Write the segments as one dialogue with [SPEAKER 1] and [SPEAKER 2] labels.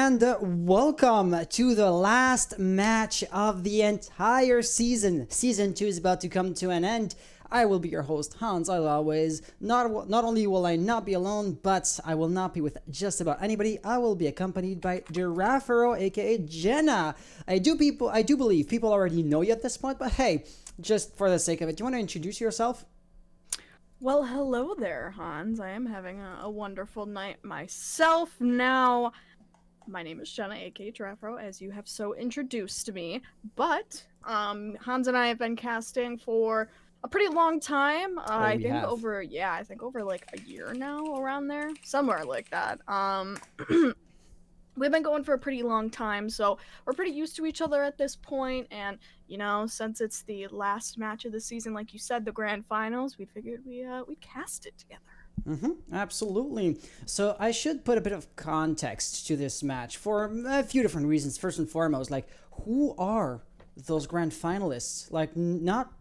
[SPEAKER 1] and welcome to the last match of the entire season. Season 2 is about to come to an end. I will be your host, Hans, as always. Not only will I not be alone, but I will not be with just about anybody. I will be accompanied by Girafero, aka Jenna. I do believe people already know you at this point, but hey, just for the sake of it, do you want to introduce yourself?
[SPEAKER 2] Well, hello there, Hans. I am having a wonderful night myself now. My name is Jenna, aka Girafero, as you have so introduced me. But Hans and I have been casting for a pretty long time.
[SPEAKER 1] Oh,
[SPEAKER 2] I
[SPEAKER 1] we
[SPEAKER 2] think
[SPEAKER 1] have.
[SPEAKER 2] over like a year now, around there, somewhere like that. We've been going for a pretty long time, so we're pretty used to each other at this point. And since it's the last match of the season, like you said, the grand finals, we figured we'd cast it together.
[SPEAKER 1] Absolutely. So I should put a bit of context to this match for a few different reasons. First and foremost, like, who are those grand finalists? Like, not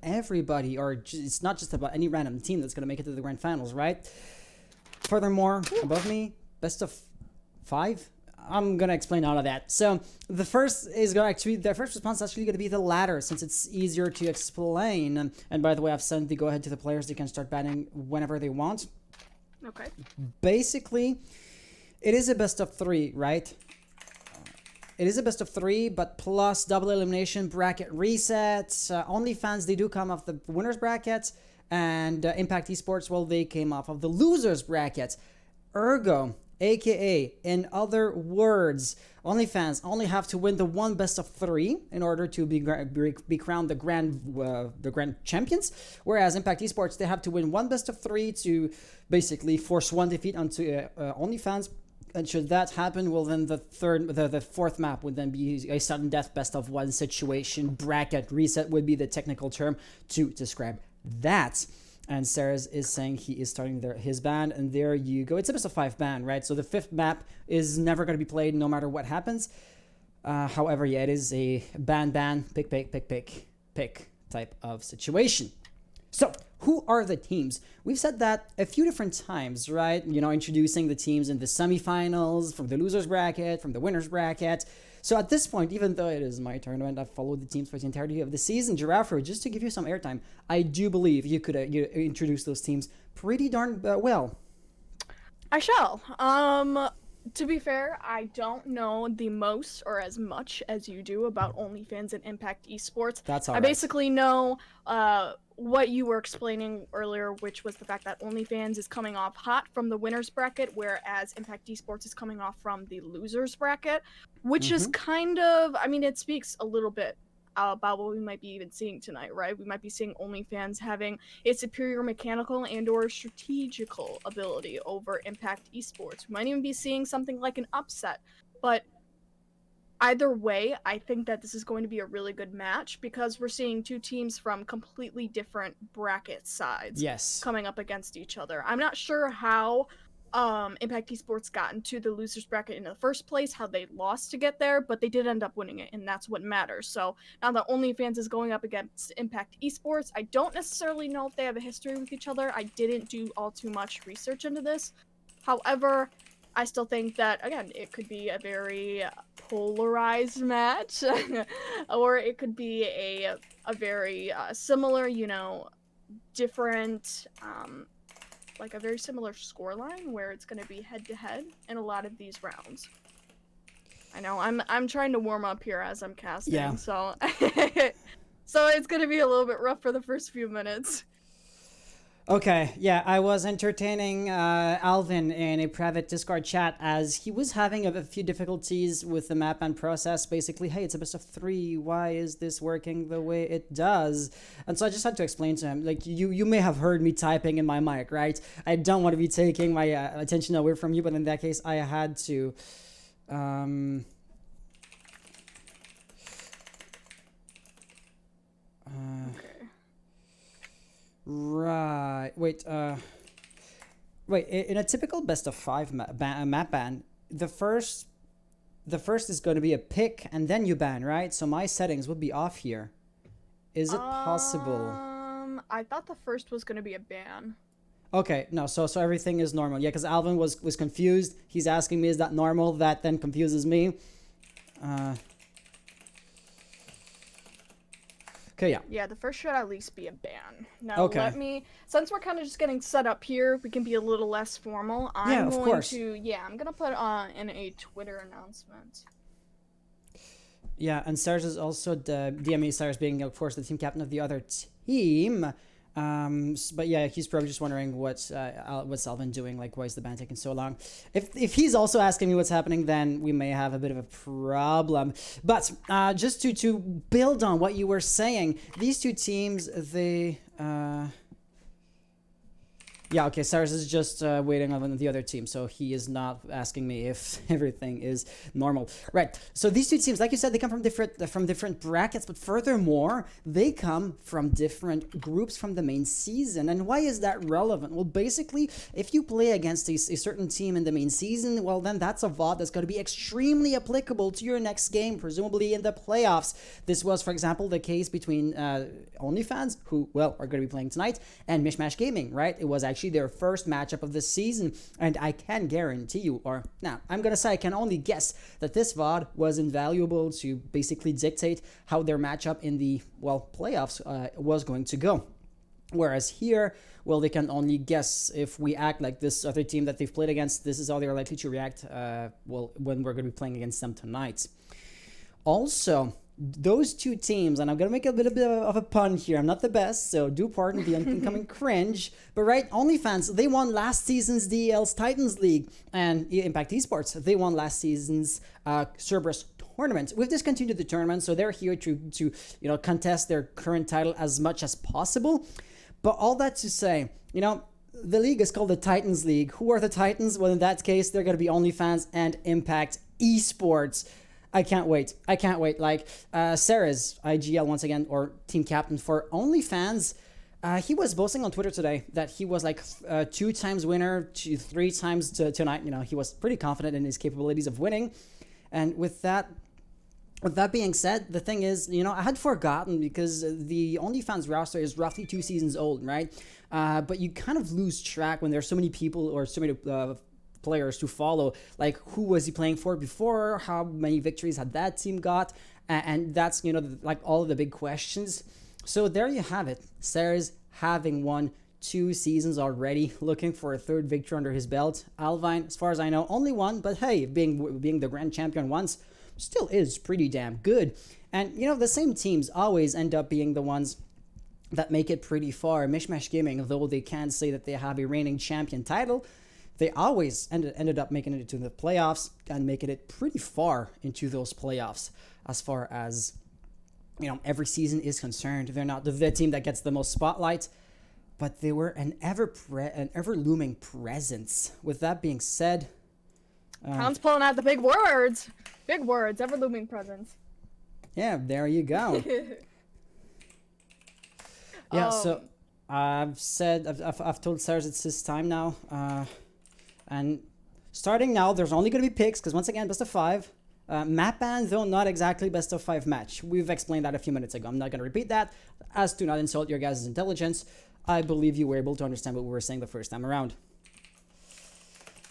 [SPEAKER 1] everybody, it's not just about any random team that's going to make it to the grand finals, right? Furthermore, above me, best of 5. I'm gonna explain all of that. So the first response is actually gonna be the latter, since it's easier to explain. And by the way, I've sent the go ahead to the players. They can start batting whenever they want.
[SPEAKER 2] Okay.
[SPEAKER 1] Basically, it is a best of 3, right? It is a best of 3, but plus double elimination bracket resets. OnlyFans, they do come off the winners brackets, and Impact Esports, well, they came off of the losers brackets. Ergo, aka, in other words, OnlyFans only have to win the one best of 3 in order to be crowned the grand champions, whereas Impact Esports, they have to win one best of 3 to basically force one defeat onto OnlyFans. And should that happen, well, then the fourth map would then be a sudden death best of 1 situation. Bracket reset would be the technical term to describe that. And Sarah's is saying he is starting his ban, and there you go. It's a best of 5 ban, right? So the 5th map is never going to be played no matter what happens. However, yeah, it is a ban, pick type of situation. So, who are the teams? We've said that a few different times, right? Introducing the teams in the semifinals, from the losers bracket, from the winners bracket. So at this point, even though it is my tournament, I've followed the teams for the entirety of the season. Giraffe, just to give you some airtime, I do believe you could you introduce those teams pretty darn well.
[SPEAKER 2] I shall. To be fair, I don't know the most or as much as you do about OnlyFans and Impact Esports.
[SPEAKER 1] That's all
[SPEAKER 2] I
[SPEAKER 1] right.
[SPEAKER 2] basically know what you were explaining earlier, which was the fact that OnlyFans is coming off hot from the winners bracket, whereas Impact Esports is coming off from the losers bracket, which is kind of, it speaks a little bit about what we might be even seeing tonight, right? We might be seeing OnlyFans having a superior mechanical and or strategical ability over Impact Esports. We might even be seeing something like an upset, but either way, I think that this is going to be a really good match because we're seeing two teams from completely different bracket sides coming up against each other. I'm not sure how Impact Esports got into the losers bracket in the first place, how they lost to get there, but they did end up winning it, and that's what matters. So now that OnlyFans is going up against Impact Esports, I don't necessarily know if they have a history with each other. I didn't do all too much research into this. However, I still think that, again, it could be a very polarized match, or it could be a very similar, different, like a very similar scoreline where it's going to be head-to-head in a lot of these rounds. I know, I'm trying to warm up here as I'm casting, so so it's going to be a little bit rough for the first few minutes.
[SPEAKER 1] Okay, yeah, I was entertaining Alvin in a private Discord chat as he was having a few difficulties with the map and process. Basically, hey, it's a best of 3. Why is this working the way it does? And so I just had to explain to him, like, you may have heard me typing in my mic, right? I don't want to be taking my attention away from you, but in that case, I had to. Right. Wait. In a typical best of 5 map ban, the first is going to be a pick and then you ban, right? So my settings would be off here. Is it possible?
[SPEAKER 2] I thought the first was going to be a ban.
[SPEAKER 1] Okay, no, so everything is normal. Yeah, because Alvin was confused. He's asking me, is that normal? That then confuses me. Okay, yeah.
[SPEAKER 2] Yeah, the first should at least be a ban. Now
[SPEAKER 1] Okay.
[SPEAKER 2] let me, since we're kind of just getting set up here, we can be a little less formal.
[SPEAKER 1] Yeah,
[SPEAKER 2] I'm
[SPEAKER 1] of
[SPEAKER 2] going
[SPEAKER 1] course.
[SPEAKER 2] to, yeah, I'm gonna put in a Twitter announcement.
[SPEAKER 1] Yeah, and Cyrus is also the DME, Cyrus being, of course, the team captain of the other team. But yeah, he's probably just wondering what's Alvin doing, like why is the ban taking so long? If he's also asking me what's happening, then we may have a bit of a problem. But just to build on what you were saying, these two teams, they yeah, okay, Cyrus is just waiting on the other team, so he is not asking me if everything is normal. Right, so these two teams, like you said, they come from different brackets, but furthermore, they come from different groups from the main season. And why is that relevant? Well, basically, if you play against a certain team in the main season, well, then that's a VOD that's going to be extremely applicable to your next game, presumably in the playoffs. This was, for example, the case between OnlyFans, who, well, are going to be playing tonight, and Mishmash Gaming, right? It was actually their first matchup of the season, and I can guarantee you, or now I'm gonna say I can only guess that this VOD was invaluable to basically dictate how their matchup in the, well, playoffs was going to go. Whereas here, well, they can only guess. If we act like this other team that they've played against, this is how they're likely to react, well, when we're going to be playing against them tonight. Also, those two teams, and I'm going to make a bit of a pun here. I'm not the best, so do pardon the incoming cringe. But right, OnlyFans, they won last season's DAL's Titans League, and Impact Esports, they won last season's Cerberus tournament. We've discontinued the tournament, so they're here to contest their current title as much as possible. But all that to say, the league is called the Titans League. Who are the Titans? Well, in that case, they're going to be OnlyFans and Impact Esports. I can't wait. Like, Sarah's IGL once again, or team captain for OnlyFans. He was boasting on Twitter today that he was like 2 times winner, 3 times tonight. He was pretty confident in his capabilities of winning. And with that being said, the thing is, I had forgotten because the OnlyFans roster is roughly 2 seasons old, right? But you kind of lose track when there's so many people or so many players to follow, like who was he playing for before, how many victories had that team got, and that's like all of the big questions. So there you have it. Sarah's having won 2 seasons already, looking for a 3rd victory under his belt. Alvine, as far as I know, only 1, but hey, being the grand champion once still is pretty damn good. And the same teams always end up being the ones that make it pretty far. Mishmash Gaming, though they can't say that they have a reigning champion title, they always ended up making it into the playoffs and making it pretty far into those playoffs as far as, every season is concerned. They're not the team that gets the most spotlight, but they were an ever-looming presence. With that being said...
[SPEAKER 2] Tom's pulling out the big words. Big words, ever-looming presence.
[SPEAKER 1] Yeah, there you go. Yeah, so I've told Cyrus it's his time now. And starting now, there's only going to be picks, because once again, best of 5. Map ban, though not exactly best of 5 match. We've explained that a few minutes ago. I'm not going to repeat that, as to not insult your guys' intelligence. I believe you were able to understand what we were saying the first time around.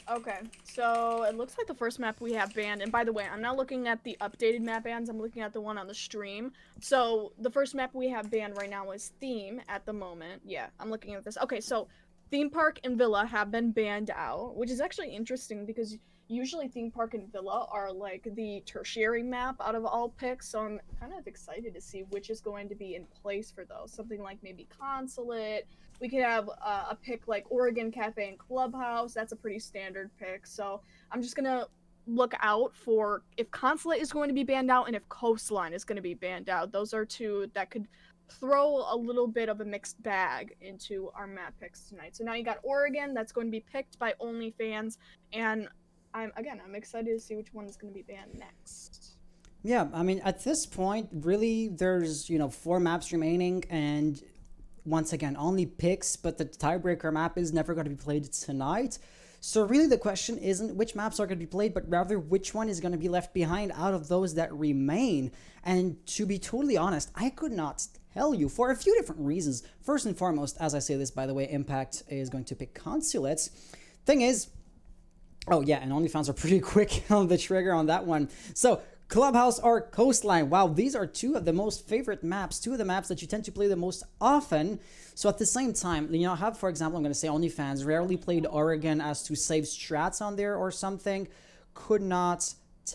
[SPEAKER 2] Okay, so it looks like the first map we have banned, and by the way, I'm not looking at the updated map bans, I'm looking at the one on the stream. So the first map we have banned right now is Theme at the moment. Yeah, I'm looking at this. Okay, so Theme Park and Villa have been banned out, which is actually interesting because usually Theme Park and Villa are like the tertiary map out of all picks, so I'm kind of excited to see which is going to be in place for those. Something like maybe Consulate. We could have a pick like Oregon Cafe and Clubhouse. That's a pretty standard pick, so I'm just gonna look out for if Consulate is going to be banned out and if Coastline is going to be banned out. Those are 2 that could throw a little bit of a mixed bag into our map picks tonight. So now you got Oregon, that's going to be picked by OnlyFans, and I'm excited to see which one is going to be banned next.
[SPEAKER 1] Yeah, I mean, at this point, really, there's 4 maps remaining, and once again, only picks, but the tiebreaker map is never going to be played tonight. So really the question isn't which maps are going to be played, but rather which one is going to be left behind out of those that remain. And to be totally honest, I could not tell you for a few different reasons. First and foremost, as I say this, by the way, Impact is going to pick Consulates. Thing is, oh yeah, and OnlyFans are pretty quick on the trigger on that one. So Clubhouse or Coastline. Wow, these are two of the most favorite maps, two of the maps that you tend to play the most often. So at the same time, you know, have, for example, I'm going to say OnlyFans rarely played Oregon as to save strats on there or something. Could not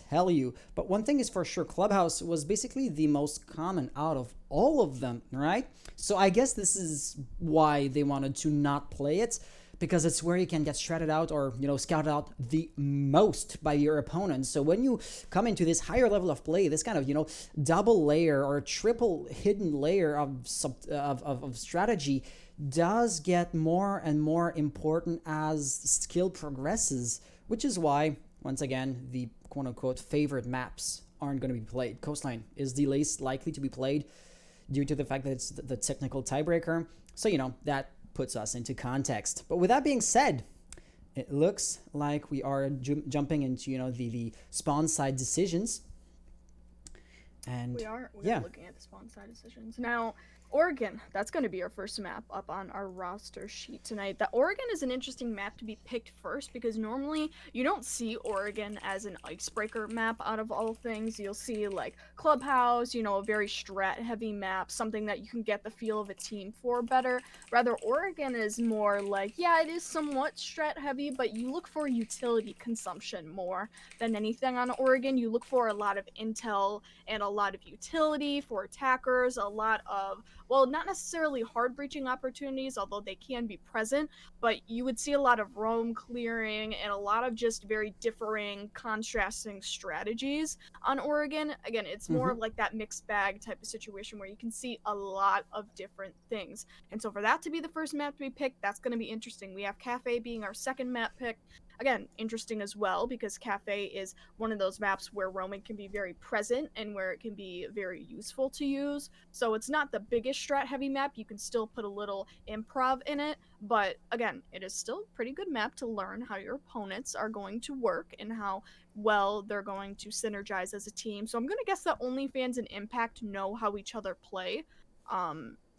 [SPEAKER 1] tell you. But one thing is for sure, Clubhouse was basically the most common out of all of them, right? So I guess this is why they wanted to not play it, because it's where you can get stratted out or, you know, scouted out the most by your opponents. So when you come into this higher level of play, this kind of, you know, double layer or triple hidden layer of strategy does get more and more important as skill progresses, which is why, once again, the quote-unquote favorite maps aren't going to be played. Coastline is the least likely to be played due to the fact that it's the technical tiebreaker. So, you know, that puts us into context. But with that being said, it looks like we are jumping into, you know, the spawn side decisions. And
[SPEAKER 2] we are looking at the spawn side decisions. Now, Oregon, that's going to be our first map up on our roster sheet tonight. The Oregon is an interesting map to be picked first because normally you don't see Oregon as an icebreaker map out of all things. You'll see like Clubhouse, you know, a very strat heavy map, something that you can get the feel of a team for better. Rather, Oregon is more like, yeah, it is somewhat strat heavy, but you look for utility consumption more than anything on Oregon. You look for a lot of intel and a lot of utility for attackers, a lot of, well, not necessarily hard breaching opportunities, although they can be present, but you would see a lot of roam clearing and a lot of just very differing, contrasting strategies on Oregon. Again, it's more of like that mixed bag type of situation where you can see a lot of different things. And so for that to be the first map to be picked, that's going to be interesting. We have Cafe being our second map pick. Again, interesting as well, because Cafe is one of those maps where roaming can be very present and where it can be very useful to use. So it's not the biggest strat heavy map. You can still put a little improv in it, but again, it is still a pretty good map to learn how your opponents are going to work and how well they're going to synergize as a team. So I'm going to guess that OnlyFans and Impact know how each other play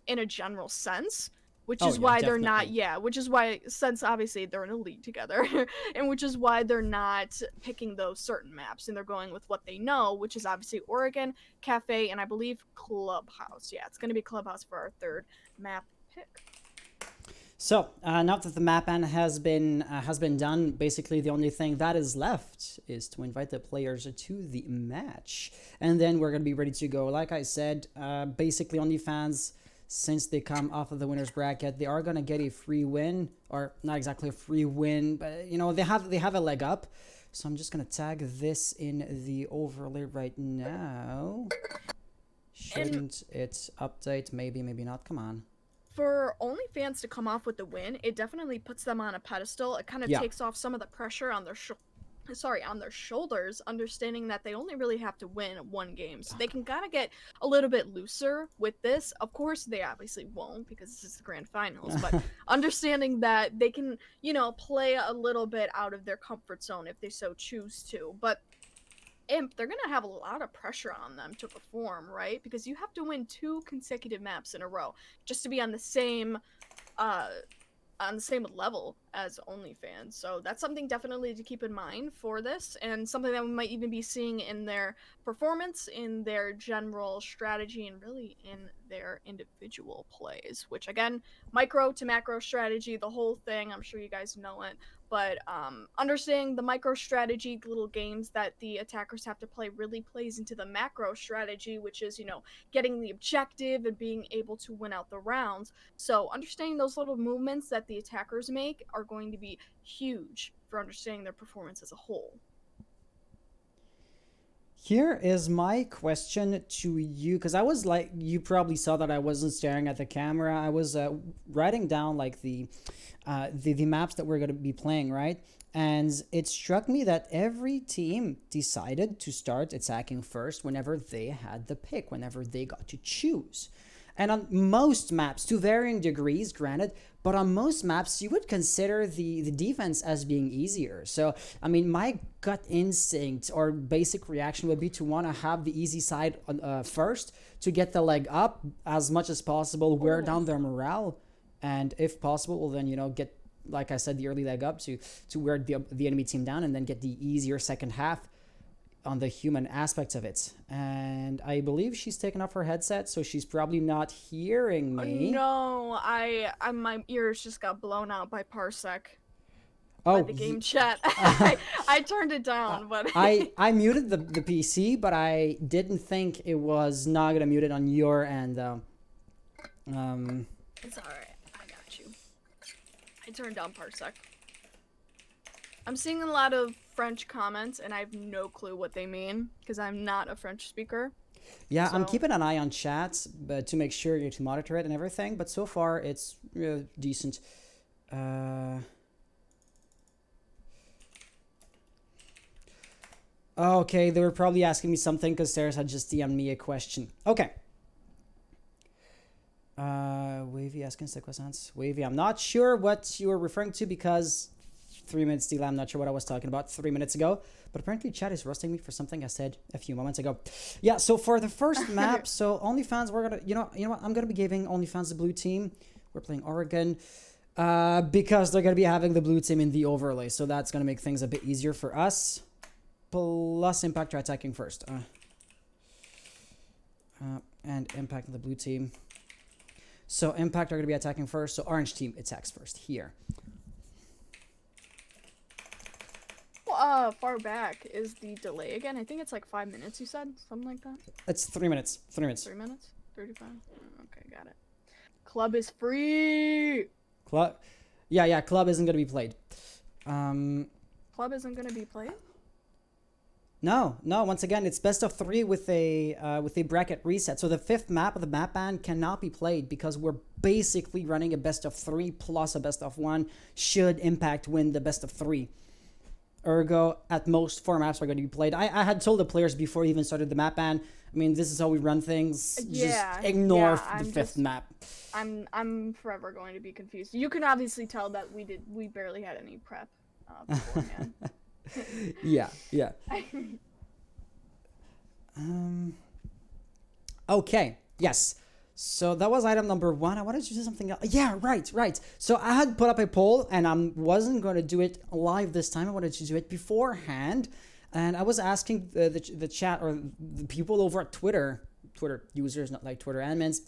[SPEAKER 2] in a general sense. Which is why they're not, which is why, since obviously they're in a league together, and which is why they're not picking those certain maps, and they're going with what they know, which is obviously Oregon, Cafe, and I believe Clubhouse. Yeah, it's going to be Clubhouse for our third map pick.
[SPEAKER 1] So now that the map ban has been done, basically the only thing that is left is to invite the players to the match, and then we're going to be ready to go. Like I said, basically OnlyFans, since they come off of the winner's bracket, they are going to get a free win, or not exactly a free win, but you know, they have a leg up. So I'm just going to tag this in the overlay right now. Shouldn't it update? Maybe not. Come on.
[SPEAKER 2] For OnlyFans to come off with the win, it definitely puts them on a pedestal. It kind of takes off some of the pressure on their on their shoulders, understanding that they only really have to win one game. So they can kind of get a little bit looser with this. Of course, they obviously won't because this is the grand finals, but understanding that they can, you know, play a little bit out of their comfort zone if they so choose to. But Imp, they're going to have a lot of pressure on them to perform, right? Because you have to win 2 consecutive maps in a row just to be on the same level as OnlyFans. So that's something definitely to keep in mind for this, and something that we might even be seeing in their performance, in their general strategy, and really in their individual plays, which again, micro to macro strategy, the whole thing, I'm sure you guys know it, but understanding the micro strategy, the little games that the attackers have to play, really plays into the macro strategy, which is, you know, getting the objective and being able to win out the rounds. So understanding those little movements that the attackers make are going to be huge for understanding their performance as a whole.
[SPEAKER 1] Here is my question to you, because I was like, you probably saw that I wasn't staring at the camera. I was writing down like the maps that we're going to be playing, right? And it struck me that every team decided to start attacking first whenever they had the pick, whenever they got to choose. And on most maps, to varying degrees, granted, but on most maps, you would consider the defense as being easier. So, I mean, my gut instinct or basic reaction would be to want to have the easy side first to get the leg up as much as possible, wear down their morale, and if possible, well, then, get, like I said, the early leg up to wear the enemy team down and then get the easier second half on the human aspects of it. And I believe she's taken off her headset, so she's probably not hearing me.
[SPEAKER 2] No, my ears just got blown out by Parsec.
[SPEAKER 1] Oh,
[SPEAKER 2] by the game chat. I turned it down, but
[SPEAKER 1] I muted the PC, but I didn't think it was not gonna mute it on your end.
[SPEAKER 2] It's alright. I got you. I turned down Parsec. I'm seeing a lot of French comments, and I have no clue what they mean because I'm not a French speaker.
[SPEAKER 1] Yeah, so I'm keeping an eye on chats, but to make sure to monitor it and everything. But so far, it's decent. Okay, they were probably asking me something because Sarah had just DM'd me a question. Okay. Wavy asking the questions. Wavy, I'm not sure what you were referring to because 3 minutes delay. I'm not sure what I was talking about 3 minutes ago, but apparently chat is roasting me for something I said a few moments ago. Yeah, so for the first map, so OnlyFans, we're gonna, you know what? I'm gonna be giving OnlyFans the blue team. We're playing Oregon because they're gonna be having the blue team in the overlay, so that's gonna make things a bit easier for us. Plus Impact are attacking first, and Impact and the blue team. So Impact are gonna be attacking first. So Orange team attacks first here.
[SPEAKER 2] Far back is the delay again? I think it's like 5 minutes, you said? Something like that?
[SPEAKER 1] It's 3 minutes. 3 minutes.
[SPEAKER 2] 3 minutes? 35? Okay, got it. Club is free!
[SPEAKER 1] Club? Yeah, Club isn't going to be played.
[SPEAKER 2] Club isn't going to be played?
[SPEAKER 1] No. Once again, it's best of 3 with a bracket reset. So the 5th map of the map ban cannot be played because we're basically running a best of 3 plus a best of 1 should Impact win the best of 3. Ergo, at most, 4 maps are going to be played. I had told the players before we even started the map ban, I mean, this is how we run things.
[SPEAKER 2] Yeah,
[SPEAKER 1] just ignore
[SPEAKER 2] yeah,
[SPEAKER 1] the 5th map.
[SPEAKER 2] I'm forever going to be confused. You can obviously tell that we barely had any prep beforehand.
[SPEAKER 1] Yeah. Okay, yes. So that was item number 1. I wanted to do something else. Yeah, right. So I had put up a poll, and I wasn't going to do it live this time. I wanted to do it beforehand. And I was asking the chat or the people over at Twitter users, not like Twitter admins,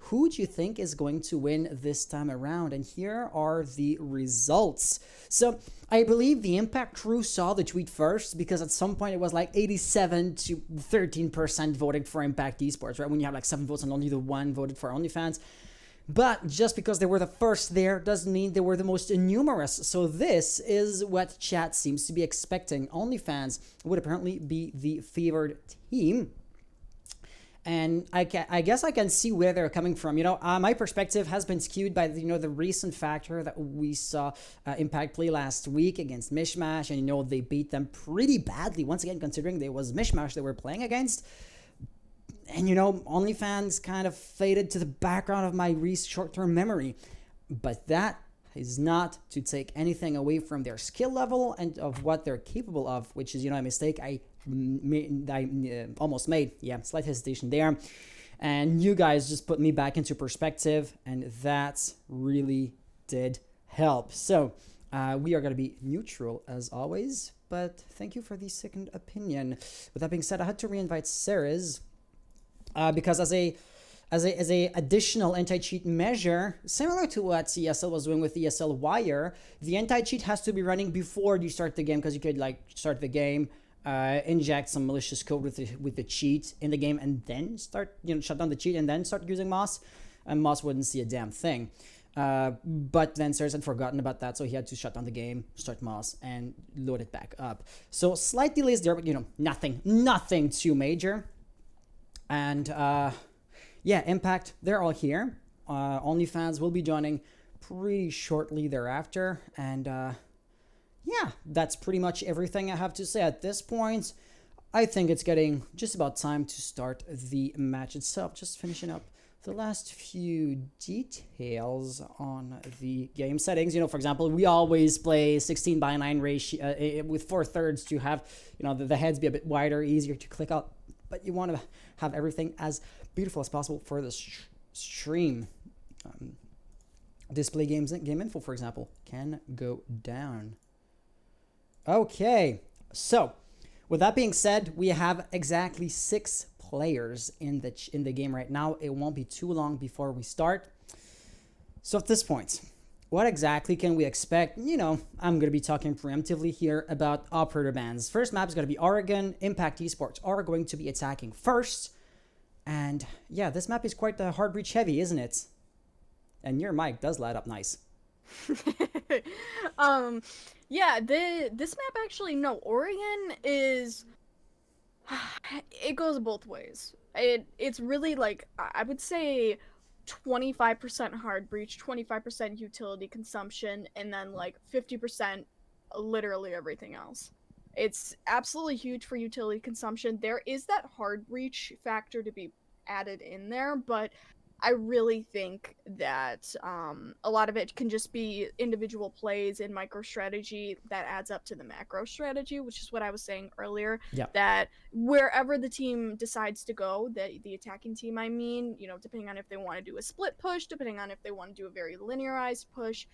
[SPEAKER 1] who do you think is going to win this time around? And here are the results. So I believe the Impact crew saw the tweet first because at some point it was like 87 to 13% voting for Impact Esports, right? When you have like 7 votes and only the 1 voted for OnlyFans. But just because they were the first there doesn't mean they were the most numerous. So this is what chat seems to be expecting. OnlyFans would apparently be the favored team. And I guess I can see where they're coming from. My perspective has been skewed by the recent factor that we saw Impact play last week against Mishmash, and they beat them pretty badly. Once again, considering they was Mishmash they were playing against, and OnlyFans kind of faded to the background of my short-term memory. But that is not to take anything away from their skill level and of what they're capable of, which is a mistake I almost made. Yeah, slight hesitation there, and you guys just put me back into perspective, and that really did help. So we are going to be neutral as always, but thank you for the second opinion. With that being said, I had to reinvite Sarah's because as a additional anti-cheat measure, similar to what ESL was doing with ESL Wire, the anti-cheat has to be running before you start the game, because you could start the game, inject some malicious code with the cheat in the game, and then start shut down the cheat and then start using Moss, and Moss wouldn't see a damn thing. But then Serge had forgotten about that, so he had to shut down the game, start Moss, and load it back up. So slight delays there, but nothing too major. And yeah, Impact, they're all here. OnlyFans will be joining pretty shortly thereafter, and yeah, that's pretty much everything I have to say at this point. I think it's getting just about time to start the match itself. Just finishing up the last few details on the game settings. For example, we always play 16:9 ratio with 4/3 to have, the heads be a bit wider, easier to click out. But you want to have everything as beautiful as possible for the stream. Display game info, for example, can go down. Okay, so with that being said, we have exactly 6 players in the game right now. It won't be too long before we start. So at this point, what exactly can we expect? I'm going to be talking preemptively here about operator bans. First map is going to be Oregon. Impact Esports are going to be attacking first. And yeah, this map is quite hard breach heavy, isn't it? And your mic does light up nice.
[SPEAKER 2] Yeah, this map actually, no, Oregon is, it goes both ways. It's really like, I would say 25% hard breach, 25% utility consumption, and then like 50% literally everything else. It's absolutely huge for utility consumption. There is that hard breach factor to be added in there, but I really think that a lot of it can just be individual plays and micro strategy that adds up to the macro strategy, which is what I was saying earlier.
[SPEAKER 1] Yeah.
[SPEAKER 2] That wherever the team decides to go, the attacking team, I mean, depending on if they want to do a split push, depending on if they want to do a very linearized push,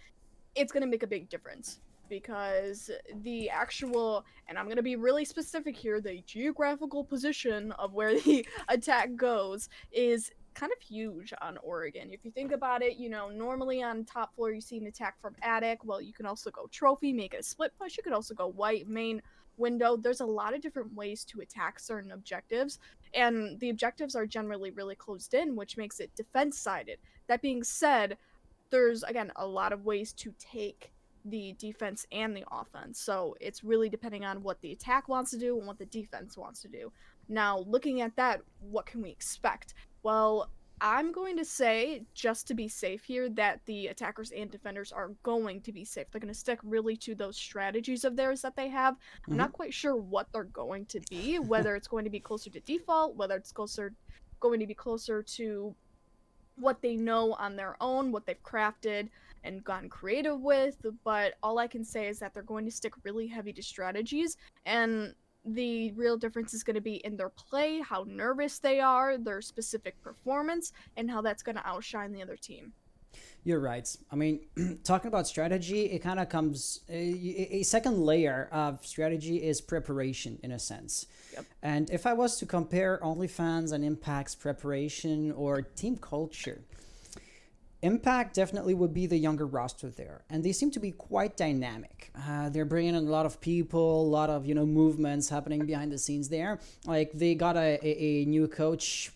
[SPEAKER 2] it's going to make a big difference. Because the actual, and I'm going to be really specific here, the geographical position of where the attack goes is kind of huge on Oregon. If you think about it, normally on top floor you see an attack from attic. Well, you can also go trophy, make it a split push. You could also go white main window. There's a lot of different ways to attack certain objectives, and the objectives are generally really closed in, which makes it defense sided. That being said, there's again a lot of ways to take the defense and the offense. So it's really depending on what the attack wants to do and what the defense wants to do. Now, looking at that, what can we expect? Well, I'm going to say, just to be safe here, that the attackers and defenders are going to be safe. They're going to stick really to those strategies of theirs that they have. I'm not quite sure what they're going to be, whether it's going to be closer to default, whether it's going to be closer to what they know on their own, what they've crafted and gotten creative with, but all I can say is that they're going to stick really heavy to strategies, and the real difference is going to be in their play, how nervous they are, their specific performance, and how that's going to outshine the other team.
[SPEAKER 1] You're right. I mean, talking about strategy, it kind of comes, a second layer of strategy is preparation in a sense.
[SPEAKER 2] Yep.
[SPEAKER 1] And if I was to compare OnlyFans and Impact's preparation or team culture, Impact definitely would be the younger roster there, and they seem to be quite dynamic. They're bringing in a lot of people, a lot of movements happening behind the scenes there. Like they got a new coach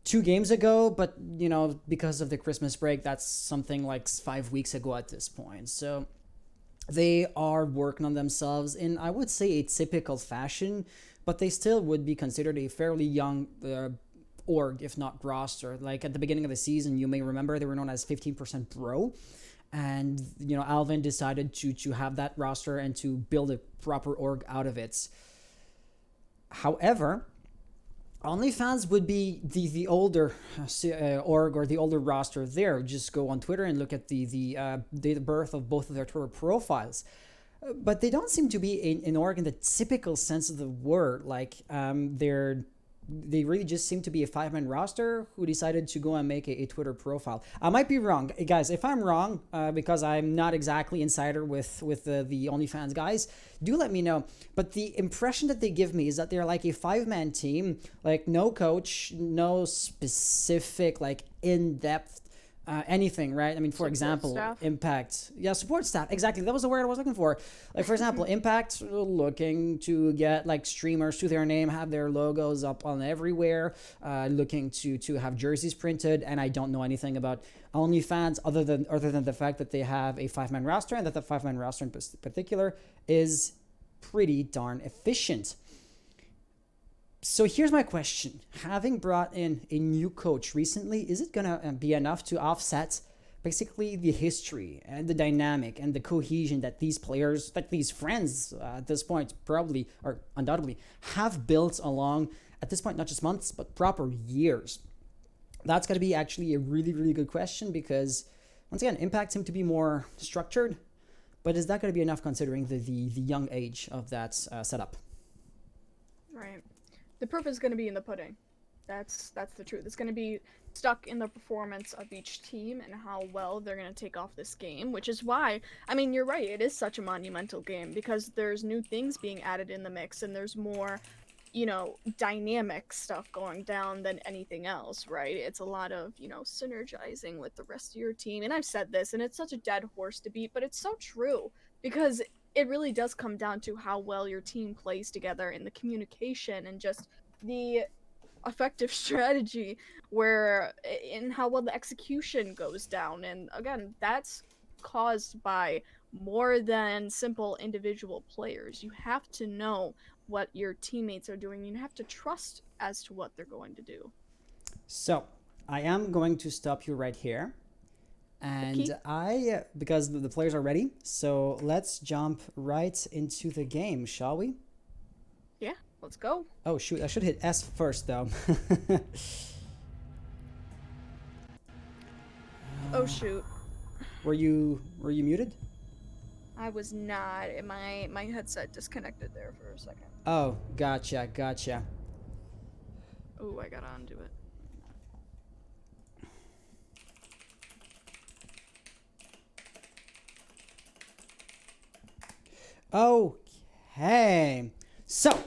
[SPEAKER 1] 2 games ago, but because of the Christmas break, that's something like 5 weeks ago at this point. So they are working on themselves in, I would say, a typical fashion, but they still would be considered a fairly young org, if not roster. Like at the beginning of the season, you may remember they were known as 15% Bro, and Alvin decided to have that roster and to build a proper org out of it. However, OnlyFans would be the older org or the older roster there. Just go on Twitter and look at the date of birth of both of their Twitter profiles. But they don't seem to be an org in the typical sense of the word. Like they really just seem to be a 5-man roster who decided to go and make a Twitter profile. I might be wrong, guys. If I'm wrong, because I'm not exactly insider with the OnlyFans guys, do let me know. But the impression that they give me is that they're like a 5-man team, like no coach, no specific like in-depth anything, right? I mean, for
[SPEAKER 2] Support
[SPEAKER 1] example,
[SPEAKER 2] staff.
[SPEAKER 1] Impact. Yeah, support staff. Exactly. That was the word I was looking for. Like, for example, Impact looking to get like streamers to their name, have their logos up on everywhere, looking to have jerseys printed. And I don't know anything about OnlyFans other than the fact that they have a 5-man roster, and that the 5-man roster in particular is pretty darn efficient. So here's my question. Having brought in a new coach recently, is it going to be enough to offset basically the history and the dynamic and the cohesion that these players, that these friends at this point probably or undoubtedly have built along, at this point, not just months, but proper years? That's going to be actually a really, really good question because, once again, Impact seem to be more structured, but is that going to be enough considering the young age of that setup?
[SPEAKER 2] Right. The proof is going to be in the pudding. That's the truth. It's going to be stuck in the performance of each team and how well they're going to take off this game, which is why, I mean, you're right, it is such a monumental game because there's new things being added in the mix and there's more, dynamic stuff going down than anything else, right? It's a lot of, synergizing with the rest of your team. And I've said this, and it's such a dead horse to beat, but it's so true because it really does come down to how well your team plays together and the communication and just the effective strategy where in how well the execution goes down. And again, that's caused by more than simple individual players. You have to know what your teammates are doing. You have to trust as to what they're going to do.
[SPEAKER 1] So I am going to stop you right here. And because the players are ready, so let's jump right into the game, shall we?
[SPEAKER 2] Yeah, let's go.
[SPEAKER 1] Oh shoot, I should hit S first though.
[SPEAKER 2] Oh shoot.
[SPEAKER 1] Were you muted?
[SPEAKER 2] I was not. My headset disconnected there for a second.
[SPEAKER 1] Oh, gotcha.
[SPEAKER 2] Oh, I gotta undo it.
[SPEAKER 1] Okay. So,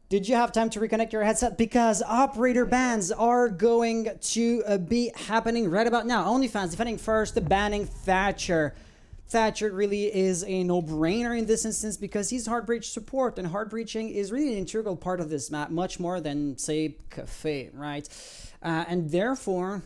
[SPEAKER 1] did you have time to reconnect your headset? Because operator bans are going to be happening right about now. OnlyFans defending first, the banning Thatcher. Thatcher really is a no-brainer in this instance because he's hard breach support, and hard breaching is really an integral part of this map, much more than, say, Cafe, right? And therefore,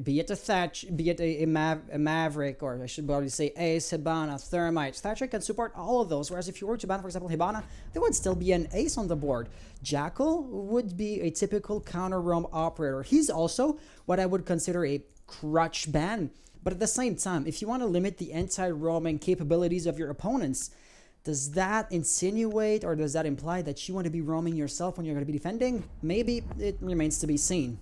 [SPEAKER 1] be it a Thatcher, be it a Maverick, or I should probably say Ace, Hibana, Thermite, Thatcher can support all of those, whereas if you were to ban, for example, Hibana, there would still be an Ace on the board. Jackal would be a typical counter-roam operator. He's also what I would consider a crutch ban. But at the same time, if you want to limit the anti-roaming capabilities of your opponents, does that insinuate or does that imply that you want to be roaming yourself when you're going to be defending? Maybe it remains to be seen.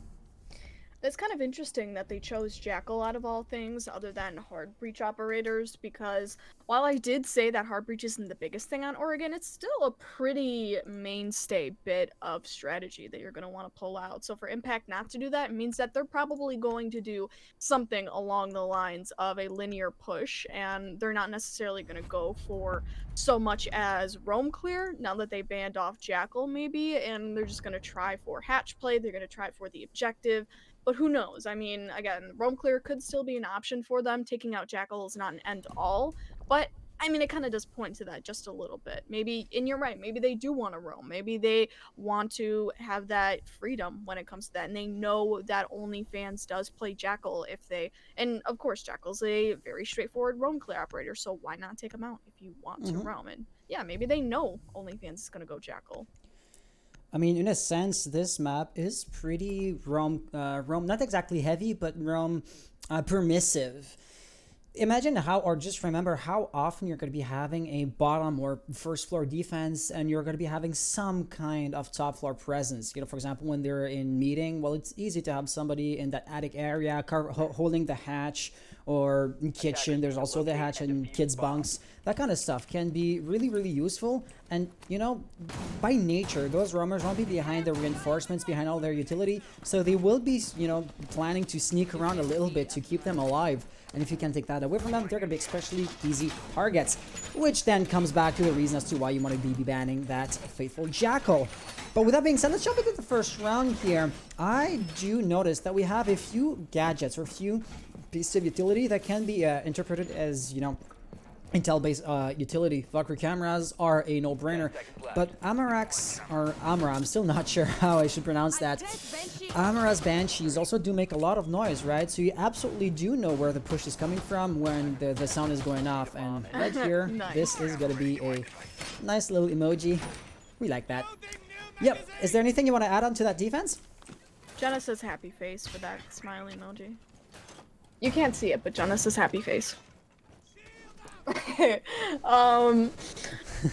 [SPEAKER 2] It's kind of interesting that they chose Jackal out of all things other than hard breach operators, because while I did say that hard breach isn't the biggest thing on Oregon, it's still a pretty mainstay bit of strategy that you're going to want to pull out. So for Impact not to do that means that they're probably going to do something along the lines of a linear push, and they're not necessarily going to go for so much as roam clear now that they banned off Jackal maybe, and they're just going to try for hatch play, they're going to try for the objective. But who knows? I mean, again, roam clear could still be an option for them. Taking out Jackal is not an end-all. But, I mean, it kind of does point to that just a little bit. Maybe, and you're right, maybe they do want to roam. Maybe they want to have that freedom when it comes to that. And they know that OnlyFans does play Jackal if they... And, of course, Jackal's a very straightforward roam clear operator, so why not take him out if you want to roam? And, yeah, maybe they know OnlyFans is going to go Jackal.
[SPEAKER 1] I mean, in a sense, this map is pretty roam, not exactly heavy, but roam permissive. Imagine just remember how often you're going to be having a bottom or first floor defense, and you're going to be having some kind of top floor presence. For example, when they're in meeting, well, it's easy to have somebody in that attic area holding the hatch, or in kitchen, there's also the hatch and kids' bunks. That kind of stuff can be really, really useful. And, by nature, those roamers won't be behind the reinforcements, behind all their utility. So they will be, planning to sneak around a little bit to keep them alive. And if you can take that away from them, they're going to be especially easy targets. Which then comes back to the reason as to why you want to be banning that faithful Jackal. But with that being said, let's jump into the first round here. I do notice that we have a few gadgets or a few pieces of utility that can be interpreted as, Intel-based utility. Valkyrie cameras are a no-brainer, but Amarax, or Amara, I'm still not sure how I should pronounce that. Amara's Banshees also do make a lot of noise, right? So you absolutely do know where the push is coming from when the sound is going off. And right here, this is going to be a nice little emoji. We like that. Yep. Is there anything you want to add on to that defense?
[SPEAKER 2] Jenna says happy face for that smiley emoji. You can't see it, but Jenna says happy face.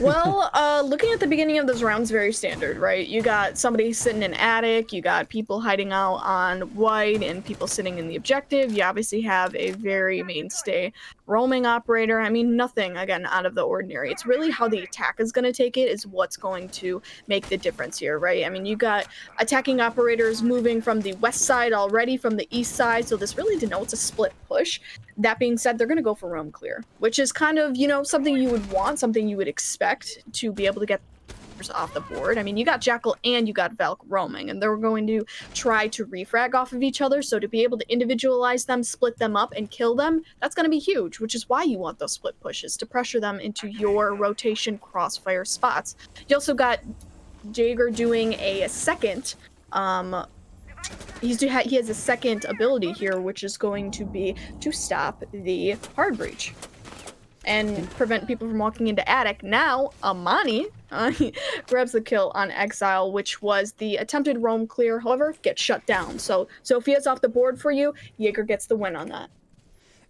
[SPEAKER 2] Well, looking at the beginning of this round's very standard, right? You got somebody sitting in attic, you got people hiding out on white, and people sitting in the objective. You obviously have a very mainstay roaming operator. I mean, nothing, again, out of the ordinary. It's really how the attack is going to take it is what's going to make the difference here, right? I mean, you got attacking operators moving from the west side already, from the east side, so this really denotes a split push. That being said, they're going to go for roam clear, which is kind of, you know, something you would want, something you would expect to be able to get off the board. I mean, you got Jackal and you got Valk roaming, and they're going to try to refrag off of each other, so to be able to individualize them, split them up, and kill them, that's going to be huge, which is why you want those split pushes, to pressure them into your rotation crossfire spots. You also got Jaeger doing a second, he has a second ability here, which is going to be to stop the hard breach and prevent people from walking into attic. Now, Amani grabs the kill on Exile, which was the attempted roam clear, however, gets shut down. So Sophia's off the board for you. Jaeger gets the win on that.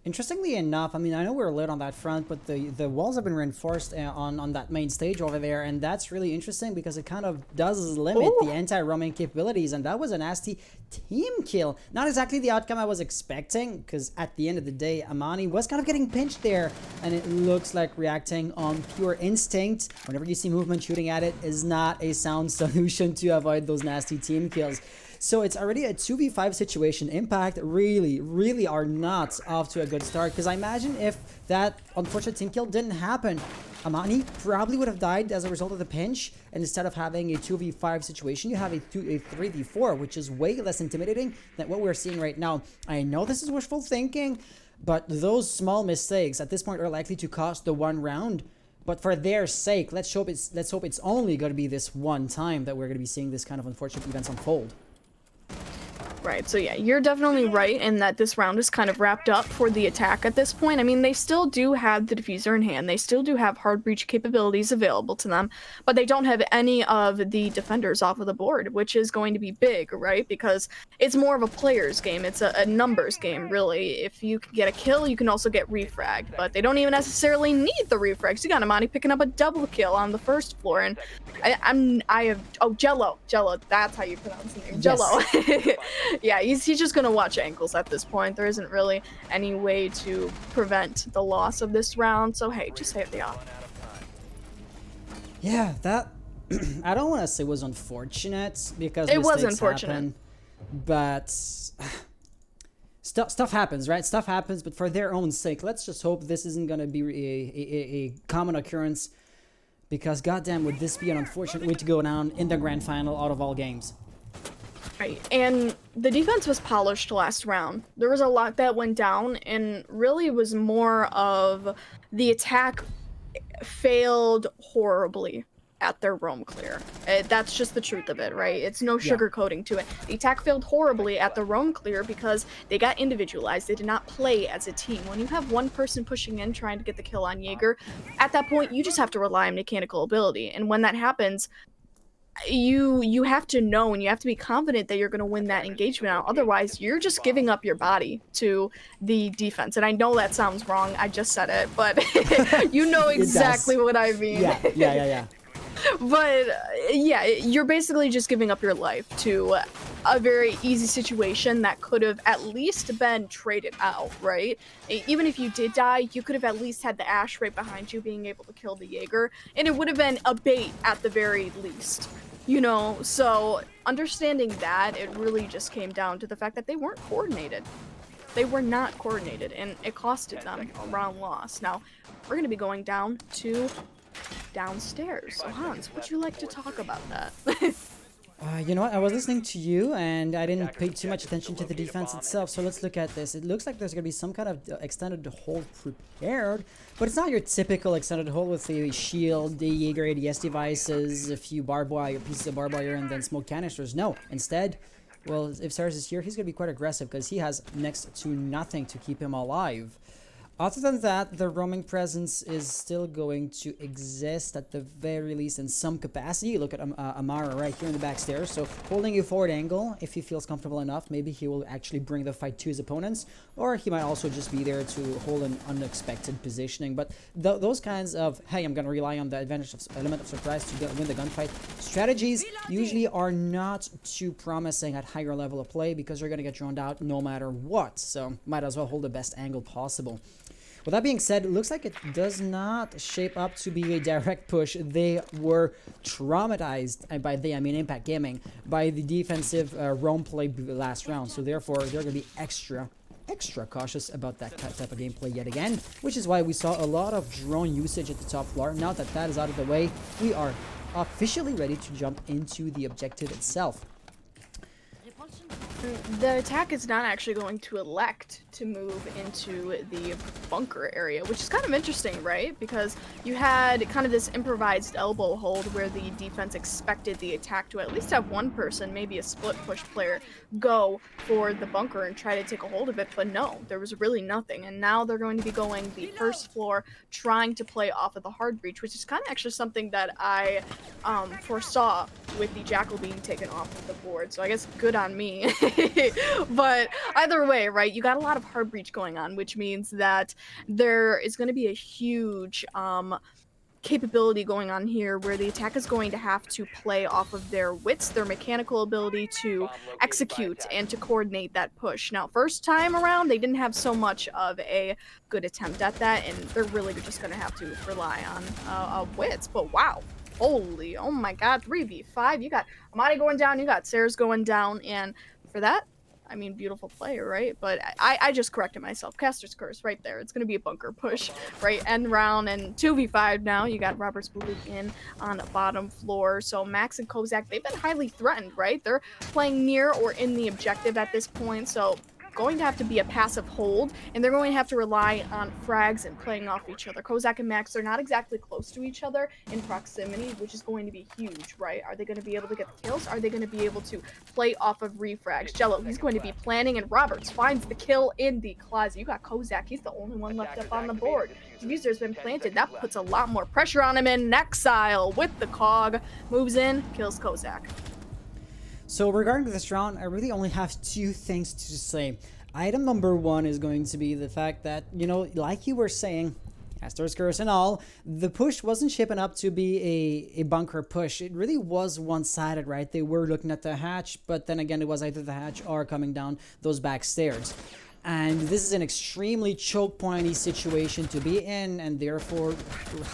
[SPEAKER 1] Interestingly enough, I mean, I know we're lit on that front, but the walls have been reinforced on that main stage over there, and that's really interesting because it kind of does limit the anti-roaming capabilities, and that was a nasty team kill. Not exactly the outcome I was expecting, because at the end of the day, Amani was kind of getting pinched there, and it looks like reacting on pure instinct. Whenever you see movement, shooting at it is not a sound solution to avoid those nasty team kills. So it's already a 2v5 situation. Impact really are not off to a good start, because I imagine if that unfortunate team kill didn't happen, Amani probably would have died as a result of the pinch, and instead of having a 2v5 situation, you have a 3v4, which is way less intimidating than what we're seeing right now. I know this is wishful thinking, but those small mistakes at this point are likely to cost the one round. But for their sake, let's hope it's only going to be this one time that we're going to be seeing this kind of unfortunate events unfold.
[SPEAKER 2] Right, so yeah, you're definitely right in that this round is kind of wrapped up for the attack at this point. I mean, they still do have the diffuser in hand, they still do have hard breach capabilities available to them, but they don't have any of the defenders off of the board, which is going to be big, right? Because it's more of a player's game, it's a numbers game, really. If you can get a kill, you can also get refragged, but they don't even necessarily need the refrags. You got Amani picking up a double kill on the first floor, and Jello, that's how you pronounce his name, Jello. Yes. Yeah, he's just gonna watch ankles at this point. There isn't really any way to prevent the loss of this round, so hey, just hit the off.
[SPEAKER 1] Yeah, that I don't want to say was unfortunate, because
[SPEAKER 2] it was unfortunate,
[SPEAKER 1] happen, but stuff happens, right? Stuff happens, but for their own sake, let's just hope this isn't gonna be a common occurrence, because goddamn, would this be an unfortunate way to go down in the grand final out of all games.
[SPEAKER 2] Right, and the defense was polished last round. There was a lot that went down, and really was more of the attack failed horribly at their roam clear. That's just the truth of it, right? It's no sugarcoating to it. The attack failed horribly at the roam clear because they got individualized. They did not play as a team. When you have one person pushing in trying to get the kill on Jaeger, at that point you just have to rely on mechanical ability, and when that happens, you have to know and you have to be confident that you're going to win that engagement out. Otherwise, you're just giving up your body to the defense. And I know that sounds wrong. I just said it, but you know exactly what I mean.
[SPEAKER 1] Yeah.
[SPEAKER 2] But yeah, you're basically just giving up your life to a very easy situation that could have at least been traded out, right? Even if you did die, you could have at least had the Ash right behind you being able to kill the Jaeger, and it would have been a bait at the very least, you know? So understanding that, it really just came down to the fact that they weren't coordinated. They were not coordinated, and it costed them a round loss. Now, we're going to be going down to downstairs. So Hans, would you like to talk about that?
[SPEAKER 1] You know what? I was listening to you, and I didn't pay too much attention to the defense itself. So let's look at this. It looks like there's going to be some kind of extended hold prepared, but it's not your typical extended hold with a shield, the Jaeger ADS devices, a few pieces of barbed wire, and then smoke canisters. No, instead, well, if Cyrus is here, he's going to be quite aggressive because he has next to nothing to keep him alive. Other than that, the roaming presence is still going to exist at the very least in some capacity. Look at Amara right here in the back stairs. So holding a forward angle, if he feels comfortable enough, maybe he will actually bring the fight to his opponents, or he might also just be there to hold an unexpected positioning. But those kinds of, hey, I'm going to rely on the advantage of element of surprise to win the gunfight strategies usually are not too promising at higher level of play because you're going to get drowned out no matter what. So might as well hold the best angle possible. With that being said, it looks like it does not shape up to be a direct push. They were traumatized, and by they I mean Impact Gaming, by the defensive roam play last round. So therefore, they're going to be extra cautious about that type of gameplay yet again, which is why we saw a lot of drone usage at the top floor. Now that that is out of the way, we are officially ready to jump into the objective itself.
[SPEAKER 2] The attack is not actually going to elect to move into the bunker area, which is kind of interesting, right? Because you had kind of this improvised elbow hold where the defense expected the attack to at least have one person, maybe a split push player, go for the bunker and try to take a hold of it, but no, there was really nothing. And now they're going to be going the first floor, trying to play off of the hard breach, which is kind of actually something that I foresaw with the Jackal being taken off of the board. So I guess good on me. But either way, right, you got a lot of hard breach going on, which means that there is going to be a huge capability going on here where the attack is going to have to play off of their wits, their mechanical ability to execute and to coordinate that push. Now, first time around, they didn't have so much of a good attempt at that, and they're really just going to have to rely on wits. But wow. Holy, oh my god, 3v5. You got Amadi going down, you got Sarah's going down, and for that, I mean, beautiful play, right? But I just corrected myself. Caster's Curse right there. It's going to be a bunker push, right? End round and 2v5 now. You got Robert's moving in on the bottom floor. So Max and Kozak, they've been highly threatened, right? They're playing near or in the objective at this point. So going to have to be a passive hold, and they're going to have to rely on frags and playing off each other. Kozak and Max are not exactly close to each other in proximity, which is going to be huge, right? Are they going to be able to get the kills? Are they going to be able to play off of refrags? Jello, he's going to be planning, and Roberts finds the kill in the closet. You got Kozak, he's the only one left up on the board. Diffuser's been planted. That puts a lot more pressure on him in Exile with the Cog. Moves in, kills Kozak.
[SPEAKER 1] So regarding this round, I really only have two things to say. Item number one is going to be the fact that, you know, like you were saying, Caster's Curse and all, the push wasn't shaping up to be a bunker push. It really was one-sided, right? They were looking at the hatch, but then again, it was either the hatch or coming down those back stairs. And this is an extremely choke pointy situation to be in, and therefore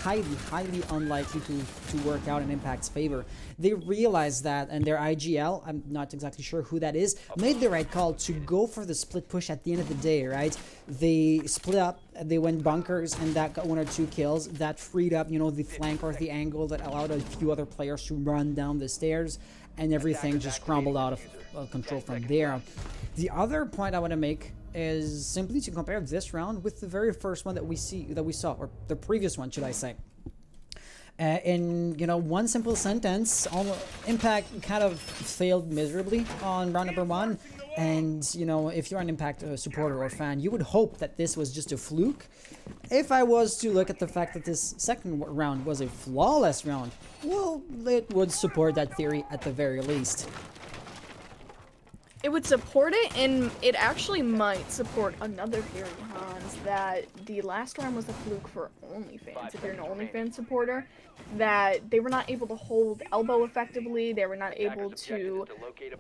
[SPEAKER 1] highly unlikely to work out in Impact's favor. They realized that, and their IGL, I'm not exactly sure who that is, made the right call to go for the split push at the end of the day, right? They split up, they went bunkers, and that got one or two kills. That freed up, you know, the flank or the angle that allowed a few other players to run down the stairs, and everything just crumbled out of control from there. The other point I want to make is simply to compare this round with the very first one that we saw, or the previous one, should I say. In, you know, one simple sentence, Impact kind of failed miserably on round number one. And, you know, if you're an Impact supporter or fan, you would hope that this was just a fluke. If I was to look at the fact that this second round was a flawless round, well, it would support that theory at the very least.
[SPEAKER 2] It would support it, and it actually might support another theory, Hans, that the last round was a fluke for OnlyFans. If you're an OnlyFans supporter, that they were not able to hold elbow effectively, they were not able to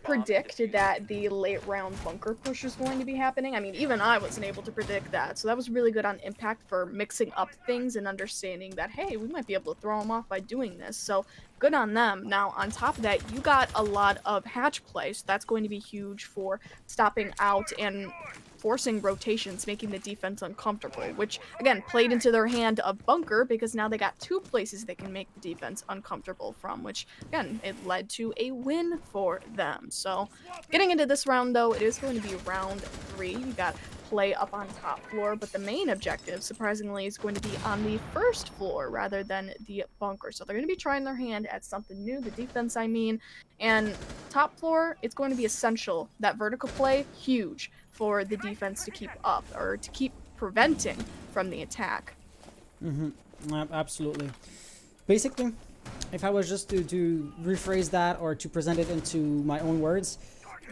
[SPEAKER 2] predict that the late round bunker push was going to be happening. I mean, even I wasn't able to predict that, so that was really good on Impact for mixing up things and understanding that, hey, we might be able to throw them off by doing this, so good on them. Now, on top of that, you got a lot of hatch play, so that's going to be huge for stopping out and forcing rotations, making the defense uncomfortable, which, again, played into their hand of bunker because now they got two places they can make the defense uncomfortable from, which, again, it led to a win for them. So, getting into this round, though, it is going to be round 3. You got play up on top floor, but the main objective, surprisingly, is going to be on the first floor rather than the bunker. So they're going to be trying their hand at something new, the defense, I mean, and top floor, it's going to be essential. That vertical play, huge for the defense to keep up, or to keep preventing from the attack.
[SPEAKER 1] Absolutely. Basically, if I was just to rephrase that or to present it into my own words,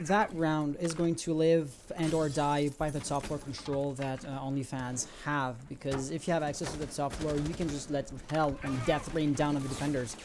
[SPEAKER 1] that round is going to live and or die by the top floor control that OnlyFans have, because if you have access to the top floor, you can just let hell and death rain down on the defenders.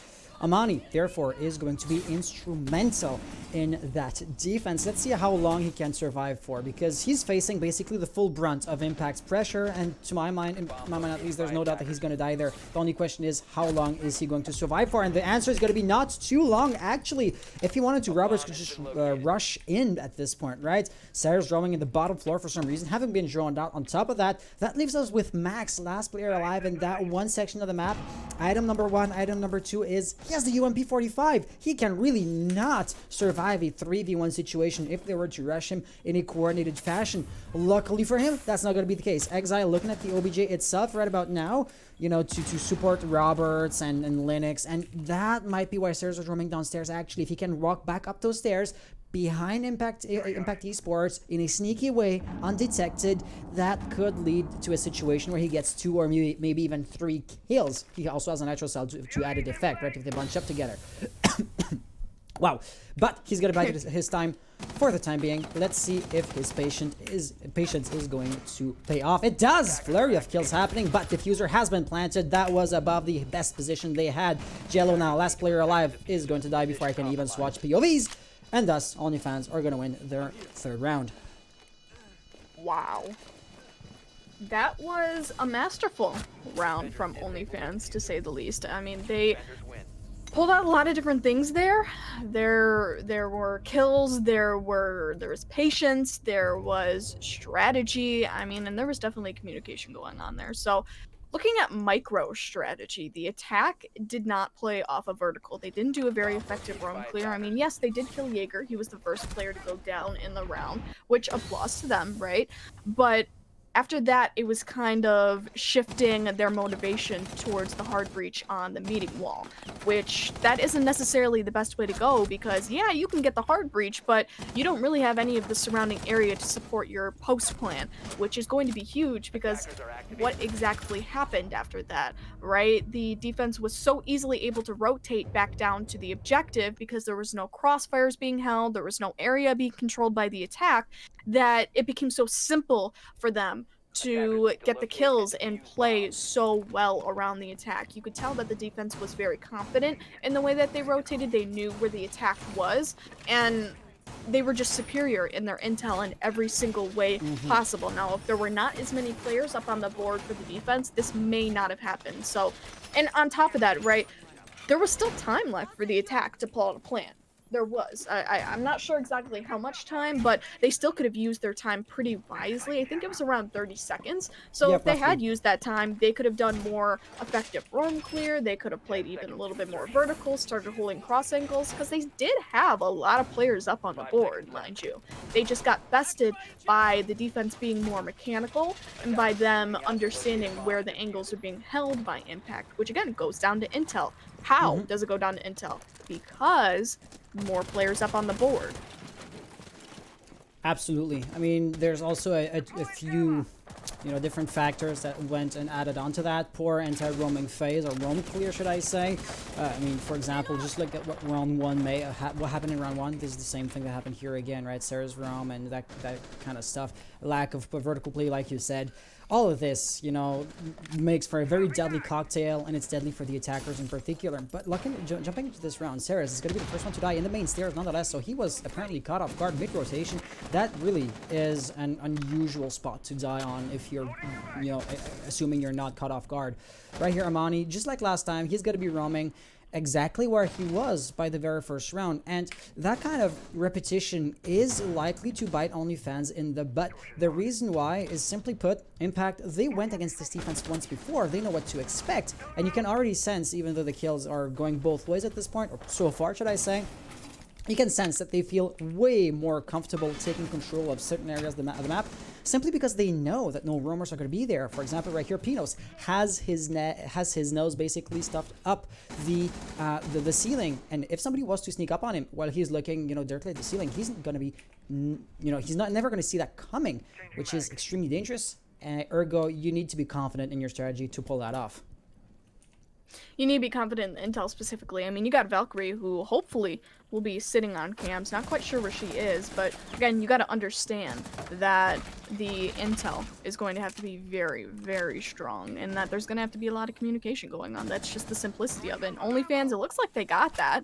[SPEAKER 1] Amani, therefore, is going to be instrumental in that defense. Let's see how long he can survive for, because he's facing basically the full brunt of Impact's pressure, and to my mind, in my mind at least, there's no doubt that he's going to die there. The only question is, how long is he going to survive for? And the answer is going to be not too long, actually. If he wanted to, Roberts could just rush in at this point, right? Sarah's roaming in the bottom floor for some reason, haven't been drawn out. On top of that, that leaves us with Max, last player alive in that one section of the map. Item number 1, item number 2 is he has the UMP-45. He can really not survive a 3v1 situation if they were to rush him in a coordinated fashion. Luckily for him, that's not going to be the case. Exile looking at the OBJ itself right about now, you know, to support Roberts and Linux, and that might be why Stairs was roaming downstairs. Actually, if he can walk back up those stairs behind Impact Esports in a sneaky way, undetected, that could lead to a situation where he gets 2 or maybe even 3 kills. He also has a natural cell to added effect, right, if they bunch up together. Wow, but he's gonna buy his time for the time being. Let's see if his patience is going to pay off. It does! Flurry of kills happening, but diffuser has been planted. That was above the best position they had. Jello now, last player alive, is going to die before I can even swatch POVs. And thus, OnlyFans are going to win their 3rd round.
[SPEAKER 2] Wow. That was a masterful round from OnlyFans, to say the least. I mean, they pulled out a lot of different things there. There were kills, there was patience, there was strategy. I mean, and there was definitely communication going on there. So, looking at micro strategy, the attack did not play off a vertical. They didn't do a very effective roam clear. I mean, yes, they did kill Jaeger. He was the first player to go down in the round, which applause to them, right? But after that, it was kind of shifting their motivation towards the hard breach on the meeting wall, which that isn't necessarily the best way to go, because yeah, you can get the hard breach, but you don't really have any of the surrounding area to support your post plan, which is going to be huge, because what exactly happened after that, right? The defense was so easily able to rotate back down to the objective because there was no crossfires being held, there was no area being controlled by the attack, that it became so simple for them to get the kills and play so well around the attack. You could tell that the defense was very confident in the way that they rotated. They knew where the attack was, and they were just superior in their intel in every single way possible. Now, if there were not as many players up on the board for the defense, this may not have happened. So, and on top of that, right, there was still time left for the attack to pull out a plan. There was. I'm not sure exactly how much time, but they still could have used their time pretty wisely. I think it was around 30 seconds. So
[SPEAKER 1] yeah,
[SPEAKER 2] if they had used that time, they could have done more effective roam clear. They could have played even a little bit more vertical, started holding cross angles, because they did have a lot of players up on the board, mind you. They just got bested by the defense being more mechanical and by them understanding where the angles are being held by Impact, which again goes down to intel. How does it go down to intel? Because more players up on the board.
[SPEAKER 1] Absolutely. I mean, there's also a few, you know, different factors that went and added onto that. Poor anti-roaming phase, or roam clear, should I say. I mean, for example, just look at what round 1 what happened in round 1. This is the same thing that happened here again, right? Sarah's roam and that kind of stuff. Lack of vertical play, like you said. All of this, you know, makes for a very deadly cocktail, and it's deadly for the attackers in particular. But jumping into this round, Sarah's is going to be the first one to die in the main stairs nonetheless, so he was apparently caught off guard mid-rotation. That really is an unusual spot to die on if you're, you know, assuming you're not caught off guard. Right here, Amani, just like last time, he's going to be roaming exactly where he was by the very first round, and that kind of repetition is likely to bite OnlyFans in the butt. The reason why is, simply put, Impact, they went against this defense once before. They know what to expect, and you can already sense, even though the kills are going both ways at this point, or so far should I say, you can sense that they feel way more comfortable taking control of certain areas of the map, simply because they know that no roamers are going to be there. For example, right here, Pinos has his nose basically stuffed up the ceiling, and if somebody was to sneak up on him while he's looking, you know, directly at the ceiling, he's going to be, you know, he's never going to see that coming, which is extremely dangerous ergo, you need to be confident in your strategy to pull that off.
[SPEAKER 2] You need to be confident in Intel specifically. I mean, you got Valkyrie, who hopefully will be sitting on cams. Not quite sure where she is, but again, you got to understand that the Intel is going to have to be very, very strong, and that there's going to have to be a lot of communication going on. That's just the simplicity of it. And OnlyFans, it looks like they got that.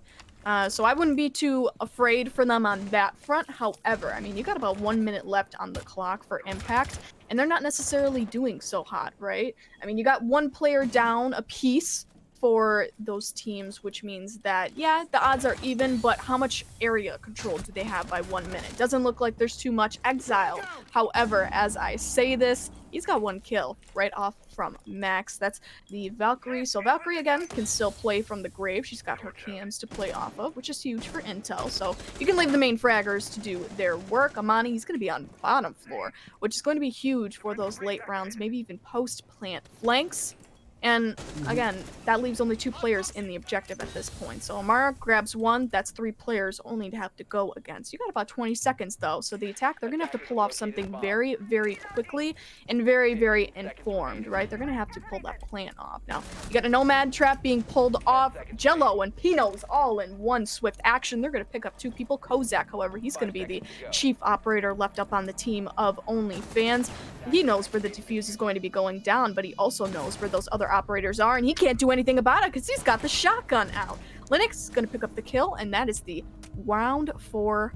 [SPEAKER 2] So I wouldn't be too afraid for them on that front. However, I mean, you got about 1 minute left on the clock for Impact, and they're not necessarily doing so hot, right? I mean, you got one player down a piece for those teams, which means that, yeah, the odds are even, but how much area control do they have by 1 minute? Doesn't look like there's too much. Exile, however, as I say this, he's got 1 kill right off from Max. That's the Valkyrie. So Valkyrie, again, can still play from the grave. She's got her cams to play off of, which is huge for Intel. So you can leave the main fraggers to do their work. Amani, he's going to be on bottom floor, which is going to be huge for those late rounds, maybe even post-plant flanks. And again, that leaves only 2 players in the objective at this point. So Amara grabs 1, that's 3 players only to have to go against. You got about 20 seconds though, so the attack, they're gonna have to pull off something very, very quickly and very, very informed, right? They're gonna have to pull that plant off. Now, you got a Nomad trap being pulled off, Jello and Pino's all in one swift action. They're gonna pick up 2 people. Kozak, however, he's gonna be the chief operator left up on the team of OnlyFans. He knows where the defuse is going to be going down, but he also knows where those other operators are, and he can't do anything about it because he's got the shotgun out. Linux is going to pick up the kill, and that is the round for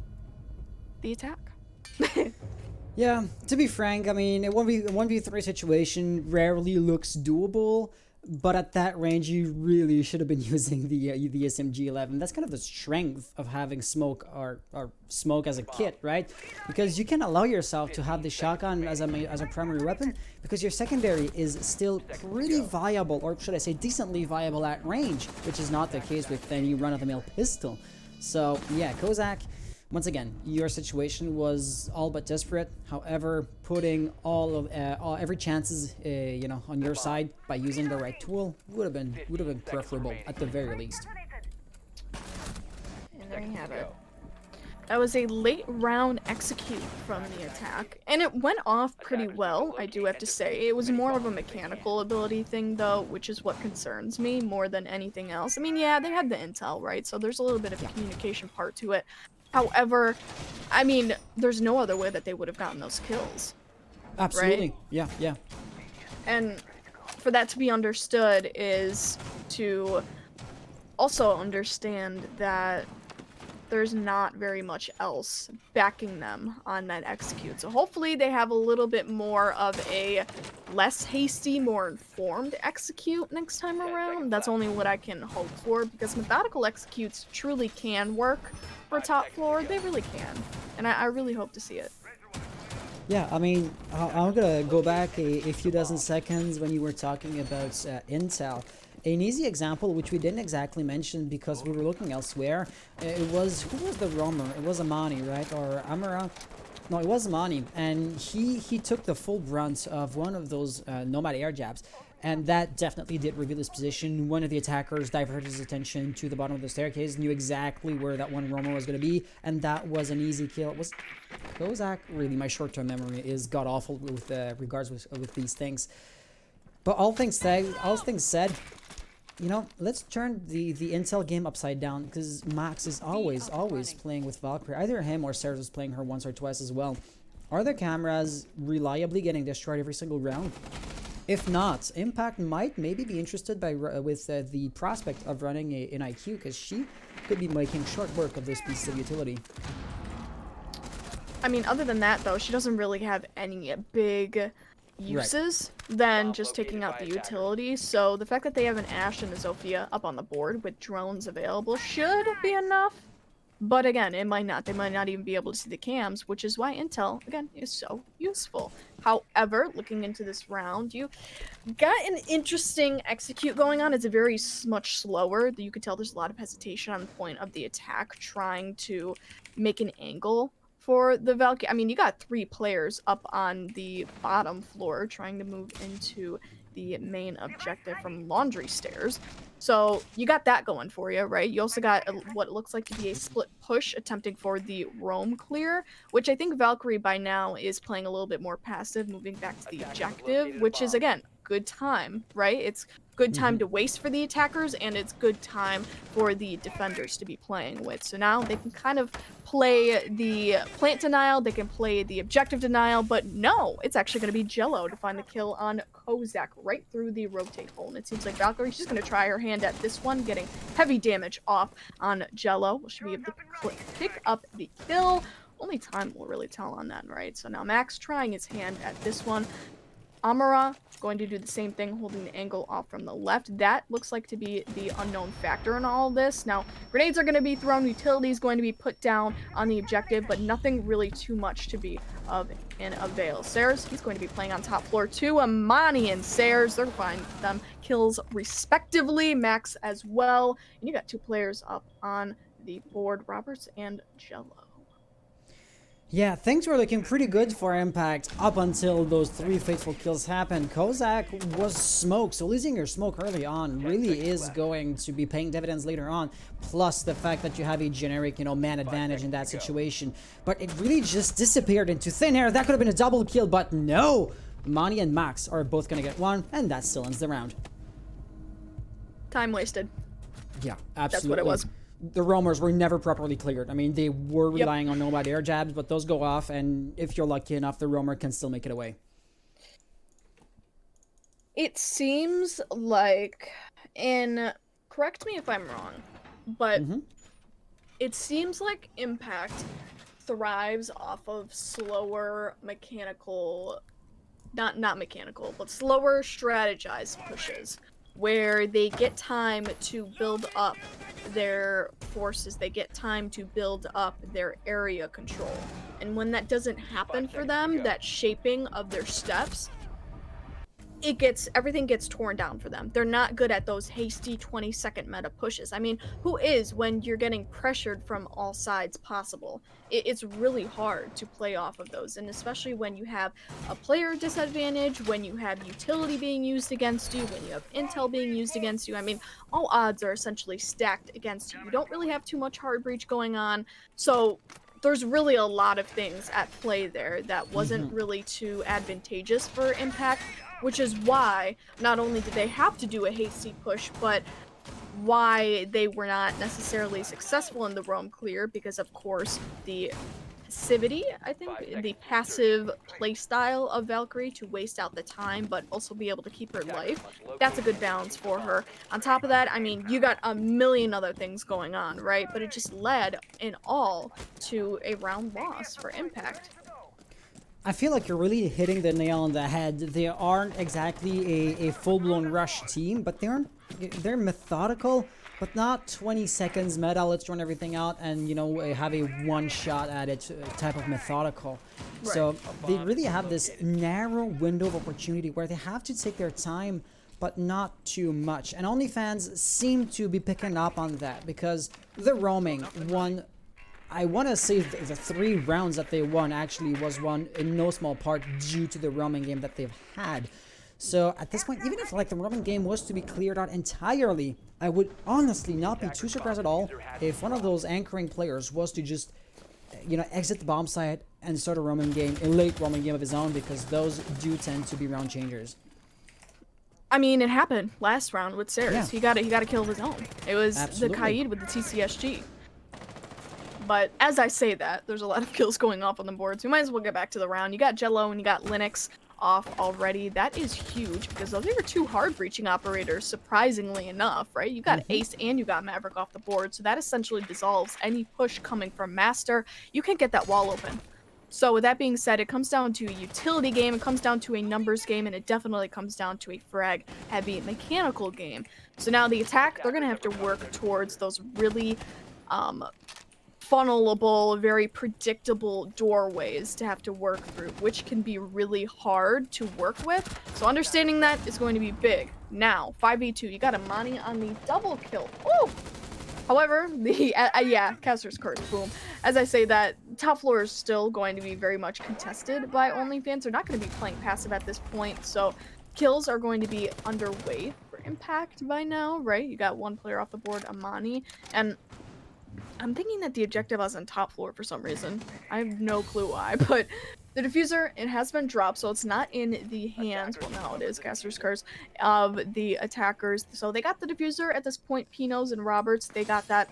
[SPEAKER 2] the attack.
[SPEAKER 1] Yeah, to be frank, I mean, a 1v3 situation rarely looks doable, but at that range, you really should have been using the SMG-11. That's kind of the strength of having smoke or smoke as a kit, right? Because you can allow yourself to have the shotgun as a primary weapon because your secondary is still pretty viable, or should I say decently viable at range, which is not the case with any run-of-the-mill pistol. So yeah, Kozak, once again, your situation was all but desperate. However, putting every chances, you know, on your side by using the right tool would have been preferable at the very least.
[SPEAKER 2] And there you have it. That was a late round execute from the attack, and it went off pretty well, I do have to say. It was more of a mechanical ability thing, though, which is what concerns me more than anything else. I mean, yeah, they had the intel, right? So there's a little bit of a communication part to it. However, I mean, there's no other way that they would have gotten those kills.
[SPEAKER 1] Absolutely.
[SPEAKER 2] Right?
[SPEAKER 1] Yeah, yeah.
[SPEAKER 2] And for that to be understood is to also understand that there's not very much else backing them on that execute. So hopefully they have a little bit more of a less hasty, more informed execute next time around. That's only what I can hope for, because methodical executes truly can work for top floor. They really can. And I really hope to see it.
[SPEAKER 1] Yeah, I mean, I'm gonna go back a few dozen seconds when you were talking about Intel. An easy example, which we didn't exactly mention because we were looking elsewhere, it was, who was the roamer? It was Amani, right? Or Amara? No, it was Amani, and he took the full brunt of one of those Nomad air jabs, and that definitely did reveal his position. One of the attackers diverted his attention to the bottom of the staircase, knew exactly where that one roamer was going to be, and that was an easy kill. It was Kozak. Really, my short-term memory is god-awful with regards with these things. But all things said, you know, let's turn the Intel game upside down, because Max is always playing with Valkyrie. Either him or Sarah's playing her once or twice as well. Are the cameras reliably getting destroyed every single round? If not, Impact might maybe be interested with the prospect of running an IQ, because she could be making short work of this piece of utility.
[SPEAKER 2] I mean, other than that, though, she doesn't really have any big uses than just taking out the utility. So the fact that they have an Ashe and a Zofia up on the board with drones available should be enough. But again, it might not. They might not even be able to see the cams, which is why Intel, again, is so useful. However, looking into this round, you got an interesting execute going on. It's a very much slower. You could tell there's a lot of hesitation on the point of the attack, trying to make an angle for the Valkyrie. I mean, you got 3 players up on the bottom floor trying to move into the main objective from laundry stairs. So you got that going for you, right? You also got what looks like to be a split push attempting for the roam clear, which I think Valkyrie by now is playing a little bit more passive, moving back to the objective, which is, again, good time, right? It's good time to waste for the attackers, and it's good time for the defenders to be playing with. So now they can kind of play the plant denial, they can play the objective denial, but no, it's actually going to be Jello to find the kill on Kozak right through the rotate hole. And it seems like Valkyrie's just going to try her hand at this one, getting heavy damage off on Jello. Well, she'll be able to pick up the kill. Only time will really tell on that, right? So now Max trying his hand at this one. Amara going to do the same thing, holding the angle off from the left. That looks like to be the unknown factor in all of this. Now, grenades are going to be thrown, utility is going to be put down on the objective, but nothing really too much to be of an avail. Sayers, he's going to be playing on top floor too. Amani and Sayers, they're finding them kills respectively. Max as well. And you got 2 players up on the board, Roberts and Jello.
[SPEAKER 1] Yeah, things were looking pretty good for Impact up until those 3 fateful kills happened. Kozak was smoked, so losing your smoke early on really is going to be paying dividends later on, plus the fact that you have a generic, man advantage in that situation. But it really just disappeared into thin air. That could have been a double kill, but no! Mani and Max are both going to get one, and that still ends the round.
[SPEAKER 2] Time wasted.
[SPEAKER 1] Yeah, absolutely.
[SPEAKER 2] That's what it was.
[SPEAKER 1] The roamers were never properly cleared. I mean, they were relying on nomad air jabs, but those go off, and if you're lucky enough, the roamer can still make it away.
[SPEAKER 2] It seems like, and correct me if I'm wrong, but it seems like Impact thrives off of slower mechanical, not mechanical, but slower strategized pushes, where they get time to build up their forces, they get time to build up their area control. And when that doesn't happen for them, that shaping of their steps, everything gets torn down for them. They're not good at those hasty 20-second meta pushes. I mean, who is when you're getting pressured from all sides possible? It's really hard to play off of those, and especially when you have a player disadvantage, when you have utility being used against you, when you have intel being used against you. I mean, all odds are essentially stacked against you. You don't really have too much hard breach going on, so there's really a lot of things at play there that wasn't really too advantageous for Impact, which is why not only did they have to do a hasty push, but why they were not necessarily successful in the roam clear, because of course the passivity, I think, the passive playstyle of Valkyrie to waste out the time but also be able to keep her life, that's a good balance for her. On top of that, I mean, you got a million other things going on, right? But it just led in all to a round loss for Impact.
[SPEAKER 1] I feel like you're really hitting the nail on the head. They aren't exactly a full-blown rush team, but they're methodical, but not 20 seconds meta, let's run everything out and, have a one shot at it type of methodical. Right. So they really have this narrow window of opportunity where they have to take their time, but not too much. And OnlyFans seem to be picking up on that, because the roaming won. I want to say the 3 rounds that they won actually was won in no small part due to the roaming game that they've had. So at this point, even if the roaming game was to be cleared out entirely, I would honestly not be too surprised at all if one of those anchoring players was to just, exit the bomb site and start a late roaming game of his own, because those do tend to be round changers.
[SPEAKER 2] I mean, it happened last round with Sayers. Yeah. He got a kill of his own. It was
[SPEAKER 1] Absolutely.
[SPEAKER 2] The Kaid with the TCSG. But as I say that, there's a lot of kills going off on the board, so we might as well get back to the round. You got Jello and you got Linux off already. That is huge, because those are 2 hard breaching operators, surprisingly enough, right? You got Ace and you got Maverick off the board, so that essentially dissolves any push coming from Master. You can't get that wall open. So with that being said, it comes down to a utility game, it comes down to a numbers game, and it definitely comes down to a frag-heavy mechanical game. So now the attack, they're going to have to work towards those really funnelable, very predictable doorways to have to work through, which can be really hard to work with. So understanding that is going to be big. Now, 5v2, you got Amani on the double kill. Ooh! However, the yeah, Caster's Curse, boom. As I say that, top floor is still going to be very much contested by OnlyFans. They're not going to be playing passive at this point, so kills are going to be underway for Impact by now, right? You got one player off the board, Amani, and I'm thinking that the objective is on top floor for some reason. I have no clue why, but the diffuser, it has been dropped, so it's not in the hands, well now it is, Caster's Curse, of the attackers. So they got the diffuser at this point, Pinos and Roberts, they got that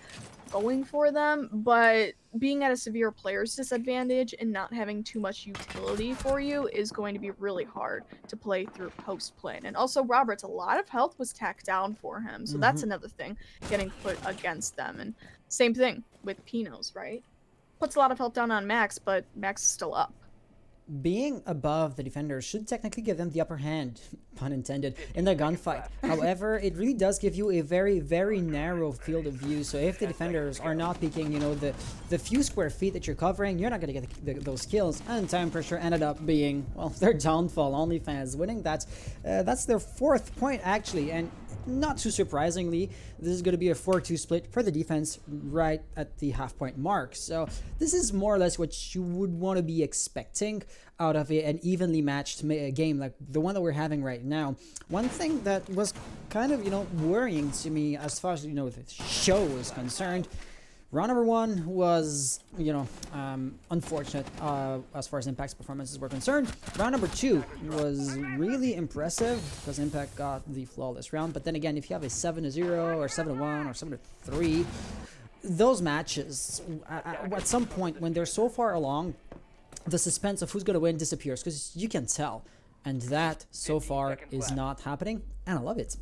[SPEAKER 2] going for them, but being at a severe player's disadvantage and not having too much utility for you is going to be really hard to play through post-play. And also Roberts, a lot of health was tacked down for him, so that's another thing getting put against them. And same thing with Pinos, right? Puts a lot of health down on Max, but Max is still up.
[SPEAKER 1] Being above the defenders should technically give them the upper hand, pun intended, in the gunfight. However, it really does give you a very, very narrow field of view. So if the defenders are not peeking, you know, the few square feet that you're covering, you're not going to get those kills. And time pressure ended up being, well, their downfall. OnlyFans winning. That's their 4th point, actually. And not too surprisingly, this is going to be a 4-2 split for the defense right at the half-point mark. So this is more or less what you would want to be expecting out of an evenly matched game like the one that we're having right now. One thing that was kind of, you know, worrying to me as far as, you know, the show is concerned, round number 1 was, you know, unfortunate as far as Impact's performances were concerned. Round number 2 was really impressive because Impact got the flawless round. But then again, if you have a 7-0 or 7-1 or 7-3, those matches, at some point when they're so far along, the suspense of who's going to win disappears because you can tell. And that, so far, is not happening. And I love it.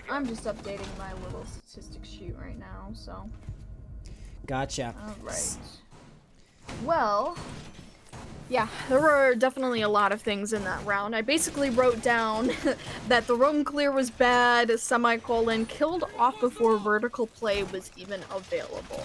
[SPEAKER 2] I'm just updating my little statistics sheet right now, so.
[SPEAKER 1] Gotcha.
[SPEAKER 2] Alright. Well, yeah, there were definitely a lot of things in that round. I basically wrote down that the roam clear was bad, semicolon, killed off before vertical play was even available.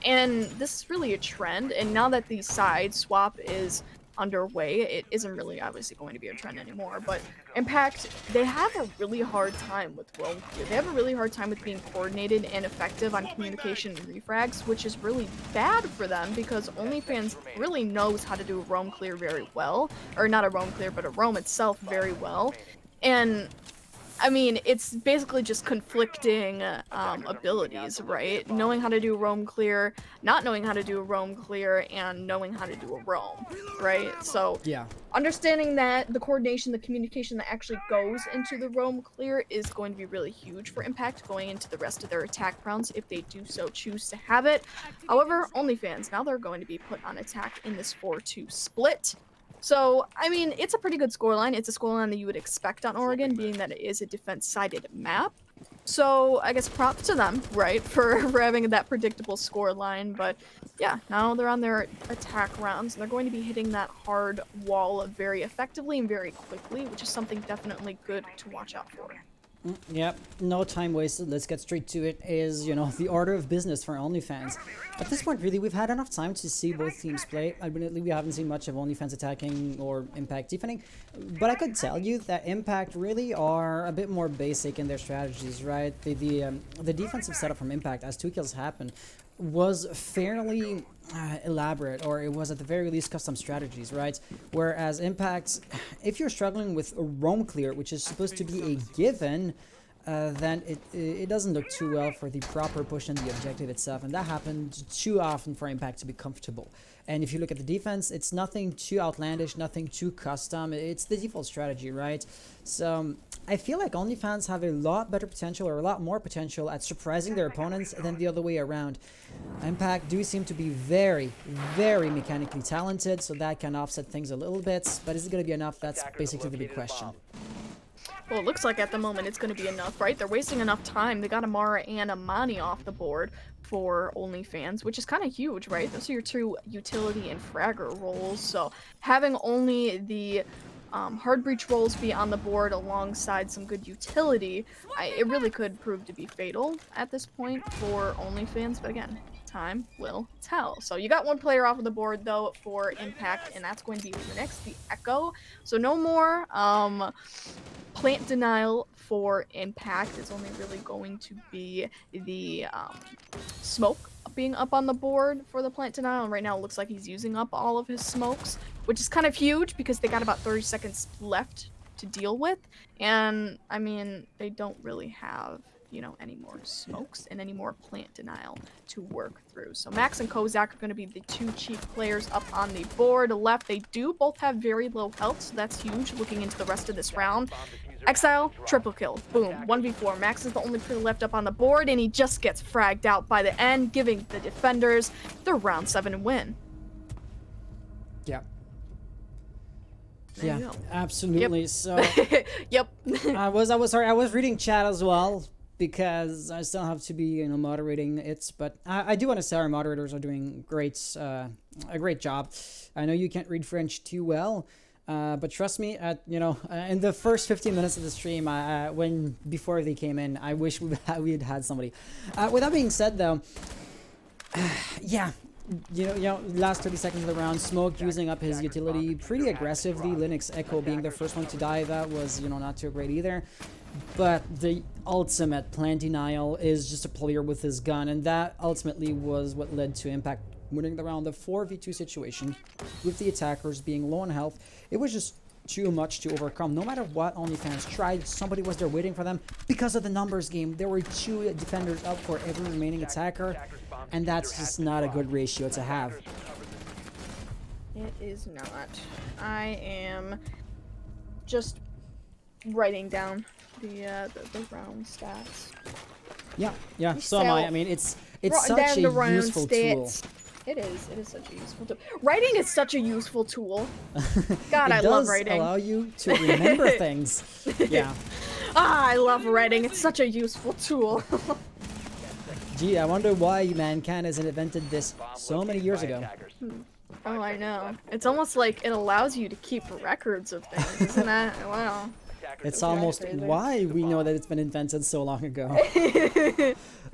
[SPEAKER 2] And this is really a trend, and now that the side swap is underway, it isn't really obviously going to be a trend anymore, but Impact, they have a really hard time with roam clear. They have a really hard time with being coordinated and effective on communication and refrags, which is really bad for them because OnlyFans really knows how to do roam clear very well, or not a roam clear, but a roam itself very well. And I mean, it's basically just conflicting abilities, right? Knowing how to do roam clear, not knowing how to do a roam clear, and knowing how to do a roam, right? So
[SPEAKER 1] yeah,
[SPEAKER 2] understanding that the coordination, the communication that actually goes into the roam clear is going to be really huge for Impact going into the rest of their attack rounds if they do so choose to have it. However, OnlyFans, now they're going to be put on attack in this 4-2 split. So, I mean, it's a pretty good scoreline. It's a scoreline that you would expect on Oregon, being that it is a defense-sided map. So, I guess props to them, right, for having that predictable scoreline. But, yeah, now they're on their attack rounds, and they're going to be hitting that hard wall very effectively and very quickly, which is something definitely good to watch out for.
[SPEAKER 1] Yep, no time wasted. Let's get straight to it. Is, you know, the order of business for OnlyFans. At this point, really, we've had enough time to see both teams play. Admittedly, we haven't seen much of OnlyFans attacking or Impact defending, but I could tell you that Impact really are a bit more basic in their strategies, right? The defensive setup from Impact, as 2 kills happened, was fairly elaborate, or it was at the very least custom strategies, right? Whereas Impact, if you're struggling with a roam clear, which is supposed to be a given, then it doesn't look too well for the proper push and the objective itself, and that happened too often for Impact to be comfortable. And if you look at the defense, it's nothing too outlandish, nothing too custom. It's the default strategy, right? So I feel like OnlyFans have a lot better potential, or a lot more potential, at surprising their opponents than the other way around. Impact do seem to be very, very mechanically talented, so that can offset things a little bit. But is it going to be enough? That's basically the big question.
[SPEAKER 2] Well, it looks like at the moment it's going to be enough, right? They're wasting enough time. They got Amara and Amani off the board for OnlyFans, which is kind of huge, right? Those are your 2 utility and fragger roles. So having only the hard breach roles be on the board alongside some good utility, it really could prove to be fatal at this point for OnlyFans. But again, time will tell. So you got 1 player off of the board though for Impact, and that's going to be next, the Echo. So no more plant denial for Impact is only really going to be the smoke being up on the board for the plant denial, and right now it looks like he's using up all of his smokes, which is kind of huge because they got about 30 seconds left to deal with, and I mean, they don't really have, you know, any more smokes and any more plant denial to work through. So Max and Kozak are going to be the two chief players up on the board left. They do both have very low health, so that's huge looking into the rest of this round. Exile, triple kill, boom, 1v4. Max is the only player left up on the board, and he just gets fragged out by the end, giving the defenders their round 7 win.
[SPEAKER 1] Yeah.
[SPEAKER 2] There you
[SPEAKER 1] Yeah,
[SPEAKER 2] go.
[SPEAKER 1] absolutely.
[SPEAKER 2] Yep.
[SPEAKER 1] So
[SPEAKER 2] Yep.
[SPEAKER 1] I was reading chat as well because I still have to be, you know, moderating it, but I do want to say our moderators are doing a great job. I know you can't read French too well, but trust me, in the first 15 minutes of the stream, before they came in, I wish we had had somebody. With that being said, though, yeah. Last 30 seconds of the round, Smoke using up his utility pretty aggressively. Linux Echo being the first one to die. That was, not too great either. But the ultimate plant denial is just a player with his gun, and that ultimately was what led to Impact winning the round. The 4v2 situation with the attackers being low on health, it was just too much to overcome. No matter what OnlyFans tried, somebody was there waiting for them. Because of the numbers game, there were 2 defenders up for every remaining attacker, and that's just not a good ratio to have.
[SPEAKER 2] It is not. I am just writing down the round stats.
[SPEAKER 1] Yeah. So am I. I mean, it's such a useful tool.
[SPEAKER 2] It is such a useful tool. Writing is such a useful tool. God, I love writing.
[SPEAKER 1] It does allow you to remember things. Yeah.
[SPEAKER 2] I love writing. It's such a useful tool.
[SPEAKER 1] Gee, I wonder why Mankind hasn't invented this so many years ago.
[SPEAKER 2] Oh, I know. It's almost like it allows you to keep records of things, isn't it? Wow.
[SPEAKER 1] It's almost why we know that it's been invented so long ago.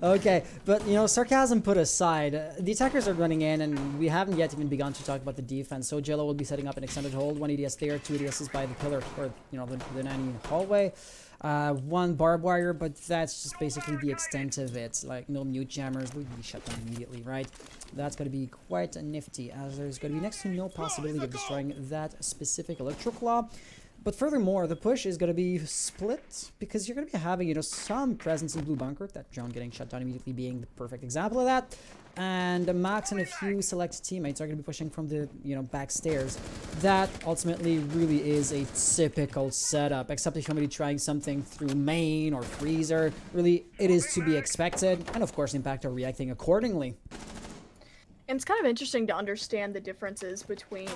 [SPEAKER 1] Okay, but sarcasm put aside, the attackers are running in, and we haven't yet even begun to talk about the defense. So Jello will be setting up an extended hold, 1 ADS there, 2 ADSs by the pillar, or the 90 hallway. 1 barbed wire, but that's just basically the extent of it. Like, no mute jammers, will be shut down immediately, right? That's going to be quite nifty, as there's going to be next to no possibility of destroying that specific Electroclaw. But furthermore, the push is going to be split, because you're going to be having, some presence in blue bunker, that drone getting shut down immediately being the perfect example of that. And Max and a few select teammates are going to be pushing from the, back stairs. That ultimately really is a typical setup, except if somebody trying something through main or freezer. Really, it is to be expected, and of course, Impact are reacting accordingly.
[SPEAKER 2] And it's kind of interesting to understand the differences between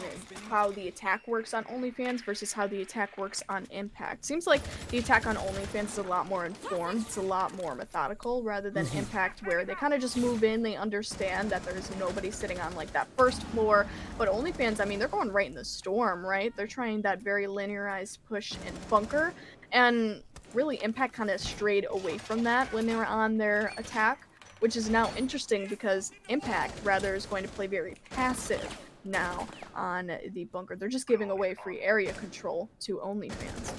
[SPEAKER 2] how the attack works on OnlyFans versus how the attack works on Impact. Seems like the attack on OnlyFans is a lot more informed, it's a lot more methodical, rather than Impact, where they kind of just move in, they understand that there's nobody sitting on, like, that first floor. But OnlyFans, I mean, they're going right in the storm, right? They're trying that very linearized push and bunker, and really Impact kind of strayed away from that when they were on their attack. Which is now interesting because Impact, rather, is going to play very passive now on the bunker. They're just giving away free area control to OnlyFans.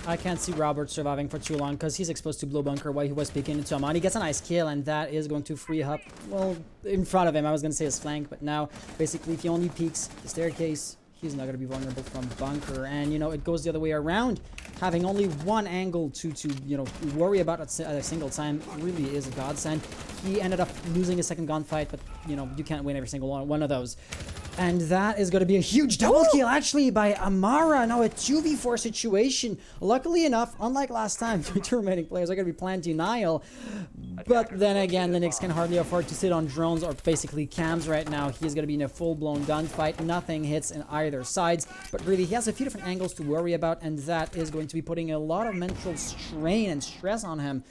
[SPEAKER 1] I can't see Robert surviving for too long because he's exposed to blue bunker while he was peeking into Amon. He gets a nice kill, and that is going to free up, well, in front of him. I was going to say his flank, but now, basically, if he only peeks the staircase, he's not going to be vulnerable from bunker. And, it goes the other way around. Having only one angle to worry about at a single time really is a godsend. He ended up losing his second gunfight, but, you can't win every single one of those. And that is going to be a huge double kill, actually, by Amara. Now a 2v4 situation. Luckily enough, unlike last time, the 2 remaining players are going to be plant denial. But then again, Linux can hardly afford to sit on drones or basically cams right now. He's going to be in a full-blown gunfight. Nothing hits in either sides. But really, he has a few different angles to worry about, and that is going to be putting a lot of mental strain and stress on him.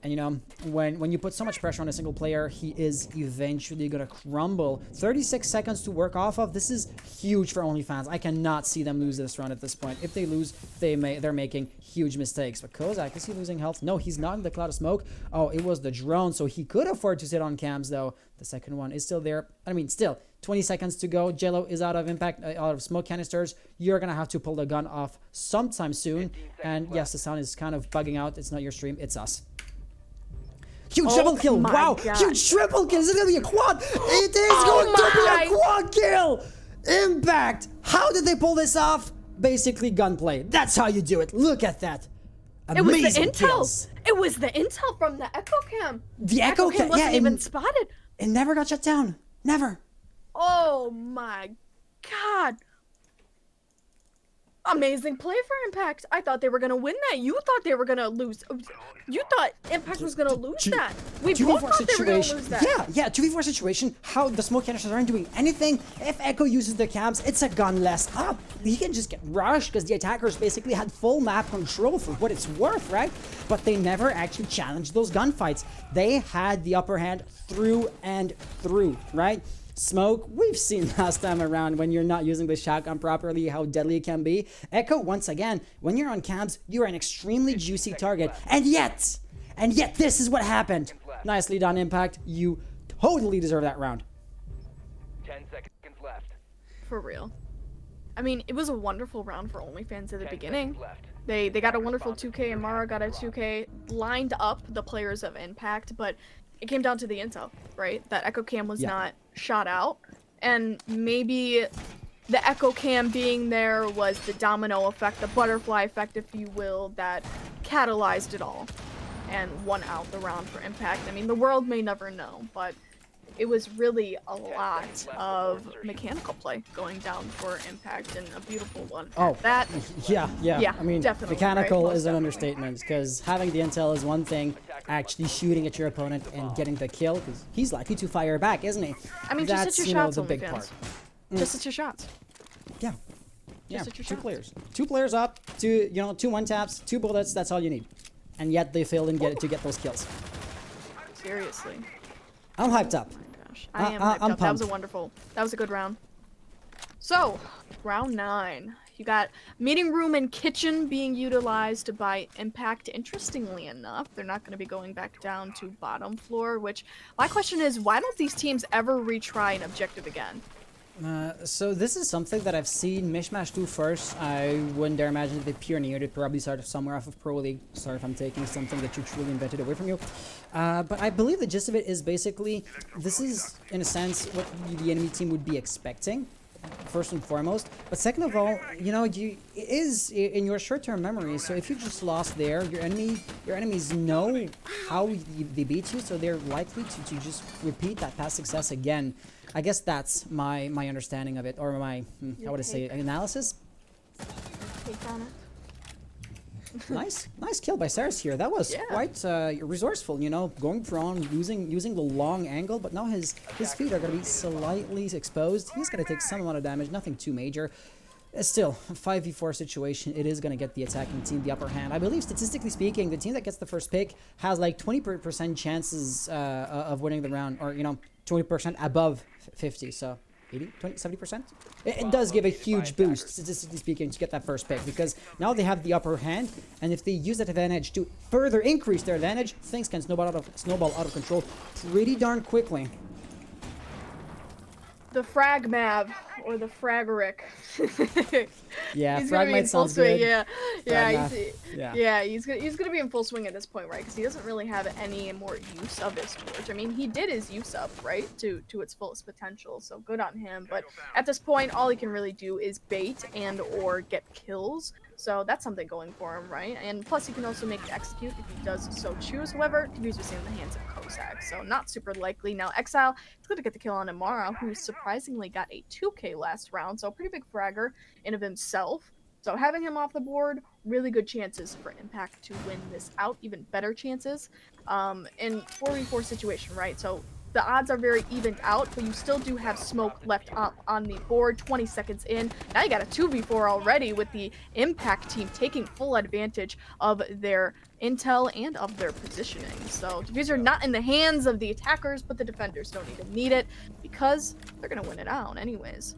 [SPEAKER 1] And you know, when you put so much pressure on a single player, he is eventually gonna crumble. 36 seconds to work off of. This is huge for OnlyFans. I cannot see them lose this round at this point. If they lose, they're making huge mistakes. But Kozak, is he losing health? No, he's not in the cloud of smoke. Oh, it was the drone, so he could afford to sit on cams though. The second one is still there. I mean, still 20 seconds to go. Jello is out of impact, out of smoke canisters. You're gonna have to pull the gun off sometime soon. And yes, the sound is kind of bugging out. It's not your stream, it's us. Huge triple kill. Wow. God. Huge triple kill. Is it going to be a quad? It is going to be a quad kill. Impact. How did they pull this off? Basically gunplay. That's how you do it. Look at that. Amazing.
[SPEAKER 2] It was the intel.
[SPEAKER 1] Kills.
[SPEAKER 2] It was the intel from the echo cam.
[SPEAKER 1] The echo cam
[SPEAKER 2] wasn't even spotted.
[SPEAKER 1] It never got shut down. Never.
[SPEAKER 2] Oh my God. Amazing play for Impact. I thought they were gonna win that. You thought they were gonna lose. You thought Impact was gonna lose that. We both thought they were gonna lose that.
[SPEAKER 1] Yeah, 2v4 situation. How the smoke canisters aren't doing anything. If Echo uses the cams, it's a gun less up. He can just get rushed because the attackers basically had full map control for what it's worth, right? But they never actually challenged those gunfights. They had the upper hand through and through, right? Smoke, we've seen last time around when you're not using the shotgun properly how deadly it can be. Echo, once again, when you're on cams, you're an extremely juicy target. And yet this is what happened. Nicely done, Impact. You totally deserve that round.
[SPEAKER 3] 10 seconds left.
[SPEAKER 2] For real. I mean, it was a wonderful round for OnlyFans at the beginning. They got a wonderful 2K and Mara got a 2K, lined up the players of Impact, but it came down to the intel, right? That echo cam was not shot out, and maybe the echo cam being there was the domino effect, the butterfly effect, if you will, that catalyzed it all and won out the round for Impact. I mean, the world may never know, but it was really a lot of mechanical play going down for Impact, and a beautiful one.
[SPEAKER 1] Oh,
[SPEAKER 2] that
[SPEAKER 1] yeah. I mean,
[SPEAKER 2] definitely,
[SPEAKER 1] mechanical
[SPEAKER 2] right?
[SPEAKER 1] is an understatement, because having the intel is one thing, actually shooting at your opponent and getting the kill, because he's likely to fire back, isn't he?
[SPEAKER 2] I mean,
[SPEAKER 1] that's,
[SPEAKER 2] just hit your shots,
[SPEAKER 1] the big part.
[SPEAKER 2] Just hit your shots.
[SPEAKER 1] Yeah.
[SPEAKER 2] Just hit your
[SPEAKER 1] two
[SPEAKER 2] shots.
[SPEAKER 1] players. Two players up, two one-taps, 2 bullets, that's all you need. And yet they failed to get those kills.
[SPEAKER 2] Seriously.
[SPEAKER 1] I'm hyped up.
[SPEAKER 2] I am hyped up. That was that was a good round. So, round 9. You got meeting room and kitchen being utilized by Impact. Interestingly enough, they're not going to be going back down to bottom floor, which my question is, why don't these teams ever retry an objective again?
[SPEAKER 1] So this is something that I've seen Mishmash do first. I wouldn't dare imagine that they pioneered it. Probably started somewhere off of Pro League. Sorry if I'm taking something that you truly invented away from you. But I believe the gist of it is basically, this is, in a sense, what the enemy team would be expecting, first and foremost. But second of all, you know, it is in your short-term memory. So if you just lost there, your enemies know how they beat you, so they're likely to just repeat that past success again. I guess that's my understanding of it, or my, how would I say, analysis.
[SPEAKER 2] Take on it.
[SPEAKER 1] Nice kill by Saris here. That was quite resourceful, you know, going prone, using the long angle, but now his feet are going to be slightly exposed. He's going to take some amount of damage, nothing too major. Still, a 5v4 situation, it is going to get the attacking team the upper hand. I believe, statistically speaking, the team that gets the first pick has like 20% chances of winning the round, or, you know, 20% above 50, so 80, 20, 70%? It does give a huge boost, statistically speaking, to get that first pick, because now they have the upper hand, and if they use that advantage to further increase their advantage, things can snowball out of control pretty darn quickly.
[SPEAKER 2] The Frag Mav, or the Fragoric.
[SPEAKER 1] Yeah, Fragmite sounds good.
[SPEAKER 2] He's gonna be in full swing at this point, right? Because he doesn't really have any more use of his torch. I mean, he did his use up, right, to its fullest potential, so good on him. But at this point, all he can really do is bait and or get kills. So that's something going for him, right? And plus, he can also make it execute if he does so choose. However, Diffuse was in the hands of Kozak, so not super likely. Now, Exile is going to get the kill on Amara, who surprisingly got a 2K last round, so a pretty big fragger in of himself. So having him off the board, really good chances for Impact to win this out, even better chances. In 4v4 situation, right? So the odds are very evened out, but you still do have smoke left up on the board. 20 seconds in, now you got a 2v4 already with the Impact team taking full advantage of their intel and of their positioning. So diffuser not in the hands of the attackers, but the defenders don't even need it because they're gonna win it out anyways.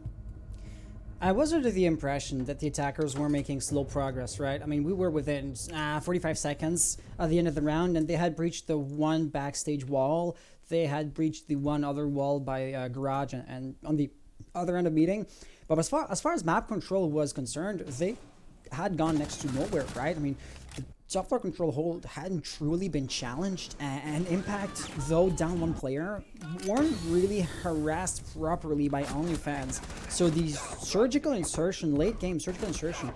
[SPEAKER 1] I was under the impression that the attackers were making slow progress, right? I mean, we were within 45 seconds at the end of the round, and they had breached the one backstage wall. They had breached the one other wall by garage and on the other end of meeting. But as far as map control was concerned, they had gone next to nowhere, right? I mean, the top floor control hold hadn't truly been challenged, and Impact, though down one player, weren't really harassed properly by OnlyFans. So the surgical insertion, late game surgical insertion,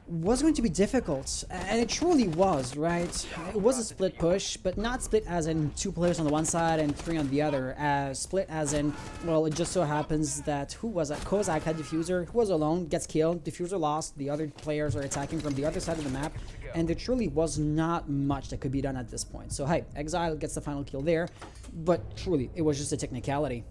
[SPEAKER 1] was going to be difficult, and it truly was, right? It was a split push, but not split as in 2 players on the one side and 3 on the other. Split as in, well, it just so happens that, who was that? Kozak had Diffuser, who was alone, gets killed, Diffuser lost, the other players are attacking from the other side of the map, and there truly was not much that could be done at this point. So hey, Exile gets the final kill there, but truly, it was just a technicality.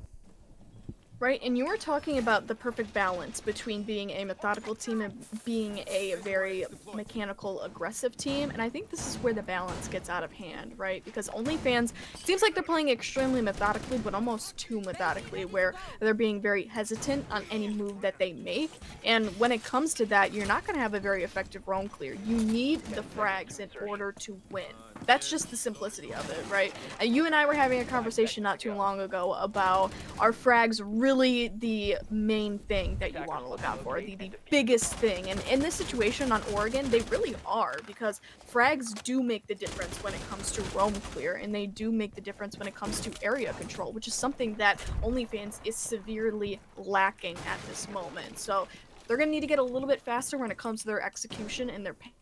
[SPEAKER 2] Right, and you were talking about the perfect balance between being a methodical team and being a very mechanical, aggressive team, and I think this is where the balance gets out of hand, right? Because OnlyFans seems like they're playing extremely methodically, but almost too methodically, where they're being very hesitant on any move that they make, and when it comes to that, you're not going to have a very effective roam clear. You need the frags in order to win. That's just the simplicity of it, right? You and I were having a conversation not too long ago about are frags really the main thing that you want to look out for, the biggest thing. And in this situation on Oregon, they really are, because frags do make the difference when it comes to roam clear, and they do make the difference when it comes to area control, which is something that OnlyFans is severely lacking at this moment. So they're going to need to get a little bit faster when it comes to their execution and their pace.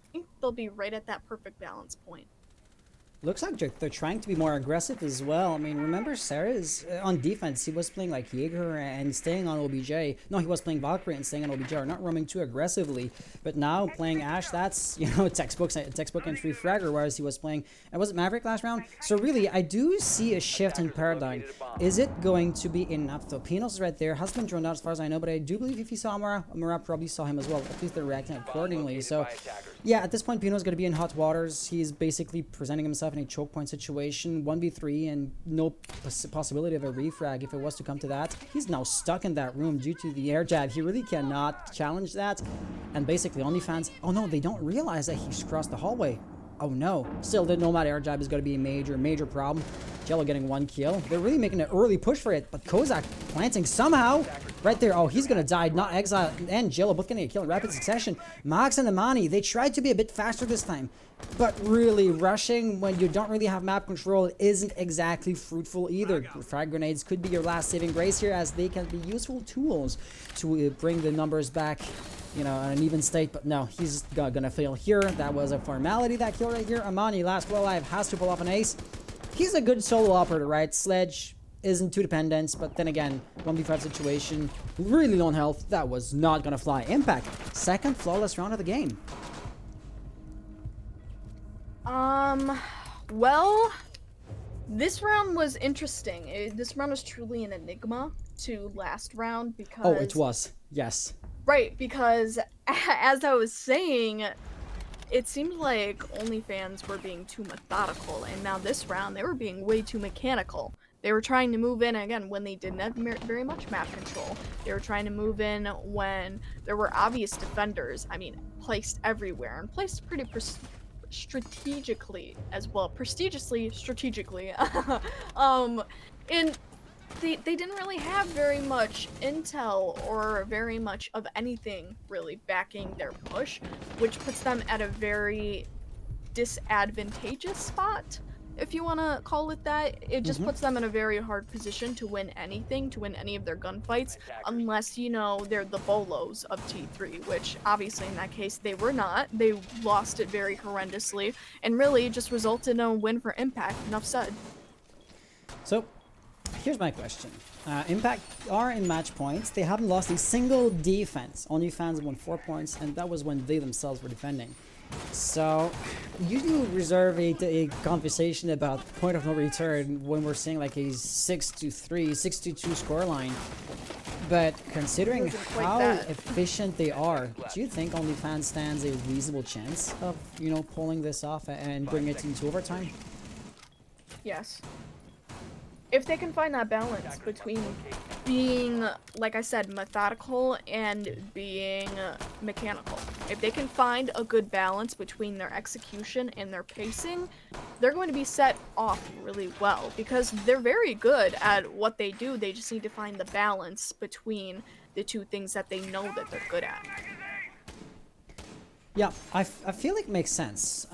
[SPEAKER 2] I think they'll be right at that perfect balance point.
[SPEAKER 1] Looks like they're trying to be more aggressive as well. I mean, remember Sarah's on defense, he was playing like Jaeger and staying on OBJ. No, he was playing Valkyrie and staying on OBJ, or not roaming too aggressively. But now playing Ashe, that's, you know, textbook entry fragger, whereas he was playing, was it Maverick last round? So really, I do see a shift in paradigm. Is it going to be enough though? Pinos is right there, has been drawn out as far as I know, but I do believe if he saw Amara probably saw him as well. At least they're reacting accordingly. So yeah, at this point, Pinos is going to be in hot waters. He's basically presenting himself in a choke point situation, 1v3, and no possibility of a refrag if it was to come to that. He's now stuck in that room due to the air jab. He really cannot challenge that, and basically OnlyFans, oh no, they don't realize that he's crossed the hallway. Oh no. Still, the Nomad air jab is going to be a major problem. Jello getting 1 kill. They're really making an early push for it, but Kozak planting somehow right there. Oh, he's going to die. Not Exile and Jello both getting a kill in rapid succession. Max and Amani, they tried to be a bit faster this time, but really rushing when you don't really have map control isn't exactly fruitful either. Frag grenades could be your last saving grace here, as they can be useful tools to bring the numbers back, you know, on an even state, but no, he's gonna fail here. That was a formality, that kill right here. Amani, last well alive, has to pull off an ace. He's a good solo operator, right? Sledge isn't too dependent, but then again, 1v5 situation, really low on health. That was not gonna fly. Impact, second flawless round of the game.
[SPEAKER 2] Well, this round was interesting. This round was truly an enigma to last round because...
[SPEAKER 1] Oh, it was, yes.
[SPEAKER 2] Right, because as I was saying, it seemed like OnlyFans were being too methodical, and now this round they were being way too mechanical. They were trying to move in, again, when they didn't have very much map control. They were trying to move in when there were obvious defenders, I mean, placed everywhere, and placed pretty strategically as well. Prestigiously, strategically. And they didn't really have very much intel or very much of anything really backing their push, which puts them at a very disadvantageous spot, if you want to call it that. It just puts them in a very hard position to win anything, to win any of their gunfights, unless, you know, they're the Bolos of T3, which obviously in that case they were not. They lost it very horrendously, and really just resulted in a win for Impact. Enough said.
[SPEAKER 1] So, here's my question. Impact are in match points. They haven't lost a single defense. OnlyFans won 4 points, and that was when they themselves were defending. So, usually we reserve a conversation about point of no return when we're seeing like a 6-3, 6-2 scoreline. But considering how efficient they are, do you think OnlyFans stands a reasonable chance of, you know, pulling this off and bring it into overtime?
[SPEAKER 2] Yes. If they can find that balance between being, like I said, methodical and being mechanical. If they can find a good balance between their execution and their pacing, they're going to be set off really well because they're very good at what they do. They just need to find the balance between the two things that they know that they're good at.
[SPEAKER 1] Yeah, I feel like it makes sense.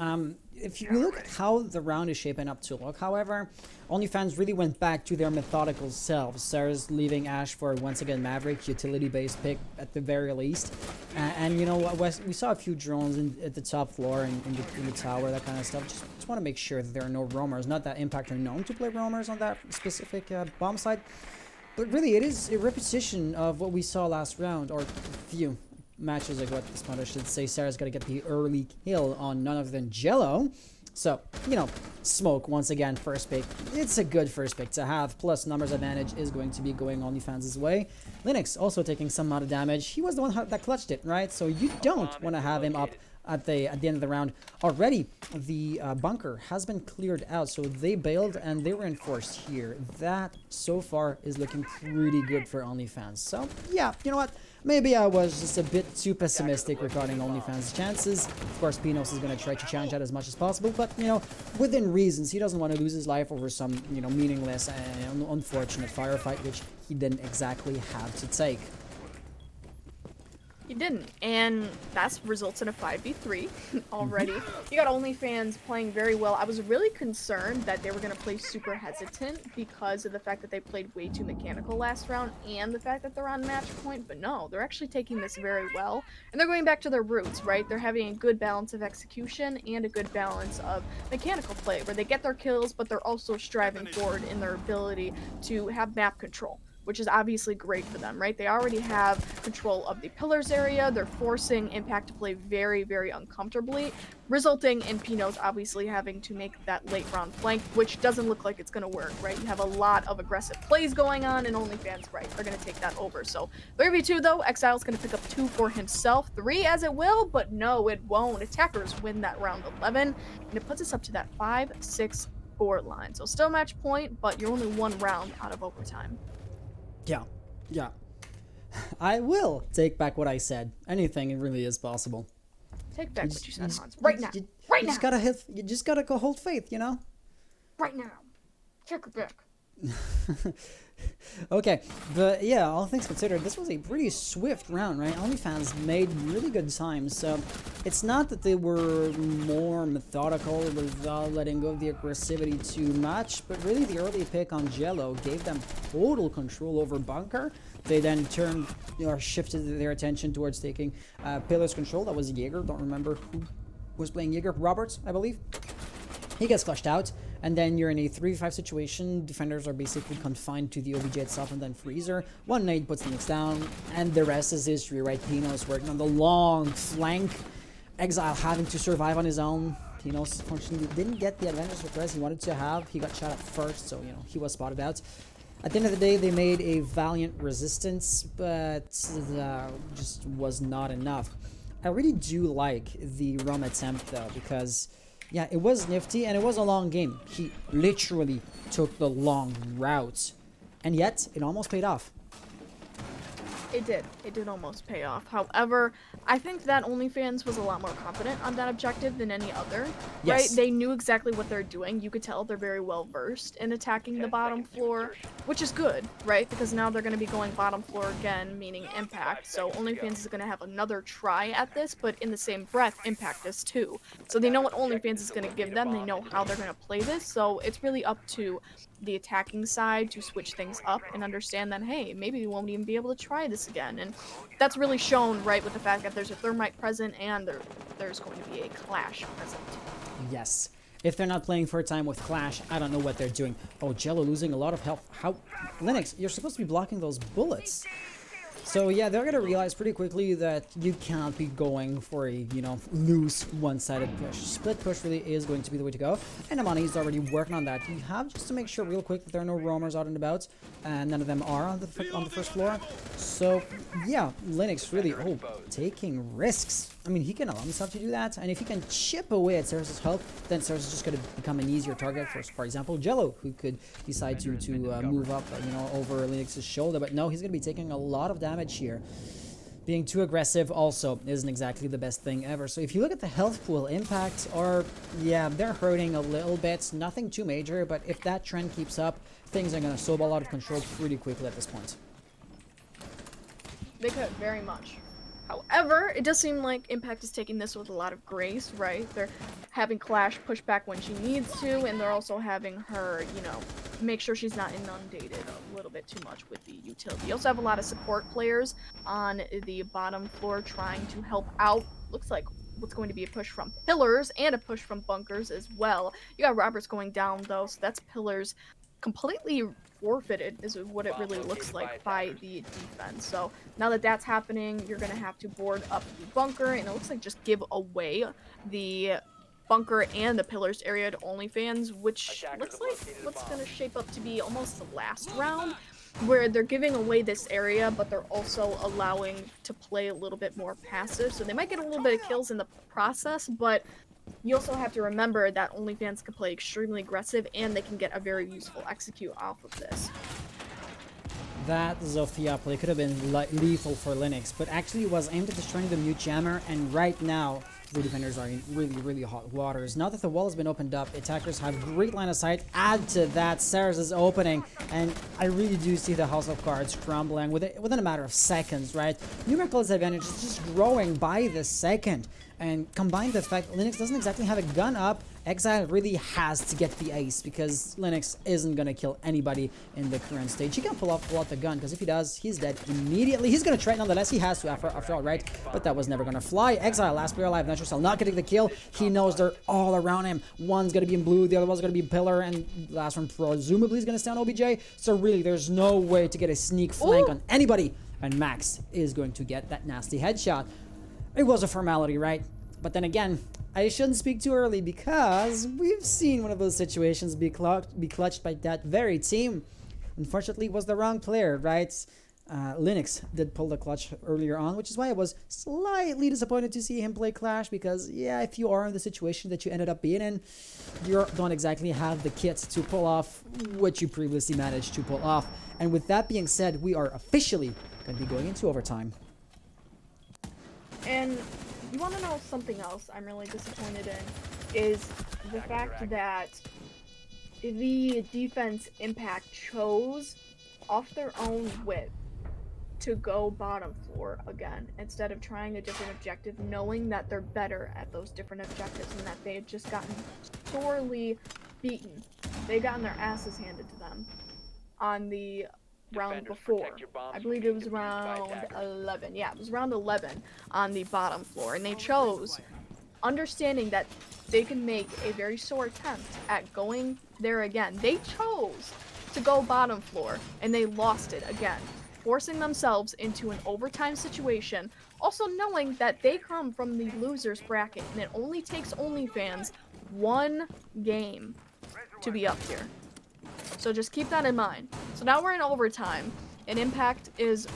[SPEAKER 1] If you look at how the round is shaping up to look, however, OnlyFans really went back to their methodical selves. Sarah's leaving Ash for, once again, Maverick, utility-based pick at the very least. And you know what, we saw a few drones at the top floor and in the tower, that kind of stuff. Just want to make sure that there are no roamers. Not that Impact are known to play roamers on that specific bomb site. But really, it is a repetition of what we saw last round, or a few matches ago at this point, I should say. Sarah's got to get the early kill on none other than Jello. So, you know, Smoke, once again, first pick. It's a good first pick to have. Plus, numbers advantage is going to be going OnlyFans' way. Linux also taking some amount of damage. He was the one that clutched it, right? So you don't want to have him up at the end of the round. Already, the bunker has been cleared out, so they bailed and they reinforced here. That, so far, is looking pretty good for OnlyFans. So, yeah, you know what? Maybe I was just a bit too pessimistic regarding OnlyFans' chances. Of course, Pinos is going to try to challenge that as much as possible, but, you know, within reasons. He doesn't want to lose his life over some, you know, meaningless and unfortunate firefight, which he didn't exactly have to take.
[SPEAKER 2] You didn't, and that results in a 5v3 already. You got OnlyFans playing very well. I was really concerned that they were going to play super hesitant because of the fact that they played way too mechanical last round and the fact that they're on match point, but no, they're actually taking this very well, and they're going back to their roots, right? They're having a good balance of execution and a good balance of mechanical play, where they get their kills, but they're also striving forward in their ability to have map control, which is obviously great for them, right? They already have control of the pillars area. They're forcing Impact to play very, very uncomfortably, resulting in Pinos obviously having to make that late round flank, which doesn't look like it's going to work, right? You have a lot of aggressive plays going on, and OnlyFans, right, are going to take that over. So 3v2 though, Exile's going to pick up 2 for himself, 3 as it will, but no, it won't. Attackers win that round 11, and it puts us up to that 5-6 score line. So still match point, but you're only 1 round out of overtime.
[SPEAKER 1] Yeah. I will take back what I said. Anything really is possible.
[SPEAKER 2] Take back what you said, Hans. Right now. Right now.
[SPEAKER 1] You just gotta go hold faith, you know?
[SPEAKER 2] Right now. Check it back.
[SPEAKER 1] Okay, but yeah, all things considered, this was a pretty swift round, right? OnlyFans made really good time, so it's not that they were more methodical without letting go of the aggressivity too much, but really the early pick on Jello gave them total control over bunker. They then turned, or shifted their attention towards taking pillars control. That was Jaeger. Don't remember who was playing Jaeger. Roberts, I believe. He gets flushed out, and then you're in a 3v5 situation. Defenders are basically confined to the OBJ itself and then Freezer. One nade puts Linux down, and the rest is history, right? Pinos working on the long flank. Exile having to survive on his own. Pinos unfortunately didn't get the advantage of res he wanted to have. He got shot at first, so, you know, he was spotted out. At the end of the day, they made a valiant resistance, but just was not enough. I really do like the rum attempt, though, because yeah, it was nifty, and it was a long game. He literally took the long route, and yet it almost paid off.
[SPEAKER 2] It did. It did almost pay off. However, I think that OnlyFans was a lot more confident on that objective than any other.
[SPEAKER 1] Yes.
[SPEAKER 2] Right? They knew exactly what they're doing. You could tell they're very well versed in attacking the bottom floor, which is good, right? Because now they're going to be going bottom floor again, meaning Impact. So OnlyFans is going to have another try at this, but in the same breath, Impact is too. So they know what OnlyFans is going to give them. They know how they're going to play this. So it's really up to the attacking side to switch things up and understand that, hey, maybe we won't even be able to try this again. And that's really shown, right, with the fact that there's a thermite present and there's going to be a clash present.
[SPEAKER 1] Yes. If they're not playing for a time with Clash, I don't know what they're doing. Oh, Jello losing a lot of health. How? Linux, you're supposed to be blocking those bullets. So yeah, they're gonna realize pretty quickly that you can't be going for a, you know, loose one-sided push. Split push really is going to be the way to go, and Amani's already working on that. You have just to make sure real quick that there are no roamers out and about, and none of them are on the first floor. So yeah, Linux really taking risks. I mean, he can allow himself to do that, and if he can chip away at Ceres's health, then Ceres is just going to become an easier target for example, Jello, who could decide to move up, you know, over Linux's shoulder. But no, he's going to be taking a lot of damage here. Being too aggressive also isn't exactly the best thing ever. So if you look at the health pool impact, or yeah, they're hurting a little bit. Nothing too major, but if that trend keeps up, things are going to snowball out of control pretty quickly at this point.
[SPEAKER 2] They could, very much. However, it does seem like Impact is taking this with a lot of grace, right? They're having Clash push back when she needs to, and they're also having her, you know, make sure she's not inundated a little bit too much with the utility. You also have a lot of support players on the bottom floor trying to help out. Looks like what's going to be a push from Pillars and a push from Bunkers as well. You got Roberts going down, though, so that's Pillars completely forfeited is what it really looks like by the defense. So now that that's happening, you're going to have to board up the bunker, and it looks like just give away the bunker and the Pillars area to OnlyFans, which looks like what's going to shape up to be almost the last round, where they're giving away this area, but they're also allowing to play a little bit more passive. So they might get a little bit of kills in the process, but you also have to remember that OnlyFans can play extremely aggressive, and they can get a very useful execute off of this.
[SPEAKER 1] That Zofia play could have been lethal for Linux, but actually it was aimed at destroying the mute jammer, and right now the defenders are in really, really hot waters. Now that the wall has been opened up, attackers have great line of sight. Add to that Ceres is opening, and I really do see the House of Cards crumbling within a matter of seconds, right? Numerical advantage is just growing by the second. And combine the fact Linux doesn't exactly have a gun up, Exile really has to get the ace, because Linux isn't going to kill anybody in the current stage. He can pull out the gun, because if he does, he's dead immediately. He's going to try nonetheless. He has to after all, right? But that was never going to fly. Exile, last player alive. Natural Cell not getting the kill. He knows they're all around him. One's going to be in blue, the other one's going to be Pillar, and the last one presumably is going to stay on OBJ. So really, there's no way to get a sneak flank on anybody. And Max is going to get that nasty headshot. It was a formality, right? But then again, I shouldn't speak too early, because we've seen one of those situations be clutched by that very team. Unfortunately, it was the wrong player, right? Linux did pull the clutch earlier on, which is why I was slightly disappointed to see him play Clash, because yeah, if you are in the situation that you ended up being in, you don't exactly have the kit to pull off what you previously managed to pull off. And with that being said, we are officially going to be going into overtime.
[SPEAKER 2] And you want to know something else I'm really disappointed in, is the fact that the defense Impact chose off their own whip to go bottom floor again, instead of trying a different objective, knowing that they're better at those different objectives and that they had just gotten sorely beaten. They gotten their asses handed to them on the round before. I believe it was round 11. Yeah, it was round 11 on the bottom floor, and they chose, understanding that they can make a very sore attempt at going there again. They chose to go bottom floor, and they lost it again, forcing themselves into an overtime situation, also knowing that they come from the losers bracket, and it only takes OnlyFans one game to be up here. So just keep that in mind. So now we're in overtime, and Impact is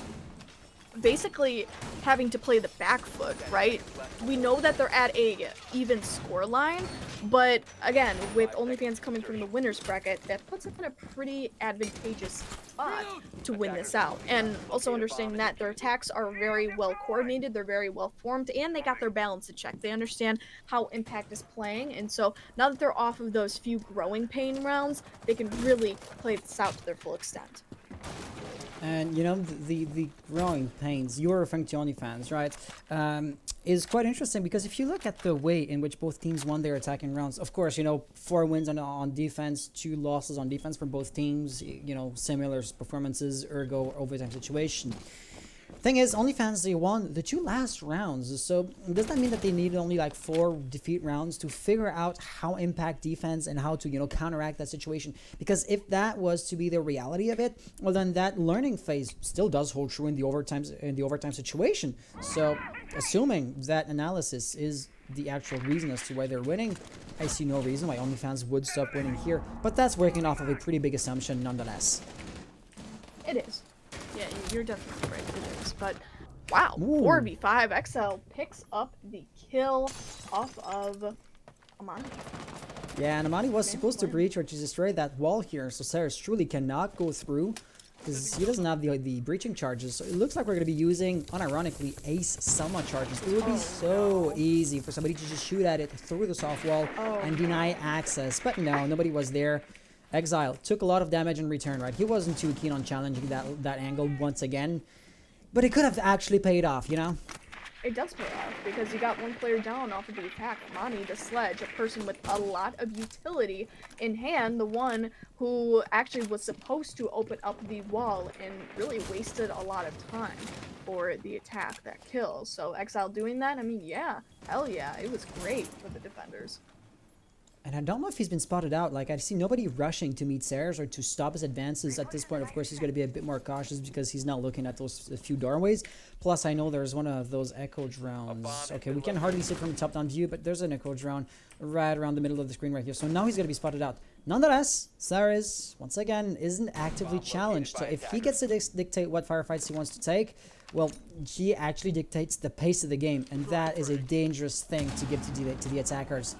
[SPEAKER 2] basically having to play the back foot, right? We know that they're at a even score line, but again, with OnlyFans coming from the winners bracket, that puts them in a pretty advantageous spot to win this out. And also understanding that their attacks are very well coordinated, they're very well formed, and they got their balance in check. They understand how Impact is playing, and so now that they're off of those few growing pain rounds, they can really play this out to their full extent.
[SPEAKER 1] And you know, the growing pains, you're referring to OnlyFans, right? Is quite interesting, because if you look at the way in which both teams won their attacking rounds, of course, you know, 4 wins on defense, 2 losses on defense for both teams, you know, similar performances, ergo overtime situation. Thing is, OnlyFans, they won the 2 last rounds, so does that mean that they need only like 4 defeat rounds to figure out how Impact defense and how to, you know, counteract that situation? Because if that was to be the reality of it, well, then that learning phase still does hold true in the overtime situation. So, assuming that analysis is the actual reason as to why they're winning, I see no reason why OnlyFans would stop winning here. But that's working off of a pretty big assumption nonetheless.
[SPEAKER 2] It is. Yeah, you're definitely right. It is. But wow,
[SPEAKER 1] Ooh.
[SPEAKER 2] 4v5. XL picks up the kill off of Amani.
[SPEAKER 1] Yeah, and Amani was supposed to breach or to destroy that wall here, so Cyrus truly cannot go through because he doesn't have the breaching charges. So it looks like we're going to be using, unironically, Ace Selma charges. It would be so easy for somebody to just shoot at it through the soft wall and deny access. But no, nobody was there. Exile took a lot of damage in return, right? He wasn't too keen on challenging that angle once again. But it could have actually paid off, you know?
[SPEAKER 2] It does pay off because you got one player down off of the attack. Amani, the sledge, a person with a lot of utility in hand, the one who actually was supposed to open up the wall and really wasted a lot of time for the attack, that kill. So Exile doing that, I mean, yeah, hell yeah, it was great for the defenders.
[SPEAKER 1] And I don't know if he's been spotted out. Like, I see nobody rushing to meet Sayers or to stop his advances at this point. Of course, he's going to be a bit more cautious because he's not looking at those few doorways. Plus, I know there's one of those echo drones. Okay, we can hardly see from top-down view, but there's an echo drone right around the middle of the screen right here. So now he's going to be spotted out. Nonetheless, Sayers, once again, isn't actively challenged. So if he gets to dictate what firefights he wants to take, well, he actually dictates the pace of the game. And that is a dangerous thing to give to the attackers.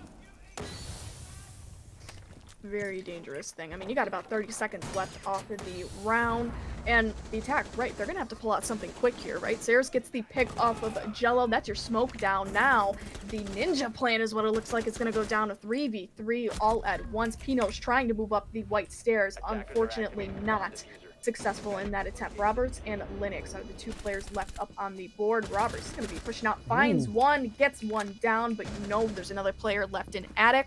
[SPEAKER 2] Very dangerous thing. I mean, you got about 30 seconds left off of the round, and the attack, right, they're gonna have to pull out something quick here, right? Sayers gets the pick off of Jello. That's your smoke down. Now the ninja plan is what it looks like. It's gonna go down to 3v3 all at once. Pino's trying to move up the white stairs, unfortunately not successful in that attempt. Roberts and Linux are the 2 players left up on the board. Roberts is going to be pushing out, finds one, gets one down, but you know there's another player left in attic.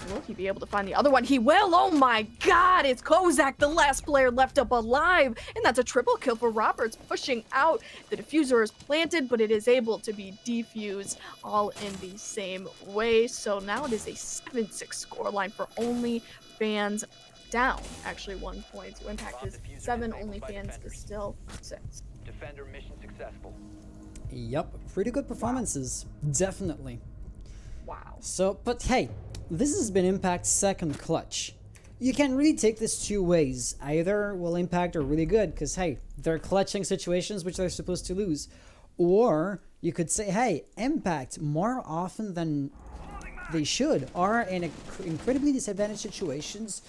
[SPEAKER 2] Will he be able to find the other one? He will! Oh my god! It's Kozak, the last player left up alive! And that's a triple kill for Roberts, pushing out. The diffuser is planted, but it is able to be defused all in the same way. So now it is a 7-6 scoreline for OnlyFans. Down actually 1 point. So Impact is 7, OnlyFans is still 6.
[SPEAKER 3] Defender mission successful.
[SPEAKER 1] Yep, pretty good performances. Definitely.
[SPEAKER 2] Wow.
[SPEAKER 1] So, but hey, this has been Impact's second clutch. You can really take this 2 ways. Either will Impact are really good because, hey, they're clutching situations which they're supposed to lose. Or you could say, hey, Impact more often than they should are in incredibly disadvantaged situations.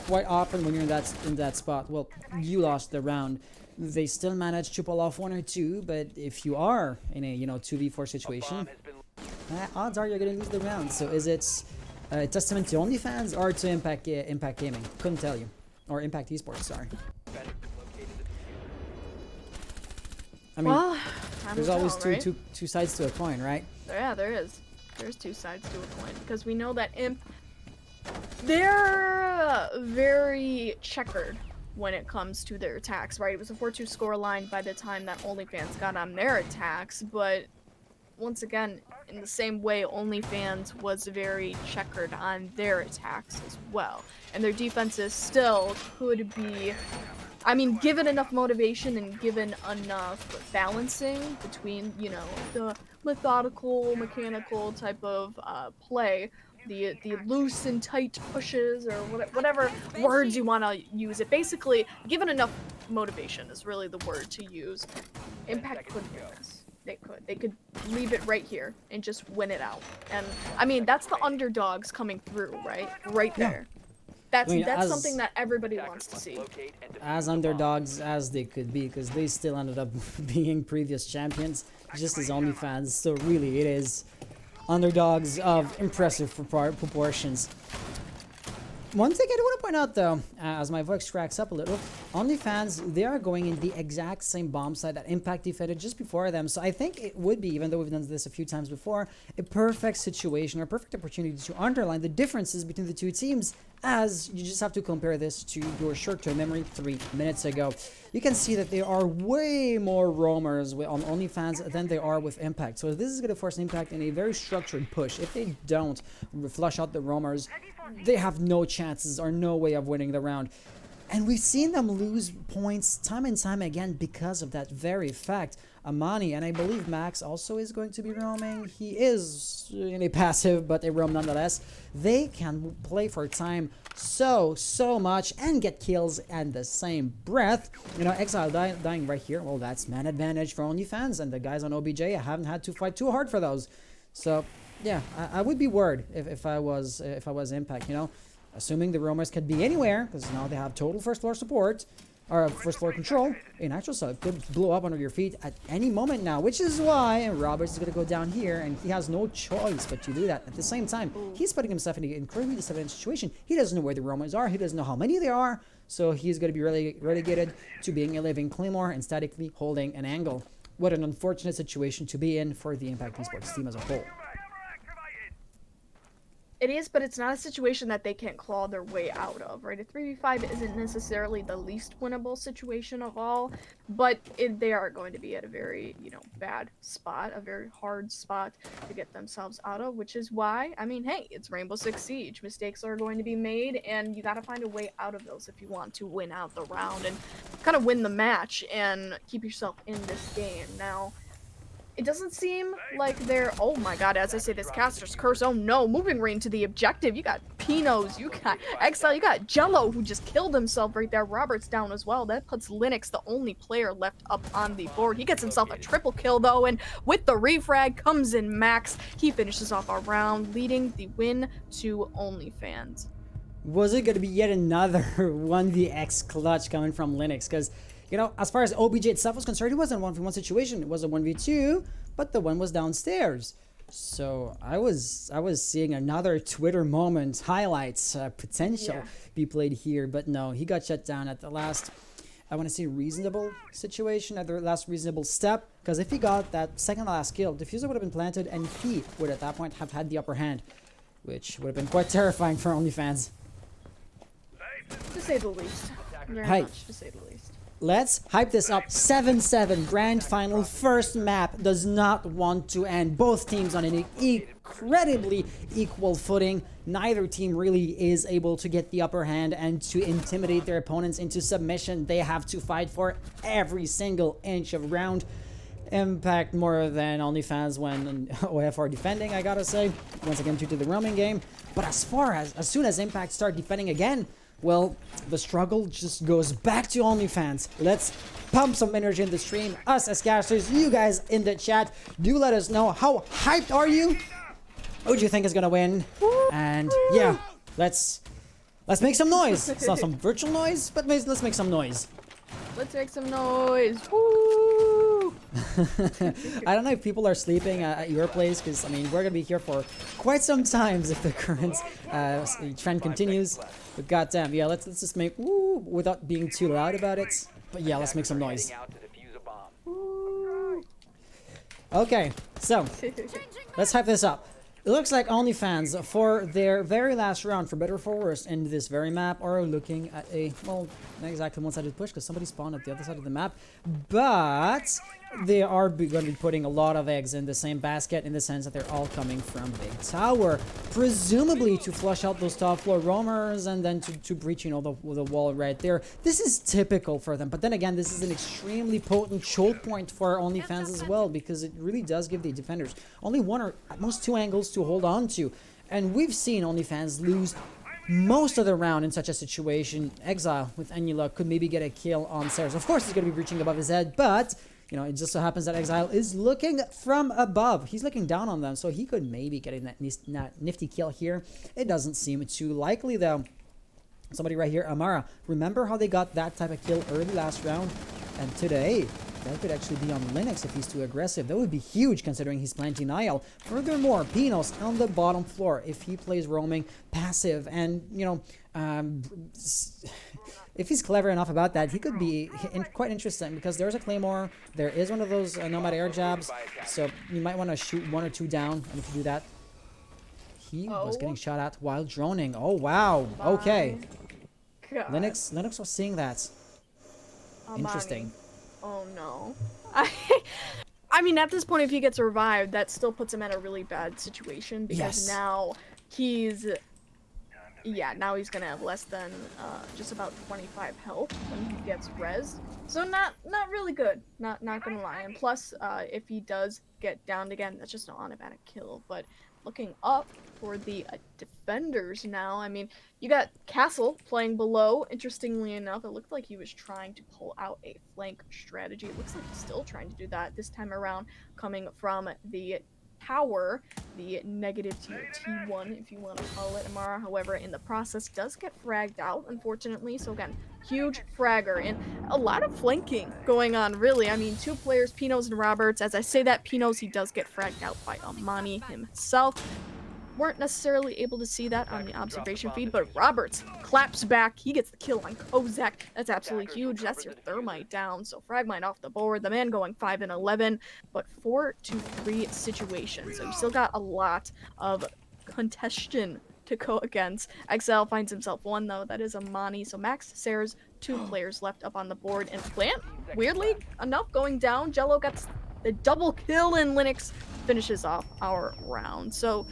[SPEAKER 1] Quite often when you're in that spot, well, you lost the round. They still managed to pull off 1 or 2, but if you are in a 2v4 situation, odds are you're gonna lose the round. So is it a testament to OnlyFans or to Impact Gaming? Couldn't tell you. Or Impact Esports, sorry. I mean,
[SPEAKER 2] well,
[SPEAKER 1] there's always two sides to a coin, right?
[SPEAKER 2] Yeah, there is. There's 2 sides to a coin because we know that Imp, they're very checkered when it comes to their attacks, right? It was a 4-2 scoreline by the time that OnlyFans got on their attacks, but once again, in the same way, OnlyFans was very checkered on their attacks as well. And their defenses still could be, I mean, given enough motivation and given enough balancing between, you know, the methodical, mechanical type of play, the loose and tight pushes, or whatever words you want to use it. Basically, given enough motivation is really the word to use. Impact could win this. They could leave it right here and just win it out. And I mean, that's the underdogs coming through, right? Right there. That's something that everybody wants to see.
[SPEAKER 1] As underdogs as they could be, because they still ended up being previous champions, just as OnlyFans. So really, it is underdogs of impressive proportions. One thing I do want to point out, though, as my voice cracks up a little, OnlyFans, they are going in the exact same bomb site that Impact defended just before them. So I think it would be, even though we've done this a few times before, a perfect situation or perfect opportunity to underline the differences between the two teams, as you just have to compare this to your short-term memory 3 minutes ago. You can see that there are way more roamers on OnlyFans than there are with Impact. So this is going to force Impact in a very structured push. If they don't flush out the roamers, they have no chances or no way of winning the round. And we've seen them lose points time and time again because of that very fact. Amani, and I believe Max also is going to be roaming. He is in a passive, but a roam nonetheless. They can play for time so much and get kills at the same breath. You know, Exile dying right here. Well, that's man advantage for OnlyFans, and the guys on OBJ haven't had to fight too hard for those. So yeah, I would be worried if I was Impact. You know, assuming the roamers could be anywhere, because now they have total first floor support. Or first floor control, an actual sub could blow up under your feet at any moment now, which is why Roberts is going to go down here, and he has no choice but to do that. At the same time, he's putting himself in an incredibly disadvantaged situation. He doesn't know where the Romans are. He doesn't know how many there are, so he's going to be relegated to being a living Claymore and statically holding an angle. What an unfortunate situation to be in for the Impact Esports team as a whole.
[SPEAKER 2] It is, but it's not a situation that they can't claw their way out of, right? A 3v5 isn't necessarily the least winnable situation of all, but they are going to be at a very, bad spot, a very hard spot to get themselves out of, which is why, I mean, hey, it's Rainbow Six Siege. Mistakes are going to be made, and you got to find a way out of those if you want to win out the round and kind of win the match and keep yourself in this game. Now, it doesn't seem like they're, oh my god, as I say this, Caster's Curse, oh no, moving rain to the objective. You got Pinos, you got Exile, you got Jello, who just killed himself right there. Robert's down as well. That puts Linux, the only player left up on the board. He gets himself a triple kill though, and with the refrag comes in Max. He finishes off our round, leading the win to OnlyFans.
[SPEAKER 1] Was it going to be yet another 1vx clutch coming from Linux? Because as far as OBJ itself was concerned, it wasn't a 1v1 situation. It was a 1v2, but the one was downstairs. So I was seeing another Twitter moment highlights potential be played here, but no, he got shut down at the last, I want to say, reasonable situation, at the last reasonable step. Because if he got that second last kill, diffuser would have been planted, and he would at that point have had the upper hand, which would have been quite terrifying for OnlyFans.
[SPEAKER 2] To say the least. Very much, to say the least.
[SPEAKER 1] Let's hype this up. 7-7 grand final first map does not want to end. Both teams on an incredibly equal footing. Neither team really is able to get the upper hand and to intimidate their opponents into submission. They have to fight for every single inch of round. Impact more than OnlyFans when OF are defending, I gotta say. Once again, due to the roaming game. But as soon as Impact start defending again, well, the struggle just goes back to OnlyFans. Let's pump some energy in the stream. Us as casters, you guys in the chat, do let us know how hyped are you? Who do you think is gonna win? And yeah, let's make some noise. It's not some virtual noise, but let's make some noise.
[SPEAKER 2] Let's make some noise. Woo!
[SPEAKER 1] I don't know if people are sleeping at your place, because I mean we're gonna be here for quite some time if the current trend continues. But goddamn, yeah, let's just make woo without being too loud about it. But yeah, let's make some noise. Okay, so let's hype this up. It looks like OnlyFans, for their very last round, for better or for worse, in this very map, are looking at a, well, not exactly one-sided push, because somebody spawned at the other side of the map, but they are going to be putting a lot of eggs in the same basket, in the sense that they're all coming from Big Tower, presumably to flush out those top floor roamers, and then to breach, the wall right there. This is typical for them, but then again, this is an extremely potent choke point for OnlyFans as well, because it really does give the defenders only one or at most two angles to hold on to. And we've seen OnlyFans lose most of the round in such a situation. Exile with any luck could maybe get a kill on Ceres. Of course he's going to be reaching above his head, but it just so happens that Exile is looking from above. He's looking down on them, so he could maybe get that nifty kill here. It doesn't seem too likely though. Somebody right here, Amara. Remember how they got that type of kill early last round? And today, That could actually be on Linux if he's too aggressive. That would be huge considering he's planting IL. Furthermore, Pinos on the bottom floor. If he plays roaming passive and, you know, if he's clever enough about that, he could be quite interesting because there's a Claymore. There is one of those Nomad air jabs. So you might want to shoot 1 or 2 down. And if you do that, he was getting shot at while droning. Oh, wow. Okay.
[SPEAKER 2] God.
[SPEAKER 1] Linux was seeing that. Interesting.
[SPEAKER 2] Oh no. I mean, at this point, if he gets revived, that still puts him in a really bad situation because now he's, now he's gonna have less than just about 25 health when he gets rezzed. So not really good. Not gonna lie. And plus, if he does get downed again, that's just an automatic kill. But looking up for the defenders now, I mean, you got Castle playing below. Interestingly enough, it looked like he was trying to pull out a flank strategy. It looks like he's still trying to do that this time around, coming from the tower, the negative tier T1, if you want to call it. Amara, however, in the process does get fragged out, unfortunately. So again, huge fragger and a lot of flanking going on, really. I mean, 2 players, Pinos and Roberts. As I say that, Pinos, he does get fragged out by Amani himself. Weren't necessarily able to see that on the observation feed, but Roberts claps back. He gets the kill on Kozak. That's absolutely huge. That's your thermite down. So Fragmite off the board. The man going 5 and 11, but 4-3 situation. So you still got a lot of contention to go against. XL finds himself 1 though. That is Amani. So Max, Sarah's 2 players left up on the board, and Plant, weirdly enough, going down. Jello gets the double kill, and Linux finishes off our round. So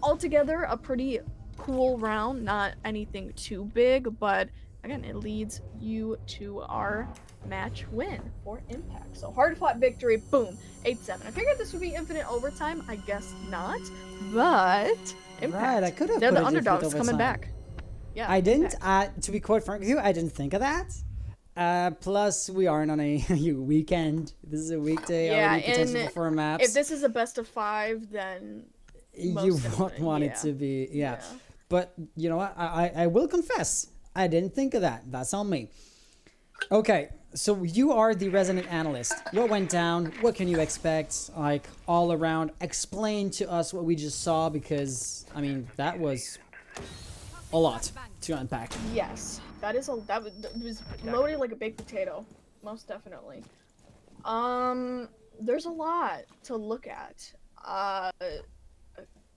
[SPEAKER 2] altogether, a pretty cool round, not anything too big, but again, it leads you to our match win for Impact. So hard-fought victory, boom, 8-7. I figured this would be infinite overtime. I guess not, but Impact.
[SPEAKER 1] Right, I could have.
[SPEAKER 2] They're the underdogs coming back. Yeah,
[SPEAKER 1] I didn't. To be quite frank with you, I didn't think of that. Plus, we aren't on a weekend. This is a weekday.
[SPEAKER 2] Yeah,
[SPEAKER 1] and for maps.
[SPEAKER 2] If this is a best of 5, then
[SPEAKER 1] you won't want it to be. Yeah. But you know what? I will confess, I didn't think of that. That's on me. Okay, so you are the resident analyst. What went down? What can you expect? Like all around, explain to us what we just saw, because I mean that was a lot to unpack.
[SPEAKER 2] Yes, that was loaded like a baked potato, most definitely. There's a lot to look at.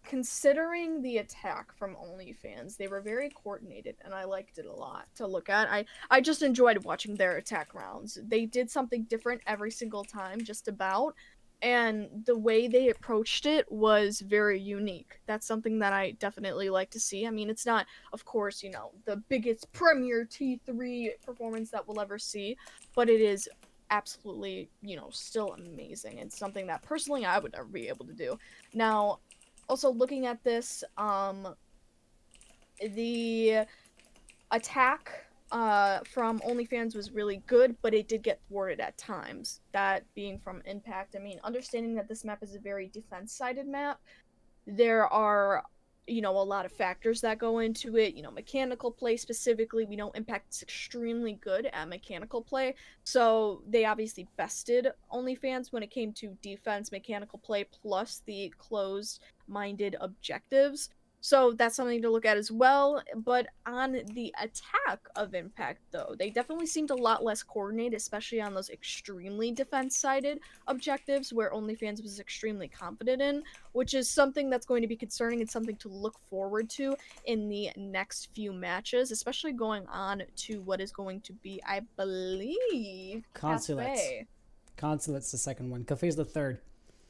[SPEAKER 2] Considering the attack from OnlyFans, they were very coordinated, and I liked it a lot to look at. I just enjoyed watching their attack rounds. They did something different every single time, just about, and the way they approached it was very unique. That's something that I definitely like to see. I mean, it's not, of course, you know, the biggest premier T3 performance that we'll ever see, but it is absolutely, you know, still amazing. It's something that personally I would never be able to do. Now, also looking at this, the attack from OnlyFans was really good, but it did get thwarted at times. That being from Impact. I mean, understanding that this map is a very defense-sided map, there are, you know, a lot of factors that go into it. You know, mechanical play specifically. We know Impact is extremely good at mechanical play, so they obviously bested OnlyFans when it came to defense, mechanical play, plus the closed-minded objectives. So that's something to look at as well. But on the attack of Impact, though, they definitely seemed a lot less coordinated, especially on those extremely defense-sided objectives where OnlyFans was extremely confident in, which is something that's going to be concerning and something to look forward to in the next few matches, especially going on to what is going to be, I believe,
[SPEAKER 1] Consulate.
[SPEAKER 2] Cafe.
[SPEAKER 1] Consulate's the second one. Cafe's the third.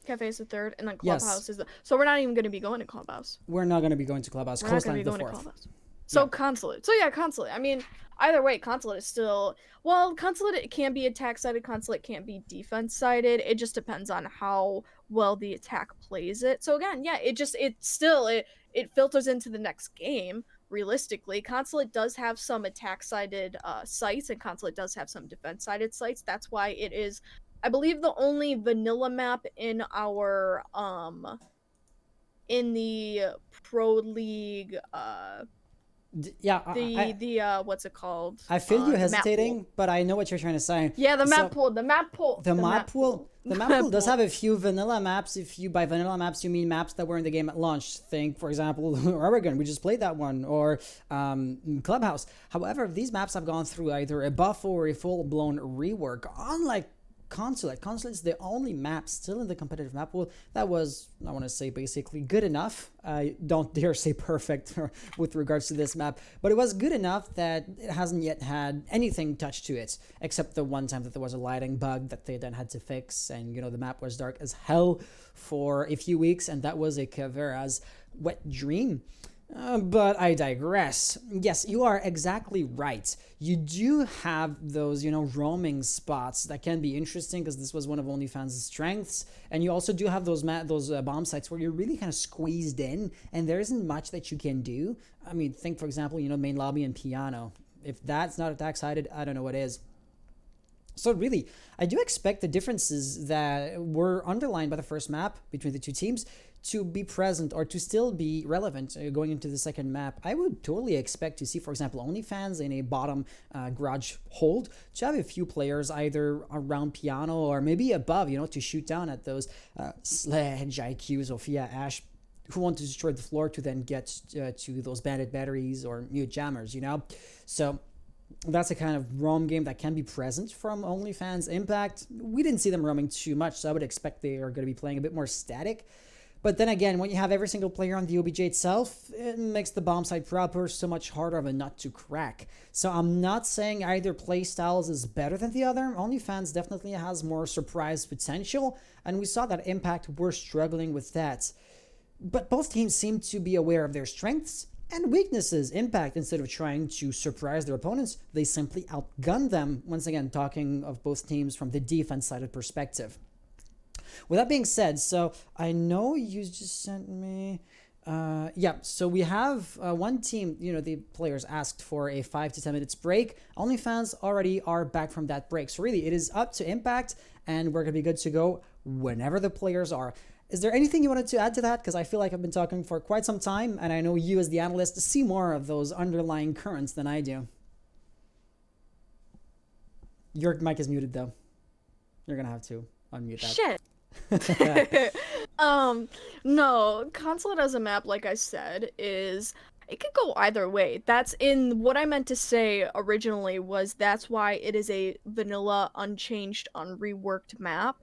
[SPEAKER 2] Cafe is the third, and then Clubhouse is the... So we're not even going to be going to Clubhouse.
[SPEAKER 1] We're not going to be going to Clubhouse.
[SPEAKER 2] We're not going to be going to Clubhouse. So Consulate. So yeah, Consulate. I mean, either way, Consulate is still... Well, Consulate, it can be attack-sided. Consulate can't be defense-sided. It just depends on how well the attack plays it. So again, yeah, it filters into the next game, realistically. Consulate does have some attack-sided sites, and Consulate does have some defense-sided sites. That's why it is... I believe the only vanilla map in our in the Pro League
[SPEAKER 1] Yeah,
[SPEAKER 2] what's it called?
[SPEAKER 1] I feel you
[SPEAKER 2] The map
[SPEAKER 1] hesitating,
[SPEAKER 2] pool.
[SPEAKER 1] but I know what you're trying to say.
[SPEAKER 2] Yeah, the
[SPEAKER 1] So,
[SPEAKER 2] map pool. The map pool.
[SPEAKER 1] The map pool. The map pool does
[SPEAKER 2] pool.
[SPEAKER 1] have a few vanilla maps. If you by vanilla maps, you mean maps that were in the game at launch. Think, for example, Oregon. We just played that one, or Clubhouse. However, these maps have gone through either a buff or a full-blown rework. Unlike Consulate. Consulate is the only map still in the competitive map pool that was, I want to say, basically good enough. I don't dare say perfect with regards to this map, but it was good enough that it hasn't yet had anything touched to it, except the one time that there was a lighting bug that they then had to fix, and the map was dark as hell for a few weeks, and that was a Kavera's wet dream. But I digress. Yes, you are exactly right. You do have those, roaming spots that can be interesting because this was one of OnlyFans' strengths. And you also do have those bomb sites where you're really kind of squeezed in and there isn't much that you can do. I mean, think, for example, main lobby and piano. If that's not attack-sided, I don't know what is. So really, I do expect the differences that were underlined by the first map between the two teams to be present or to still be relevant going into the second map. I would totally expect to see, for example, OnlyFans in a bottom garage hold to have a few players either around piano or maybe above, to shoot down at those Sledge, IQ, Sophia, Ash, who want to destroy the floor to then get to those bandit batteries or mute jammers, So that's a kind of roam game that can be present from OnlyFans. Impact, we didn't see them roaming too much, so I would expect they are going to be playing a bit more static. But then again, when you have every single player on the OBJ itself, it makes the bomb site proper so much harder of a nut to crack. So I'm not saying either play styles is better than the other. OnlyFans definitely has more surprise potential, and we saw that Impact were struggling with that. But both teams seem to be aware of their strengths and weaknesses. Impact, instead of trying to surprise their opponents, they simply outgunned them, once again talking of both teams from the defense-sided perspective. With that being said, so I know you just sent me... so we have one team, the players asked for a 5 to 10 minutes break. OnlyFans already are back from that break. So really, it is up to Impact, and we're going to be good to go whenever the players are. Is there anything you wanted to add to that? Because I feel like I've been talking for quite some time, and I know you as the analyst see more of those underlying currents than I do. Your mic is muted, though. You're going to have to unmute that.
[SPEAKER 2] Shit. No, Consulate as a map, like I said, it could go either way. That's in what I meant to say originally was that's why it is a vanilla, unchanged, unreworked map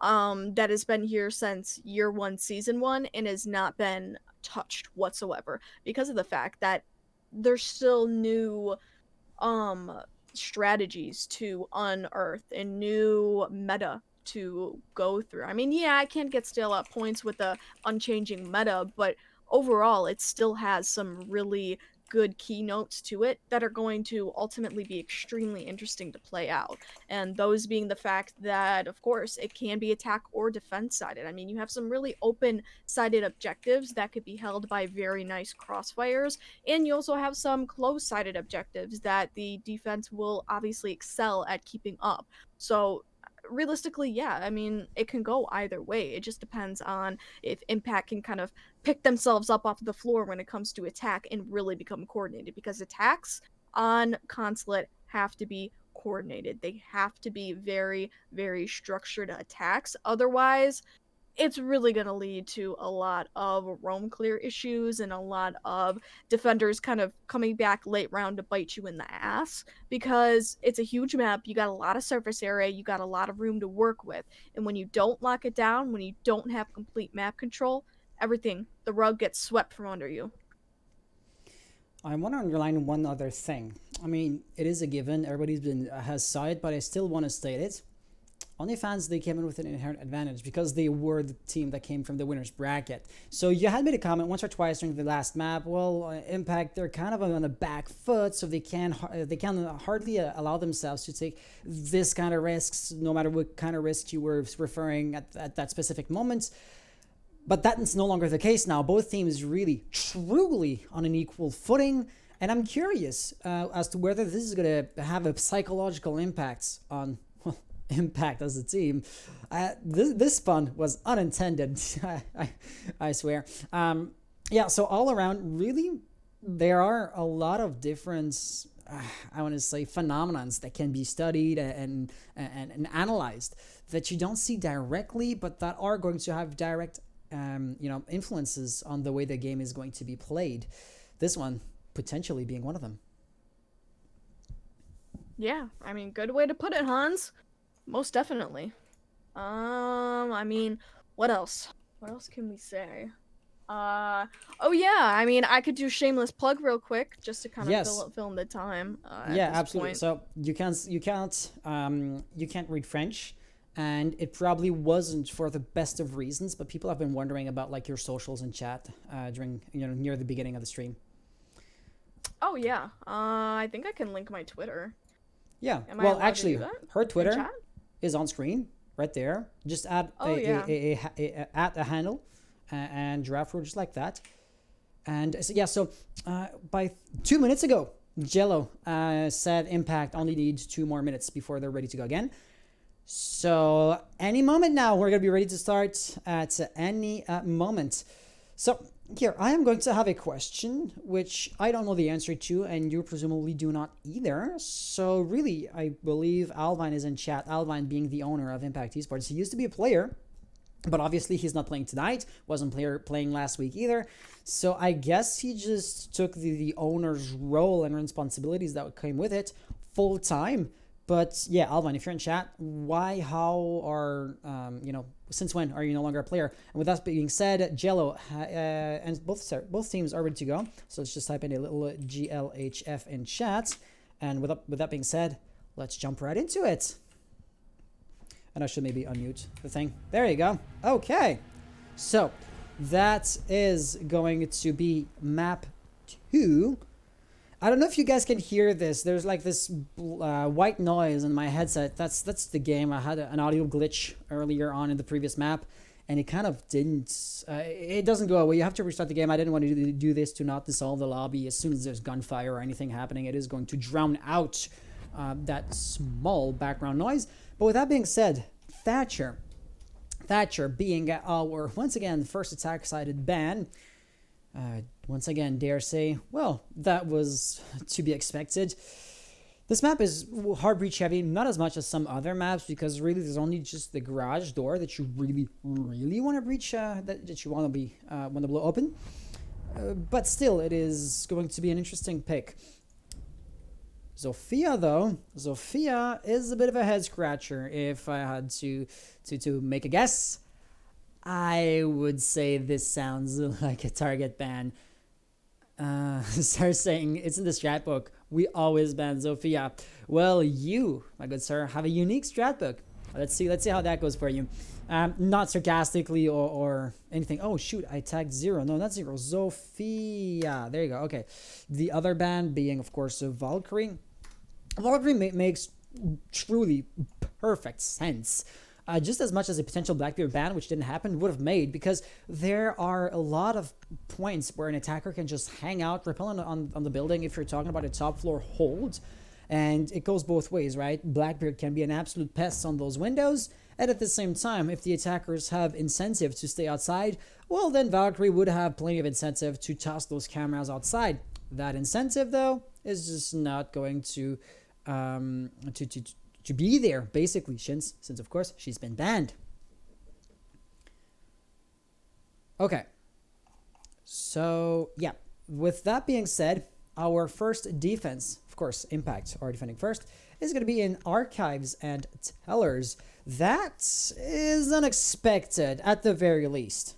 [SPEAKER 2] that has been here since year 1, season 1, and has not been touched whatsoever because of the fact that there's still new strategies to unearth and new meta to go through. I mean, yeah, I can't get still at points with the unchanging meta, but overall it still has some really good keynotes to it that are going to ultimately be extremely interesting to play out. And those being the fact that, of course, it can be attack or defense sided. I mean, you have some really open sided objectives that could be held by very nice crossfires, and you also have some close sided objectives that the defense will obviously excel at keeping up. So realistically, yeah, I mean, it can go either way. It just depends on if Impact can kind of pick themselves up off the floor when it comes to attack and really become coordinated, because attacks on Consulate have to be coordinated. They have to be very, very structured attacks. Otherwise, it's really going to lead to a lot of roam clear issues and a lot of defenders kind of coming back late round to bite you in the ass, because it's a huge map. You got a lot of surface area, you got a lot of room to work with, and when you don't lock it down, when you don't have complete map control, the rug gets swept from under you.
[SPEAKER 1] I want to underline one other thing. I mean, it is a given, has saw it, but I still want to state it. OnlyFans, they came in with an inherent advantage because they were the team that came from the winner's bracket. So you had made a comment once or twice during the last map. Well, Impact, they're kind of on the back foot, so they can hardly allow themselves to take this kind of risks, no matter what kind of risk you were referring at that specific moment. But that's no longer the case now. Both teams really, truly on an equal footing. And I'm curious as to whether this is going to have a psychological impact on Impact as a team. This pun was unintended. I swear. So all around, really there are a lot of different, I want to say, phenomenons that can be studied and analyzed that you don't see directly, but that are going to have direct, influences on the way the game is going to be played. This one potentially being one of them.
[SPEAKER 2] Yeah, I mean, good way to put it, Hans. Most definitely. I mean, what else? What else can we say? Oh yeah, I mean, I could do shameless plug real quick just to kind of
[SPEAKER 1] Yes.
[SPEAKER 2] fill in the time.
[SPEAKER 1] Yeah,
[SPEAKER 2] at this
[SPEAKER 1] absolutely.
[SPEAKER 2] point.
[SPEAKER 1] So you can't read French, and it probably wasn't for the best of reasons, but people have been wondering about like your socials and chat during near the beginning of the stream.
[SPEAKER 2] Oh yeah, I think I can link my Twitter.
[SPEAKER 1] Yeah.
[SPEAKER 2] Am I
[SPEAKER 1] Well,
[SPEAKER 2] allowed to
[SPEAKER 1] actually,
[SPEAKER 2] do that
[SPEAKER 1] her
[SPEAKER 2] in
[SPEAKER 1] Twitter
[SPEAKER 2] chat?
[SPEAKER 1] is on screen right there. Just add
[SPEAKER 2] Oh, yeah.
[SPEAKER 1] add a handle and draft her just like that. And so, yeah, so by 2 minutes ago, Jello said Impact only needs 2 more minutes before they're ready to go again. So any moment now, we're going to be ready to start at any moment. So here, I am going to have a question, which I don't know the answer to, and you presumably do not either. So really, I believe Alvine is in chat, Alvine being the owner of Impact Esports. He used to be a player, but obviously he's not playing tonight, wasn't playing last week either. So I guess he just took the owner's role and responsibilities that came with it full time. But yeah, Alvin, if you're in chat, why, how, or, since when are you no longer a player? And with that being said, Jello and both teams are ready to go. So let's just type in a little GLHF in chat. And with that being said, let's jump right into it. And I should maybe unmute the thing. There you go. Okay. So that is going to be map 2. I don't know if you guys can hear this. There's like this white noise in my headset. That's the game. I had an audio glitch earlier on in the previous map, and it kind of didn't. It doesn't go away. You have to restart the game. I didn't want to do this to not dissolve the lobby as soon as there's gunfire or anything happening. It is going to drown out that small background noise. But with that being said, Thatcher being our once again first attack sided ban. Once again, dare say, well, that was to be expected. This map is hard breach heavy, not as much as some other maps, because really there's only just the garage door that you really want to breach, that you want to blow open. But still, it is going to be an interesting pick. Zofia, though, is a bit of a head scratcher. If I had to make a guess, I would say this sounds like a target ban. Start saying it's in the strat book. We always ban Zofia. Well, you, my good sir, have a unique strat book. Let's see how that goes for you. Not sarcastically or anything. Oh shoot, I tagged 0. No, not 0. Zofia. There you go. Okay. The other ban being, of course, Valkyrie. Valkyrie makes truly perfect sense. Just as much as a potential Blackbeard ban, which didn't happen, would have made, because there are a lot of points where an attacker can just hang out, rappel on the building if you're talking about a top floor hold, and it goes both ways, right? Blackbeard can be an absolute pest on those windows, and at the same time, if the attackers have incentive to stay outside, well, then Valkyrie would have plenty of incentive to toss those cameras outside. That incentive, though, is just not going to be there, basically, since of course she's been banned. Okay, so yeah, with that being said, our first defense, of course, Impact are defending first, is going to be in Archives and Tellers. That is unexpected, at the very least.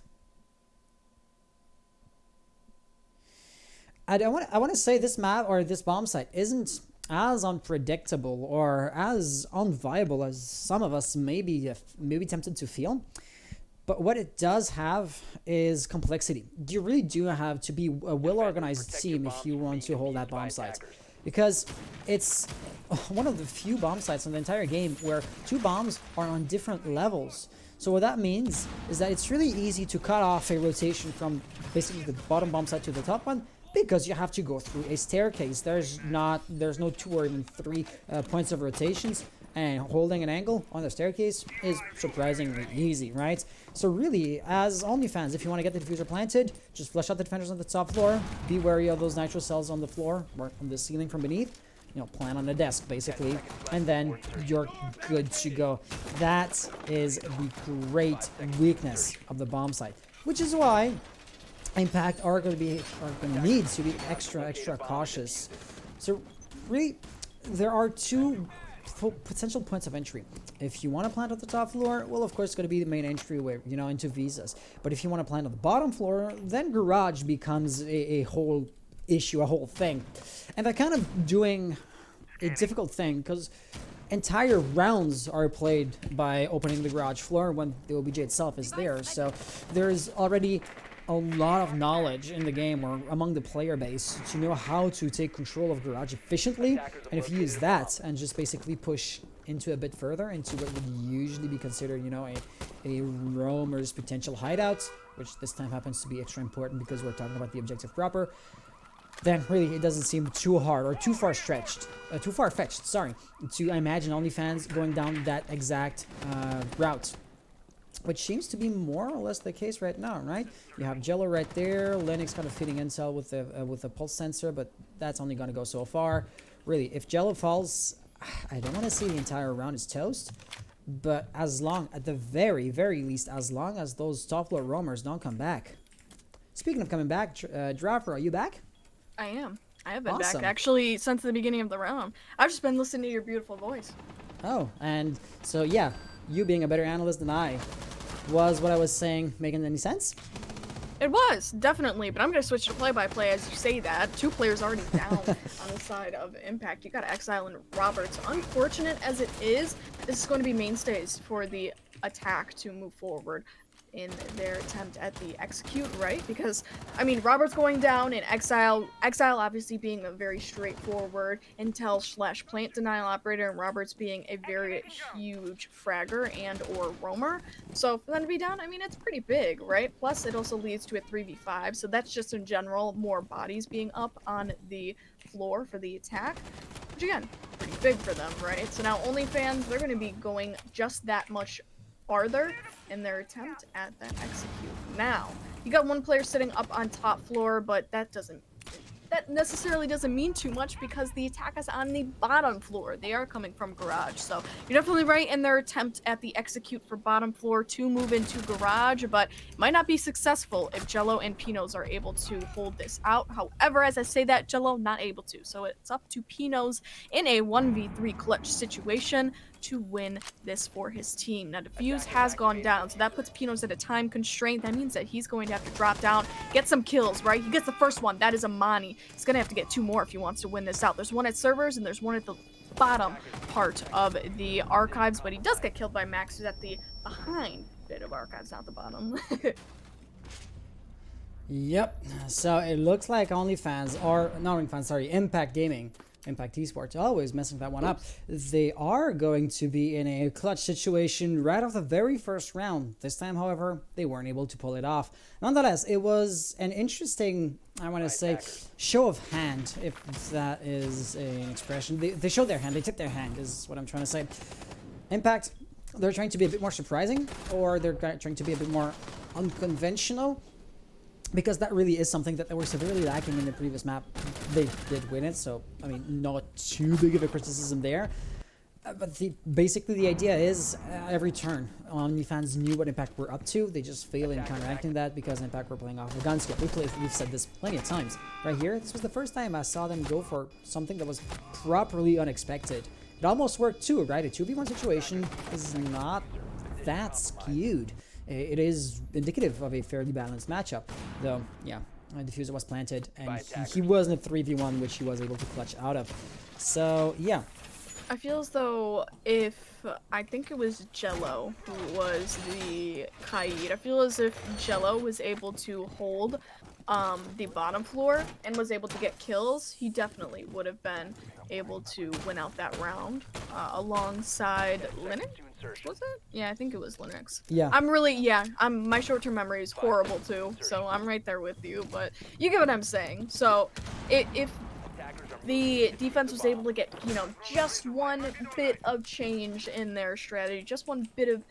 [SPEAKER 1] I want to say this map or this bomb site isn't as unpredictable or as unviable as some of us may be tempted to feel. But what it does have is complexity. You really do have to be a well-organized team if you want to hold that bomb site. Because it's one of the few bomb sites in the entire game where 2 bombs are on different levels. So what that means is that it's really easy to cut off a rotation from basically the bottom bomb site to the top one, because you have to go through a staircase. There's no 2 or even 3 points of rotations. and holding an angle on the staircase is surprisingly easy, right? So really, as OnlyFans, if you want to get the diffuser planted, just flush out the defenders on the top floor. Be wary of those nitro cells on the floor or on the ceiling from beneath. You know, plant on the desk, basically, and then you're good to go. That is the great weakness of the bomb site, which is why Impact are going to need to be extra cautious. So really, there are two potential points of entry. If you want to plant on the top floor, well, of course, it's going to be the main entryway, you know, into visas. But if you want to plant on the bottom floor, then garage becomes a whole issue, a whole thing. And they're kind of doing a difficult thing because entire rounds are played by opening the garage floor when the OBJ itself is there. So there's already a lot of knowledge in the game or among the player base to know how to take control of garage efficiently. And if you use that and just basically push into a bit further into what would usually be considered, you know, a roamer's potential hideout, which this time happens to be extra important because we're talking about the objective proper, then really it doesn't seem too hard or too far-fetched, sorry, to imagine OnlyFans going down that exact route, which seems to be more or less the case right now, right? You have Jello right there, Linux kind of feeding intel with the pulse sensor, but that's only going to go so far. Really, if Jello falls, I don't want to say the entire round is toast, but as long, at the very least, as long as those top floor roamers don't come back. Speaking of coming back, Draffer, are you back?
[SPEAKER 2] I am. I have been
[SPEAKER 1] Awesome.
[SPEAKER 2] back, actually, since the beginning of the round. I've just been listening to your beautiful voice.
[SPEAKER 1] Oh, and so yeah, you being a better analyst than I, was what I was saying making any sense?
[SPEAKER 2] It was, definitely, but I'm going to switch to play-by-play as you say that. 2 players already down on the side of Impact. You got Exile and Roberts. Unfortunate as it is, this is going to be mainstays for the attack to move forward in their attempt at the execute, right? Because, I mean, Robert's going down and Exile obviously being a very straightforward intel/plant denial operator, and Robert's being a very huge fragger and or roamer. So for them to be down, I mean, it's pretty big, right? Plus, it also leads to a 3v5, so that's just in general more bodies being up on the floor for the attack, which again, pretty big for them, right? So now OnlyFans, they're going to be going just that much farther in their attempt at that execute. Now, you got one player sitting up on top floor, but that necessarily doesn't mean too much because the attack is on the bottom floor. They are coming from garage, so you're definitely right in their attempt at the execute for bottom floor to move into garage, but it might not be successful if Jello and Pinos are able to hold this out. However, as I say that, Jello not able to, so it's up to Pinos in a 1v3 clutch situation to win this for his team. Now, Diffuse has gone down, so that puts Pinos at a time constraint. That means that he's going to have to drop down, get some kills, right? He gets the first one. That is Amani. He's going to have to get 2 more if he wants to win this out. There's one at servers, and there's one at the bottom part of the archives, but he does get killed by Max, who's at the behind bit of archives, not the bottom.
[SPEAKER 1] Yep. So it looks like OnlyFans, or not OnlyFans, sorry, Impact Gaming, Impact Esports, always messing that one up. They are going to be in a clutch situation right off the very first round. This time, however, they weren't able to pull it off. Nonetheless, it was an interesting, I want to say, show of hand, if that is an expression. They showed their hand, they tipped their hand, is what I'm trying to say. Impact, they're trying to be a bit more surprising, or they're trying to be a bit more unconventional, because that really is something that they were severely lacking in the previous map. They did win it, so, I mean, not too big of a criticism there. But basically the idea is, every turn, OnlyFans knew what Impact were up to. They just failed in counteracting that because Impact were playing off a gun skill. We've said this plenty of times. Right here, this was the first time I saw them go for something that was properly unexpected. It almost worked too, right? A 2v1 situation is not that skewed. It is indicative of a fairly balanced matchup, though. Yeah, the diffuser was planted, and he wasn't a 3v1, which he was able to clutch out of. So yeah,
[SPEAKER 2] I feel as though if I think it was Jello who was the Kaid, I feel as if Jello was able to hold the bottom floor and was able to get kills, he definitely would have been able to win out that round alongside Linux. Was it? Yeah, I think it was Linux.
[SPEAKER 1] yeah.
[SPEAKER 2] My short-term memory is horrible too, so I'm right there with you, but you get what I'm saying. So if the defense was able to get, just one bit of change in their strategy, just one bit of,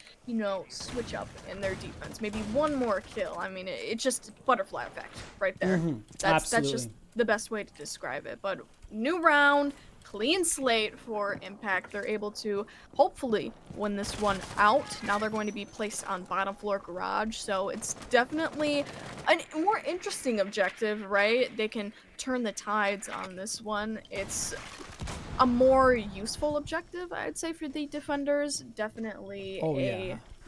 [SPEAKER 2] switch up in their defense, maybe one more kill. I mean, it's just butterfly effect right there. That's just the best way to describe it. But new round, clean slate for Impact. They're able to hopefully win this one out. Now they're going to be placed on bottom floor garage, so it's definitely a more interesting objective, right? They can turn the tides on this one. It's a more useful objective, I'd say, for the defenders. Definitely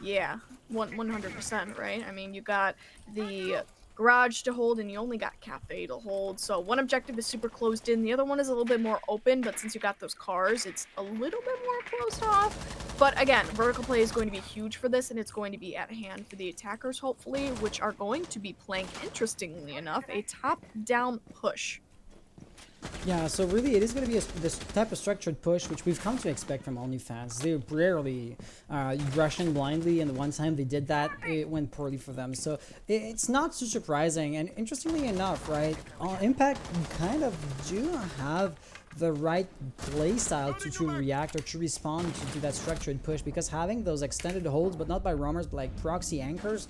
[SPEAKER 2] 100%, right? I mean, you got the garage to hold and you only got cafe to hold, so one objective is super closed in, the other one is a little bit more open, but since you got those cars, it's a little bit more closed off. But again, vertical play is going to be huge for this, and it's going to be at hand for the attackers, hopefully, which are going to be playing, interestingly enough, a top-down push.
[SPEAKER 1] Yeah, so really it is going to be this type of structured push, which we've come to expect from OnlyFans. They rarely rush in blindly, and the one time they did that, it went poorly for them. So it's not too surprising, and interestingly enough, right, Impact kind of do have the right play style to react or to respond to that structured push, because having those extended holds, but not by roamers, but like proxy anchors,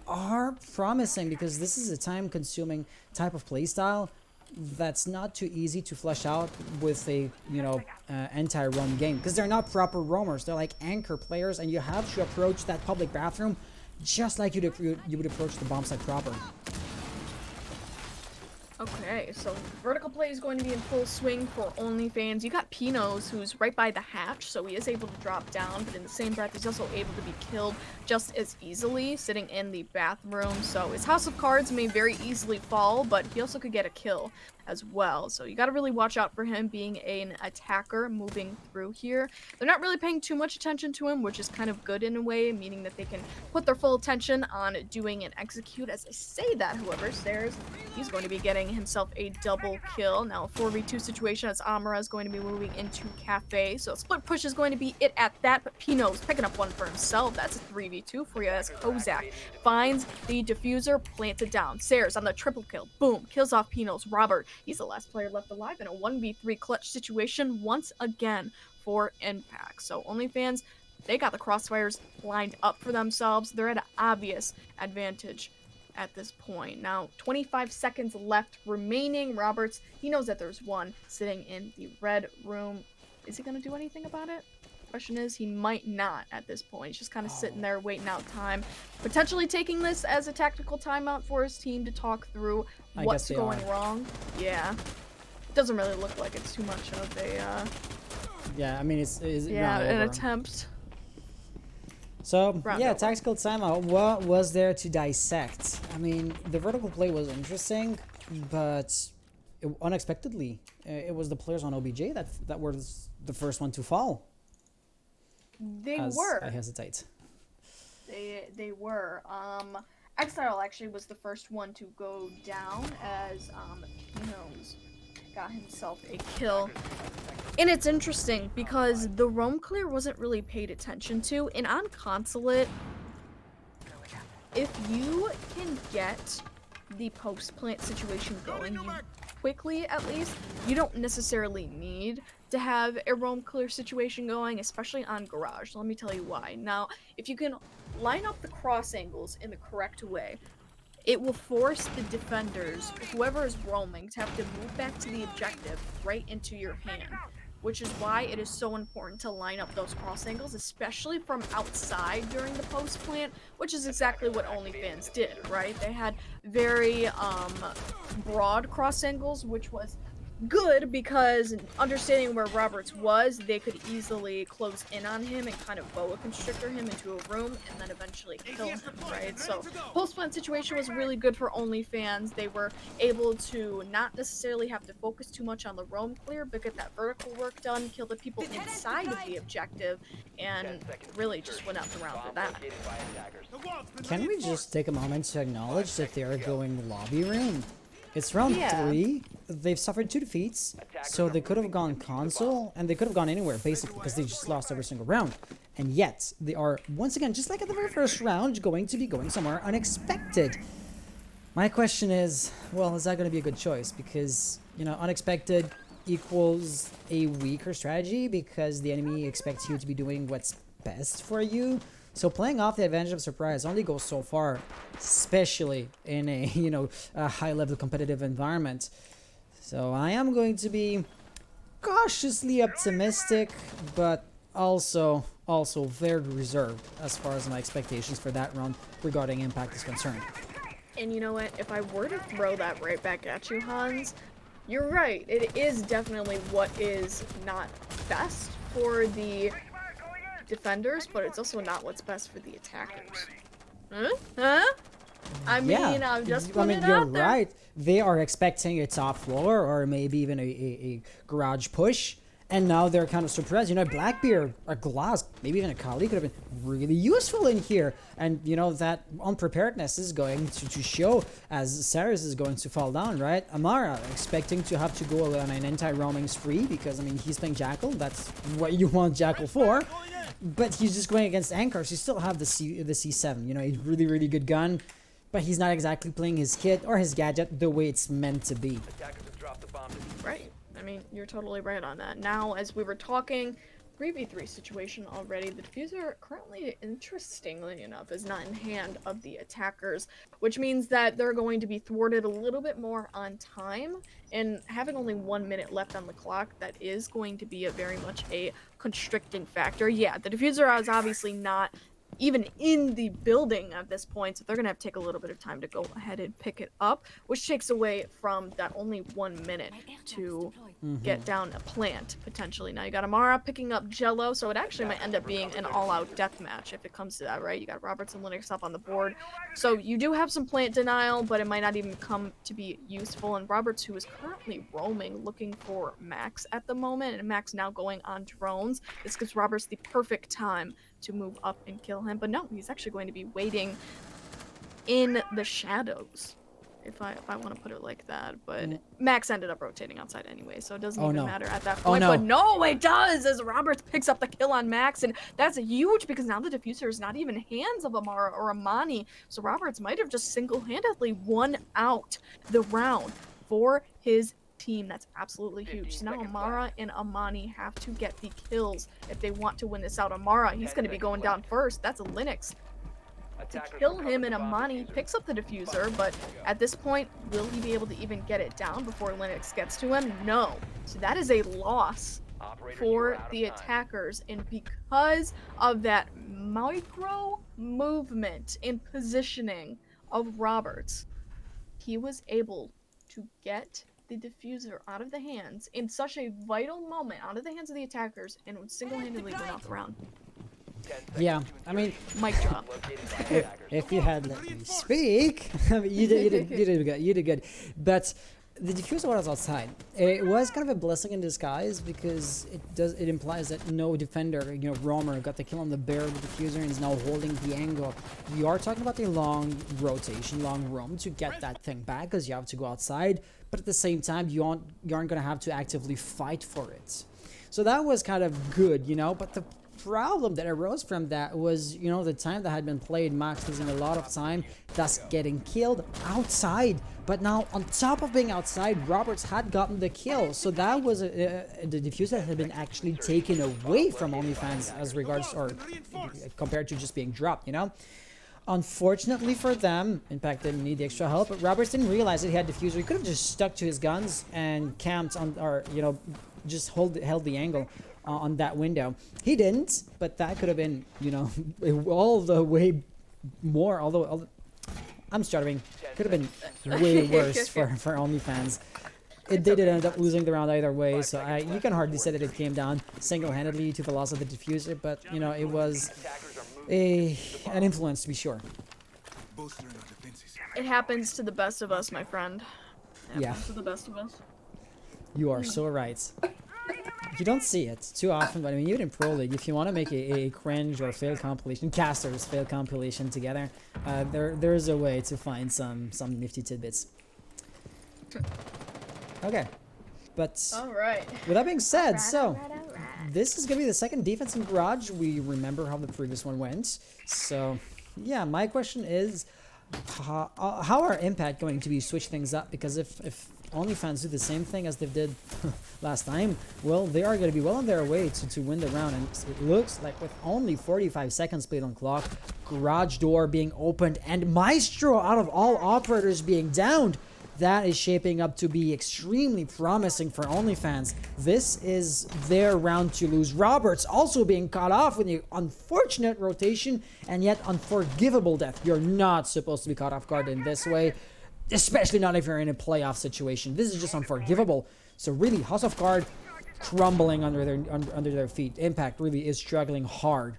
[SPEAKER 1] are promising, because this is a time-consuming type of play style that's not too easy to flush out with a anti-roam game, because they're not proper roamers. They're like anchor players, and you have to approach that public bathroom just like you would approach the bomb site proper.
[SPEAKER 2] Okay, so vertical play is going to be in full swing for OnlyFans. You got Pinos, who's right by the hatch, so he is able to drop down, but in the same breath, he's also able to be killed just as easily, sitting in the bathroom. So his House of Cards may very easily fall, but he also could get a kill as well. So you got to really watch out for him being an attacker moving through here. They're not really paying too much attention to him, which is kind of good in a way, meaning that they can put their full attention on doing an execute. As I say that, however, Stairs, he's going to be getting himself a double kill. Now, a 4v2 situation as Amara is going to be moving into Cafe. So split push is going to be it at that, but Pino's picking up one for himself. That's a 3v2 for you as Kozak finds the diffuser, planted down. Sayers on the triple kill. Boom. Kills off Pino's. Robert, he's the last player left alive in a 1v3 clutch situation once again for Impact. So OnlyFans, they got the crossfires lined up for themselves. They're at an obvious advantage at this point. Now, 25 seconds left remaining. Roberts, he knows that there's one sitting in the red room. Is he going to do anything about it? Question is, he might not at this point. He's just kind of sitting there waiting out time, potentially taking this as a tactical timeout for his team to talk through what's going wrong. Yeah, doesn't really look like it's too much of a
[SPEAKER 1] yeah, I mean, it's
[SPEAKER 2] an attempt.
[SPEAKER 1] So yeah, tactical timeout. What was there to dissect? I mean, the vertical play was interesting, but unexpectedly, it was the players on OBJ that were the first one to fall.
[SPEAKER 2] They were.
[SPEAKER 1] I hesitate.
[SPEAKER 2] They were. Exile actually was the first one to go down as Pinos got himself a kill. And it's interesting because the roam clear wasn't really paid attention to, and on Consulate, if you can get the post plant situation going, you quickly at least, you don't necessarily need to have a roam clear situation going, especially on garage. Let me tell you why. Now, if you can line up the cross angles in the correct way, it will force the defenders, whoever is roaming, to have to move back to the objective right into your hand, which is why it is so important to line up those cross angles, especially from outside during the post plant, which is exactly what OnlyFans did, right? They had very broad cross angles, which was good because understanding where Roberts was, they could easily close in on him and kind of boa constrictor him into a room and then eventually kill him, right? So post-plant situation was really good for OnlyFans. They were able to not necessarily have to focus too much on the roam clear, but get that vertical work done, kill the people inside of the objective, and really just went out the round with that.
[SPEAKER 1] Can we just take a moment to acknowledge that they are going lobby room? It's round 3. They've suffered 2 defeats, so they could have gone console, and they could have gone anywhere, basically, because they just lost every single round. And yet, they are, once again, just like at the very first round, going to be going somewhere unexpected. My question is, well, is that going to be a good choice? Because, you know, unexpected equals a weaker strategy because the enemy expects you to be doing what's best for you. So playing off the advantage of surprise only goes so far, especially in a, you know, a high-level competitive environment. So I am going to be cautiously optimistic, but also very reserved as far as my expectations for that round regarding impact is concerned.
[SPEAKER 2] And you know what? If I were to throw that right back at you, Hans, you're right. It is definitely what is not best for the defenders, but it's also not what's best for the attackers. Huh? Huh? I mean, I'm just putting it
[SPEAKER 1] you're
[SPEAKER 2] out there.
[SPEAKER 1] right. They are expecting a top floor or maybe even a garage push. And now they're kind of surprised. You know, Blackbeard, a Glass, maybe even a Kali could have been really useful in here. And, you know, that unpreparedness is going to show as Cyrus is going to fall down, right? Amara expecting to have to go on an anti-roaming spree because, I mean, he's playing Jackal. That's what you want Jackal for. But he's just going against Anchor, so you still have the C7. You know, a really good gun. But he's not exactly playing his kit or his gadget the way it's meant to be.
[SPEAKER 3] Attackers have dropped the bomb.
[SPEAKER 2] Right. I mean, you're totally right on that. Now, as we were talking, 3v3 situation already, the diffuser currently, interestingly enough, is not in hand of the attackers, which means that they're going to be thwarted a little bit more on time, and having only 1 minute left on the clock, that is going to be a very much a constricting factor. Yeah, the diffuser is obviously not even in the building at this point, so they're gonna have to take a little bit of time to go ahead and pick it up, which takes away from that only 1 minute to get down a plant potentially. Now you got Amara picking up Jello, so it actually might end up being an all-out death match if it comes to that, right? You got Roberts and Linux up on the board, so you do have some plant denial, but it might not even come to be useful. And Roberts, who is currently roaming looking for Max at the moment, and Max now going on drones, this gives Roberts the perfect time to move up and kill him. But no, he's actually going to be waiting in the shadows, if I want to put it like that. But Max ended up rotating outside anyway, so it doesn't even matter at that point. But no, it does, as Roberts picks up the kill on Max, and that's huge because now the diffuser is not even hands of Amara or Amani, so Roberts might have just single-handedly won out the round for his team. That's absolutely huge. So now Amara and Amani have to get the kills if they want to win this out. Amara, he's going to be going down first. That's a Linux to kill him, and Amani picks up the diffuser, but at this point, will he be able to even get it down before Linux gets to him? No. So that is a loss for the attackers, and because of that micro movement and positioning of Roberts, he was able to get the diffuser out of the hands in such a vital moment, out of the hands of the attackers, and would single-handedly win out the round.
[SPEAKER 1] Yeah, I mean,
[SPEAKER 2] Mic drop.
[SPEAKER 1] if you had let me speak, I mean, you did good. But the diffuser was outside. It was kind of a blessing in disguise because it implies that no defender, you know, roamer got the kill on the bear with the diffuser and is now holding the angle. You are talking about a long rotation, long roam to get that thing back because you have to go outside, but at the same time you aren't going to have to actively fight for it. So that was kind of good, you know, but the problem that arose from that was, you know, the time that had been played, Max losing a lot of time, thus getting killed outside. But now, on top of being outside, Roberts had gotten the kill, so that was the diffuser had been actually taken away from OnlyFans as regards, or compared to just being dropped, you know. Unfortunately for them, Impact didn't need the extra help, but Roberts didn't realize that he had diffuser. He could have just stuck to his guns and camped on, or, you know, just held the angle on that window. He didn't, but that could have been, you know, all the way more, although I'm stuttering, could have been way worse for OnlyFans. They did end up losing the round either way, so you can hardly say that it came down single-handedly to the loss of the diffuser, but, you know, it was an influence to be sure.
[SPEAKER 2] It happens to the best of us, my friend. It
[SPEAKER 1] Yeah.
[SPEAKER 2] happens to the best of us.
[SPEAKER 1] You are so right. You don't see it too often, but I mean, even in Pro League, if you want to make a cringe or fail compilation, casters fail compilation together, there's a way to find some nifty tidbits. Okay, but
[SPEAKER 2] All right.
[SPEAKER 1] with that being said, this is gonna be the second defense in garage. We remember how the previous one went, so yeah. My question is, how are Impact going to be switch things up? Because if OnlyFans do the same thing as they did last time, well, they are going to be well on their way to win the round. And it looks like with only 45 seconds played on clock, garage door being opened, and Maestro out of all operators being downed, that is shaping up to be extremely promising for OnlyFans. This is their round to lose. Roberts also being caught off with an unfortunate rotation and yet unforgivable death. You're not supposed to be caught off guard in this way, especially not if you're in a playoff situation. This is just unforgivable. So really, House of Card crumbling under their feet. Impact really is struggling hard.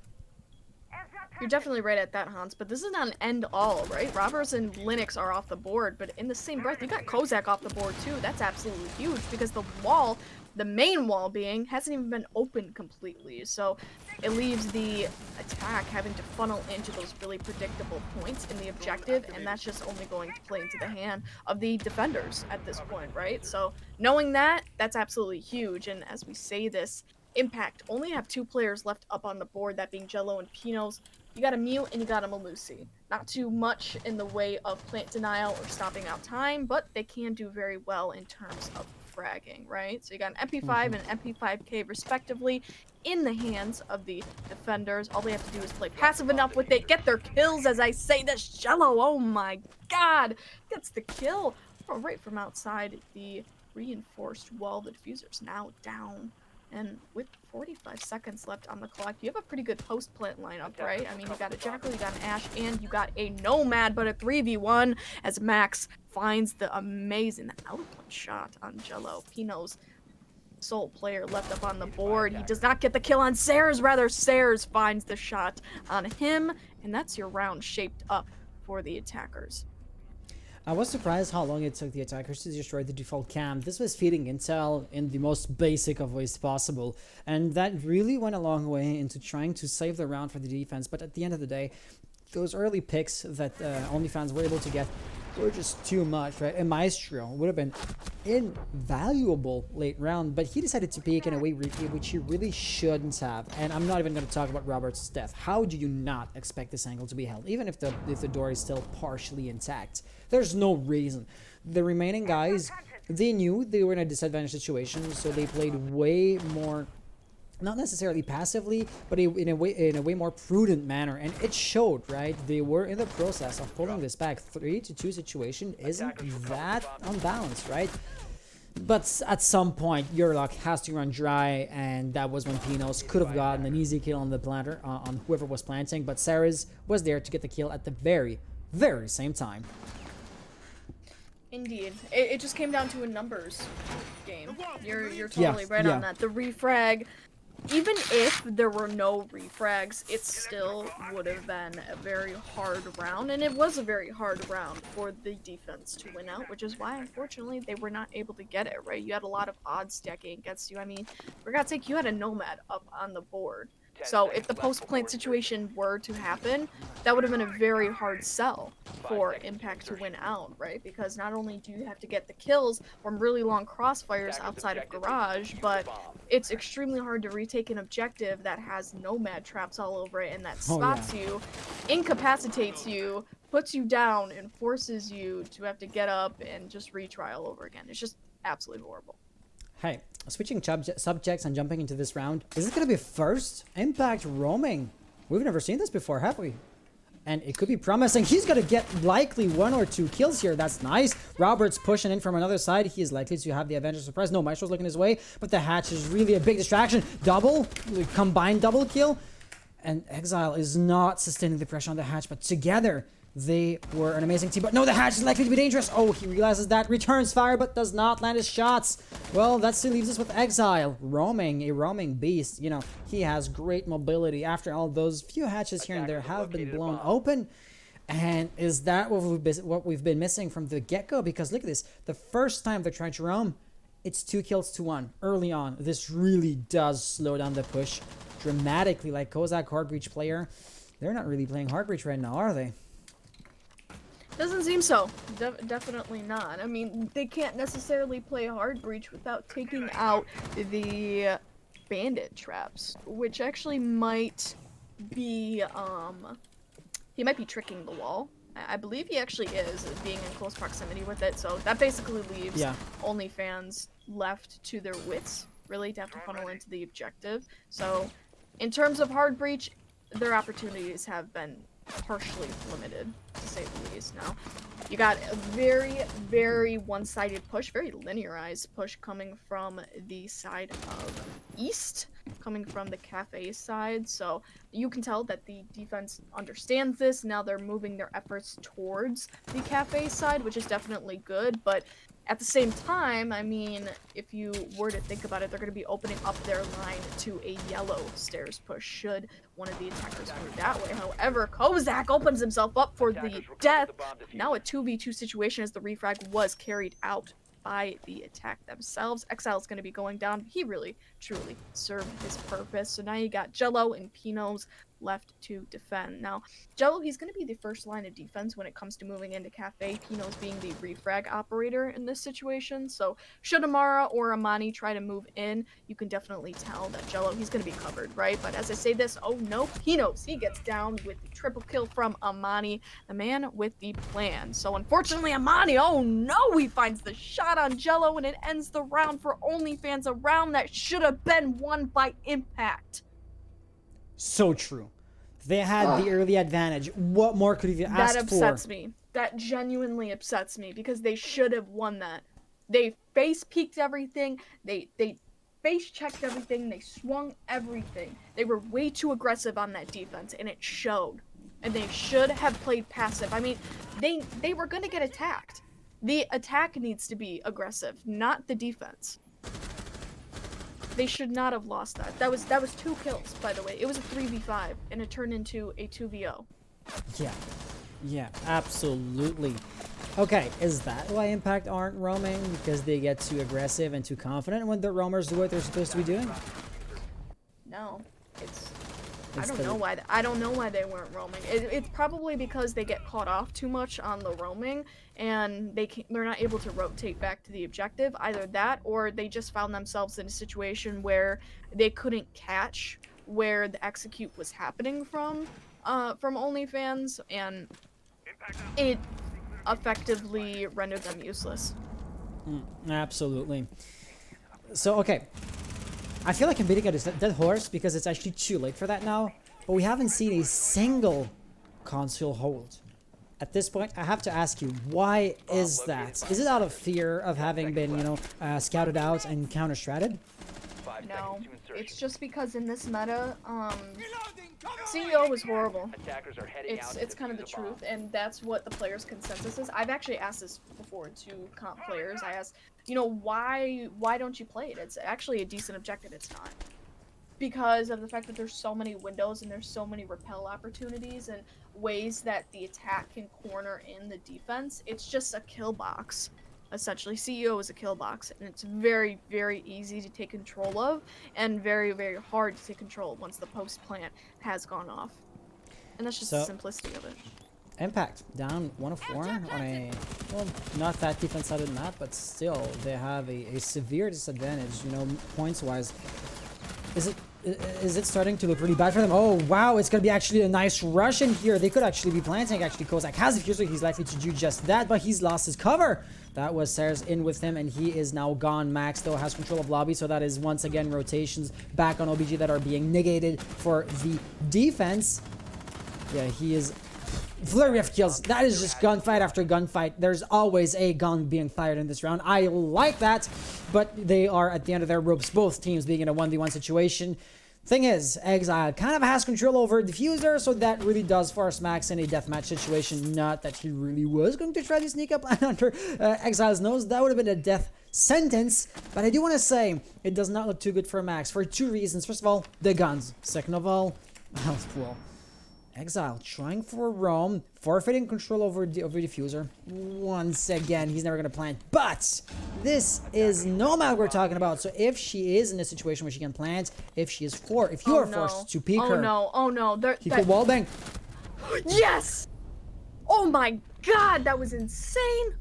[SPEAKER 2] You're definitely right at that, Hans, but this is not an end all, right? Roberts and Linux are off the board, but in the same breath, you got Kozak off the board too. That's absolutely huge because the wall, the main wall being, hasn't even been opened completely. So it leaves the attack having to funnel into those really predictable points in the objective, and that's just only going to play into the hand of the defenders at this point, right? So knowing that, that's absolutely huge. And as we say this, Impact only have 2 players left up on the board, that being Jello and Pinos. You got a Mute and you got a Malusi. Not too much in the way of plant denial or stopping out time, but they can do very well in terms of fragging, right? So you got an MP5 and an MP5K respectively in the hands of the defenders. All they have to do is play passive enough with it, get their kills. As I say this, Jello, oh my god, gets the kill right from outside the reinforced wall. The diffuser's now down. And with 45 seconds left on the clock, you have a pretty good post-plant lineup, right? I mean, you got a Jackal, you got an Ashe, and you got a Nomad, but a 3v1 as Max finds the amazing, the eloquent shot on Jello. Pino's sole player left up on the board. He does not get the kill on Sayers, rather Sayers finds the shot on him, and that's your round shaped up for the attackers.
[SPEAKER 1] I was surprised how long it took the attackers to destroy the default camp. This was feeding intel in the most basic of ways possible, and that really went a long way into trying to save the round for the defense. But at the end of the day, those early picks that OnlyFans were able to get were just too much, right? And Maestro would have been invaluable late round, but he decided to peek in a way which he really shouldn't have. And I'm not even going to talk about Roberts' death. How do you not expect this angle to be held, even if the door is still partially intact? There's no reason. The remaining guys, they knew they were in a disadvantaged situation, so they played way more, not necessarily passively, but in a way more prudent manner, and it showed, right? They were in the process of pulling this back. 3-2 situation isn't that unbalanced, right? But at some point, your luck has to run dry, and that was when Pinos could have gotten an easy kill on the planter, on whoever was planting, but Saris was there to get the kill at the very, very same time.
[SPEAKER 2] Indeed. It just came down to a numbers game. You're totally right on that. The refrag, even if there were no refrags, it still would have been a very hard round, and it was a very hard round for the defense to win out, which is why, unfortunately, they were not able to get it, right? You had a lot of odds stacking against you. I mean, for God's sake, you had a Nomad up on the board. So if the post-plant situation were to happen, that would have been a very hard sell for Impact to win out, right? Because not only do you have to get the kills from really long crossfires outside of Garage, but it's extremely hard to retake an objective that has Nomad traps all over it and that spots you, incapacitates you, puts you down, and forces you to have to get up and just retry all over again. It's just absolutely horrible.
[SPEAKER 1] Hey, switching subjects and jumping into this round. Is this going to be first Impact roaming? We've never seen this before, have we? And it could be promising. He's going to get likely 1 or 2 kills here. That's nice. Roberts pushing in from another side. He is likely to have the advantage of surprise. No, Maestro's looking his way, but the hatch is really a big distraction. Combined double kill. And Exile is not sustaining the pressure on the hatch, but together they were an amazing team. But no, the hatch is likely to be dangerous. Oh, he realizes that. Returns fire, but does not land his shots. Well, that still leaves us with Exile. A roaming beast. You know, he has great mobility. After all, those few hatches here and there have been blown open. And is that what we've been missing from the get-go? Because look at this. The first time they're trying to roam, it's 2 kills to 1 early on. This really does slow down the push dramatically. Like Kozak, Hard Breach player, they're not really playing Hard Breach right now, are they?
[SPEAKER 2] Doesn't seem so. Definitely not. I mean, they can't necessarily play Hard Breach without taking out the bandit traps, which actually might be, he might be tricking the wall I believe he actually is, being in close proximity with it. So that basically leaves OnlyFans left to their wits, really, to have to funnel into the objective. So in terms of hard breach, their opportunities have been partially limited, to say the least. Now, you got a very, very one-sided push, very linearized push coming from the side of East, coming from the cafe side. So you can tell that the defense understands this. Now they're moving their efforts towards the cafe side, which is definitely good. But at the same time, I mean, if you were to think about it, they're going to be opening up their line to a yellow stairs push should one of the attackers move that way. However, Kozak opens himself up for the death. Now a 2v2 situation as the refrag was carried out by the attack themselves. Exile is going to be going down. He really, truly served his purpose. So now you got Jello and Pinos left to defend. Now, Jello, he's going to be the first line of defense when it comes to moving into Cafe, Pinos being the refrag operator in this situation. So should Amara or Amani try to move in, you can definitely tell that Jello, he's going to be covered, right? But as I say this, oh no, Pinos, he gets down with the triple kill from Amani, the man with the plan. So unfortunately, Amani, oh no, he finds the shot on Jello and it ends the round for OnlyFans, a round that should have been won by Impact.
[SPEAKER 1] So true. They had the early advantage. What more could you ask for?
[SPEAKER 2] That upsets me. That genuinely upsets me because they should have won that. They face peeked everything. They face checked everything. They swung everything. They were way too aggressive on that defense, and it showed. And they should have played passive. I mean, they were gonna get attacked. The attack needs to be aggressive, not the defense. They should not have lost that. That was 2 kills, by the way. It was a 3v5, and it turned into a 2v0.
[SPEAKER 1] Yeah, absolutely. Okay, is that why Impact aren't roaming? Because they get too aggressive and too confident when the roamers do what they're supposed to be doing?
[SPEAKER 2] No, I don't know why. I don't know why they weren't roaming. It's probably because they get caught off too much on the roaming, and they're not able to rotate back to the objective. Either that, or they just found themselves in a situation where they couldn't catch where the execute was happening from OnlyFans, and it effectively rendered them useless.
[SPEAKER 1] Absolutely. So okay. I feel like I'm beating a dead horse because it's actually too late for that now, but we haven't seen a single console hold. At this point, I have to ask you, why is that? Is it out of fear of having been, you know, scouted out and counter-stratted?
[SPEAKER 2] No, it's just because in this meta, CEO was horrible. It's kind of the truth, and that's what the players' consensus is. I've actually asked this before to comp players. I asked, you know, why don't you play it? It's actually a decent objective. It's not. Because of the fact that there's so many windows and there's so many repel opportunities and ways that the attack can corner in the defense. It's just a kill box. Essentially, CEO is a kill box, and it's very, very easy to take control of, and very, very hard to take control once the post plant has gone off. And that's just the simplicity of it.
[SPEAKER 1] Impact down 1 of 4 on a, well, not that defense-sided map, but still they have a severe disadvantage, you know, points-wise. Is it starting to look really bad for them? Oh wow, it's gonna be actually a nice rush in here. They could actually be planting. Actually, Kozak has a fuser. He's likely to do just that, but he's lost his cover. That was Sarah's in with him, and he is now gone. Max, though, has control of lobby, so that is once again rotations back on OBG that are being negated for the defense. Yeah, he is... Flurry of kills. That is just gunfight after gunfight. There's always a gun being fired in this round. I like that, but they are at the end of their ropes, both teams being in a 1v1 situation. Thing is, Exile kind of has control over Diffuser, so that really does force Max in a deathmatch situation. Not that he really was going to try to sneak up under Exile's nose. That would have been a death sentence. But I do want to say, it does not look too good for Max for 2 reasons. First of all, the guns. Second of all, well, Exile trying for a roam, forfeiting control over Diffuser. Once again, he's never going to plant. But this is Nomad we're talking about. So if she is in a situation where she can plant, if you are forced to peek her.
[SPEAKER 2] Oh no.
[SPEAKER 1] He could wallbang.
[SPEAKER 2] Yes! Oh my god, that was insane!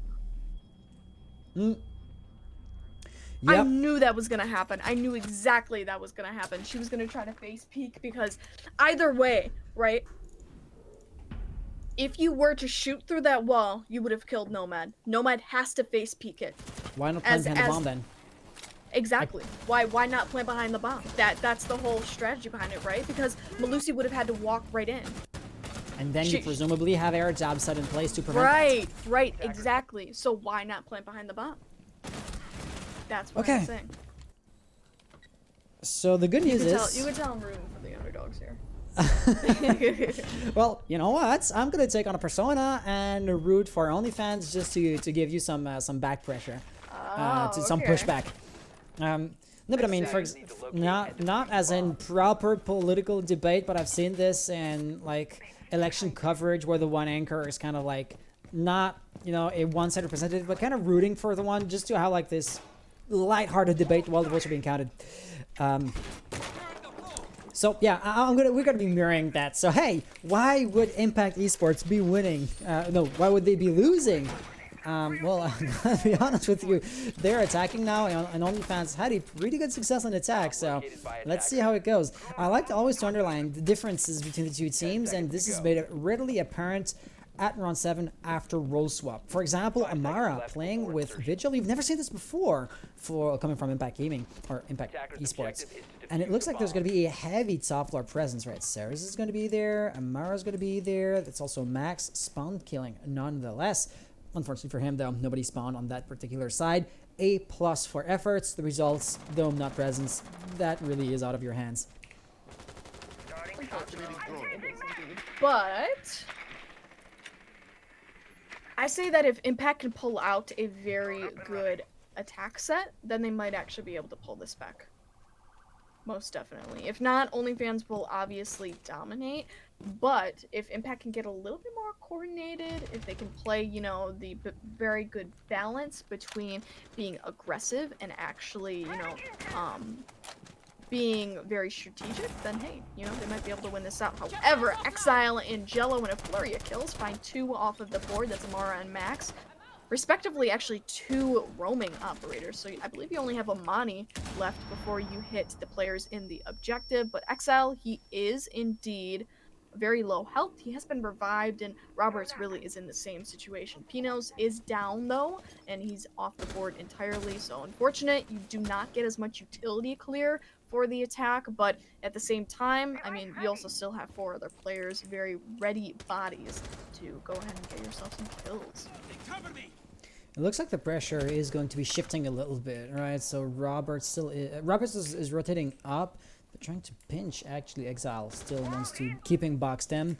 [SPEAKER 1] Yep.
[SPEAKER 2] I knew that was gonna happen. I knew exactly that was gonna happen. She was gonna try to face peek because either way, right? If you were to shoot through that wall, you would have killed Nomad. Nomad has to face peek it.
[SPEAKER 1] Why not plant behind the bomb then?
[SPEAKER 2] Exactly. Why not plant behind the bomb? That's the whole strategy behind it, right? Because Malusi would have had to walk right in.
[SPEAKER 1] And then you presumably have air jab set in place to prevent that.
[SPEAKER 2] Right, exactly. So why not plant behind the bomb? That's what I'm saying.
[SPEAKER 1] So the good news is...
[SPEAKER 2] You can tell I'm rooting for the underdogs here.
[SPEAKER 1] Well, you know what? I'm gonna take on a persona and root for OnlyFans just to give you some back pressure, some pushback. No, but I mean, not as in proper political debate, but I've seen this in like election coverage where the one anchor is kind of like not, you know, a one-side representative, but kind of rooting for the one just to have like this light-hearted debate while the votes are being counted. So yeah, we're gonna be mirroring that. So hey, why would Impact Esports be winning? No, why would they be losing? Well, I'll be honest with you, they're attacking now, and OnlyFans had a pretty good success on attack, so let's see how it goes. I like to always underline the differences between the two teams, and this is made readily apparent at round 7 after role swap. For example, Amara playing with Vigil. You've never seen this before coming from Impact Gaming or Impact Esports. And it looks like there's going to be a heavy top floor presence, right? Ceres is going to be there. Amara's going to be there. That's also Max spawn killing nonetheless. Unfortunately for him, though, nobody spawned on that particular side. A+ for efforts. The results, though not presence, that really is out of your hands.
[SPEAKER 2] But I say that if Impact can pull out a very good attack set, then they might actually be able to pull this back. Most definitely. If not, OnlyFans will obviously dominate. But if Impact can get a little bit more coordinated, if they can play, you know, the very good balance between being aggressive and actually, you know, being very strategic, then hey, you know, they might be able to win this out. However, Exile and Jello and a flurry of kills find 2 off of the board. That's Amara and Max. Respectively, actually 2 roaming operators. So I believe you only have Amani left before you hit the players in the objective. But Exile, he is indeed very low health. He has been revived, and Roberts really is in the same situation. Pinos is down, though, and he's off the board entirely. So unfortunate, you do not get as much utility clear for the attack, but at the same time, I mean, you also still have 4 other players, very ready bodies to go ahead and get yourself some kills.
[SPEAKER 1] It looks like the pressure is going to be shifting a little bit, right? So Roberts is rotating up, but trying to pinch. Actually, Exile still wants to keeping boxed in,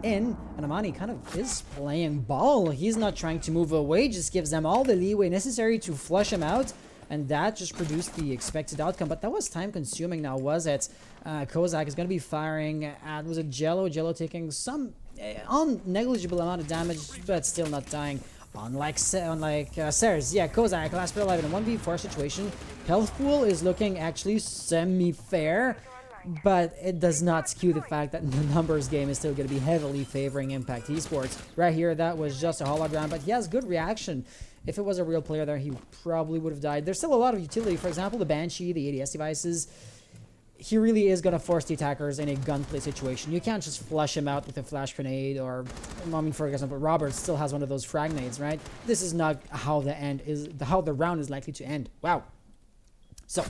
[SPEAKER 1] and Amani kind of is playing ball. He's not trying to move away, just gives them all the leeway necessary to flush him out, and that just produced the expected outcome. But that was time consuming now, was it? Kozak is going to be firing at, was it Jello? Jello taking some negligible amount of damage, but still not dying. Unlike Ceres, yeah, Kozak, last player alive in a 1v4 situation. Health pool is looking actually semi-fair, but it does not skew the fact that the numbers game is still going to be heavily favoring Impact Esports. Right here, that was just a hologram, but he has good reaction. If it was a real player there, he probably would have died. There's still a lot of utility. For example, the Banshee, the ADS devices. He really is going to force the attackers in a gunplay situation. You can't just flush him out with a flash grenade or, I mean, for example, Robert still has one of those frag nades, right? This is not how the round is likely to end. Wow. So,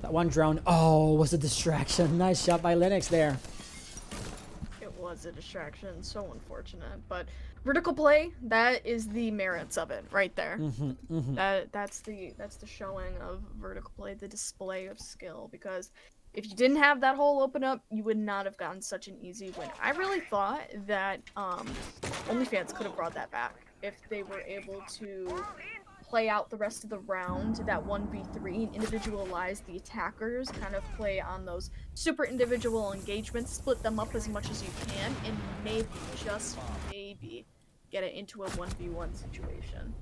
[SPEAKER 1] that one drone, was a distraction. Nice shot by Linux there.
[SPEAKER 2] It was a distraction, so unfortunate, but vertical play, that is the merits of it right there. That's the showing of vertical play, the display of skill, because if you didn't have that hole open up, you would not have gotten such an easy win. I really thought that OnlyFans could have brought that back if they were able to play out the rest of the round, that 1v3, individualize the attackers, kind of play on those super individual engagements, split them up as much as you can, and maybe, just maybe, get it into a 1v1 situation.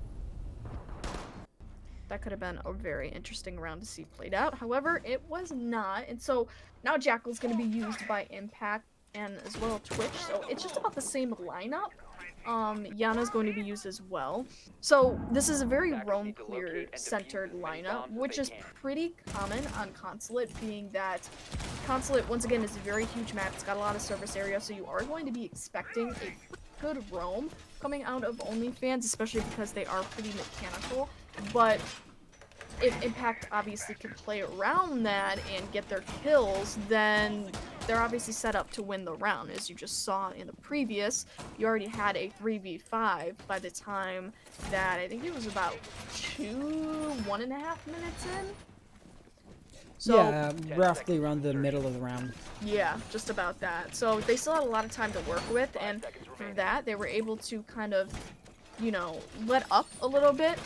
[SPEAKER 2] That could have been a very interesting round to see played out. However, it was not. And so now Jackal's going to be used by Impact and as well Twitch. So it's just about the same lineup. Yana's going to be used as well. So this is a very roam clear centered lineup, which is pretty common on Consulate, being that Consulate, once again, is a very huge map. It's got a lot of surface area, so you are going to be expecting a could roam coming out of OnlyFans, especially because they are pretty mechanical, but if Impact obviously can play around that and get their kills, then they're obviously set up to win the round. As you just saw in the previous, you already had a 3v5 by the time that I think it was about 1.5 minutes in. So,
[SPEAKER 1] yeah, roughly around the middle of the round.
[SPEAKER 2] yeah, just about that. So they still had a lot of time to work with, and for that, they were able to kind of, you know, let up a little bit,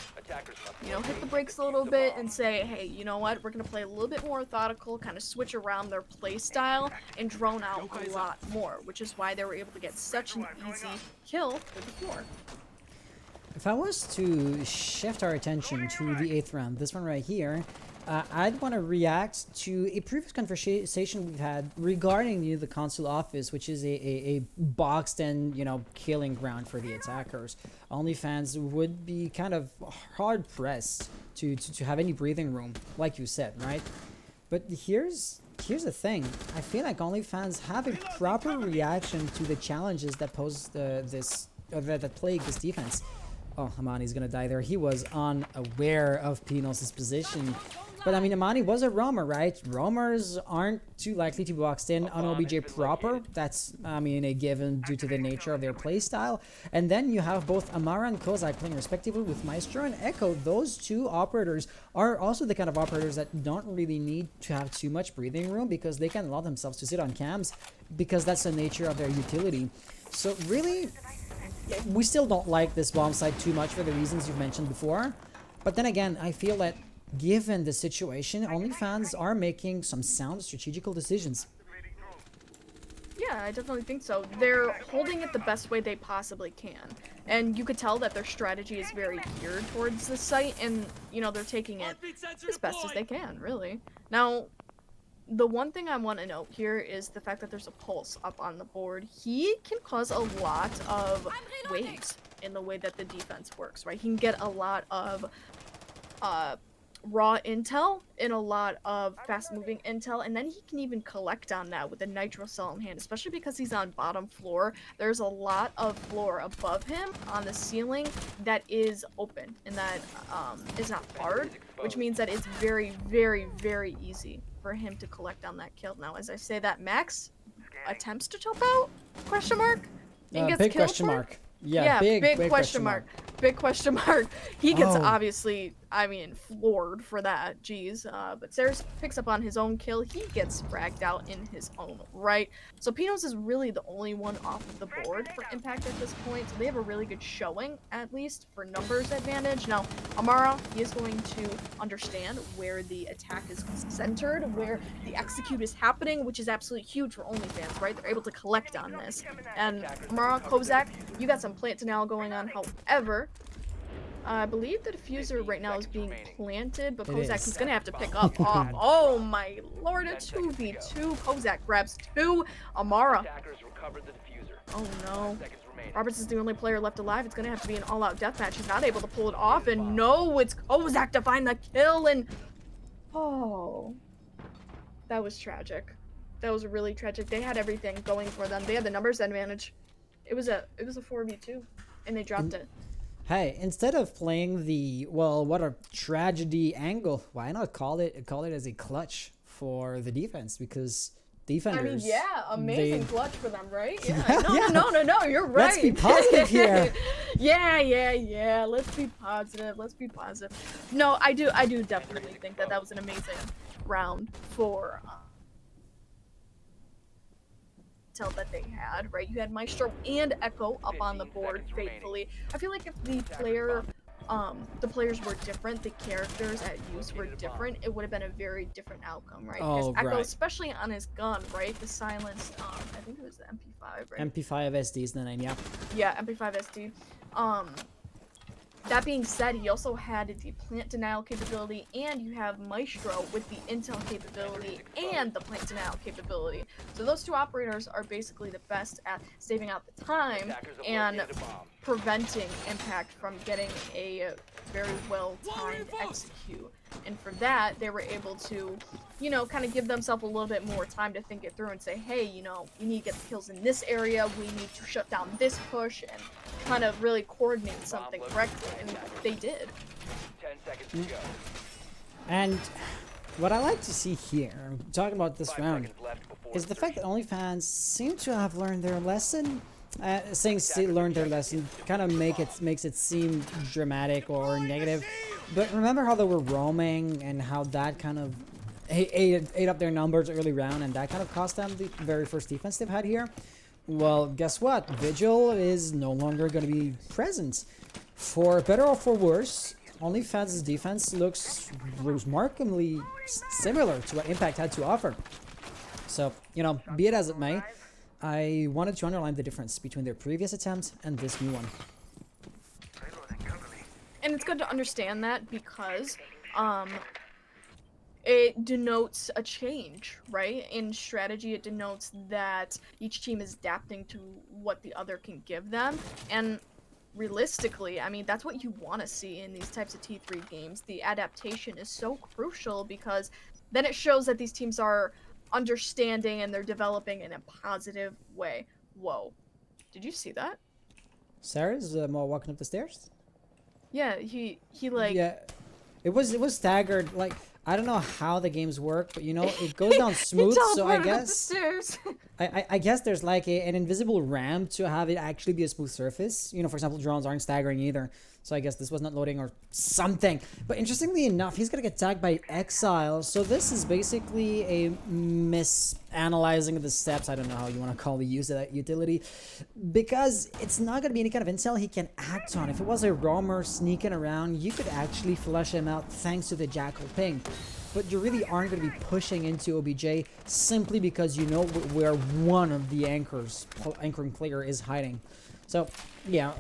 [SPEAKER 2] you know, hit the brakes a little bit and say, hey, you know what, we're going to play a little bit more methodical, kind of switch around their play style and drone out a lot more, which is why they were able to get such an easy kill with the floor.
[SPEAKER 1] If I was to shift our attention to the 8th round, this one right here, I'd want to react to a previous conversation we've had regarding the console office, which is a boxed-in, you know, killing ground for the attackers. OnlyFans would be kind of hard-pressed to have any breathing room, like you said, right? But here's the thing. I feel like OnlyFans have a proper reaction to the challenges that pose that plague this defense. Oh, Amani's gonna die there. He was unaware of Pinos' position. But I mean, Amani was a roamer, right? Roamers aren't too likely to be boxed in on OBJ proper. That's, I mean, a given due to the nature of their playstyle. And then you have both Amara and Kozak playing respectively with Maestro and Echo. Those two operators are also the kind of operators that don't really need to have too much breathing room because they can allow themselves to sit on cams because that's the nature of their utility. So really, we still don't like this bomb site too much for the reasons you've mentioned before. But then again, I feel that given the situation, OnlyFans are making some sound strategical decisions.
[SPEAKER 2] Yeah, I definitely think so. They're holding it the best way they possibly can. And you could tell that their strategy is very geared towards this site, and, you know, they're taking it as best as they can, really. Now, the one thing I want to note here is the fact that there's a pulse up on the board. He can cause a lot of waves in the way that the defense works, right? He can get a lot of raw intel and a lot of fast moving intel, and then he can even collect on that with a nitro cell in hand, especially because he's on bottom floor. There's a lot of floor above him on the ceiling that is open and that is not barred, which means that it's very, very, very easy for him to collect on that kill. Now, as I say that, Max attempts to jump out, question mark, and gets
[SPEAKER 1] big
[SPEAKER 2] killed
[SPEAKER 1] question
[SPEAKER 2] for it.
[SPEAKER 1] mark. Yeah, big
[SPEAKER 2] question mark. Big question mark. He gets obviously, I mean, floored for that. Jeez. But Ceres picks up on his own kill. He gets fragged out in his own right. So Pinos is really the only one off of the board for Impact at this point. So they have a really good showing, at least for numbers advantage. Now, Amara, he is going to understand where the attack is centered, where the execute is happening, which is absolutely huge for OnlyFans, right? They're able to collect on this. And Amara, Kozak, you got some plant denial going on. However, I believe the diffuser right now is being planted, but Kozak is going to have to pick up off. Oh my lord, a 2v2. Kozak grabs 2. Amara. Oh no. Roberts is the only player left alive. It's going to have to be an all-out deathmatch. He's not able to pull it off, and no, it's Kozak to find the kill, and oh, that was tragic. That was really tragic. They had everything going for them. They had the numbers advantage. It was a 4v2, and they dropped it.
[SPEAKER 1] Hey, instead of playing the, well, what a tragedy angle, why not call it as a clutch for the defense? Because defenders,
[SPEAKER 2] I mean, yeah, amazing clutch for them, right? Yeah.
[SPEAKER 1] Yeah.
[SPEAKER 2] No, you're right.
[SPEAKER 1] Let's be positive here.
[SPEAKER 2] yeah. Let's be positive. No, I do definitely think that was an amazing round for that they had, right? You had Maestro and Echo up on the board faithfully. I feel like if the players were different, the characters at use were different, it would have been a very different outcome, right? Because Echo, especially on his gun, right? The silenced, I think it was the MP5, right?
[SPEAKER 1] MP5 SD is the name, yeah.
[SPEAKER 2] Yeah, MP5 SD. That being said, he also had the plant denial capability, and you have Maestro with the intel capability and the plant denial capability. So those two operators are basically the best at saving out the time and preventing Impact from getting a very well-timed execute. And for that, they were able to you know, kind of give themselves a little bit more time to think it through and say, hey, you know, we need to get the kills in this area, we need to shut down this push, and kind of really coordinate something correctly, and they did.
[SPEAKER 3] 10 seconds to go.
[SPEAKER 1] And what I like to see here, talking about this
[SPEAKER 3] 5
[SPEAKER 1] round,
[SPEAKER 3] seconds left before
[SPEAKER 1] is the fact that
[SPEAKER 3] insertion.
[SPEAKER 1] OnlyFans seem to have learned their lesson. Saying learned their lesson kind of makes it seem dramatic or negative, but remember how they were roaming and how that kind of ate up their numbers early round, and that kind of cost them the very first defense they've had here. Well, guess what? Vigil is no longer going to be present. For better or for worse, OnlyFans' defense looks remarkably similar to what Impact had to offer. So, you know, be it as it may, I wanted to underline the difference between their previous attempt and this new one.
[SPEAKER 2] And it's good to understand that because it denotes a change, right? In strategy, it denotes that each team is adapting to what the other can give them. And realistically, I mean, that's what you want to see in these types of T3 games. The adaptation is so crucial because then it shows that these teams are understanding and they're developing in a positive way. Whoa. Did you see that?
[SPEAKER 1] Sarah's walking up the stairs?
[SPEAKER 2] Yeah, he like...
[SPEAKER 1] Yeah, it was staggered. Like, I don't know how the games work, but you know, it goes down smooth, so I
[SPEAKER 2] teleported up the
[SPEAKER 1] guess
[SPEAKER 2] stairs.
[SPEAKER 1] I guess there's like an invisible ramp to have it actually be a smooth surface. You know, for example, drones aren't staggering either, so I guess this was not loading or something. But interestingly enough, he's gonna get tagged by Exile, so this is basically a misanalyzing of the steps. I don't know how you want to call the use of that utility, because it's not gonna be any kind of intel he can act on. If it was a roamer sneaking around, you could actually flush him out thanks to the Jackal ping. But you really aren't going to be pushing into OBJ simply because you know where one of the anchoring player is hiding. So, yeah,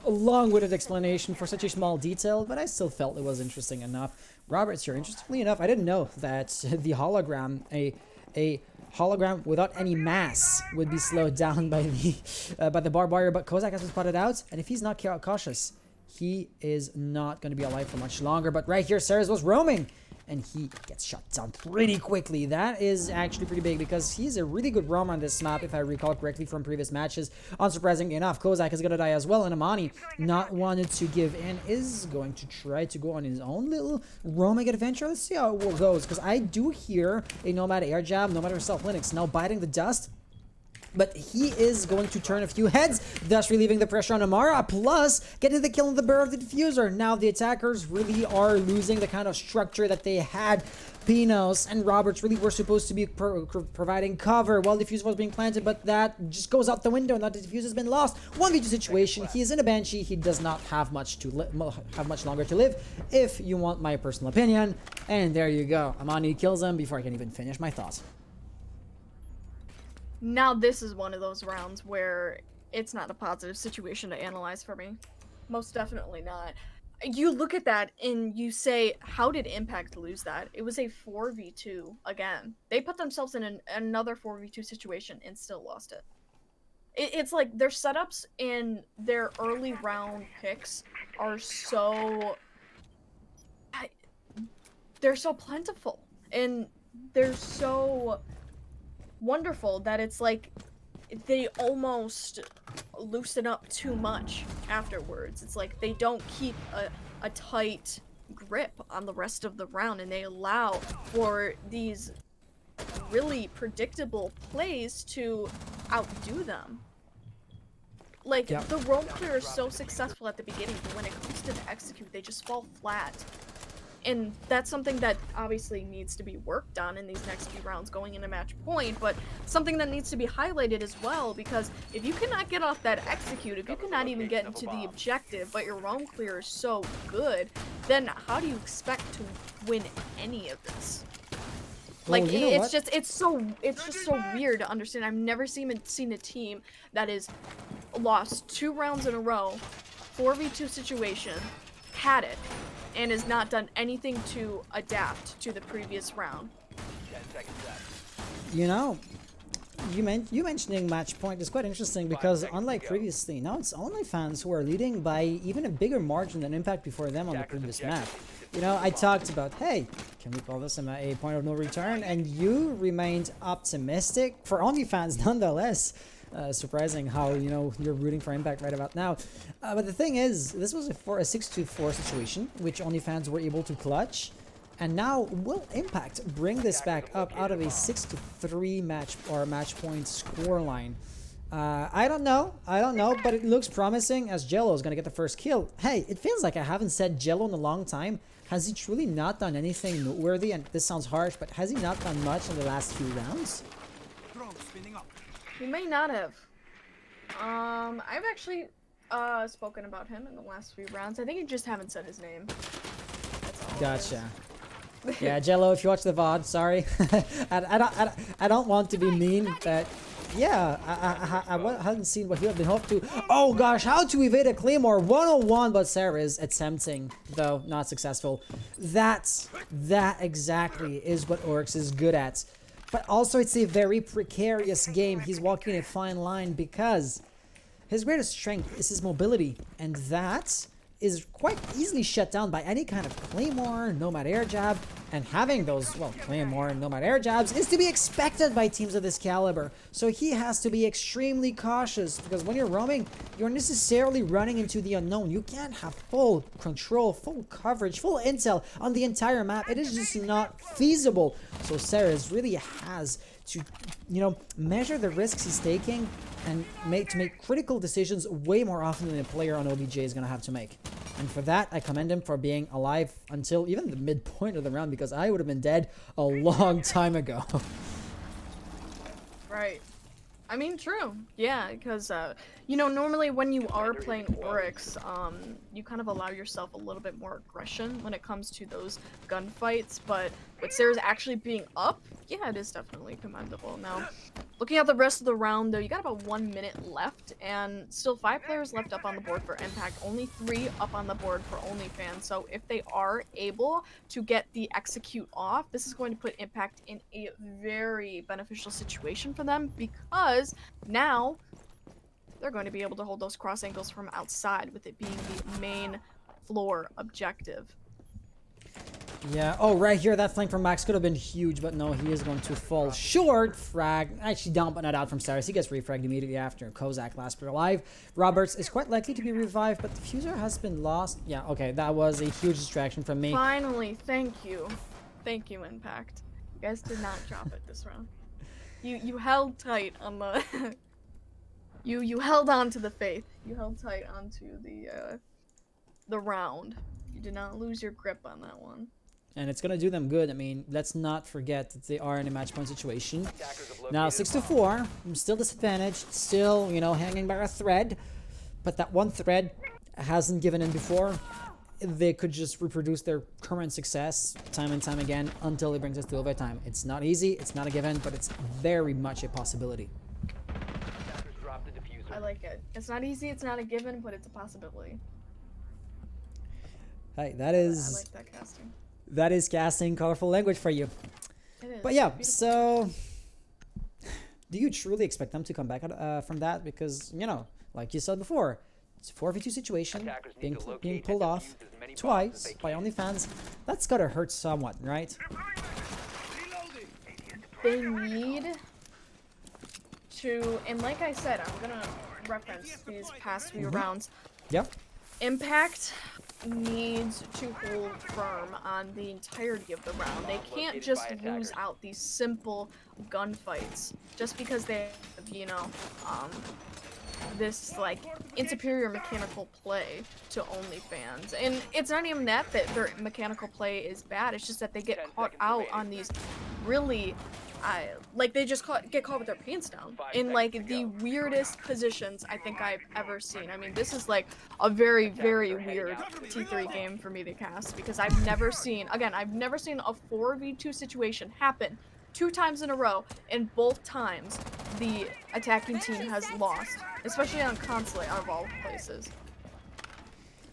[SPEAKER 1] a long-winded explanation for such a small detail, but I still felt it was interesting enough. Robert's here. Interestingly enough, I didn't know that the hologram, a hologram without any mass, would be slowed down by the barbed wire, but Kozak has been spotted out, and if he's not cautious, he is not going to be alive for much longer. But right here, Ceres was roaming, and he gets shot down pretty quickly. That is actually pretty big because he's a really good roamer on this map, if I recall correctly from previous matches. Unsurprisingly enough, Kozak is going to die as well, and Amani, not wanted to give in, is going to try to go on his own little roaming adventure. Let's see how it goes, because I do hear a Nomad air jab, Nomad herself Linux, now biting the dust. But he is going to turn a few heads, thus relieving the pressure on Amara, plus getting the kill in the burrow of the diffuser. Now the attackers really are losing the kind of structure that they had. Pinos and Roberts really were supposed to be providing cover while the diffuser was being planted, but that just goes out the window. Now the diffuser has been lost. 1v2 situation. He is in a Banshee. He does not have much longer to live, if you want my personal opinion. And there you go. Amani kills him before I can even finish my thoughts.
[SPEAKER 2] Now this is one of those rounds where it's not a positive situation to analyze for me. Most definitely not. You look at that and you say, how did Impact lose that? It was a 4v2 again. They put themselves in another 4v2 situation and still lost it. It's like their setups and their early round picks are so... they're so plentiful. And they're so... wonderful that it's like they almost loosen up too much afterwards. It's like they don't keep a tight grip on the rest of the round, and they allow for these really predictable plays to outdo them. Like,
[SPEAKER 1] yep.
[SPEAKER 2] The roam clear is so successful at the beginning, but when it comes to the execute, they just fall flat. And that's something that obviously needs to be worked on in these next few rounds going into match point, but something that needs to be highlighted as well, because if you cannot get off that execute, if you cannot even get into the objective, but your roam clear is so good, then how do you expect to win any of this?
[SPEAKER 1] Well,
[SPEAKER 2] Like,
[SPEAKER 1] you know
[SPEAKER 2] it's just so weird to understand. I've never seen a team that is lost 2 rounds in a row, 4v2 situation, had it, and has not done anything to adapt to the previous round.
[SPEAKER 3] 10 seconds left.
[SPEAKER 1] You know, you mentioning match point is quite interesting because unlike previously, now it's OnlyFans who are leading by even a bigger margin than Impact before them on the previous map. You know, I talked about, hey, Can we call this a point of no return? And you remained optimistic for OnlyFans nonetheless. Surprising how, you know, you're rooting for Impact right about now. But the thing is, this was a 6-4 situation, which OnlyFans were able to clutch. And now, will Impact bring this back up out of a 6-3 match point scoreline? I don't know, but it looks promising as Jello is going to get the first kill. Hey, it feels like I haven't said Jello in a long time. Has he truly not done anything noteworthy? And this sounds harsh, but has he not done much in the last few rounds?
[SPEAKER 2] He may not have. I've actually spoken about him in the last few rounds. I think you just haven't said his name. That's all.
[SPEAKER 1] Gotcha. Yeah, Jello, if you watch the VOD, sorry. I don't want to be mean, but yeah, I hadn't seen what you have been up to. Oh gosh, how to evade a Claymore 101, but Sarah is attempting, though not successful. That exactly is what Oryx is good at. But also, it's a very precarious game. He's walking a fine line because his greatest strength is his mobility, and that is quite easily shut down by any kind of Claymore, Nomad Air Jab, and having those, well, Claymore and Nomad Air Jabs is to be expected by teams of this caliber. So he has to be extremely cautious, because when you're roaming, you're necessarily running into the unknown. You can't have full control, full coverage, full intel on the entire map. It is just not feasible. So Ceres really has to, you know, measure the risks he's taking and make critical decisions way more often than a player on OBJ is going to have to make. And for that, I commend him for being alive until even the midpoint of the round, because I would have been dead a long time ago.
[SPEAKER 2] Right. I mean, true. Yeah, because, you know, normally when you are playing Oryx, you kind of allow yourself a little bit more aggression when it comes to those gunfights, but with Sarah's actually being up, yeah, it is definitely commendable. Now, looking at the rest of the round, though, you got about 1 minute left, and still 5 players left up on the board for Impact, only 3 up on the board for OnlyFans, so if they are able to get the execute off, this is going to put Impact in a very beneficial situation for them, because now they're going to be able to hold those cross angles from outside, with it being the main floor objective.
[SPEAKER 1] Yeah, oh, right here, that flank from Max could have been huge, but no, he is going to fall short. Frag, actually down but not out from Cyrus. He gets refragged immediately after. Kozak last player alive. Roberts is quite likely to be revived, but the fuser has been lost. Yeah, okay, that was a huge distraction from me.
[SPEAKER 2] Finally, thank you. Thank you, Impact. You guys did not drop it this round. You held tight on the... you held on to the faith. You held tight onto the round. You did not lose your grip on that one.
[SPEAKER 1] And it's gonna do them good. I mean, let's not forget that they are in a match point situation. Now 6-4, I'm still disadvantaged, still, you know, hanging by a thread. But that one thread hasn't given in before. They could just reproduce their current success time and time again until it brings us to overtime. It's not easy, it's not a given, but it's very much a possibility.
[SPEAKER 2] I like it. It's not easy, it's not a given, but it's a possibility.
[SPEAKER 1] Hey, that is...
[SPEAKER 2] I like that casting.
[SPEAKER 1] That is casting colorful language for you.
[SPEAKER 2] It is.
[SPEAKER 1] But yeah, so do you truly expect them to come back from that? Because, you know, like you said before, it's a 4v2 situation being pulled off twice by OnlyFans. That's gotta hurt somewhat, right?
[SPEAKER 2] They need to, and like I said, I'm gonna reference these past few rounds.
[SPEAKER 1] Yep.
[SPEAKER 2] Impact needs to hold firm on the entirety of the round. They can't just lose out these simple gunfights just because they have, you know, this like insuperior mechanical play to OnlyFans. And it's not even that their mechanical play is bad, it's just that they get caught out on these really like they just get caught with their pants down in like the weirdest positions I think I've ever seen. I mean, this is like a very, very weird T3 game for me to cast, because I've never seen, again, I've never seen a 4v2 situation happen 2 times in a row, and both times the attacking team has lost, especially on Consulate out of all places.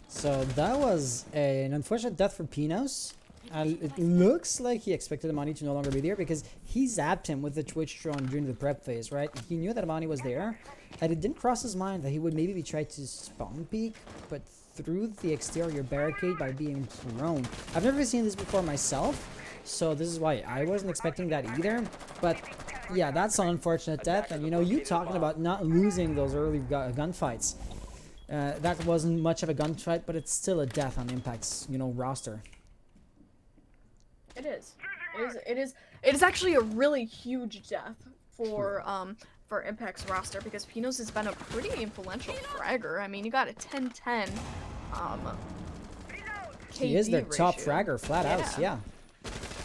[SPEAKER 1] So that was an unfortunate death for Pinos. It looks like he expected Amani to no longer be there, because he zapped him with the Twitch drone during the prep phase, right? He knew that Amani was there, and it didn't cross his mind that he would maybe try to spawn peek, but through the exterior barricade by being thrown. I've never seen this before myself, So this is why I wasn't expecting that either. But yeah, that's an unfortunate death. And you know, you talking about not losing those early gunfights. That wasn't much of a gunfight, but it's still a death on Impact's, you know, roster.
[SPEAKER 2] It is. It is actually a really huge death for Impact's roster because Pinos has been a pretty influential fragger. I mean, you got a 10-10
[SPEAKER 1] He is their
[SPEAKER 2] KD
[SPEAKER 1] top
[SPEAKER 2] ratio.
[SPEAKER 1] fragger, flat out, yeah.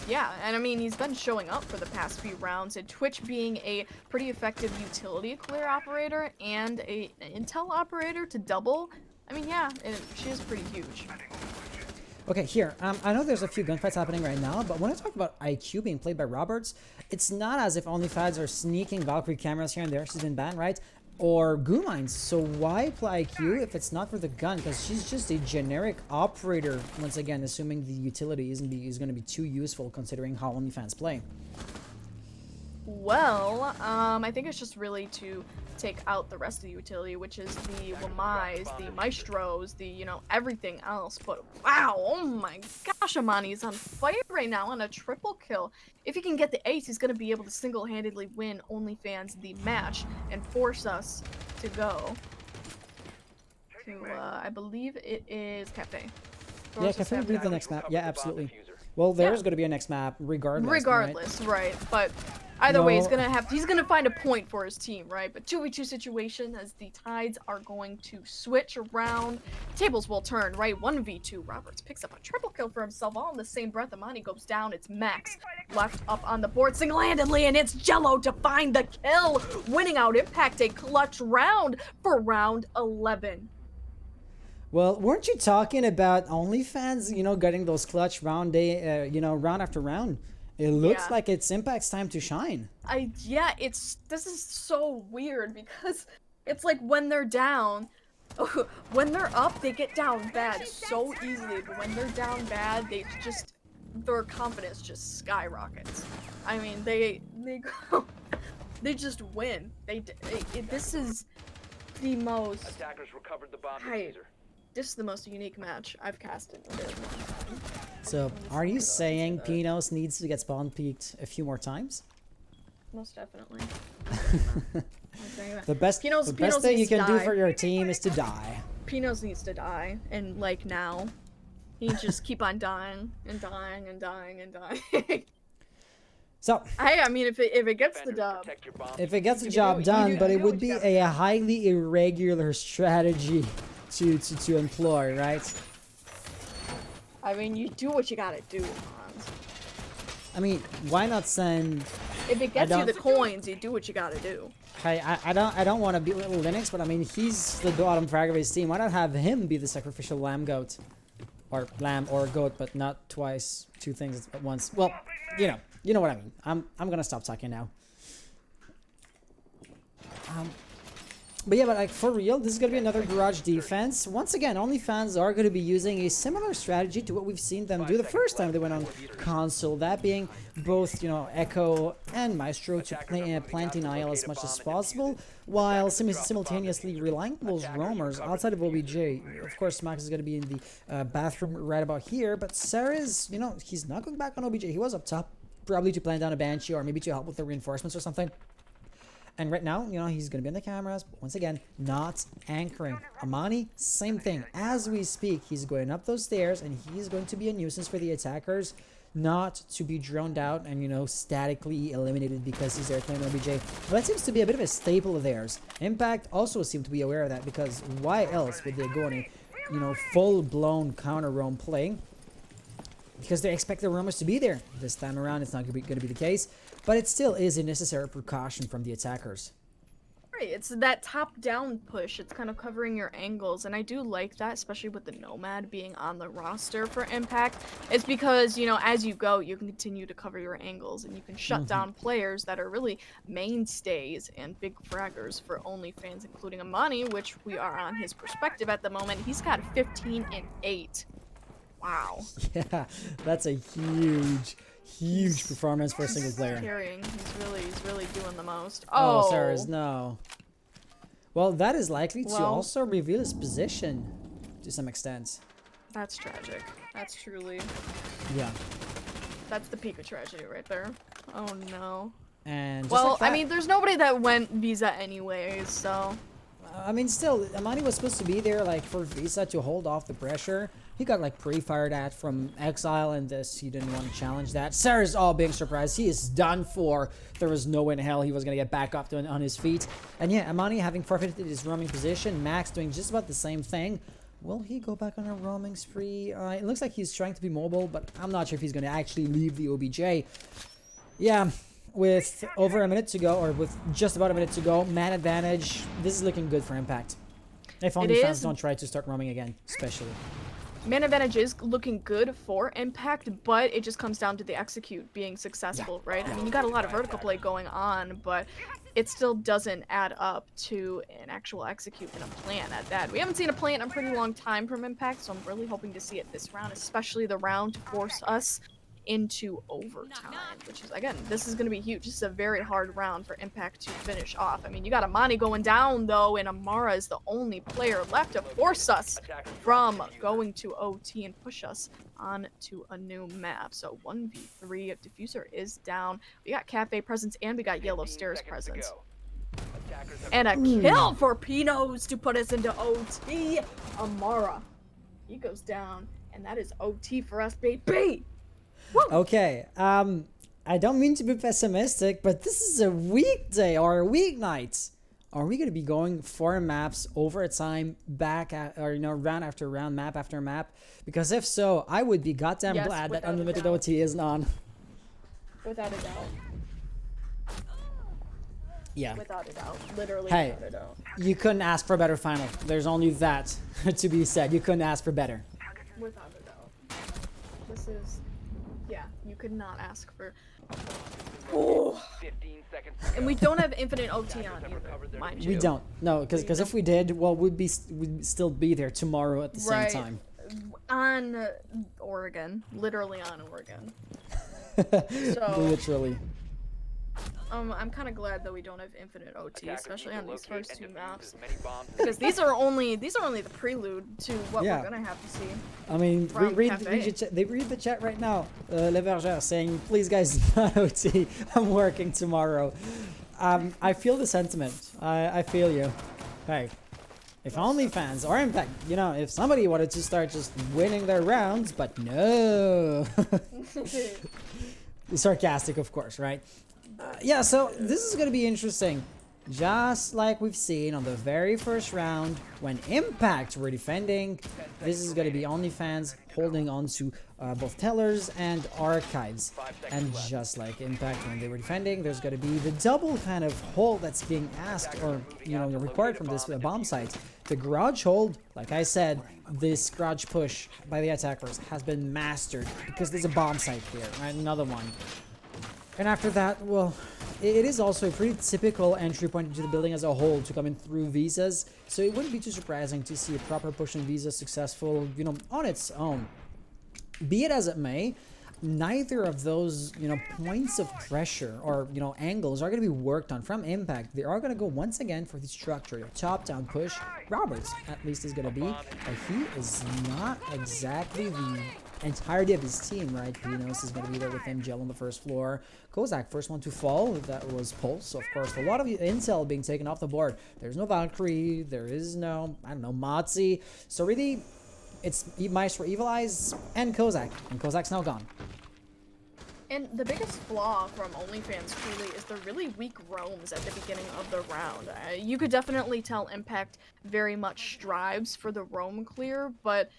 [SPEAKER 2] Yeah, and I mean, he's been showing up for the past few rounds, and Twitch being a pretty effective utility clear operator and an intel operator to double. I mean, yeah, she is pretty huge.
[SPEAKER 1] Okay, here, I know there's a few gunfights happening right now, but when I talk about IQ being played by Roberts, it's not as if OnlyFans are sneaking Valkyrie cameras here and there, she's been banned, right? Or goo mines, so why play IQ if it's not for the gun? Because she's just a generic operator, once again, assuming the utility is going to be too useful considering how OnlyFans play.
[SPEAKER 2] Well, I think it's just really to take out the rest of the utility, which is the Wamais, the Maestros, the, you know, everything else. But wow, oh my gosh, Amani's on fire right now on a triple kill. If he can get the ace, he's going to be able to single-handedly win OnlyFans the match and force us to go to, I believe it is Cafe.
[SPEAKER 1] Yeah, Cafe will be the next map. Yeah, absolutely. Well, there's going to be a next map, regardless.
[SPEAKER 2] Right? But either way, he's gonna find a point for his team, right? But 2v2 situation as the tides are going to switch around. Tables will turn, right? 1v2. Roberts picks up a triple kill for himself all in the same breath. Amani goes down. It's Max left up on the board single-handedly, and it's Jello to find the kill, winning out Impact a clutch round for round 11.
[SPEAKER 1] Well, weren't you talking about OnlyFans, you know, getting those clutch round round after round? It looks like it's Impact's time to shine.
[SPEAKER 2] This is so weird because it's like when they're down, when they're up, they get down bad so easily, but when they're down bad, their confidence just skyrockets. I mean, they just win. This is the most.
[SPEAKER 3] Attackers recovered the bomb diffuser.
[SPEAKER 2] This is the most unique match I've casted in a very long time.
[SPEAKER 1] So, are you saying Pinos needs to get spawn peeked a few more times?
[SPEAKER 2] Most definitely.
[SPEAKER 1] The best thing you can do for your team is to die.
[SPEAKER 2] Pinos needs to die, and like now, he just keep on dying and dying and dying and dying.
[SPEAKER 1] So,
[SPEAKER 2] hey, I mean, if it gets the dub,
[SPEAKER 1] if it gets the job done, but it would be a highly irregular strategy to employ, right?
[SPEAKER 2] I mean, you do what you gotta do, Hans.
[SPEAKER 1] I mean, why not send?
[SPEAKER 2] If it gets you the coins, you do what you gotta do.
[SPEAKER 1] Hey, I don't want to belittle Linux, but I mean, he's the bottom frag of his team. Why not have him be the sacrificial lamb goat, or lamb or goat, but not twice, two things at once? Well, you know what I mean. I'm gonna stop talking now. But yeah, but like for real, this is gonna be another garage defense. Once again, OnlyFans are gonna be using a similar strategy to what we've seen them do the first time they went on console. That being both, you know, Echo and Maestro to plant denial as much as possible, while simultaneously relying on those roamers outside of OBJ. Of course, Max is gonna be in the bathroom right about here, but Sarah's, you know, he's not going back on OBJ. He was up top, probably to plant down a Banshee or maybe to help with the reinforcements or something. And right now, you know, he's going to be on the cameras, but once again, not anchoring. Amani, same thing. As we speak, he's going up those stairs, and he's going to be a nuisance for the attackers, not to be droned out and, you know, statically eliminated because he's there playing OBJ. But that seems to be a bit of a staple of theirs. Impact also seem to be aware of that, because why else would they go on a, you know, full-blown counter-roam play? Because they expect the roamers to be there. This time around, it's not going to be the case. But it still is a necessary precaution from the attackers.
[SPEAKER 2] Right, it's that top-down push. It's kind of covering your angles, and I do like that, especially with the Nomad being on the roster for Impact. It's because, you know, as you go, you can continue to cover your angles, and you can shut down players that are really mainstays and big fraggers for OnlyFans, including Amani, which we are on his perspective at the moment. He's got 15 and 8. Wow.
[SPEAKER 1] Yeah, that's a huge performance for a single player.
[SPEAKER 2] Carrying. He's really doing the most.
[SPEAKER 1] Oh, Sarah's no. Well, that is likely to also reveal his position to some extent.
[SPEAKER 2] That's tragic. That's truly.
[SPEAKER 1] Yeah.
[SPEAKER 2] That's the peak of tragedy right there. Oh no.
[SPEAKER 1] And just
[SPEAKER 2] Well,
[SPEAKER 1] like that,
[SPEAKER 2] I mean, there's nobody that went Visa anyways, so.
[SPEAKER 1] I mean, still, Amani was supposed to be there, like, for Visa to hold off the pressure. He got, like, pre-fired at from Exile, and he didn't want to challenge that. Sarah's all being surprised. He is done for. There was no way in hell he was going to get back up on his feet. And yeah, Amani having forfeited his roaming position. Max doing just about the same thing. Will he go back on a roaming spree? It looks like he's trying to be mobile, but I'm not sure if he's going to actually leave the OBJ. Yeah. With over a minute to go, or with just about a minute to go, man advantage. This is looking good for Impact. If OnlyFans don't try to start roaming again, especially.
[SPEAKER 2] Man advantage is looking good for Impact, but it just comes down to the execute being successful, right? I mean, you got a lot of vertical play going on, but it still doesn't add up to an actual execute and a plan at that. We haven't seen a plan in a pretty long time from Impact, so I'm really hoping to see it this round, especially the round to force us into overtime, which is, again, this is going to be huge. This is a very hard round for Impact to finish off. I mean, you got Amani going down, though, and Amara is the only player left to force us from going to OT and push us on to a new map. So 1v3, Diffuser is down. We got Cafe presence, and we got Yellow Stairs presence. And a kill for Pinos to put us into OT. Amara, he goes down, and that is OT for us, baby. Woo!
[SPEAKER 1] Okay, I don't mean to be pessimistic, but this is a weekday or a weeknight. Are we going to be going 4 maps over time, back at, or round after round, map after map? Because if so, I would be goddamn glad that Unlimited OT isn't on.
[SPEAKER 2] Without a doubt.
[SPEAKER 1] Yeah.
[SPEAKER 2] Without a doubt. Literally
[SPEAKER 1] Hey,
[SPEAKER 2] without a doubt.
[SPEAKER 1] you couldn't ask for a better final. There's only that to be said. You couldn't ask for better.
[SPEAKER 2] Without a doubt. This is... Yeah, you could not ask for... Oh!
[SPEAKER 3] 15 seconds.
[SPEAKER 2] And we don't have infinite OT on either, mind you.
[SPEAKER 1] We don't. No, because if we did, well, we'd still be there tomorrow at the same time.
[SPEAKER 2] On Oregon. Literally on Oregon.
[SPEAKER 1] Literally.
[SPEAKER 2] I'm kind of glad that we don't have infinite OT, especially on these first 2 maps, because these are only the prelude to what we're gonna have to see.
[SPEAKER 1] I mean, read the chat right now. Le Verger saying, "Please, guys, not OT. I'm working tomorrow." I feel the sentiment. I feel you. Hey, if OnlyFans or Impact, if somebody wanted to start just winning their rounds, but no. Sarcastic, of course, right? Yeah, so this is going to be interesting. Just like we've seen on the very first round, when Impact were defending, this is going to be OnlyFans holding on to both tellers and archives. And just like Impact when they were defending, there's going to be the double kind of hold that's being asked or, required from this bomb site. The garage hold, like I said, this garage push by the attackers has been mastered because there's a bomb site here, right? Another one. And after that, well, it is also a pretty typical entry point into the building as a whole to come in through visas. So it wouldn't be too surprising to see a proper push on visa successful, on its own. Be it as it may, neither of those, points of pressure or, angles are going to be worked on from Impact. They are going to go once again for the structure, top-down push. Roberts, at least, is going to be, but he is not exactly the entirety of his team, right? Pinos is going to be there with him, Gel on the first floor. Kozak, first one to fall, that was Pulse. So, of course, a lot of intel being taken off the board. There's no Valkyrie, there is no, Motzi. So, really, it's Maestro Evil Eyes and Kozak's now gone.
[SPEAKER 2] And the biggest flaw from OnlyFans truly is the really weak roams at the beginning of the round. You could definitely tell Impact very much strives for the roam clear, but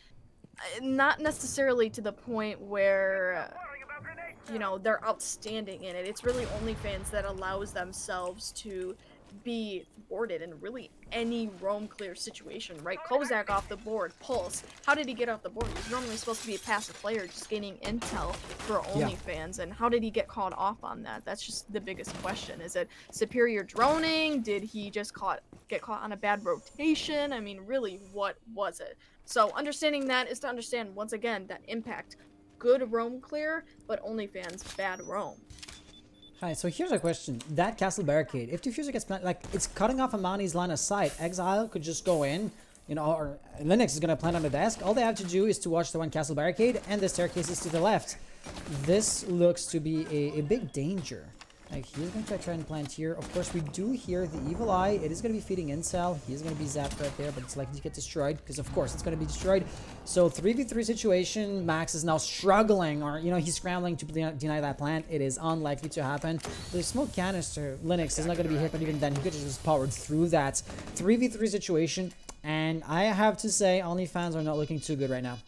[SPEAKER 2] not necessarily to the point where, they're outstanding in it. It's really OnlyFans that allows themselves to be thwarted in really any roam clear situation, right? Kozak off the board, Pulse. How did he get off the board? He's normally supposed to be a passive player just gaining intel for OnlyFans, and how did he get caught off on that? That's just the biggest question. Is it superior droning? Did he just get caught on a bad rotation? I mean, really, what was it? So understanding that is to understand, once again, that Impact, good roam clear, but OnlyFans, bad roam.
[SPEAKER 1] Hi, so here's a question. That castle barricade, if Diffuser gets planted, it's cutting off Amani's line of sight. Exile could just go in, or Linux is going to plant on the desk. All they have to do is to watch the one castle barricade, and the staircase is to the left. this looks to be a big danger. Like, he's going to try and plant here. Of course, we do hear the Evil Eye. It is going to be feeding Incel. He's going to be zapped right there, but it's likely to get destroyed because, of course, it's going to be destroyed. So, 3v3 situation. Max is now struggling, or, you know, he's scrambling to deny that plant. It is unlikely to happen. The smoke canister, Linux, is not going to be hit, but even then, he could have just powered through that 3v3 situation. And I have to say, OnlyFans are not looking too good right now.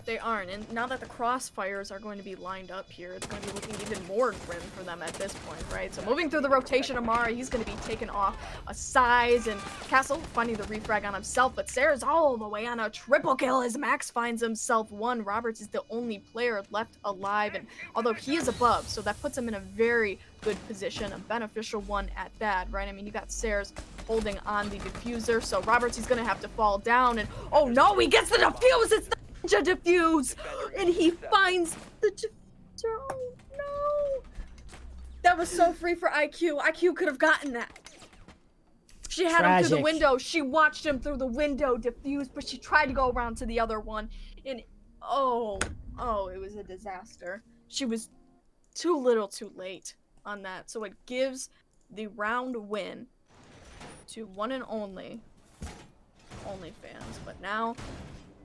[SPEAKER 2] They aren't, and now that the crossfires are going to be lined up here, it's going to be looking even more grim for them at this point, right? So moving through the rotation, Amara, he's going to be taken off a size, and Castle finding the refrag on himself, but Sarah's all the way on a triple kill as Max finds himself one. Roberts is the only player left alive, and although he is above, so that puts him in a very good position, a beneficial one at that, right? I mean, you got Sarah's holding on the diffuser, so Roberts, he's going to have to fall down, and oh no, he gets the diffuse! It's the diffuse, and he finds the diffuser. Oh no, that was so free for IQ could have gotten that. She had him through the window, she watched him through the window diffuse, but she tried to go around to the other one, and oh it was a disaster. She was too little too late on that, so it gives the round win to one and only OnlyFans. But now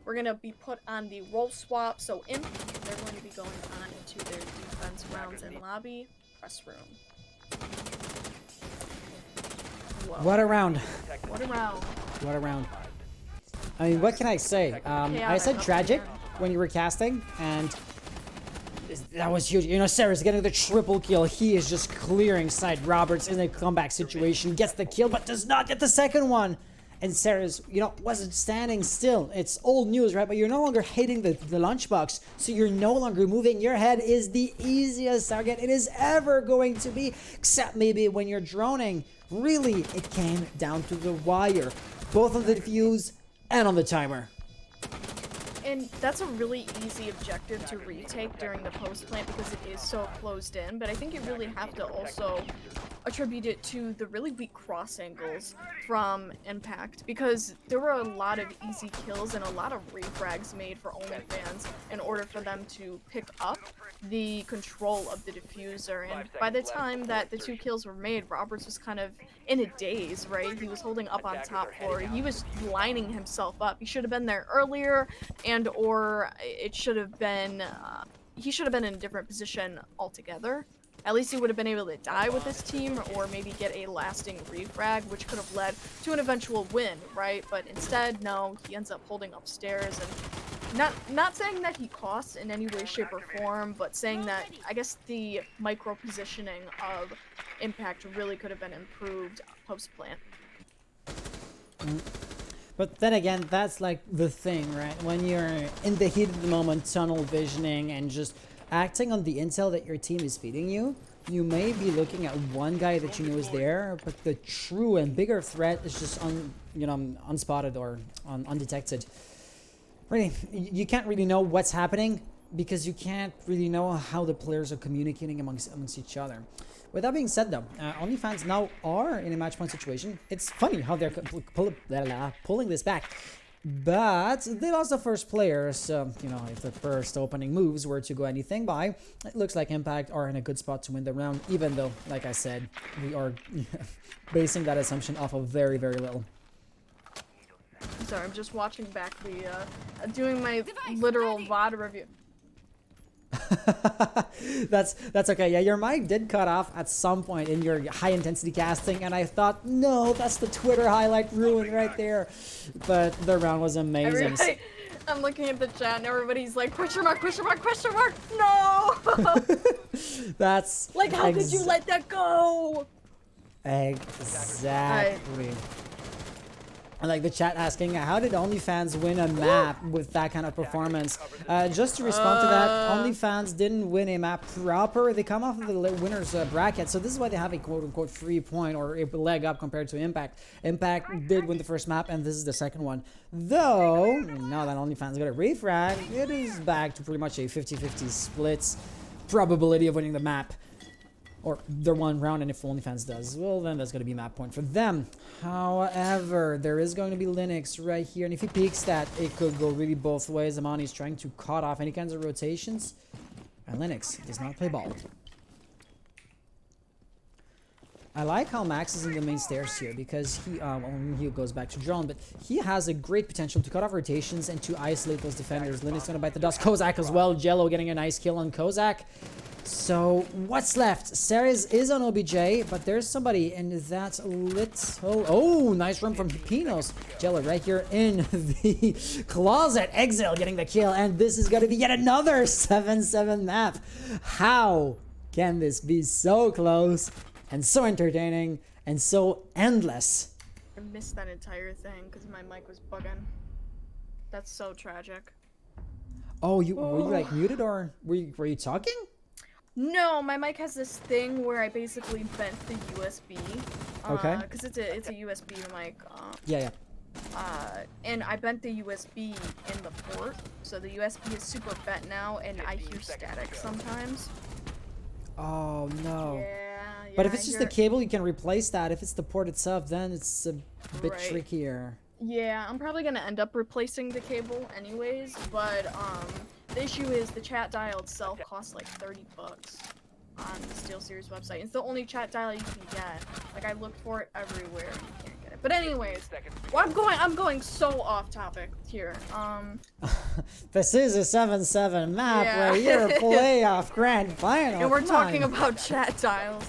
[SPEAKER 2] we're going to be put on the role swap, so they're going to be going on into their defense rounds in lobby, press room. Whoa.
[SPEAKER 1] What a round.
[SPEAKER 2] What a round.
[SPEAKER 1] What a round. I mean, what can I say? I said tragic when you were casting, and that was huge. You know, Sarah's getting the triple kill. He is just clearing side Roberts in a comeback situation, gets the kill, but does not get the second one. And Sarah's, you know, wasn't standing still. It's old news, right? But you're no longer hitting the lunchbox, so you're no longer moving. Your head is the easiest target it is ever going to be, except maybe when you're droning. Really, it came down to the wire, both on the diffuse and on the timer.
[SPEAKER 2] And that's a really easy objective to retake during the post plant because it is so closed in, but I think you really have to also attribute it to the really weak cross angles from Impact, because there were a lot of easy kills and a lot of refrags made for OnlyFans in order for them to pick up the control of the diffuser. And by the time that the 2 kills were made, Roberts was kind of in a daze, right? He was holding up on top floor. He was lining himself up. He should have been there earlier, and or it should have been he should have been in a different position altogether. At least he would have been able to die with his team, or maybe get a lasting refrag, which could have led to an eventual win, right? But instead, no, he ends up holding upstairs, and not saying that he costs in any way, shape, or form, but saying that I guess the micro positioning of Impact really could have been improved post-plant.
[SPEAKER 1] But then again, that's like the thing, right? When you're in the heat of the moment, tunnel visioning, and just acting on the intel that your team is feeding you, you may be looking at one guy that you know is there, but the true and bigger threat is just unspotted or undetected. Really, you can't really know what's happening because you can't really know how the players are communicating amongst each other. With that being said, though, OnlyFans now are in a match point situation. It's funny how they're pulling this back. But they lost the first player, so, you know, if the first opening moves were to go anything by, it looks like Impact are in a good spot to win the round, even though, like I said, we are basing that assumption off of very, very little.
[SPEAKER 2] Sorry, I'm just watching back the, doing my literal VOD review.
[SPEAKER 1] That's okay. Yeah, your mic did cut off at some point in your high intensity casting, and I thought, no, that's the Twitter highlight ruined right there. But the round was amazing.
[SPEAKER 2] I'm looking at the chat and everybody's like, question mark, question mark, question mark. No.
[SPEAKER 1] That's
[SPEAKER 2] like, how could you let that go?
[SPEAKER 1] Exactly. Like the chat asking, how did OnlyFans win a map with that kind of performance? Just to respond to that, OnlyFans didn't win a map proper. They come off of the winner's bracket, so this is why they have a quote-unquote free point or a leg up compared to Impact. Impact did win the first map, and this is the second one. Though, now that OnlyFans got a refrag, it is back to pretty much a 50-50 splits probability of winning the map. Or their one round, and if OnlyFans does, well, then that's going to be map point for them. However, there is going to be Linux right here, and if he peeks that, it could go really both ways. Amani's trying to cut off any kinds of rotations. And Linux does not play ball. I like how Max is in the main stairs here because he goes back to drone, but he has a great potential to cut off rotations and to isolate those defenders. Linux gonna bite the dust. Kozak as well. Jello getting a nice kill on Kozak. So what's left? Ceres is on OBJ, but there's somebody in that little... Oh, nice run from Pinos. Jello right here in the closet. Exile getting the kill, and this is gonna be yet another 7-7 map. How can this be so close? And so entertaining, and so endless.
[SPEAKER 2] I missed that entire thing because my mic was bugging. That's so tragic.
[SPEAKER 1] Oh, were you like muted or were you talking?
[SPEAKER 2] No, my mic has this thing where I basically bent the USB.
[SPEAKER 1] Okay.
[SPEAKER 2] Because it's a USB mic.
[SPEAKER 1] Yeah.
[SPEAKER 2] And I bent the USB in the port, so the USB is super bent now, and I hear static sometimes.
[SPEAKER 1] Oh no.
[SPEAKER 2] Yeah,
[SPEAKER 1] but if it's just the cable, you can replace that. If it's the port itself, then it's a bit
[SPEAKER 2] Right.
[SPEAKER 1] trickier.
[SPEAKER 2] Yeah, I'm probably gonna end up replacing the cable anyways, but the issue is the chat dial itself costs like $30 on the SteelSeries website. It's the only chat dial you can get. Like I looked for it everywhere and you can't get it. But anyways, well, I'm going so off topic here.
[SPEAKER 1] This is a 7-7 map
[SPEAKER 2] Yeah.
[SPEAKER 1] where you're a playoff grand final.
[SPEAKER 2] And we're
[SPEAKER 1] Come
[SPEAKER 2] talking
[SPEAKER 1] on.
[SPEAKER 2] about chat dials.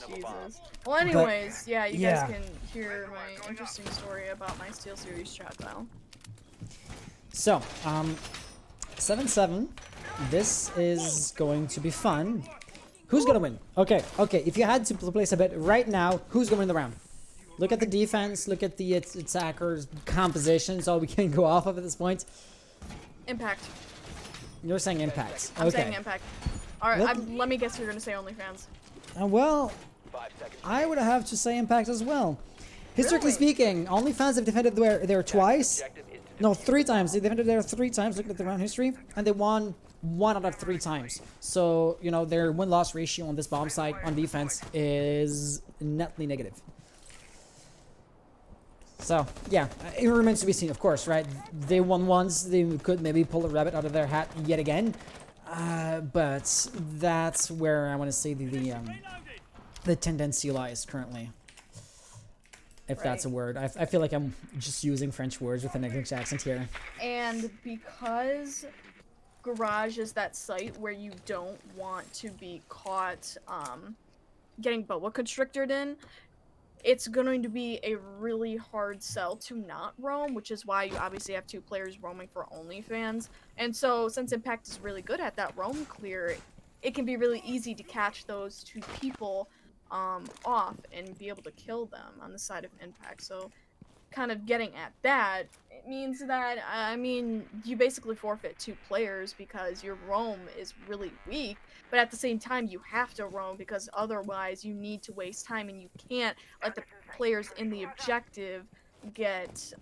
[SPEAKER 2] Jesus. Well, anyways, yeah, you
[SPEAKER 1] yeah.
[SPEAKER 2] guys can hear my interesting story about my SteelSeries chat dial.
[SPEAKER 1] So, 7-7. This is going to be fun. Who's gonna win? Okay. If you had to place a bet right now, who's gonna win the round? Look at the defense. Look at the attackers' composition. So we can go off of at this point.
[SPEAKER 2] Impact.
[SPEAKER 1] You're saying Impact.
[SPEAKER 2] I'm
[SPEAKER 1] Okay.
[SPEAKER 2] saying Impact. Alright, let me guess you're gonna say OnlyFans.
[SPEAKER 1] Well, I would have to say Impact as well. Historically speaking, OnlyFans have defended there twice. No, 3 times. They defended there 3 times. Look at the round history, and they won 1 out of 3 times. So you know their win-loss ratio on this bomb site on defense is netly negative. So yeah, it remains to be seen, of course, right? They won once. They could maybe pull a rabbit out of their hat yet again. But that's where I want to say the tendency lies currently. If that's a word. I feel like I'm just using French words with an English accent here.
[SPEAKER 2] And because Garage is that site where you don't want to be caught getting boa constricted in, it's going to be a really hard sell to not roam, which is why you obviously have 2 players roaming for OnlyFans. And so since Impact is really good at that roam clear, it can be really easy to catch those 2 people off and be able to kill them on the side of Impact. So kind of getting at that, it means that, I mean, you basically forfeit 2 players because your roam is really weak, but at the same time you have to roam because otherwise you need to waste time and you can't let the players in the objective get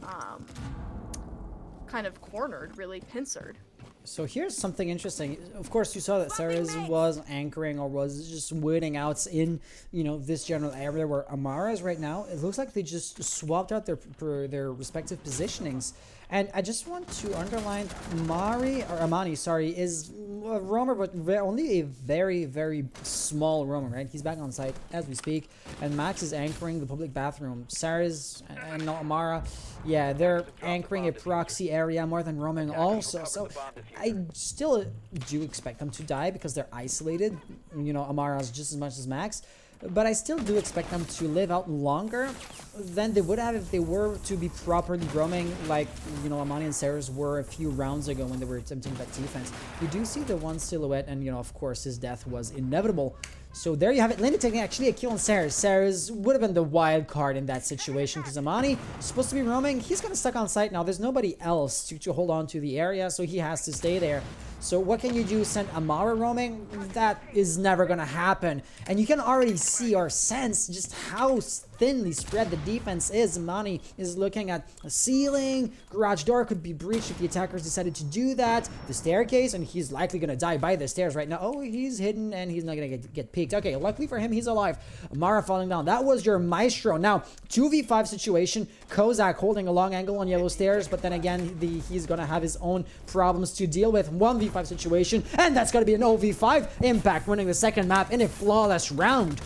[SPEAKER 2] kind of cornered, really pincered.
[SPEAKER 1] So here's something interesting. Of course, you saw that Ceres was anchoring or was just waiting out in, you know, this general area where Amara is right now. It looks like they just swapped out their respective positionings. And I just want to underline Amani, sorry, is a roamer, but only a very, very small roamer, right? He's back on site as we speak. And Max is anchoring the public bathroom. Ceres and Amara, yeah, they're anchoring a proxy area more than roaming also. So I still do expect them to die because they're isolated. You know, Amara's just as much as Max. But I still do expect them to live out longer than they would have if they were to be properly roaming like, you know, Amani and Ceres were a few rounds ago when they were attempting that defense. You do see the one silhouette and, you know, of course, his death was inevitable. So there you have it. Linda taking actually a kill on Ceres. Ceres would have been the wild card in that situation because Amani is supposed to be roaming. He's going to stuck on site now. There's nobody else to hold on to the area, so he has to stay there. So what can you do? Send Amara roaming? That is never going to happen. And you can already see or sense just how thinly spread the defense is. Money is looking at a ceiling. Garage door could be breached if the attackers decided to do that. The staircase, and he's likely going to die by the stairs right now. Oh, he's hidden and he's not going to get peeked. Okay, luckily for him, he's alive. Mara falling down. That was your Maestro. Now, 2v5 situation. Kozak holding a long angle on yellow stairs, but then again, he's going to have his own problems to deal with. 1v5 situation, and that's going to be an 0v5. Impact winning the second map in a flawless round.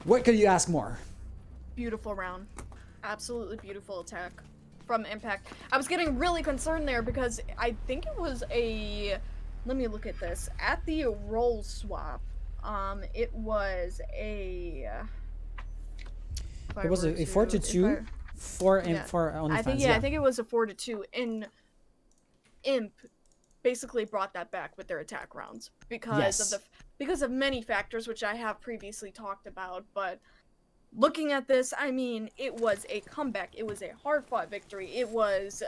[SPEAKER 1] What could you ask more?
[SPEAKER 2] Beautiful round. Absolutely beautiful attack from Impact. I was getting really concerned there because I think it was a... Let me look at this. At the role swap, it was a...
[SPEAKER 1] It was a 4-2 for OnlyFans.
[SPEAKER 2] I think it was a 4-2. And Imp basically brought that back with their attack rounds because of many factors which I have previously talked about. But looking at this, I mean, it was a comeback. It was a hard-fought victory. It was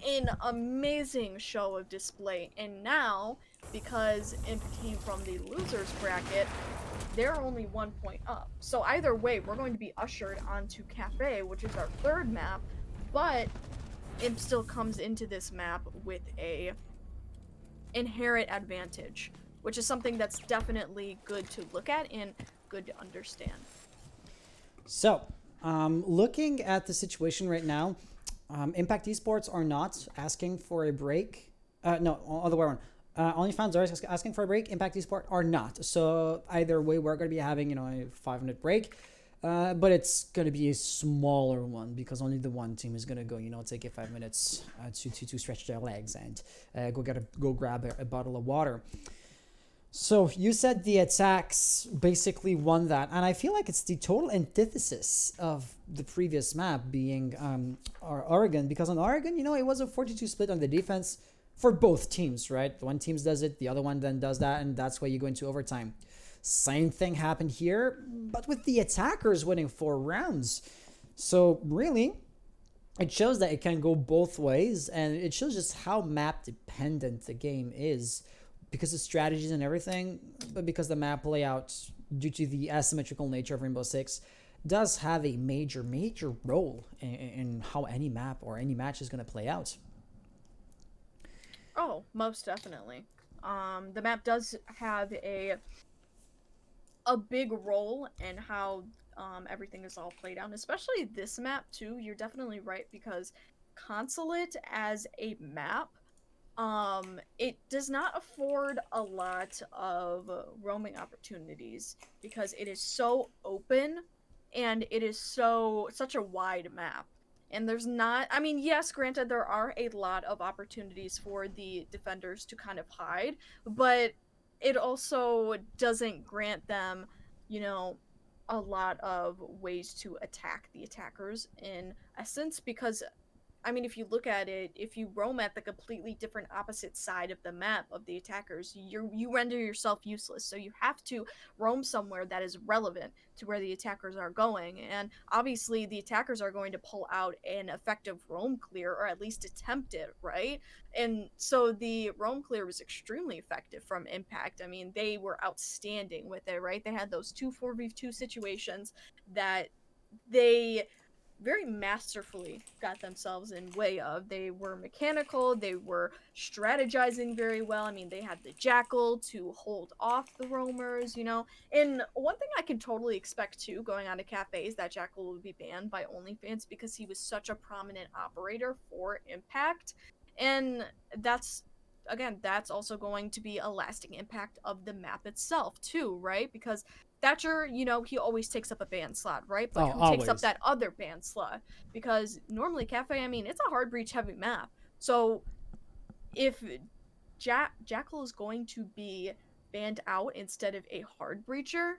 [SPEAKER 2] an amazing show of display. And now, because Imp came from the losers bracket, they're only 1 point up. So either way, we're going to be ushered onto Cafe, which is our third map. But Imp still comes into this map with a inherent advantage, which is something that's definitely good to look at and good to understand.
[SPEAKER 1] So, looking at the situation right now, Impact Esports are not asking for a break. No, other way around. OnlyFans are asking for a break. Impact Esports are not. So either way, we're going to be having, a 5-minute break. But it's going to be a smaller one because only the one team is going to go, take 5 minutes to stretch their legs and go grab a bottle of water. So you said the attacks basically won that. And I feel like it's the total antithesis of the previous map being Oregon. Because on Oregon, it was a 42 split on the defense for both teams, right? One team does it, the other one then does that, and that's why you go into overtime. Same thing happened here, but with the attackers winning 4 rounds. So really, it shows that it can go both ways, and it shows just how map dependent the game is because of strategies and everything, but because the map layout, due to the asymmetrical nature of Rainbow Six, does have a major role in how any map or any match is going to play out.
[SPEAKER 2] Oh, most definitely. The map does have a big role in how everything is all played out, and especially this map too. You're definitely right, because Consulate as a map, it does not afford a lot of roaming opportunities because it is so open and it is such a wide map. And there's not, I mean, yes, granted, there are a lot of opportunities for the defenders to kind of hide, but it also doesn't grant them, a lot of ways to attack the attackers in essence, because I mean, if you look at it, if you roam at the completely different opposite side of the map of the attackers, you render yourself useless. So you have to roam somewhere that is relevant to where the attackers are going. And obviously, the attackers are going to pull out an effective roam clear, or at least attempt it, right? And so the roam clear was extremely effective from Impact. I mean, they were outstanding with it, right? They had those 2 4v2 situations that they very masterfully got themselves in way of. They were mechanical, they were strategizing very well. I mean, they had the Jackal to hold off the roamers, And one thing I can totally expect too, going on to Cafe, is that Jackal would be banned by OnlyFans because he was such a prominent operator for Impact. And that's also going to be a lasting impact of the map itself too, right? Because Thatcher, he always takes up a ban slot, right? But who takes up that other ban slot? Because normally Cafe, I mean, it's a hard breach heavy map. So if Jackal is going to be banned out instead of a hard breacher,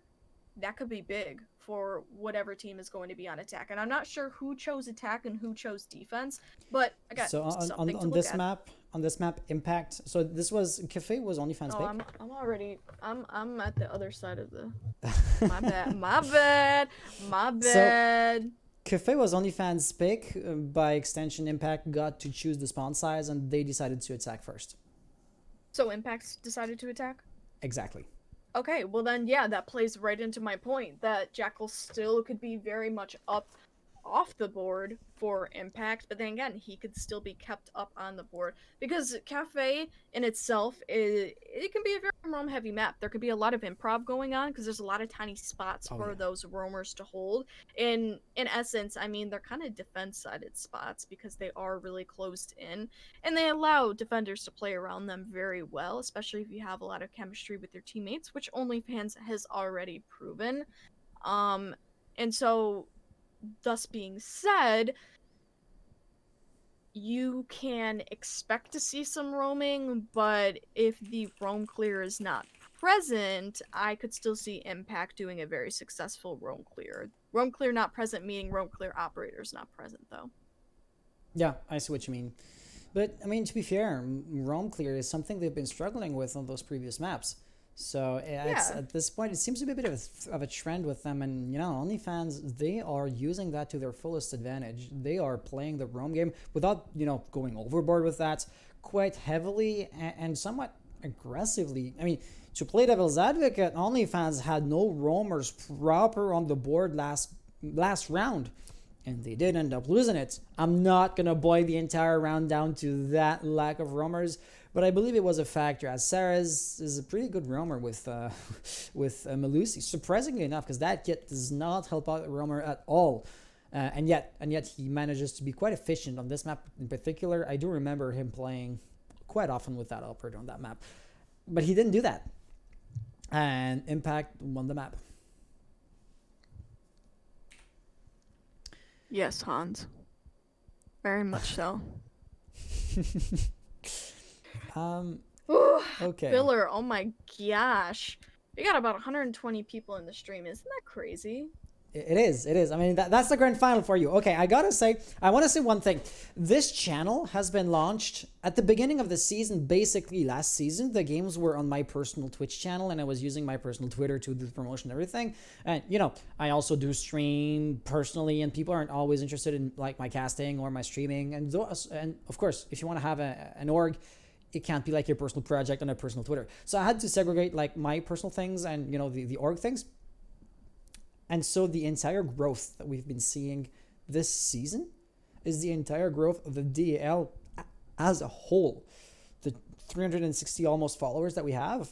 [SPEAKER 2] that could be big for whatever team is going to be on attack. And I'm not sure who chose attack and who chose defense, but again,
[SPEAKER 1] so on this map, Impact. So this was Cafe was OnlyFans pick.
[SPEAKER 2] I'm at the other side of the. My bad.
[SPEAKER 1] So, Cafe was OnlyFans pick. By extension, Impact got to choose the spawn size, and they decided to attack first.
[SPEAKER 2] So Impact decided to attack?
[SPEAKER 1] Exactly.
[SPEAKER 2] Okay, well then, yeah, that plays right into my point that Jackal still could be very much up off the board for impact, but then again, he could still be kept up on the board because Cafe in itself it can be a very roam heavy map. There could be a lot of improv going on because there's a lot of tiny spots
[SPEAKER 1] Oh
[SPEAKER 2] for
[SPEAKER 1] yeah.
[SPEAKER 2] those roamers to hold. In essence, I mean they're kind of defense sided spots because they are really closed in and they allow defenders to play around them very well, especially if you have a lot of chemistry with your teammates, which OnlyFans has already proven. Um, and so thus being said, you can expect to see some roaming, but if the roam clear is not present, I could still see Impact doing a very successful roam clear. Roam clear not present meaning roam clear operators not present, though.
[SPEAKER 1] Yeah, I see what you mean. But I mean, to be fair, roam clear is something they've been struggling with on those previous maps. So it's,
[SPEAKER 2] Yeah.
[SPEAKER 1] at this point, it seems to be a bit of a trend with them. And, you know, OnlyFans, they are using that to their fullest advantage. They are playing the roam game without, you know, going overboard with that quite heavily and somewhat aggressively. I mean, to play devil's advocate, OnlyFans had no roamers proper on the board last round, and they did end up losing it. I'm not gonna boil the entire round down to that lack of roamers, but I believe it was a factor, as Sarah is a pretty good roamer with Malusi, surprisingly enough, because that kit does not help out the roamer at all. And yet he manages to be quite efficient on this map in particular. I do remember him playing quite often with that operator on that map, but he didn't do that, and Impact won the map.
[SPEAKER 2] Yes, Hans. Very much so.
[SPEAKER 1] Okay.
[SPEAKER 2] Filler, oh my gosh. We got about 120 people in the stream. Isn't that crazy?
[SPEAKER 1] It is. I mean, that's the grand final for you. Okay, I want to say one thing. This channel has been launched at the beginning of the season, basically last season. The games were on my personal Twitch channel, and I was using my personal Twitter to do the promotion and everything. And, you know, I also do stream personally, and people aren't always interested in, like, my casting or my streaming. And of course, if you want to have an org, it can't be like your personal project on a personal Twitter. So I had to segregate, like, my personal things and, you know, the org things. And so the entire growth that we've been seeing this season is the entire growth of the DAL as a whole. The 360 almost followers that we have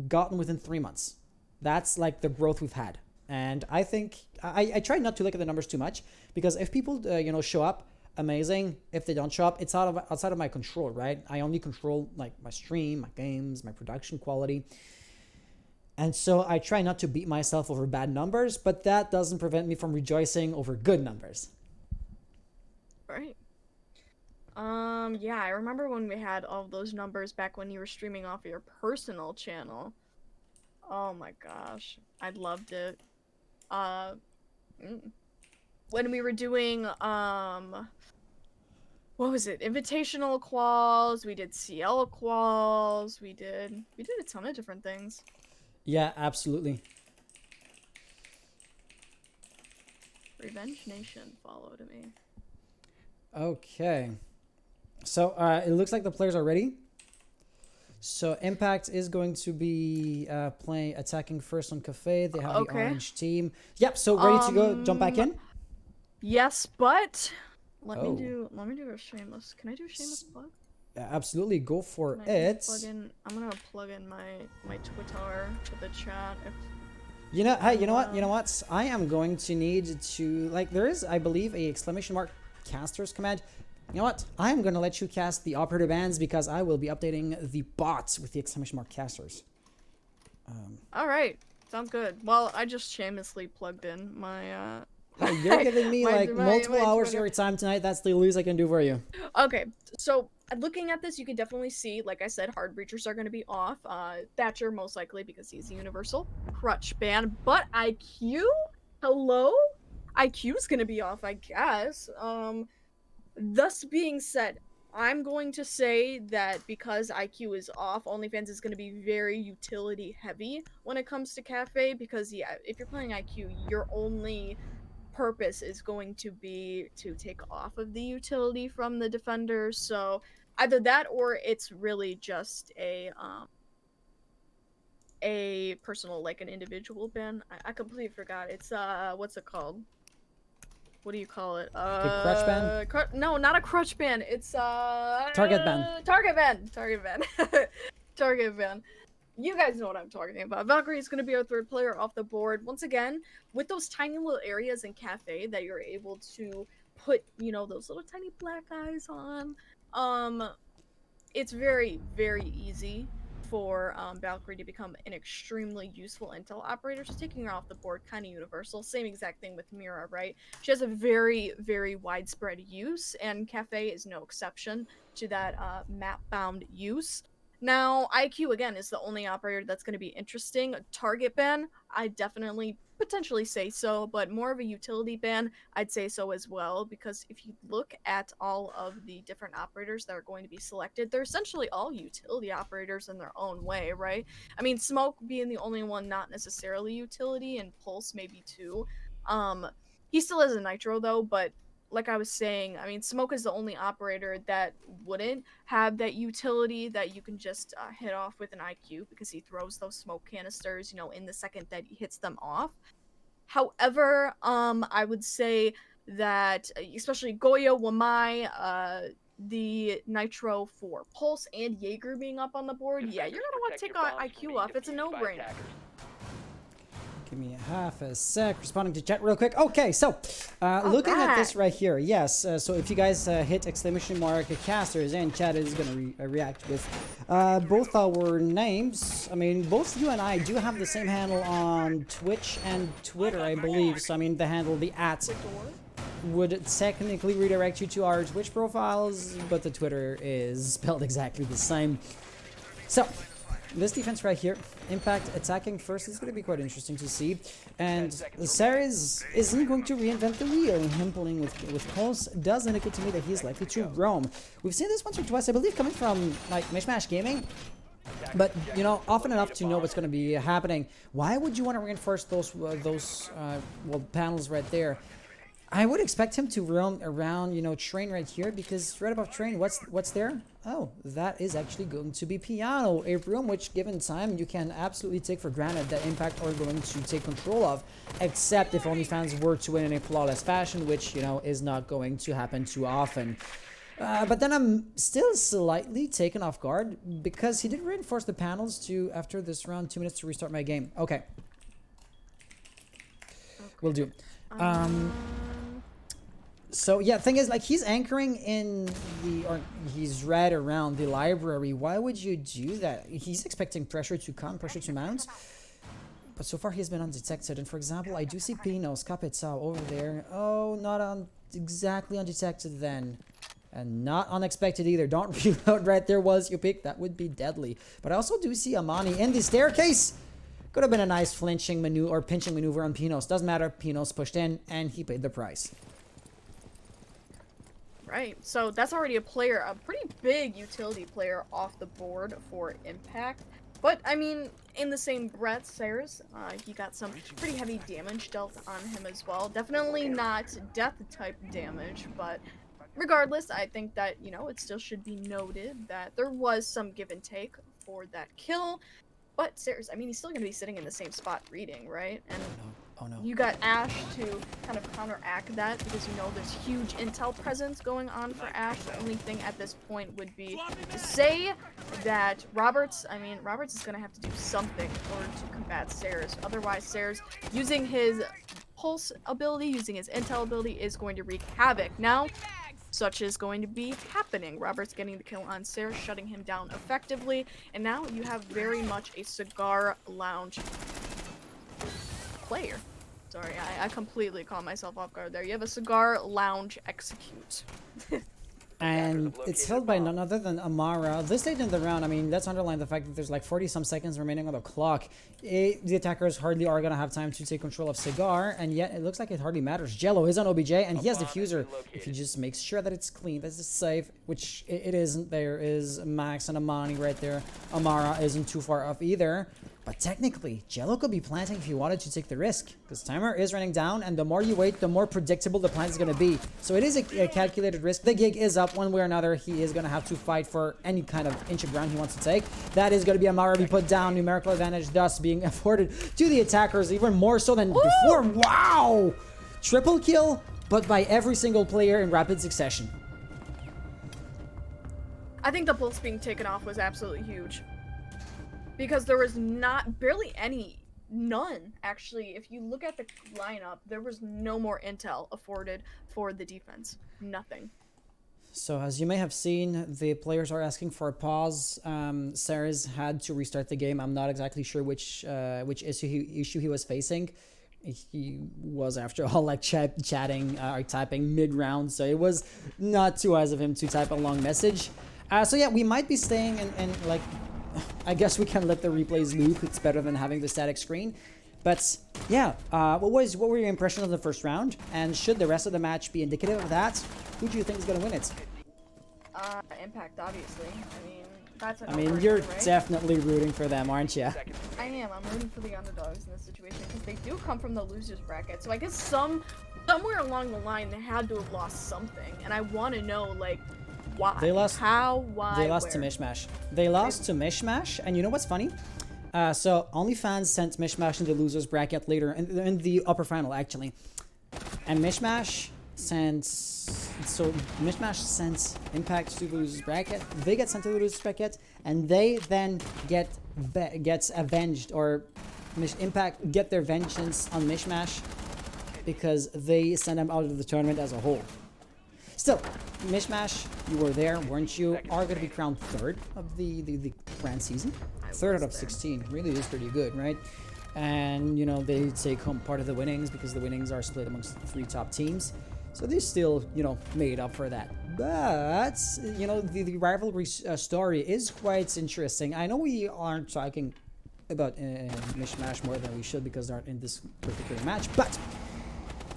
[SPEAKER 1] gotten within 3 months. That's like the growth we've had. And I think I try not to look at the numbers too much, because if people show up, amazing. If they don't show up, it's outside of my control, right? I only control like my stream, my games, my production quality. And so I try not to beat myself over bad numbers, but that doesn't prevent me from rejoicing over good numbers.
[SPEAKER 2] Right. Yeah, I remember when we had all those numbers back when you were streaming off your personal channel. Oh my gosh. I loved it. When we were doing, what was it? Invitational quals, we did CL quals, we did a ton of different things.
[SPEAKER 1] Yeah, absolutely.
[SPEAKER 2] Revenge Nation followed me.
[SPEAKER 1] Okay. So it looks like the players are ready. So Impact is going to be attacking first on Cafe. They have the orange team. Yep. So ready to go. Jump back in.
[SPEAKER 2] Yes, but let me do a shameless. Can I do a shameless plug?
[SPEAKER 1] Yeah, absolutely. Go for
[SPEAKER 2] Can I
[SPEAKER 1] it.
[SPEAKER 2] I'm gonna plug in my Twitter to the chat. If
[SPEAKER 1] You know, hey, you know what? I am going to need to, like, there is, I believe, a exclamation mark casters command. You know what? I'm going to let you cast the operator bands, because I will be updating the bots with the exclamation mark casters.
[SPEAKER 2] All right, sounds good. Well, I just shamelessly plugged in my
[SPEAKER 1] Hey, you're giving me multiple hours of
[SPEAKER 2] Twitter.
[SPEAKER 1] your time tonight. That's the least I can do for you.
[SPEAKER 2] Okay, so looking at this, you can definitely see, like I said, hard breachers are going to be off. Thatcher most likely because he's a universal crutch ban, but IQ, hello, IQ is going to be off, I guess. Thus being said, I'm going to say that because IQ is off, OnlyFans is going to be very utility heavy when it comes to Cafe, because yeah, if you're playing IQ, your only purpose is going to be to take off of the utility from the defender. So either that, or it's really just a a personal, like an individual ban. I completely forgot. It's what's it called? What do you call it?
[SPEAKER 1] Crutch ban?
[SPEAKER 2] No, not a crutch ban. It's
[SPEAKER 1] Target ban.
[SPEAKER 2] Target ban. Target ban. Target ban. You guys know what I'm talking about. Valkyrie is going to be our third player off the board. Once again, with those tiny little areas in Cafe that you're able to put, you know, those little tiny black eyes on, it's very, very easy for Valkyrie to become an extremely useful intel operator. So taking her off the board, kind of universal. Same exact thing with Mira, right? She has a very, very widespread use, and Cafe is no exception to that map-bound use. Now, IQ, again, is the only operator that's going to be interesting. Target ban, I definitely potentially say so, but more of a utility ban, I'd say so as well, because if you look at all of the different operators that are going to be selected, they're essentially all utility operators in their own way, right? I mean, Smoke being the only one not necessarily utility, and Pulse maybe too. He still has a Nitro though, but like I was saying, I mean, Smoke is the only operator that wouldn't have that utility that you can just hit off with an IQ, because he throws those smoke canisters, you know, in the second that he hits them off. However, I would say that, especially Goyo, Wamai, the Nitro for Pulse and Jaeger being up on the board, yeah, you're gonna want to take IQ off. It's a no-brainer.
[SPEAKER 1] Give me half a sec. Responding to chat real quick. Okay, so looking at this right here, yes. So if you guys hit exclamation mark casters, and chat is going to react with both our names. I mean, both you and I do have the same handle on Twitch and Twitter, I believe. So I mean, the handle, the @ would technically redirect you to our Twitch profiles, but the Twitter is spelled exactly the same. So this defense right here, Impact attacking first, is going to be quite interesting to see. And Ceres isn't going to reinvent the wheel. Him pulling with Pulse does indicate to me that he's likely to roam. We've seen this once or twice, I believe, coming from like Mishmash Gaming. But, you know, often enough to know what's going to be happening. Why would you want to reinforce those panels right there? I would expect him to roam around, you know, train right here, because right above train, what's there? Oh, that is actually going to be piano, a room which, given time, you can absolutely take for granted that Impact are going to take control of, except if OnlyFans were to win in a flawless fashion, which, you know, is not going to happen too often. But then I'm still slightly taken off guard, because he did reinforce the panels to, after this round, 2 minutes to restart my game. Okay. Will do. So yeah, thing is, like, he's anchoring in the, or he's right around the library. Why would you do that? He's expecting pressure to come, pressure to mount. But so far he's been undetected. And for example, I do see Pinos, Kapitao over there. Oh, not exactly undetected then. And not unexpected either. Don't reload right there was you pick. That would be deadly. But I also do see Amani in the staircase. Could have been a nice flinching maneuver or pinching maneuver on Pinos. Doesn't matter. Pinos pushed in and he paid the price.
[SPEAKER 2] Right, so that's already a player, a pretty big utility player off the board for Impact. But, I mean, in the same breath, Ceres, he got some pretty heavy damage dealt on him as well. Definitely not death-type damage, but regardless, I think that, you know, it still should be noted that there was some give and take for that kill. But Ceres, I mean, he's still going to be sitting in the same spot reading, right? And
[SPEAKER 1] oh no.
[SPEAKER 2] You got Ash to kind of counteract that, because you know there's huge intel presence going on for Ash. The only thing at this point would be to say that Roberts is going to have to do something in order to combat Ceres. Otherwise, Ceres, using his Pulse ability, using his intel ability, is going to wreak havoc. Now, such is going to be happening. Roberts getting the kill on Ceres, shutting him down effectively, and now you have very much a cigar lounge player. Sorry, I completely caught myself off guard there. You have a cigar lounge execute.
[SPEAKER 1] And it's held by none other than Amara. This stage in the round, I mean, let's underline the fact that there's like 40-some seconds remaining on the clock. The attackers hardly are going to have time to take control of Cigar, and yet it looks like it hardly matters. Jello is on OBJ, and he has Diffuser. If he just makes sure that it's clean, that it's safe, which it isn't. There is Max and Amani right there. Amara isn't too far off either. But technically, Jello could be planting if he wanted to take the risk, because timer is running down, and the more you wait, the more predictable the plant is going to be. So it is a calculated risk. The gig is up one way or another. He is going to have to fight for any kind of inch of ground he wants to take. That is going to be a Maravi put down. Numerical advantage thus being afforded to the attackers, even more so than before. Wow! Triple kill, but by every single player in rapid succession.
[SPEAKER 2] I think the pulse being taken off was absolutely huge. Because there was barely none, actually. If you look at the lineup, there was no more intel afforded for the defense. Nothing.
[SPEAKER 1] So as you may have seen, the players are asking for a pause. Sarah's had to restart the game. I'm not exactly sure which issue he was facing. He was, after all, like chatting or typing mid-round, so it was not too wise of him to type a long message. So yeah, we might be staying and like... I guess we can let the replays loop. It's better than having the static screen. But yeah, what were your impressions of the first round? And should the rest of the match be indicative of that? Who do you think is going to win it?
[SPEAKER 2] Impact, obviously. I mean, that's a
[SPEAKER 1] you're
[SPEAKER 2] right?
[SPEAKER 1] definitely rooting for them, aren't you?
[SPEAKER 2] I am. I'm rooting for the underdogs in this situation because they do come from the losers bracket. So I guess somewhere along the line they had to have lost something, and I want to know like. Why?
[SPEAKER 1] They lost.
[SPEAKER 2] How? Why?
[SPEAKER 1] They lost
[SPEAKER 2] where?
[SPEAKER 1] to Mishmash. They lost to Mishmash, and you know what's funny? So OnlyFans sent Mishmash in the losers bracket later in the upper final actually, and Mishmash sent Impact to the losers bracket. They get sent to the losers bracket, and they then gets avenged, or Impact get their vengeance on Mishmash because they send them out of the tournament as a whole. Still, Mishmash, you were there, weren't you? Are going to be crowned third of the grand season. Third out of 16. Really is pretty good, right? And, you know, they take home part of the winnings because the winnings are split amongst the 3 top teams. So they still, you know, made up for that. But, you know, the rivalry story is quite interesting. I know we aren't talking about Mishmash more than we should because they aren't in this particular match, but...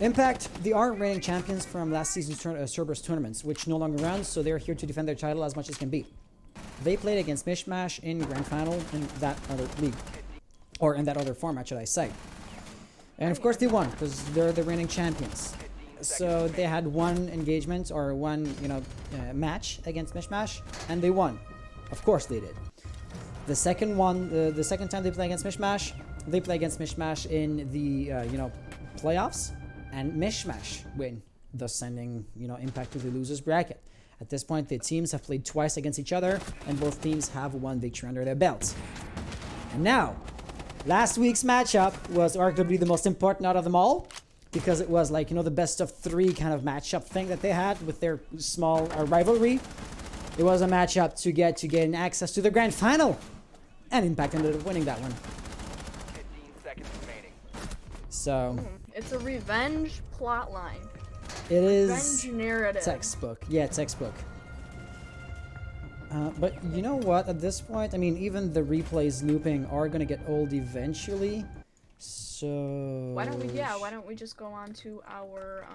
[SPEAKER 1] Impact, they are reigning champions from last season's Cerberus tournaments, which no longer runs, so they're here to defend their title as much as can be. They played against Mishmash in Grand Final in that other league. Or in that other format, should I say. And of course they won, because they're the reigning champions. So they had one engagement, or one, you know, match against Mishmash, and they won. Of course they did. The second one, the second time they play against Mishmash, they play against Mishmash in the, you know, playoffs. And Mishmash win, thus sending, you know, Impact to the losers bracket. At this point, the teams have played twice against each other, and both teams have one victory under their belts. And now, last week's matchup was arguably the most important out of them all, because it was like, you know, the best of 3 kind of matchup thing that they had with their small rivalry. It was a matchup to gain access to the grand final, and Impact ended up winning that one.
[SPEAKER 3] 15 seconds remaining.
[SPEAKER 1] So...
[SPEAKER 2] It's a revenge plot line.
[SPEAKER 1] It is
[SPEAKER 2] revenge narrative.
[SPEAKER 1] Textbook. Yeah, textbook. But you know what? At this point, I mean, even the replays looping are gonna get old eventually. So
[SPEAKER 2] why don't we just go on to our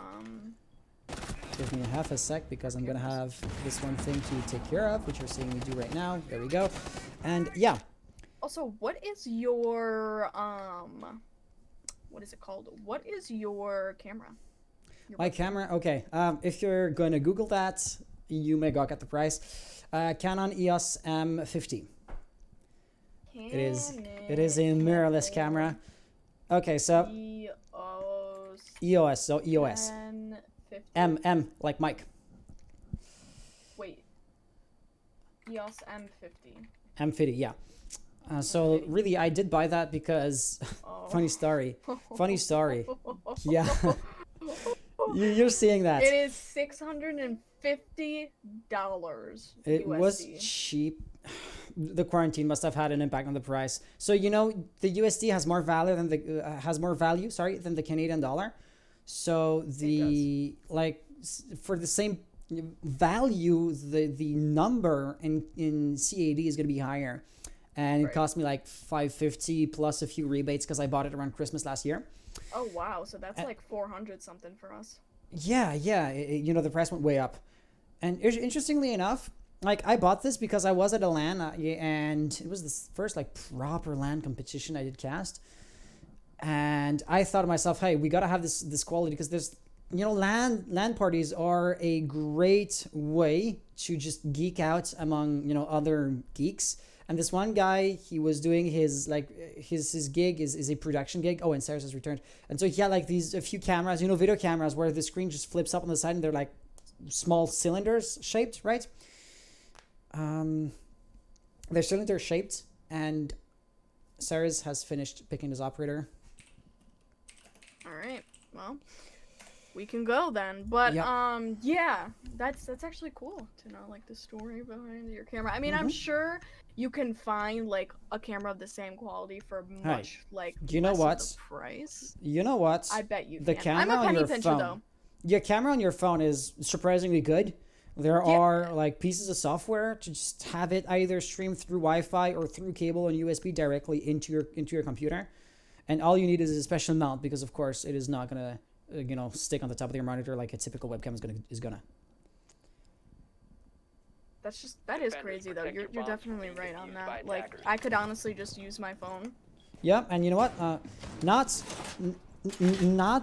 [SPEAKER 1] Give me half a sec because I'm gonna have this one thing to take care of, which you're seeing me do right now. There we go. And yeah.
[SPEAKER 2] Also, what is your what is it called? What is your camera?
[SPEAKER 1] My camera? Okay. If you're going to Google that, you may gawk at the price. Canon EOS M50. It is a mirrorless camera. Okay, so EOS, so EOS. M like Mike.
[SPEAKER 2] Wait. EOS M50.
[SPEAKER 1] M50, yeah. So really, I did buy that because funny story. Yeah. You're seeing that.
[SPEAKER 2] It is $650.
[SPEAKER 1] It
[SPEAKER 2] USD.
[SPEAKER 1] was cheap. The quarantine must have had an impact on the price. So you know the USD has more value than the Canadian dollar. So the for the same value, the number in CAD is going to be higher. And it cost me like $550 plus a few rebates because I bought it around Christmas last year.
[SPEAKER 2] Oh wow, so that's like 400 something for us.
[SPEAKER 1] Yeah, you know, the price went way up. And interestingly enough, like I bought this because I was at a LAN and it was the first like proper LAN competition I did cast, and I thought to myself, hey, we gotta have this quality because there's, you know, LAN parties are a great way to just geek out among, you know, other geeks. And this one guy, he was doing his like his gig is a production gig. Oh, and Sarah's has returned. And so he had like a few cameras, you know, video cameras where the screen just flips up on the side and they're like small cylinders shaped, right? They're cylinder shaped, and Sarah's has finished picking his operator.
[SPEAKER 2] All right. Well, we can go then. But
[SPEAKER 1] Yep.
[SPEAKER 2] yeah, that's actually cool to know like the story behind your camera. I mean, I'm sure you can find like a camera of the same quality for much like
[SPEAKER 1] you know
[SPEAKER 2] less of
[SPEAKER 1] what?
[SPEAKER 2] the price.
[SPEAKER 1] You know what?
[SPEAKER 2] I bet you
[SPEAKER 1] The
[SPEAKER 2] can. I'm
[SPEAKER 1] camera
[SPEAKER 2] a
[SPEAKER 1] on
[SPEAKER 2] penny
[SPEAKER 1] your
[SPEAKER 2] pincher
[SPEAKER 1] phone.
[SPEAKER 2] though.
[SPEAKER 1] Your camera on your phone is surprisingly good. There
[SPEAKER 2] Yeah.
[SPEAKER 1] are like pieces of software to just have it either stream through Wi-Fi or through cable and USB directly into your computer, and all you need is a special mount because of course it is not gonna you know, stick on the top of your monitor like a typical webcam is gonna.
[SPEAKER 2] That is crazy though. You're definitely right on that. Like I could honestly just use my phone.
[SPEAKER 1] Yeah, and you know what? Not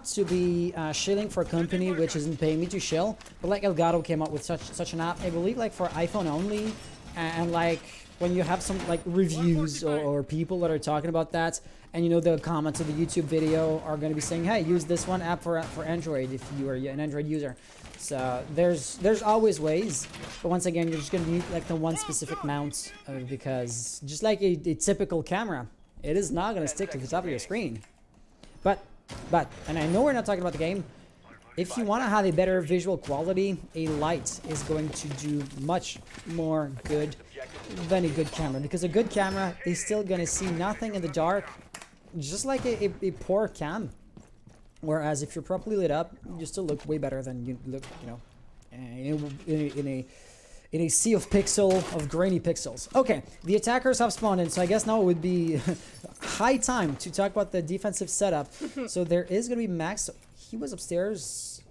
[SPEAKER 1] to be shilling for a company which isn't paying me to shill, but like Elgato came up with such an app, I believe, like for iPhone only, and like when you have some like reviews or people that are talking about that, and you know the comments of the YouTube video are going to be saying, hey, use this one app for Android if you are an Android user. So there's always ways, but once again, you're just going to need like the one specific mount because just like a typical camera, it is not going to stick to the top of your screen. But, and I know we're not talking about the game, if you want to have a better visual quality, a light is going to do much more good than a good camera. Because a good camera is still going to see nothing in the dark, just like a poor cam. Whereas if you're properly lit up, you still look way better than you look, you know, in a sea of grainy pixels. Okay, the attackers have spawned in, so I guess now it would be high time to talk about the defensive setup. So there is going to be Max. He was upstairs.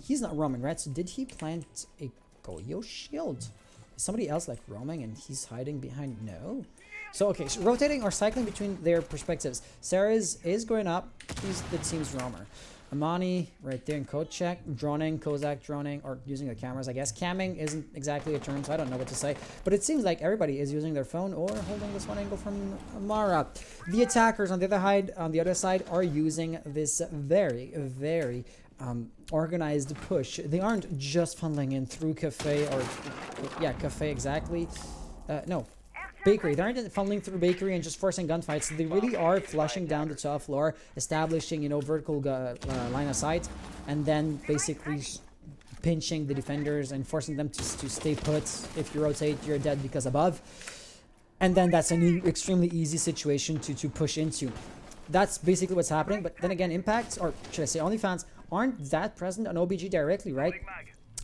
[SPEAKER 1] He's not roaming, right? So did he plant a Goyo shield? Is somebody else like roaming and he's hiding behind? No. So okay, so rotating or cycling between their perspectives. Sarah's is going up. He's the team's roamer. Amani right there in code check, droning, Kozak droning, or using the cameras, I guess. Camming isn't exactly a term, so I don't know what to say. But it seems like everybody is using their phone or holding this one angle from Amara. The attackers on the other side are using this very, very organized push. They aren't just funneling in through cafe or, yeah, cafe exactly. No. Bakery. They aren't funneling through bakery and just forcing gunfights. They really are flushing down the top floor, establishing, you know, vertical line of sight, and then basically pinching the defenders and forcing them to stay put. If you rotate, you're dead because above. And then that's an extremely easy situation to push into. That's basically what's happening. But then again, Impact, or should I say OnlyFans, aren't that present on OBG directly, right?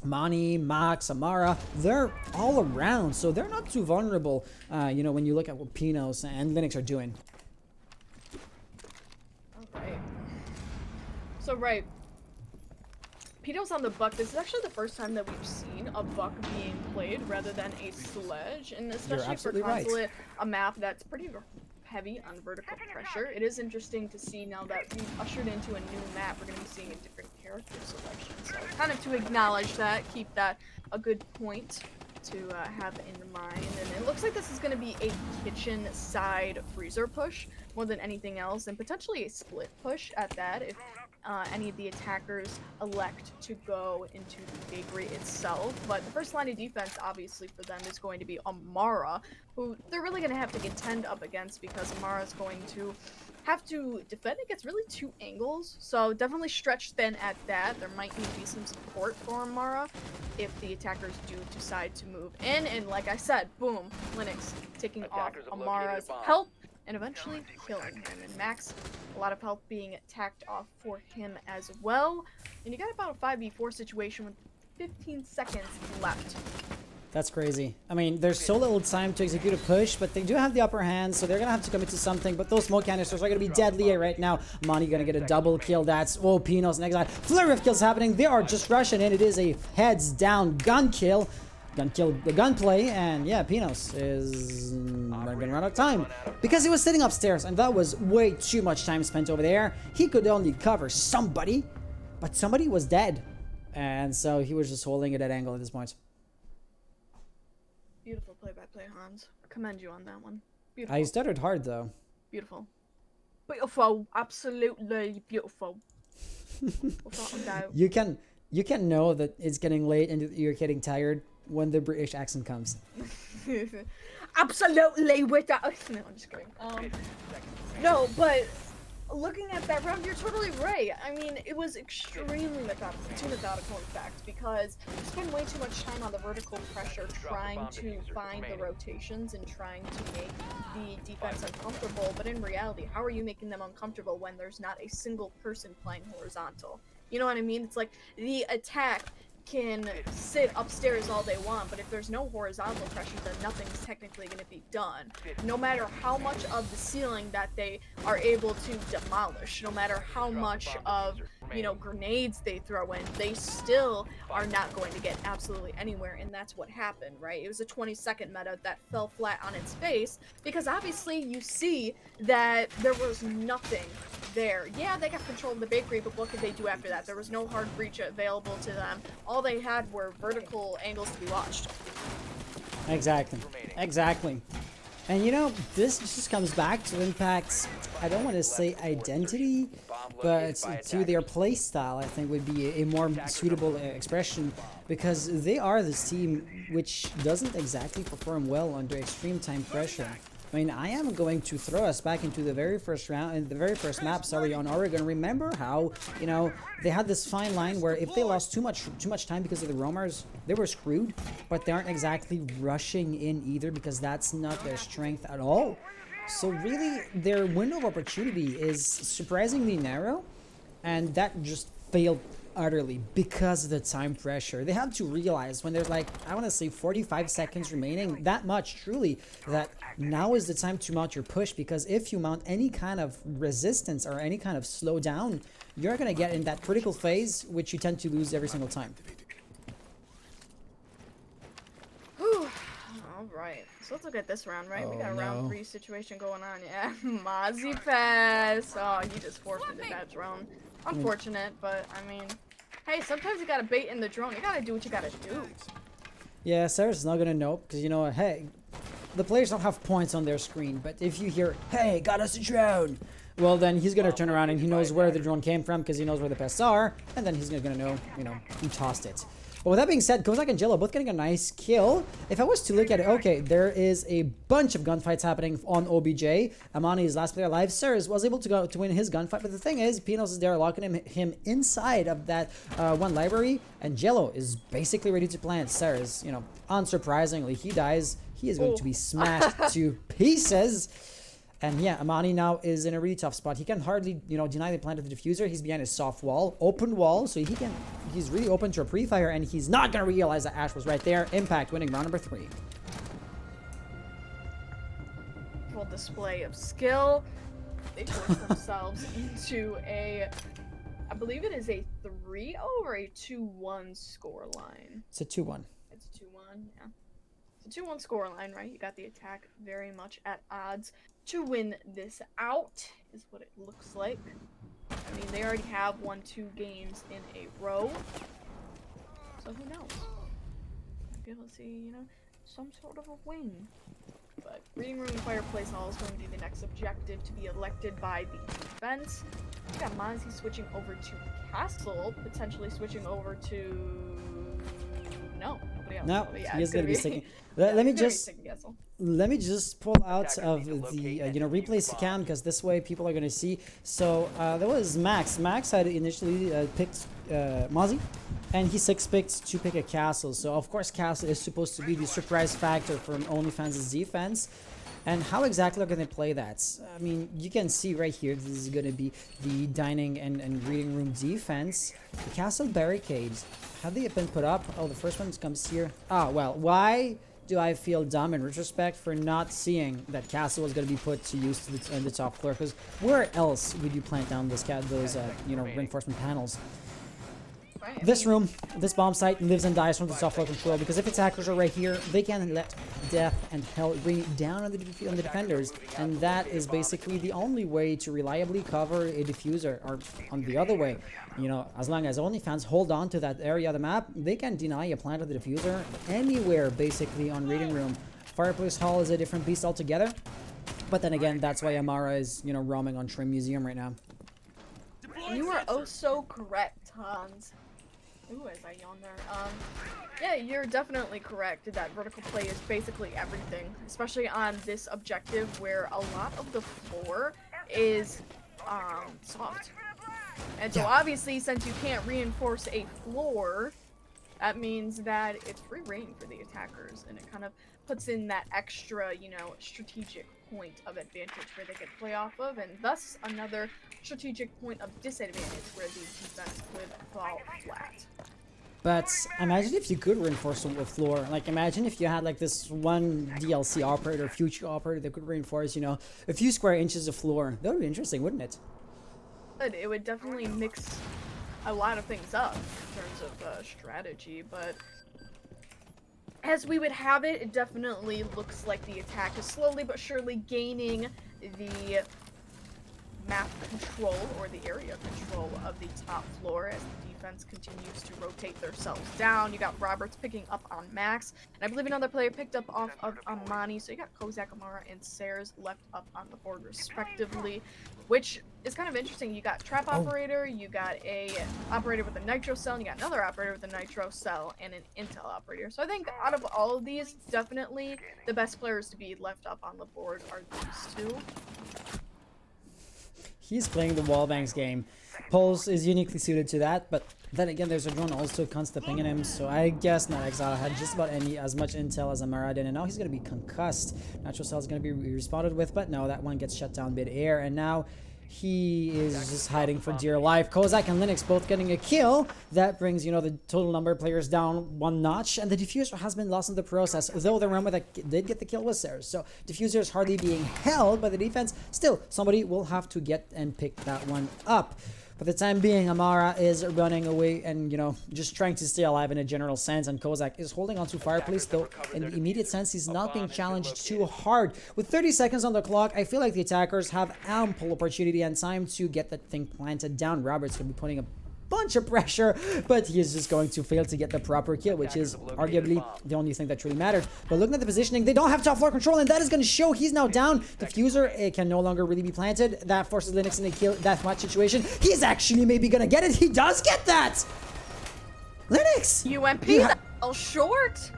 [SPEAKER 1] Mani, Max, Amara, they're all around, so they're not too vulnerable, you know, when you look at what Pinos and Linux are doing.
[SPEAKER 2] Alright. So, right. Pinos on the Buck, this is actually the first time that we've seen a Buck being played rather than a Sledge, and especially for Consulate, a map that's pretty heavy on vertical pressure. It is interesting to see now that we've ushered into a new map, we're going to be seeing a different character selection. So kind of to acknowledge that, keep that a good point to have in mind. And it looks like this is going to be a kitchen side freezer push more than anything else, and potentially a split push at that if any of the attackers elect to go into the bakery itself. But the first line of defense, obviously, for them is going to be Amara, who they're really going to have to contend up against because Amara is going to have to defend against really two angles. So definitely stretch thin at that. There might need to be some support for Amara if the attackers do decide to move in. And like I said, boom, Linux taking off Amara's health and eventually killing him. And Max, a lot of health being tacked off for him as well. And you got about a 5v4 situation with 15 seconds left.
[SPEAKER 1] That's crazy. I mean, there's so little time to execute a push, but they do have the upper hand, so they're going to have to commit to something. But those smoke canisters are going to be deadly right now. Monty going to get a double kill. That's, oh, Pinos next line. Flurry of kills happening. They are just rushing in. It is a heads down gun kill. gonna kill the gunplay, and yeah, Pinos is gonna run out of time because he was sitting upstairs, and that was way too much time spent over there. He could only cover somebody, but somebody was dead, and so he was just holding it at angle at this point.
[SPEAKER 2] Beautiful play-by-play, Hans. Commend you on that one. Beautiful.
[SPEAKER 1] I stuttered hard though.
[SPEAKER 2] Beautiful. Beautiful. Absolutely beautiful. Without a doubt.
[SPEAKER 1] You can know that it's getting late and you're getting tired when the British accent comes.
[SPEAKER 2] Absolutely without. No, I'm just kidding. No, but looking at that round, you're totally right. I mean, it was extremely methodical in fact, because you spend way too much time on the vertical pressure trying to find the rotations and trying to make the defense uncomfortable, but in reality, how are you making them uncomfortable when there's not a single person playing horizontal? You know what I mean? It's like the attack can sit upstairs all they want, but if there's no horizontal pressure, then nothing's technically going to be done. No matter how much of the ceiling that they are able to demolish, no matter how much of, you know, grenades they throw in, they still are not going to get absolutely anywhere, and that's what happened, right? It was a 20-second meta that fell flat on its face, because obviously you see that there was nothing there. Yeah, they got control of the bakery, but what could they do after that? There was no hard breach available to them. All they had were vertical angles to be watched.
[SPEAKER 1] Exactly. And you know, this just comes back to Impact's, I don't want to say identity, but to their playstyle, I think would be a more suitable expression, because they are this team which doesn't exactly perform well under extreme time pressure. I mean, I am going to throw us back into the very first round, in the very first map, sorry, on Oregon. Remember how, you know, they had this fine line where if they lost too much time because of the roamers, they were screwed, but they aren't exactly rushing in either, because that's not their strength at all. So really, their window of opportunity is surprisingly narrow, and that just failed utterly because of the time pressure. They have to realize when there's like, I want to say 45 seconds remaining, that much truly, that now is the time to mount your push, because if you mount any kind of resistance or any kind of slowdown, you're going to get in that critical phase, which you tend to lose every single time.
[SPEAKER 2] Alright, so let's look at this round, right? We got a round 3 situation going on, yeah. Mozzie pass. Oh, he just forfeited that drone. Unfortunate, but I mean, hey, sometimes you gotta bait in the drone. You gotta do what you gotta do.
[SPEAKER 1] Yeah, Sarah's not gonna know, because you know, hey, the players don't have points on their screen, but if you hear, hey, got us a drone, well then he's gonna turn around and he knows where the drone came from, because he knows where the pests are, and then he's gonna know, you know, who tossed it. But with that being said, Kozak and Jello both getting a nice kill. If I was to look at it, okay, there is a bunch of gunfights happening on OBJ. Amani is last player alive. Sirs was able to win his gunfight, but the thing is, Pinos is there locking him inside of that one library, and Jello is basically ready to plant. Sirs, you know, unsurprisingly, he dies. He is going to be smashed to pieces. And yeah, Amani now is in a really tough spot. He can hardly, you know, deny the plant of the diffuser. He's behind his soft wall, open wall, so he's really open to a pre-fire, and he's not gonna realize that Ash was right there. Impact winning round number 3.
[SPEAKER 2] Full display of skill. They force themselves into a, I believe it is a 3-0 or a 2-1 score line.
[SPEAKER 1] It's a 2-1.
[SPEAKER 2] It's a 2-1, yeah. It's a 2-1 score line, right? You got the attack very much at odds to win this out, is what it looks like. I mean, they already have won 2 games in a row, so who knows? Might be able to see, you know, some sort of a win. But Reading Room and Fireplace Hall is going to be the next objective to be elected by the defense. We got Mozzie switching over to Castle, potentially switching over to... No, nobody else.
[SPEAKER 1] No,
[SPEAKER 2] yeah,
[SPEAKER 1] he is going to be sticking.
[SPEAKER 2] Yeah,
[SPEAKER 1] Let me just pull out of the you know, replays cam, because this way people are going to see. So there was Max. Max had initially picked Mozzie, and he 6-picked to pick a Castle. So of course Castle is supposed to be the surprise factor from OnlyFans' defense. And how exactly are going to play that? I mean, you can see right here, this is going to be the dining and reading room defense. The castle barricades, have they been put up? Oh, the first one comes here. Ah, well, why do I feel dumb in retrospect for not seeing that castle was going to be put to use to the top floor? Because where else would you plant down those you know, reinforcement panels?
[SPEAKER 2] Right, I
[SPEAKER 1] This
[SPEAKER 2] mean,
[SPEAKER 1] room, this bomb site lives and dies from the soft floor control, because if attackers are right here, they can let death and hell rain down on the defenders, and that is basically the only way to reliably cover a diffuser. Or on the other way, you know, as long as OnlyFans hold on to that area of the map, they can deny a plant of the diffuser anywhere basically on reading room. Fireplace Hall is a different beast altogether, but then again, that's why Amara is, you know, roaming on Trim Museum right now.
[SPEAKER 2] you are oh so correct, Hans. Ooh, as I yawn there. Yeah, you're definitely correct that vertical play is basically everything, especially on this objective where a lot of the floor is soft. And so obviously, since you can't reinforce a floor, that means that it's free reign for the attackers, and it kind of puts in that extra, you know, strategic point of advantage where they can play off of, and thus another strategic point of disadvantage where the defense could fall flat.
[SPEAKER 1] But imagine if you could reinforce the floor. Like, imagine if you had like this one DLC operator, future operator that could reinforce, you know, a few square inches of floor. That would be interesting, wouldn't it?
[SPEAKER 2] It would definitely mix a lot of things up in terms of strategy, but as we would have it, it definitely looks like the attack is slowly but surely gaining the map control or the area control of the top floor as the defense continues to rotate themselves down. You got Roberts picking up on Max, and I believe another player picked up off of Amani, so you got Kozak, Amara, and Sayers left up on the board respectively, which is kind of interesting. You got Trap Operator, you got a operator with a Nitro Cell, and you got another operator with a Nitro Cell, and an Intel operator. So I think out of all of these, definitely the best players to be left up on the board are these two.
[SPEAKER 1] He's playing the wallbangs game. Pulse is uniquely suited to that, but then again, there's a drone also constantly pinging him, so I guess not Exile had just about as much intel as Amara did, and now he's going to be concussed. Natural Cell is going to be responded with, but no, that one gets shut down mid-air, and now he is just hiding for dear life. Kozak and Linux both getting a kill. That brings, you know, the total number of players down one notch, and the diffuser has been lost in the process, though the round that did get the kill was theirs. So diffuser is hardly being held by the defense. Still, somebody will have to get and pick that one up. For the time being, Amara is running away and, you know, just trying to stay alive in a general sense, and Kozak is holding on to Fireplace, though in the immediate sense he's not being challenged too hard. With 30 seconds on the clock, I feel like the attackers have ample opportunity and time to get that thing planted down. Robert's going to be putting a bunch of pressure, but he is just going to fail to get the proper kill, which is arguably the only thing that really mattered. But looking at the positioning, they don't have top floor control, and that is going to show. He's now down. Diffuser, it can no longer really be planted. That forces Linux in a kill deathmatch situation. He's actually maybe going to get it. He does get that. Linux,
[SPEAKER 2] UMP that fell short.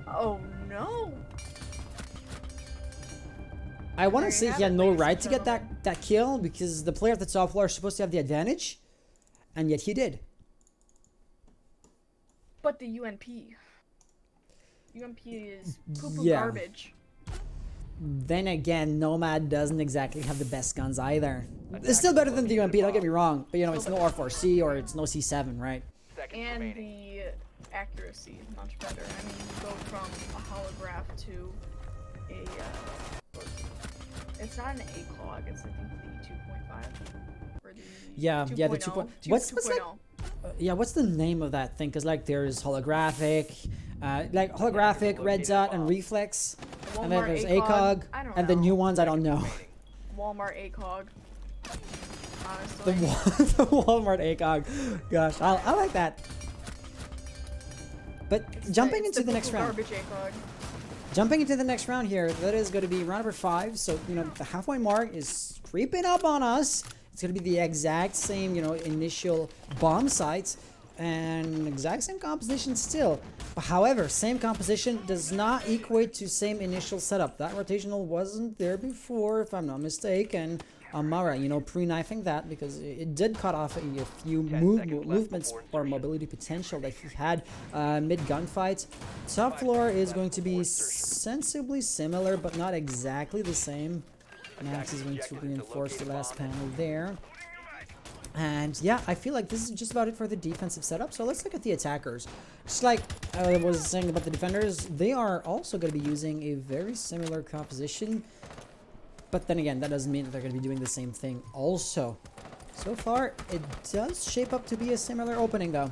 [SPEAKER 2] Oh no.
[SPEAKER 1] I want to
[SPEAKER 2] There you
[SPEAKER 1] say
[SPEAKER 2] have
[SPEAKER 1] he had
[SPEAKER 2] it,
[SPEAKER 1] no
[SPEAKER 2] ladies
[SPEAKER 1] right
[SPEAKER 2] and
[SPEAKER 1] to get that kill, because the player at the top floor is supposed to have the advantage, and yet he did.
[SPEAKER 2] But the UMP is poo-poo
[SPEAKER 1] Yeah.
[SPEAKER 2] garbage.
[SPEAKER 1] Then again, Nomad doesn't exactly have the best guns either. It's still better than the UMP, don't get me wrong, but you know, it's no R4C or it's no C7, right?
[SPEAKER 2] And the accuracy is much better. I mean, you go from a holograph to a, it's not an ACOG, it's I think the 2.5. Or the
[SPEAKER 1] Yeah, the 2.0. What's like? Yeah, what's the name of that thing? Because like there's holographic, red dot, and reflex, and then there's ACOG, and the new ones I don't know.
[SPEAKER 2] Walmart ACOG.
[SPEAKER 1] The,
[SPEAKER 2] Honestly.
[SPEAKER 1] the Walmart ACOG. Gosh, I like that. But jumping into the next round.
[SPEAKER 2] Garbage ACOG.
[SPEAKER 1] Jumping into the next round here, that is going to be round number 5. So, you know, the halfway mark is creeping up on us. It's going to be the exact same, you know, initial bomb sites and exact same composition still. However, same composition does not equate to same initial setup. That rotational wasn't there before, if I'm not mistaken. Amara, you know, pre-knifing that because it did cut off a few movements or mobility potential that he had mid-gunfight. Top floor is going to be sensibly similar, but not exactly the same. Max is going to reinforce the last panel there. And yeah, I feel like this is just about it for the defensive setup. So let's look at the attackers. Just like I was saying about the defenders, they are also going to be using a very similar composition. But then again, that doesn't mean that they're going to be doing the same thing also. So far, it does shape up to be a similar opening though.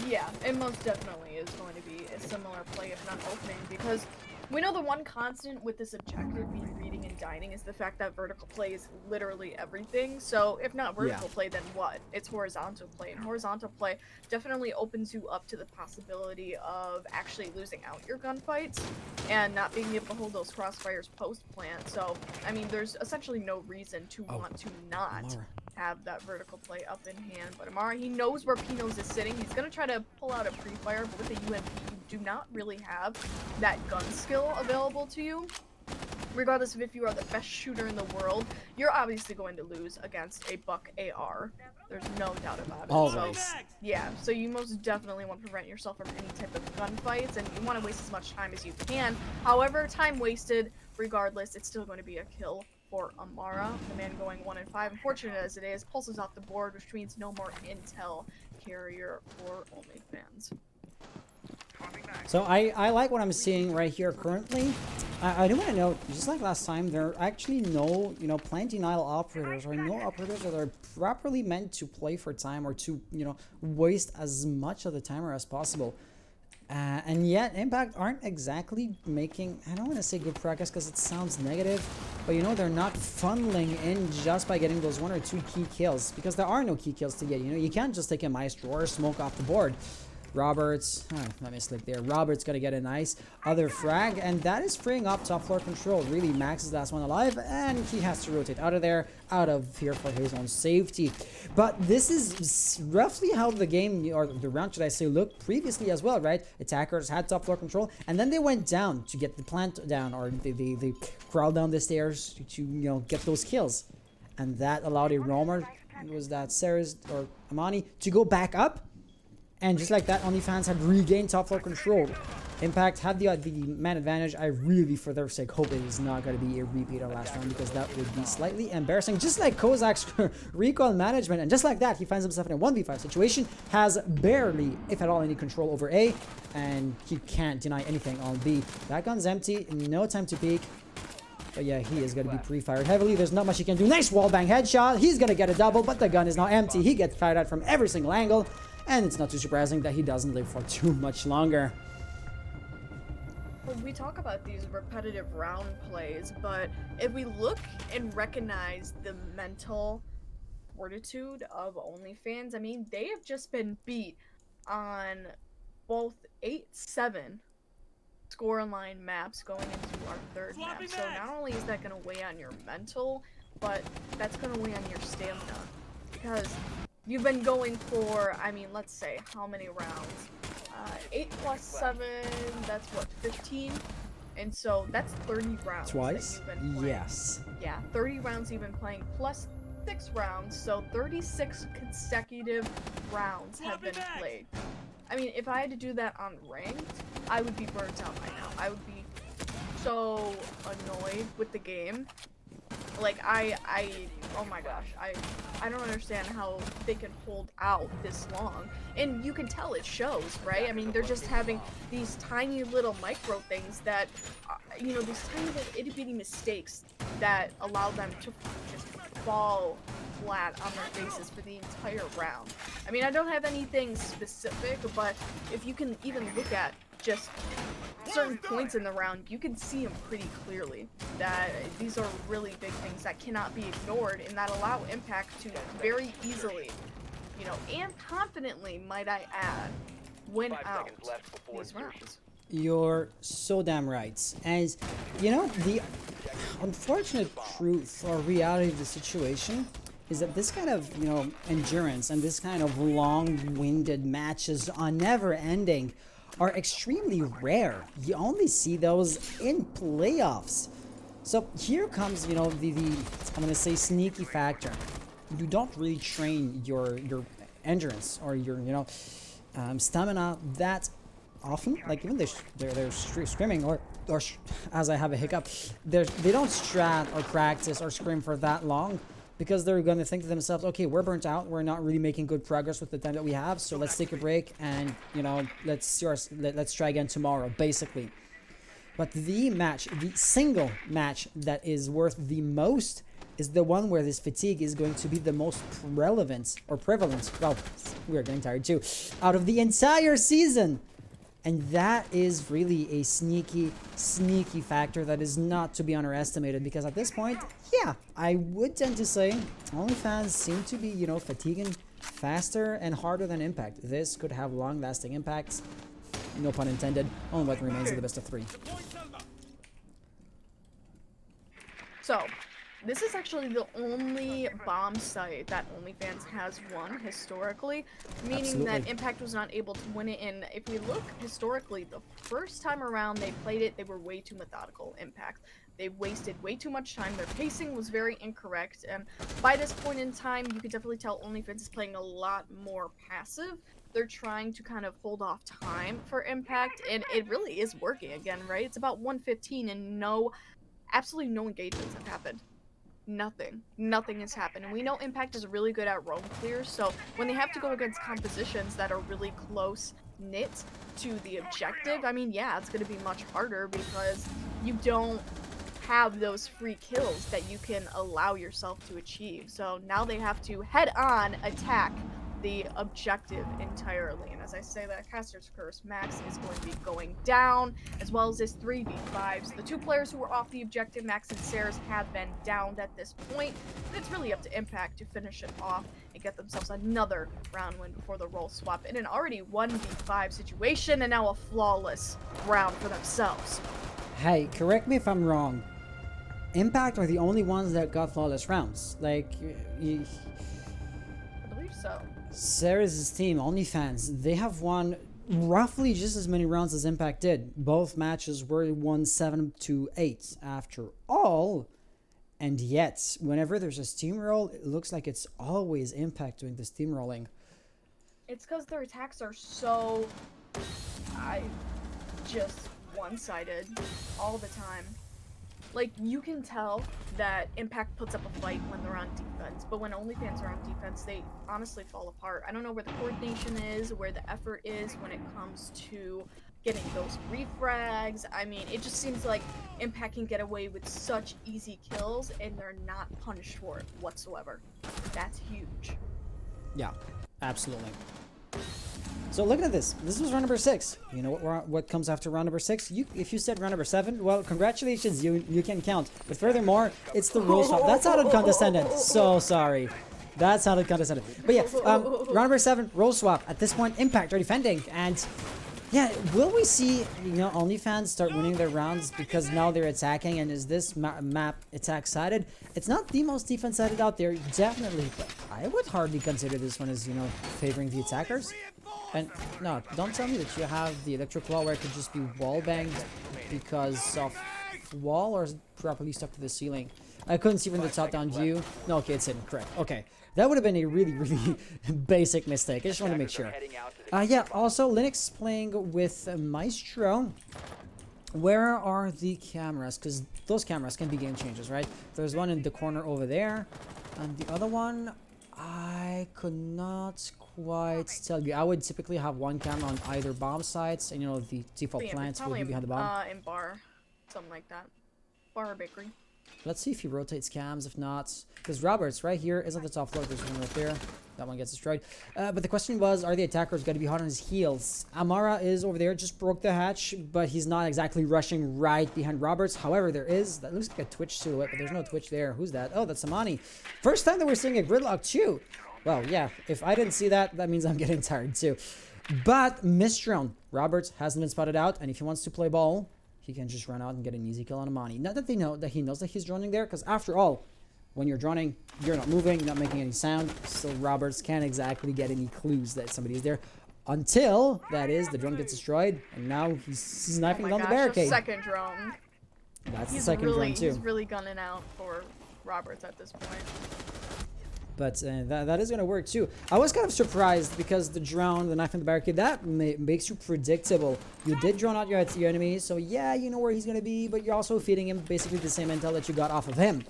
[SPEAKER 2] Yeah, it most definitely is going to be a similar play, if not opening, because we know the one constant with this objective being reading and dining is the fact that vertical play is literally everything. So if not vertical play, then what? It's horizontal play, and horizontal play definitely opens you up to the possibility of actually losing out your gunfights and not being able to hold those crossfires post-plant. So, I mean, there's essentially no reason to want to not have that vertical play up in hand. But Amara, he knows where Pinos is sitting. He's going to try to pull out a pre-fire, but with a UMP, you do not really have that gun skill available to you. Regardless of if you are the best shooter in the world, you're obviously going to lose against a buck AR. There's no doubt about it.
[SPEAKER 1] Always.
[SPEAKER 2] So, yeah, so you most definitely want to prevent yourself from any type of gunfights, and you want to waste as much time as you can. However, time wasted, regardless, it's still going to be a kill for Amara, the man going 1 and 5. Unfortunate as it is, Pulse is off the board, which means no more intel carrier for OnlyFans.
[SPEAKER 1] So I like what I'm seeing right here currently. I do want to note, just like last time, there are actually no, plant denial operators or no operators that are properly meant to play for time or to, waste as much of the timer as possible. And yet, Impact aren't exactly making, I don't want to say good progress because it sounds negative, but they're not funneling in just by getting those 1 or 2 key kills, because there are no key kills to get. You can't just take a Maestro or smoke off the board. Roberts, let me slip there. Roberts got to get a nice other frag, and that is freeing up top floor control. Really, Max is the last one alive, and he has to rotate out of there, out of here for his own safety. But this is roughly how the game, or the round, should I say, looked previously as well, right? Attackers had top floor control, and then they went down to get the plant down, or they crawled down the stairs to get those kills, and that allowed a roamer, was that Sarah's or Amani, to go back up. And just like that, OnlyFans had regained top floor control. Impact had the man advantage. I really, for their sake, hope it is not going to be a repeat of last round, because that would be slightly embarrassing. Just like Kozak's recoil management, and just like that, he finds himself in a 1v5 situation, has barely, if at all, any control over A, and he can't deny anything on B. That gun's empty, no time to peek. But yeah, he is going to be pre-fired heavily. There's not much he can do. Nice wallbang headshot. He's going to get a double, but the gun is now empty. He gets fired at from every single angle. And it's not too surprising that he doesn't live for too much longer.
[SPEAKER 2] Well, we talk about these repetitive round plays, but if we look and recognize the mental fortitude of OnlyFans, I mean, they have just been beat on both 8-7 scoreline maps going into our third map. So not only is that going to weigh on your mental, but that's going to weigh on your stamina. Because you've been going for, I mean, let's say, how many rounds? 8 plus 7, that's what, 15? And so that's 30 rounds.
[SPEAKER 1] Twice?
[SPEAKER 2] That you've been playing.
[SPEAKER 1] Yes.
[SPEAKER 2] Yeah, 30 rounds you've been playing, plus 6 rounds, so 36 consecutive rounds have been played. I mean, if I had to do that on ranked, I would be burnt out by now. I would be so annoyed with the game. Like, oh my gosh, I don't understand how they can hold out this long. And you can tell it shows, right? I mean, they're just having these tiny little micro things that, these tiny little itty-bitty mistakes that allow them to just fall flat on their faces for the entire round. I mean, I don't have anything specific, but if you can even look at just certain points in the round, you can see them pretty clearly, that these are really big things that cannot be ignored and that allow Impact to very easily, and confidently, might I add, win out these rounds.
[SPEAKER 1] You're so damn right. And, the unfortunate truth or reality of the situation is that this kind of, endurance and this kind of long-winded matches are never ending are extremely rare. You only see those in playoffs. So here comes, the I'm gonna say sneaky factor. You don't really train your endurance or your stamina that often. Like even they're screaming or as I have a hiccup, they don't strat or practice or scream for that long. Because they're going to think to themselves, okay, we're burnt out. We're not really making good progress with the time that we have. So let's take a break and, let's try again tomorrow, basically. But the single match that is worth the most is the one where this fatigue is going to be the most prevalent, well, we are getting tired too, out of the entire season. And that is really a sneaky factor that is not to be underestimated, because at this point, yeah, I would tend to say OnlyFans seem to be, you know, fatiguing faster and harder than Impact. This could have long-lasting impacts, no pun intended, on what remains of the best of 3.
[SPEAKER 2] So, this is actually the only bomb site that OnlyFans has won historically, meaning that Impact was not able to win it. And if we look historically, the first time around they played it, they were way too methodical. Impact. They wasted way too much time. Their pacing was very incorrect. And by this point in time, you could definitely tell OnlyFans is playing a lot more passive. They're trying to kind of hold off time for Impact, and it really is working again, right? It's about 115 and absolutely no engagements have happened. Nothing has happened, and we know Impact is really good at roam clears, so when they have to go against compositions that are really close knit to the objective, I mean, yeah, it's going to be much harder because you don't have those free kills that you can allow yourself to achieve. So now they have to head on attack the objective entirely. And as I say that, Caster's Curse, Max is going to be going down, as well as his 3v5s. The 2 players who were off the objective, Max and Saris, have been downed at this point. And it's really up to Impact to finish it off and get themselves another round win before the role swap in an already 1v5 situation, and now a flawless round for themselves. Hey,
[SPEAKER 1] correct me if I'm wrong. Impact are the only ones that got flawless rounds. Like,
[SPEAKER 2] I believe so.
[SPEAKER 1] Ceres' team, OnlyFans, they have won roughly just as many rounds as Impact did. Both matches were won 7-8 after all. And yet, whenever there's a steamroll, it looks like it's always Impact doing the steamrolling.
[SPEAKER 2] It's because their attacks are so... just one-sided all the time. Like, you can tell that Impact puts up a fight when they're on defense, but when OnlyFans are on defense, they honestly fall apart. I don't know where the coordination is, where the effort is when it comes to getting those refrags. I mean, it just seems like Impact can get away with such easy kills, and they're not punished for it whatsoever. That's huge.
[SPEAKER 1] Yeah, absolutely. So looking at this was round number 6. You know what comes after round number 6? If you said round number 7, well, congratulations, you can count. But furthermore, it's the rule swap. That sounded condescending. So sorry. That sounded condescending. But yeah, round number 7, roll swap. At this point, Impact are defending, and yeah, will we see, you know, OnlyFans start winning their rounds because now they're attacking, and is this map attack-sided? It's not the most defense-sided out there, definitely, but I would hardly consider this one as, you know, favoring the attackers. And no, don't tell me that you have the electric claw where it could just be wall banged because of wall, or is it properly stuck to the ceiling? I couldn't see from the top-down view. No, okay, it's hidden, correct. Okay. That would have been a really basic mistake. I just want to make sure. Yeah, also, Linux playing with Maestro. Where are the cameras? Because those cameras can be game changers, right? There's one in the corner over there. And the other one, I could not quite tell you. I would typically have one camera on either bomb sites. And, you know, the default plants will be behind the bomb.
[SPEAKER 2] In bar. Something like that. Bar or bakery.
[SPEAKER 1] Let's see if he rotates cams. If not, because Roberts right here is on the top floor. There's one right there. That one gets destroyed. But the question was, are the attackers going to be hot on his heels? Amara is over there, just broke the hatch, but he's not exactly rushing right behind Roberts. However, there is, that looks like a Twitch silhouette, but there's no Twitch there. Who's that? Oh, that's Amani. First time that we're seeing a gridlock too. Well, yeah, if I didn't see that, that means I'm getting tired too. But Mistron, Roberts hasn't been spotted out, and if he wants to play ball, he can just run out and get an easy kill on Amani. Not that they know that he knows that he's droning there, because after all, when you're droning, you're not moving, you're not making any sound. So Roberts can't exactly get any clues that somebody is there until, that is, the drone gets destroyed, and now he's sniping down the barricade.
[SPEAKER 2] Second drone.
[SPEAKER 1] That's the second drone too.
[SPEAKER 2] He's really gunning out for Roberts at this point.
[SPEAKER 1] But that is going to work too. I was kind of surprised because the drone, the knife in the barricade, that makes you predictable. You did drone out your enemy, so yeah, you know where he's going to be, but you're also feeding him basically the same intel that you got off of him.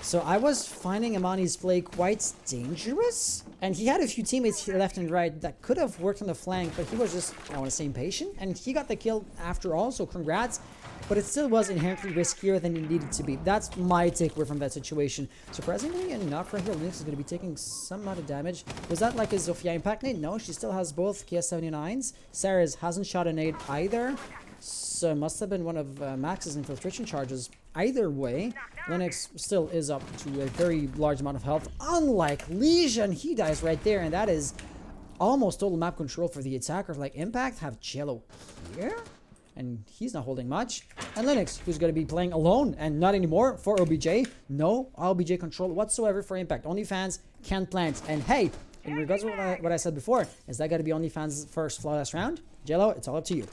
[SPEAKER 1] So I was finding Amani's play quite dangerous, and he had a few teammates left and right that could have worked on the flank, but he was just, I want to say, impatient, and he got the kill after all, so congrats. But it still was inherently riskier than it needed to be. That's my takeaway from that situation. Surprisingly enough, right here, Linux is going to be taking some amount of damage. Was that like a Zofia impact nade? No, she still has both KS-79s. Sarah's hasn't shot a nade either. So it must have been one of Max's infiltration charges. Either way, Linux still is up to a very large amount of health. Unlike Legion, he dies right there, and that is almost total map control for the attacker. Like Impact have Cello here, and he's not holding much. And Linux, who's going to be playing alone, and not anymore for OBJ. No OBJ control whatsoever for Impact. OnlyFans can't plant. And hey, in regards to what I said before, is that going to be OnlyFans' first flawless round? Jello, it's all up to you.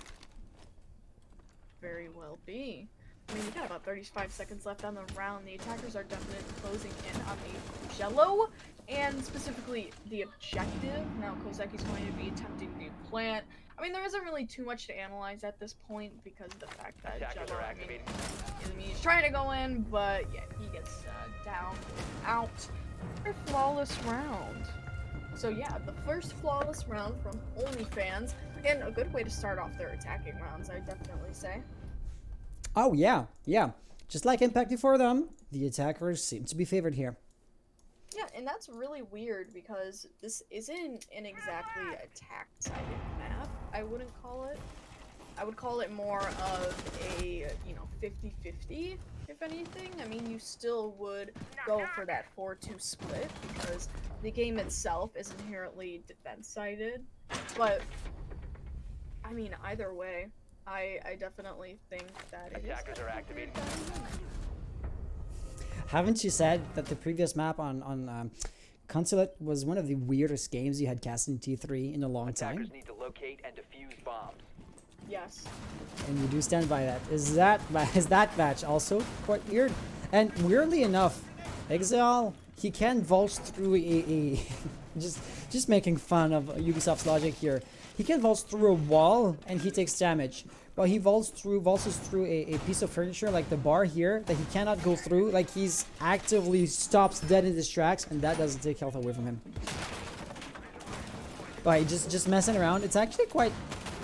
[SPEAKER 2] Very well be. I mean, we got about 35 seconds left on the round. The attackers are definitely closing in on the Jello, and specifically the objective. Now, Kozaki's going to be attempting the plant. I mean, there isn't really too much to analyze at this point because of the fact that Jello, he's trying to go in, but yeah, he gets down out. A flawless round. So yeah, the first flawless round from OnlyFans, and a good way to start off their attacking rounds, I definitely say.
[SPEAKER 1] Oh yeah, yeah. Just like Impact before them, the attackers seem to be favored here.
[SPEAKER 2] Yeah, and that's really weird because this isn't an exactly attack-sided map, I wouldn't call it. I would call it more of a, 50-50, if anything. I mean, you still would go for that 4-2 split because the game itself is inherently defense-sided. But, I mean, either way, I definitely think that it
[SPEAKER 3] Attackers are activating.
[SPEAKER 1] Haven't you said that the previous map on Consulate was one of the weirdest games you had cast in T3 in a long time?
[SPEAKER 3] Attackers need to locate and defuse bombs.
[SPEAKER 2] Yes.
[SPEAKER 1] And you do stand by that. Is that match also quite weird? And weirdly enough, Exile, he can vault through a just making fun of Ubisoft's logic here. He can vault through a wall and he takes damage. Well, he vaults through a piece of furniture like the bar here that he cannot go through. Like he's actively stops dead in his tracks, and that doesn't take health away from him. By just messing around, it's actually quite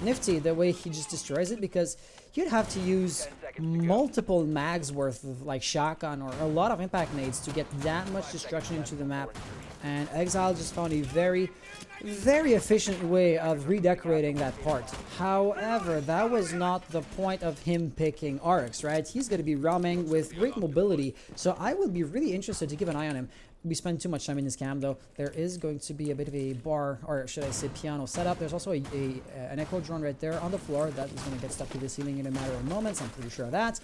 [SPEAKER 1] nifty the way he just destroys it, because you'd have to use multiple mags worth of like shotgun or a lot of impact nades to get that much destruction into the map. And Exile just found a very efficient way of redecorating that part. However, that was not the point of him picking Arx, right? He's going to be roaming with great mobility, so I would be really interested to keep an eye on him. We spend too much time in this cam though. There is going to be a bit of a bar, or should I say piano setup. There's also an echo drone right there on the floor that is going to get stuck to the ceiling in a matter of moments. I'm pretty sure of that.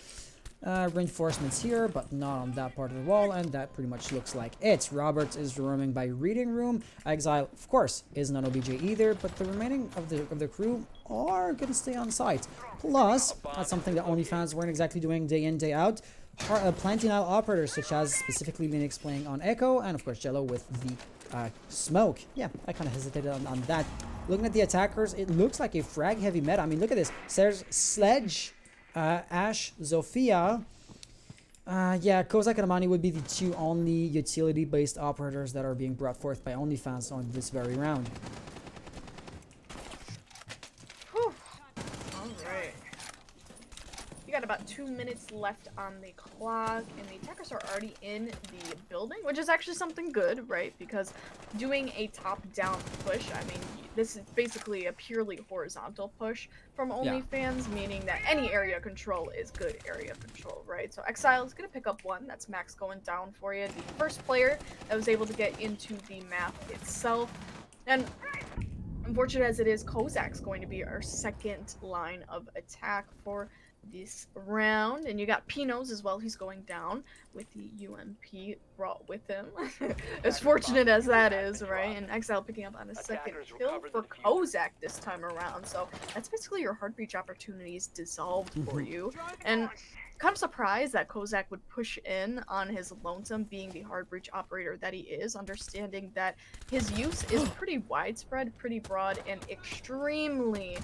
[SPEAKER 1] Reinforcements here, but not on that part of the wall, and that pretty much looks like it. Roberts is roaming by reading room. Exile, of course, isn't on OBJ either, but the remaining of the crew are going to stay on site. Plus, that's something that OnlyFans weren't exactly doing day in, day out. Planting out operators, such as specifically Linux playing on Echo, and of course Jello with the smoke. Yeah, I kind of hesitated on that. Looking at the attackers, it looks like a frag heavy meta. I mean, look at this. There's Sledge, Ash, Zofia. Yeah, Kozak and Amani would be the two only utility-based operators that are being brought forth by OnlyFans on this very round.
[SPEAKER 2] Whew. Alright. You got about 2 minutes left on the clock, and the attackers are already in the building, which is actually something good, right? Because doing a top-down push, I mean, this is basically a purely horizontal push from OnlyFans, meaning that any area control is good area control, right? So Exile is going to pick up one. That's Max going down for you. The first player that was able to get into the map itself. And unfortunate as it is, Kozak's going to be our second line of attack for this round, and you got Pinos as well. He's going down with the UMP brought with him. As fortunate as that is, right? And Exile picking up on a second kill for Kozak this time around. So that's basically your hard breach opportunities dissolved for you. And kind of surprised that Kozak would push in on his lonesome, being the hard breach operator that he is, understanding that his use is pretty widespread, pretty broad, and extremely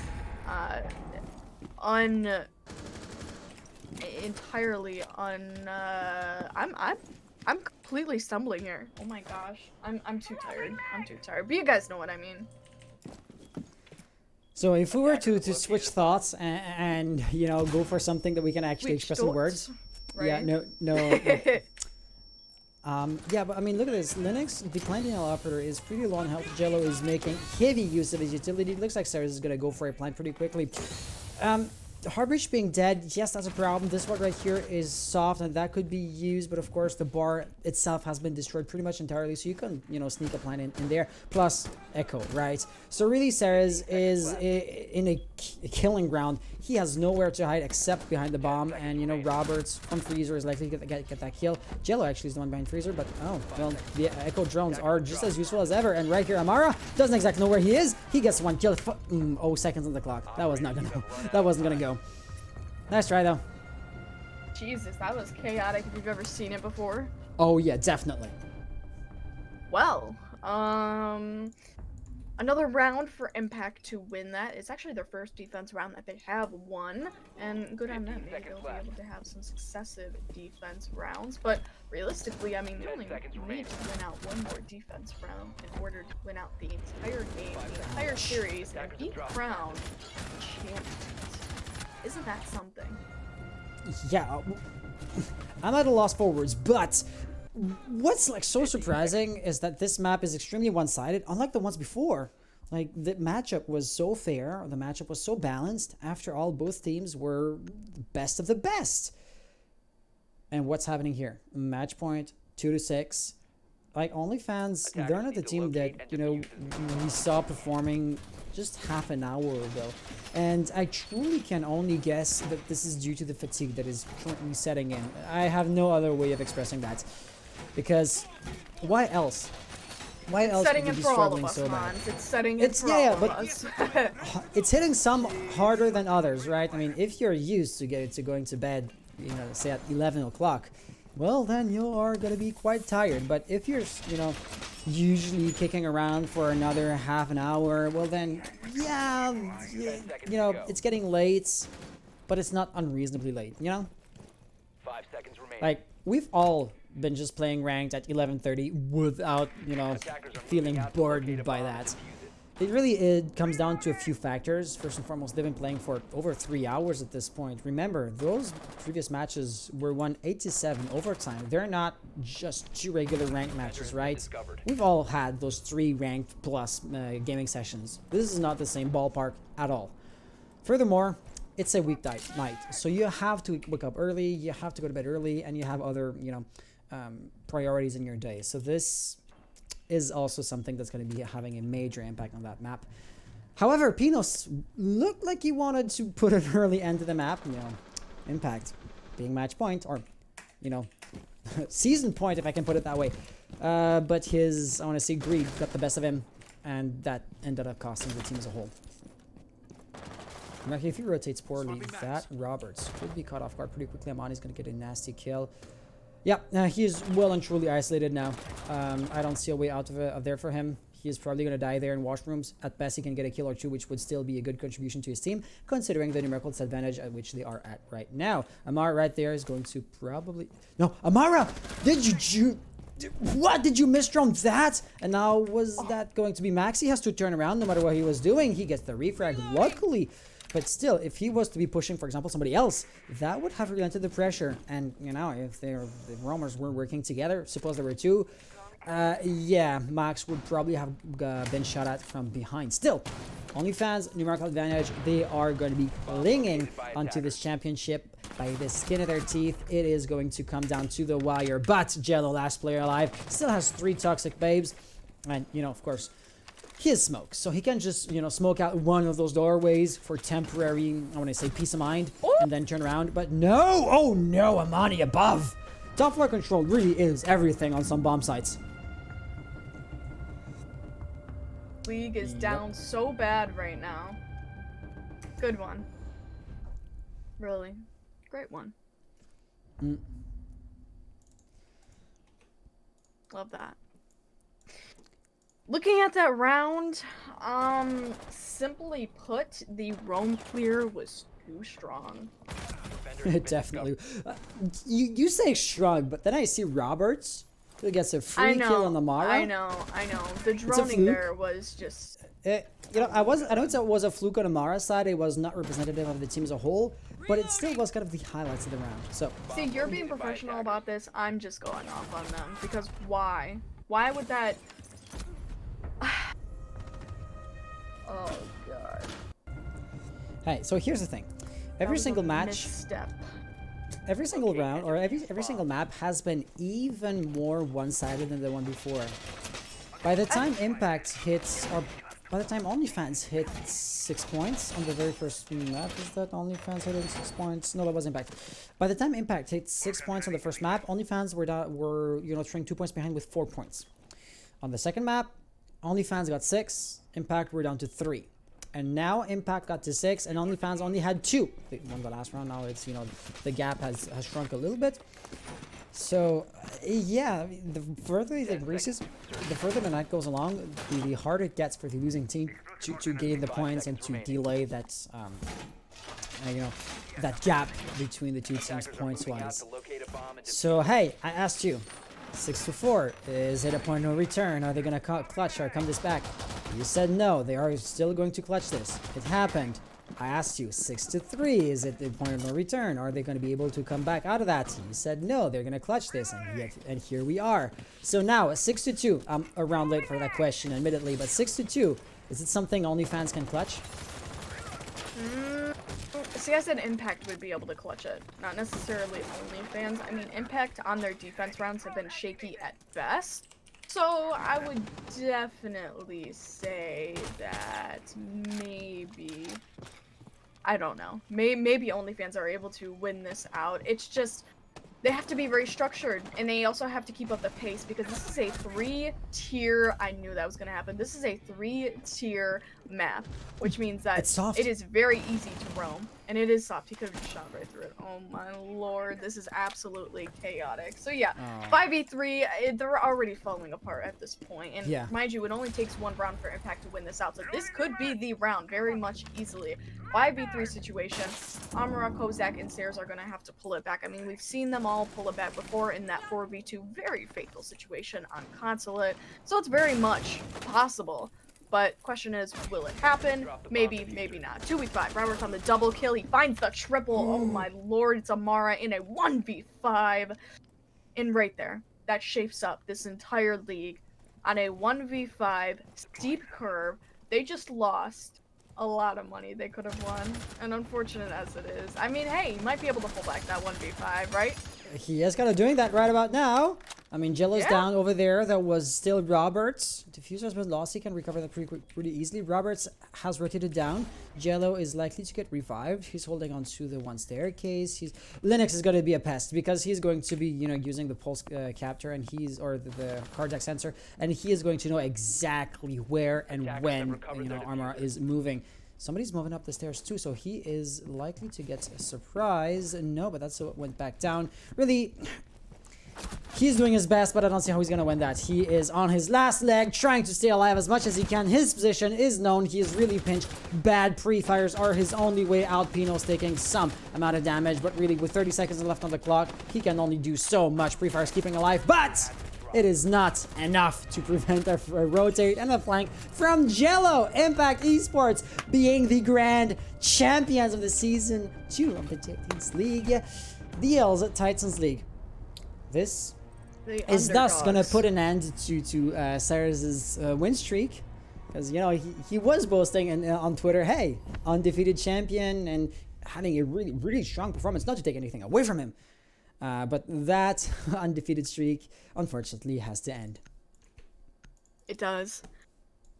[SPEAKER 2] I'm completely stumbling here. Oh my gosh. I'm too tired. I'm too tired. But you guys know what I mean.
[SPEAKER 1] So if we were to switch thoughts and you know go for something that we can actually
[SPEAKER 2] Switch
[SPEAKER 1] express in words,
[SPEAKER 2] Right?
[SPEAKER 1] yeah, no. Yeah, but I mean, look at this. Linux, the client DAL operator, is pretty low on health. Jello is making heavy use of his utility. It looks like Sarah's is gonna go for a plant pretty quickly. Hardbreach being dead, yes, that's a problem. This one right here is soft, and that could be used, but of course the bar itself has been destroyed pretty much entirely, so you can, you know, sneak a plant in there, plus Echo, right? So really, Sarah's is in a killing ground. He has nowhere to hide except behind the bomb, and, you know, Roberts from Freezer is likely to get that kill. Jello actually is the one behind Freezer, but, oh, well, the Echo drones are just as useful as ever, and right here, Amara doesn't exactly know where he is. He gets one kill. 0 seconds on the clock. That was not gonna go. That wasn't gonna go. Nice try, though.
[SPEAKER 2] Jesus, that was chaotic if you've ever seen it before.
[SPEAKER 1] Oh, yeah, definitely.
[SPEAKER 2] Well, another round for Impact to win that. It's actually their first defense round that they have won, and good on them. Maybe they'll be able to have some successive defense rounds, but realistically, I mean, they only need to win out one more defense round in order to win out the entire game, the entire series, and be crowned champions. Isn't that something?
[SPEAKER 1] Yeah, I'm at a loss for words, but what's like so surprising is that this map is extremely one-sided, unlike the ones before. Like, the matchup was so fair, the matchup was so balanced. After all, both teams were the best of the best. And what's happening here? Match point 2-6. Like, OnlyFans, they're not the team that, you know, we saw performing just half an hour ago. And I truly can only guess that this is due to the fatigue that is currently setting in. I have no other way of expressing that. Because why else? Why else would you be struggling so bad?
[SPEAKER 2] It's setting in for all of us.
[SPEAKER 1] It's hitting some harder than others, right? I mean, if you're used to going to bed, you know, say at 11 o'clock, well, then you are going to be quite tired. But if you're, you know, usually kicking around for another half an hour, well then, yeah, you know, it's getting late, but it's not unreasonably late, you know?
[SPEAKER 3] 5 seconds remaining.
[SPEAKER 1] Like, we've all been just playing ranked at 11:30 without, you know, feeling burdened by that. It comes down to a few factors. First and foremost, they've been playing for over 3 hours at this point. Remember, those previous matches were won 8-7 overtime. They're not just 2 regular ranked matches, right? We've all had those 3 ranked plus gaming sessions. This is not the same ballpark at all. Furthermore, it's a weeknight night, so you have to wake up early, you have to go to bed early, and you have other, you know, priorities in your day. So this is also something that's going to be having a major impact on that map. However, Pinos looked like he wanted to put an early end to the map. You know, Impact being match point, or, you know, season point, if I can put it that way. But his, I want to say, greed got the best of him, and that ended up costing the team as a whole. Now, if he rotates poorly, that Roberts could be caught off guard pretty quickly. Amani's going to get a nasty kill. Yeah, he is well and truly isolated now. I don't see a way out of there for him. He is probably going to die there in washrooms. At best, he can get a kill or 2, which would still be a good contribution to his team, considering the numerical disadvantage at which they are at right now. Amara right there is going to probably... No, Amara! What? Did you misdrone that? And now was that going to be Max? He has to turn around no matter what he was doing. He gets the refrag, luckily. But still, if he was to be pushing, for example, somebody else, that would have relented the pressure. And, you know, if the roamers were working together, suppose there were 2, yeah, Max would probably have been shot at from behind. Still, OnlyFans, numerical advantage, they are going to be clinging onto this championship by the skin of their teeth. It is going to come down to the wire. But Jello, last player alive, still has 3 toxic babes. And, you know, of course, he is smoke, so he can just, you know, smoke out one of those doorways for temporary, I want to say, peace of mind, and then turn around. But no! Oh no, Amani above! Top floor control really is everything on some bomb sites.
[SPEAKER 2] League is down so bad right now. Good one. Really. Great one. Love that. Looking at that round, simply put, the roam clear was too strong.
[SPEAKER 1] Definitely. You say shrug, but then I see Roberts who gets a free kill on the Mara.
[SPEAKER 2] I know. The droning there was just.
[SPEAKER 1] You know, I know it was a fluke on the Mara side. It was not representative of the team as a whole, but it still was kind of the highlights of the round. So.
[SPEAKER 2] See, you're being professional about this. I'm just going off on them because why? Why would that? Oh god.
[SPEAKER 1] Hey, so here's the thing. Every single match,
[SPEAKER 2] misstep.
[SPEAKER 1] every single round, or every single map has been even more one-sided than the one before. By the time Impact hits, or by the time OnlyFans hit 6 points on the very first map, is that OnlyFans hitting 6 points? No, that was Impact. By the time Impact hit 6 points on the first map, OnlyFans were trailing 2 points behind with 4 points. On the second map, OnlyFans got 6, Impact were down to 3. And now Impact got to 6, and OnlyFans only had 2. They won the last round. Now it's, the gap has shrunk a little bit. So, yeah, the further it increases, the further the night goes along, the harder it gets for the losing team to gain the points and to delay that, that gap between the two teams points-wise. So, hey, I asked you, 6-4, is it a point of no return? Are they going to clutch or come this back? You said no, they are still going to clutch this. It happened. I asked you, 6-3, is it the point of no return? Are they going to be able to come back out of that? You said no, they're going to clutch this, and here we are. So now, 6-2, I'm a round late for that question, admittedly, but 6-2, is it something OnlyFans can clutch?
[SPEAKER 2] See, I said Impact would be able to clutch it, not necessarily OnlyFans. I mean, Impact on their defense rounds have been shaky at best. So I would definitely say that maybe, I don't know, maybe OnlyFans are able to win this out. It's just, they have to be very structured, and they also have to keep up the pace, because this is a 3-tier, I knew that was going to happen, this is a 3-tier map, which means that it is very easy to roam, and it is soft. He could have shot right through it. Oh my lord, this is absolutely chaotic. So yeah, 5v3, they're already falling apart at this point, and mind you, it only takes one round for Impact to win this out, so this could be the round very much easily. 5v3 situation, Amara, Kozak, and Sayers are going to have to pull it back. I mean, we've seen them all pull it back before in that 4v2 very fatal situation on Consulate, so it's very much possible. But question is, will it happen? Maybe, maybe not. 2v5, Roberts on the double kill, he finds the triple, oh my lord, it's Amara in a 1v5. And right there, that shapes up this entire league on a 1v5 steep curve. They just lost a lot of money they could have won, and unfortunate as it is. I mean, hey, he might be able to pull back that 1v5, right?
[SPEAKER 1] He is kind of doing that right about now. I mean, Jello's down over there. That was still Roberts. Diffuser's been lost. He can recover that pretty easily. Roberts has rotated down. Jello is likely to get revived. He's holding on to the one staircase. Linux is going to be a pest because he's going to be, using the pulse captor and the cardiac sensor, and he is going to know exactly where and when Armor is moving. Somebody's moving up the stairs too, so he is likely to get a surprise. No, but that's what went back down. Really, he's doing his best, but I don't see how he's going to win that. He is on his last leg, trying to stay alive as much as he can. His position is known. He is really pinched. Bad pre-fires are his only way out. Pino's taking some amount of damage, but really, with 30 seconds left on the clock, he can only do so much. Pre-fires keeping alive, but it is not enough to prevent a rotate and a flank from Jello. Impact Esports being the grand champions of the Season 2 of the Titans League. DAL's Titans League. This is thus going to put an end to Cyrus's win streak. Because, he was boasting on Twitter, hey, undefeated champion, and having a really, really strong performance, not to take anything away from him. But that undefeated streak, unfortunately, has to end.
[SPEAKER 2] It does.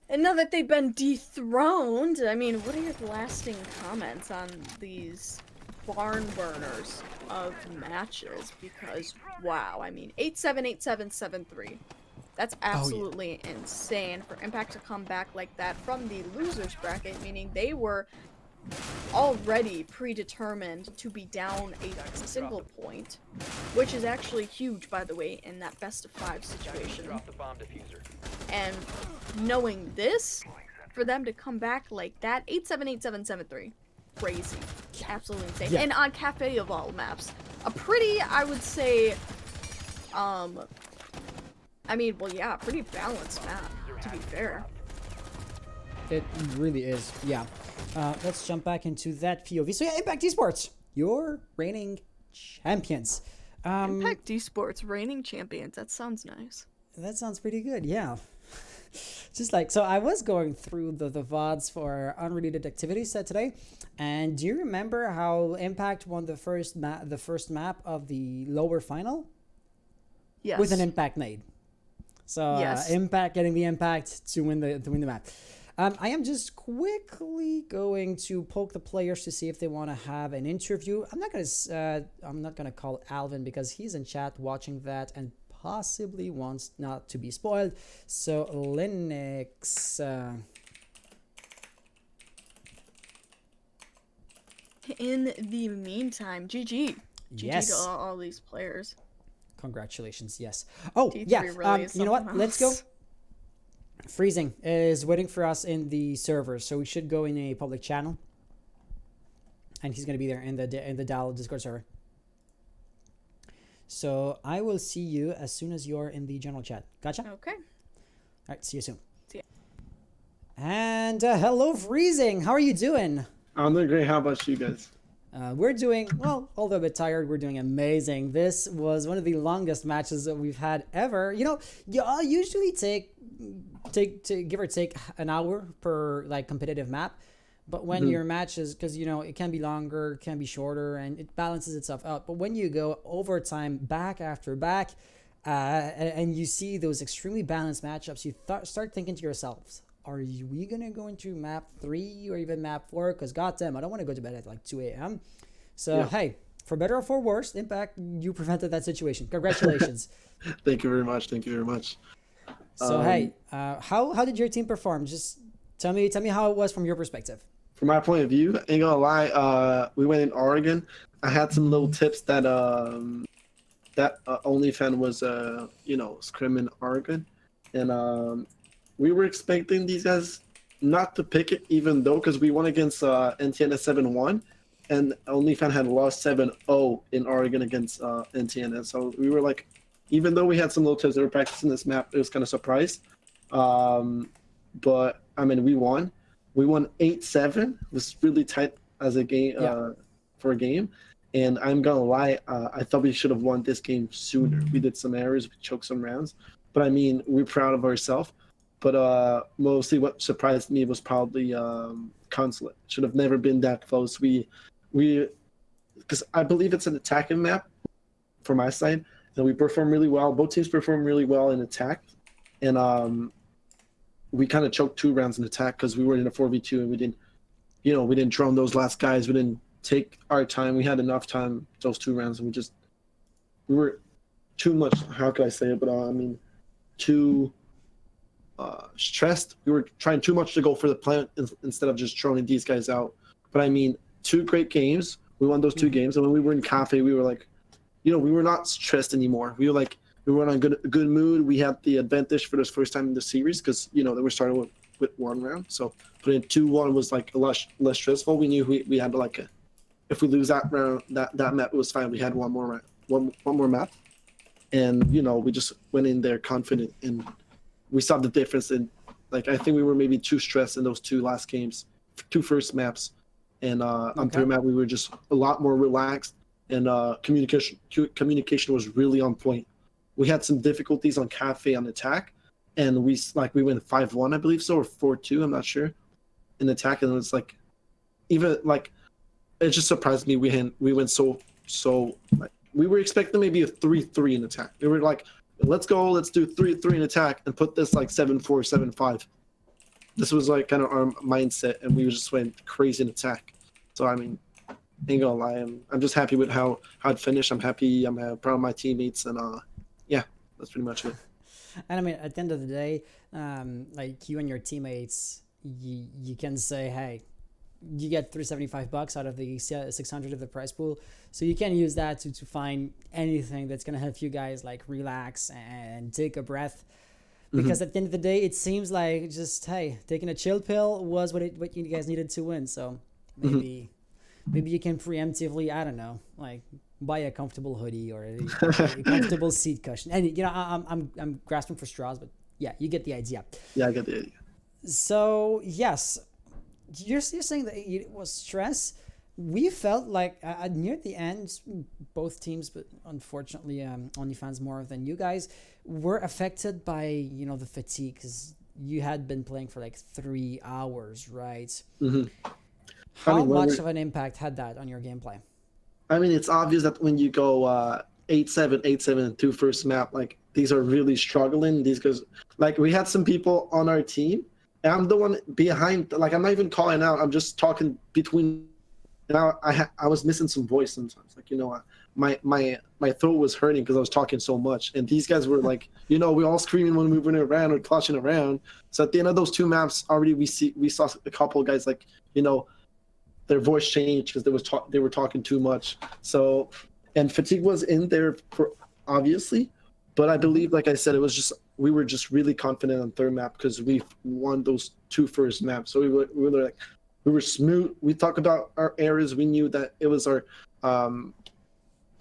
[SPEAKER 2] And now that they've been dethroned, I mean, what are your lasting comments on these barn burners of matches? Because, wow, I mean, 8-7, 8-7, 7-3. That's absolutely insane for Impact to come back like that from the losers bracket, meaning they were already predetermined to be down a single point, which is actually huge, by the way, in that best of 5 situation. And knowing this, for them to come back like that, 8-7, 8-7, 7-3, crazy. absolutely insane.
[SPEAKER 1] Yeah.
[SPEAKER 2] And on Cafe of all maps, a pretty, I would say, pretty balanced map, to be fair.
[SPEAKER 1] It really is, yeah. Let's jump back into that POV. So yeah, Impact Esports, your reigning champions.
[SPEAKER 2] Impact Esports reigning champions. That sounds nice.
[SPEAKER 1] That sounds pretty good, yeah. Just like, so I was going through the VODs for unrelated activities today, and do you remember how Impact won the first map of the lower final?
[SPEAKER 2] Yes.
[SPEAKER 1] With an Impact nade. So
[SPEAKER 2] Yes.
[SPEAKER 1] Impact getting the Impact to win the map. I am just quickly going to poke the players to see if they want to have an interview. I'm not gonna call Alvin because he's in chat watching that and possibly wants not to be spoiled. So Linux.
[SPEAKER 2] In the meantime, GG.
[SPEAKER 1] Yes.
[SPEAKER 2] GG to all these players.
[SPEAKER 1] Congratulations. Yes. Oh
[SPEAKER 2] D3
[SPEAKER 1] yeah.
[SPEAKER 2] really is
[SPEAKER 1] You know what?
[SPEAKER 2] something
[SPEAKER 1] Let's go.
[SPEAKER 2] else.
[SPEAKER 1] Freezing is waiting for us in the servers, so we should go in a public channel, and he's gonna be there in the DAL Discord server. So I will see you as soon as you're in the general chat. Gotcha. All
[SPEAKER 2] Okay.
[SPEAKER 1] right. See you soon.
[SPEAKER 2] See ya.
[SPEAKER 1] And hello, Freezing. How are you doing?
[SPEAKER 4] I'm doing great. How about you guys?
[SPEAKER 1] We're doing well, although a bit tired. We're doing amazing. This was one of the longest matches that we've had ever. You know, y'all usually take give or take an hour per like competitive map, but when your matches, because you know it can be longer, it can be shorter, and it balances itself out. But when you go overtime back after back, and you see those extremely balanced matchups, you start thinking to yourselves, are we gonna go into map 3 or even map 4? Because goddamn, I don't want to go to bed at like 2 a.m. So hey, for better or for worse, Impact, you prevented that situation. Congratulations.
[SPEAKER 4] Thank you very much. Thank you very much.
[SPEAKER 1] So hey, how did your team perform? Just tell me how it was from your perspective.
[SPEAKER 4] From my point of view, ain't gonna lie, we went in Oregon. I had some little tips that OnlyFans was scrim in Oregon, and we were expecting these guys not to pick it, even though because we won against NTNS 7-1, and OnlyFans had lost 7-0 in Oregon against NTNS. So we were like, even though we had some little tips that were practicing this map, it was kind of surprised. But I mean, we won. We won 8-7. It was really tight as a game for a game. And I'm gonna lie, I thought we should have won this game sooner. We did some errors, we choked some rounds. But I mean, we're proud of ourselves. But mostly what surprised me was probably Consulate. Should have never been that close. We because I believe it's an attacking map for my side, and we perform really well. Both teams perform really well in attack, and we kind of choked 2 rounds in attack because we were in a 4v2 and we didn't drone those last guys. We didn't take our time. We had enough time those 2 rounds, and we were too much. How could I say it? But I mean, too stressed. We were trying too much to go for the plant instead of just droning these guys out. But I mean, 2 great games. We won those 2 games, and when we were in Cafe, we were like, we were not stressed anymore. We were like, we were in a good mood. We had the advantage for this first time in the series because they were starting with 1 round. So putting 2-1 was like a lot less stressful. We knew we had if we lose that round, that map was fine. We had one more map, and we just went in there confident, and we saw the difference. In I think we were maybe too stressed in those 2 last games, 2 first maps, and on 3rd map we were just a lot more relaxed, and communication was really on point. We had some difficulties on Cafe on attack, and we went 5-1, I believe so, or 4-2, I'm not sure, in attack, and it's it just surprised me. We went so we were expecting maybe a 3-3 in attack. We were like, let's do 3-3 in attack and put this 7-4, 7-5. This was kind of our mindset, and we just went crazy in attack. So I mean, ain't gonna lie, I'm just happy with how it finished. I'm happy. I'm proud of my teammates, and yeah, that's pretty much it.
[SPEAKER 1] And I mean, at the end of the day, you and your teammates, you can say, hey, you get $375 out of the 600 of the prize pool, so you can use that to find anything that's gonna help you guys relax and take a breath. Because at the end of the day, it seems like just taking a chill pill was what you guys needed to win. So maybe you can preemptively, I don't know, like buy a comfortable hoodie or a comfortable seat cushion. And I'm grasping for straws, but yeah, you get the idea.
[SPEAKER 4] Yeah, I get the idea.
[SPEAKER 1] So yes, you're saying that it was stress. We felt like near the end, both teams, but unfortunately, OnlyFans more than you guys, were affected by the fatigue, because you had been playing for like 3 hours, right?
[SPEAKER 4] Mm-hmm.
[SPEAKER 1] How much of an impact had that on your gameplay?
[SPEAKER 4] I mean, it's obvious that when you go 8-7, 8-7, 2 first map, like these are really struggling. These guys, like we had some people on our team, and I'm the one behind. Like I'm not even calling out. I'm just talking between. And I was missing some voice sometimes. Like my throat was hurting because I was talking so much. And these guys were like, we all screaming when we were running around or clutching around. So at the end of those 2 maps, already we saw a couple of guys like their voice changed because they were talking too much. So, and fatigue was in there for obviously, but I believe, like I said, we were just really confident on third map because we won those 2 first maps. So we were smooth. We talked about our areas. We knew that it was our.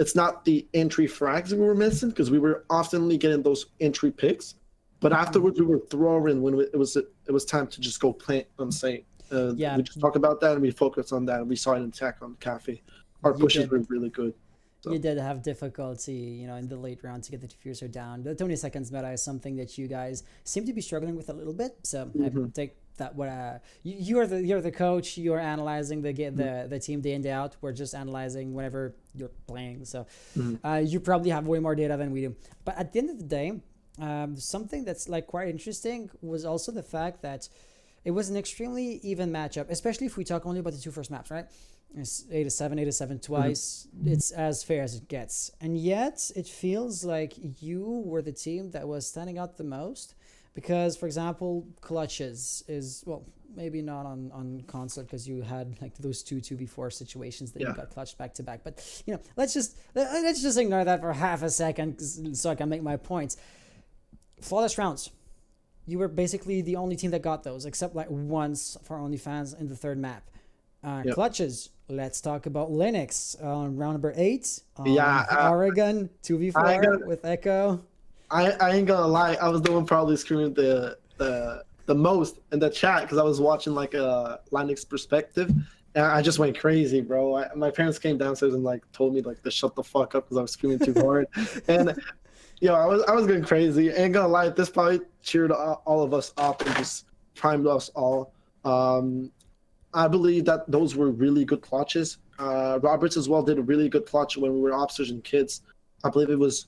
[SPEAKER 4] It's not the entry frags we were missing because we were oftenly getting those entry picks, but afterwards we were throwing when it was time to just go plant on site. We just talked about that and we focused on that. And we saw it in tech on cafe. Our pushes were really good. So.
[SPEAKER 1] You did have difficulty, in the late round to get the diffuser down. The 20 seconds meta is something that you guys seem to be struggling with a little bit. So I take that you're the coach. You're analyzing the team day in day out. We're just analyzing whenever you're playing. So you probably have way more data than we do. But at the end of the day, something that's like quite interesting was also the fact that it was an extremely even matchup, especially if we talk only about the 2 first maps, right? It's 8-7 twice. It's as fair as it gets. And yet it feels like you were the team that was standing out the most because, for example, clutches is, well, maybe not on console because you had like those 2v4 situations that you got clutched back to back. But, let's just ignore that for half a second so I can make my points. Flawless rounds. You were basically the only team that got those, except like once for OnlyFans in the 3rd map. Clutches. Let's talk about Linux. Round number 8. Oregon 2v4 with Echo.
[SPEAKER 4] I ain't gonna lie. I was the one probably screaming the most in the chat because I was watching like a Linux perspective, and I just went crazy, bro. My parents came downstairs and like told me like to shut the fuck up because I was screaming too hard, and I was going crazy. Ain't gonna lie. This probably cheered all of us up and just primed us all. I believe that those were really good clutches. Roberts as well did a really good clutch when we were officers and kids. I believe it was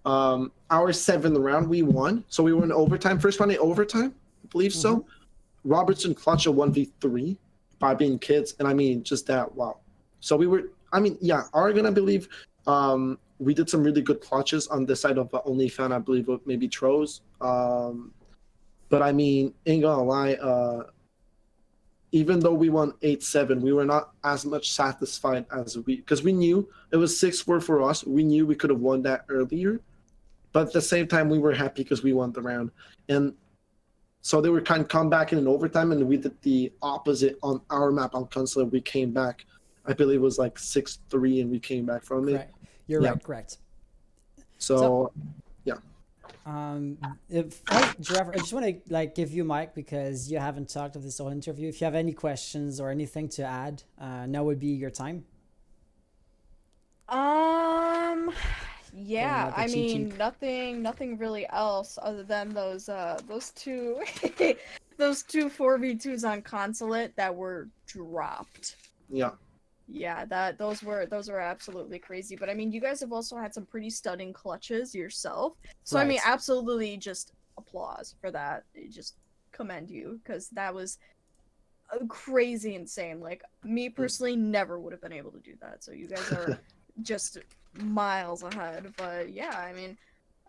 [SPEAKER 4] our 7th round we won. So we were in overtime, first round in overtime, I believe so. Robertson clutch a 1v3 by being kids. And I mean, just that, wow. So we were, Oregon, I believe, we did some really good clutches on this side of OnlyFans, I believe, maybe Troz. But I mean, ain't gonna lie, even though we won 8-7, we were not as much satisfied as because we knew it was 6-4 for us. We knew we could have won that earlier, but at the same time, we were happy because we won the round. And so they were kind of come back in an overtime, and we did the opposite on our map on console. We came back, I believe it was like 6-3, and we came back from it.
[SPEAKER 1] Right. You're right, correct.
[SPEAKER 4] So
[SPEAKER 1] Giraffe, I just want to give you mic because you haven't talked of this whole interview. If you have any questions or anything to add, now would be your time.
[SPEAKER 2] Yeah, I mean, nothing really else other than those two those 2 4v2s on consulate that were dropped. Yeah, those were absolutely crazy. But I mean, you guys have also had some pretty stunning clutches yourself. So right. I mean, absolutely just applause for that. Just commend you because that was crazy insane. Like me personally never would have been able to do that. So you guys are just miles ahead. But yeah, I mean,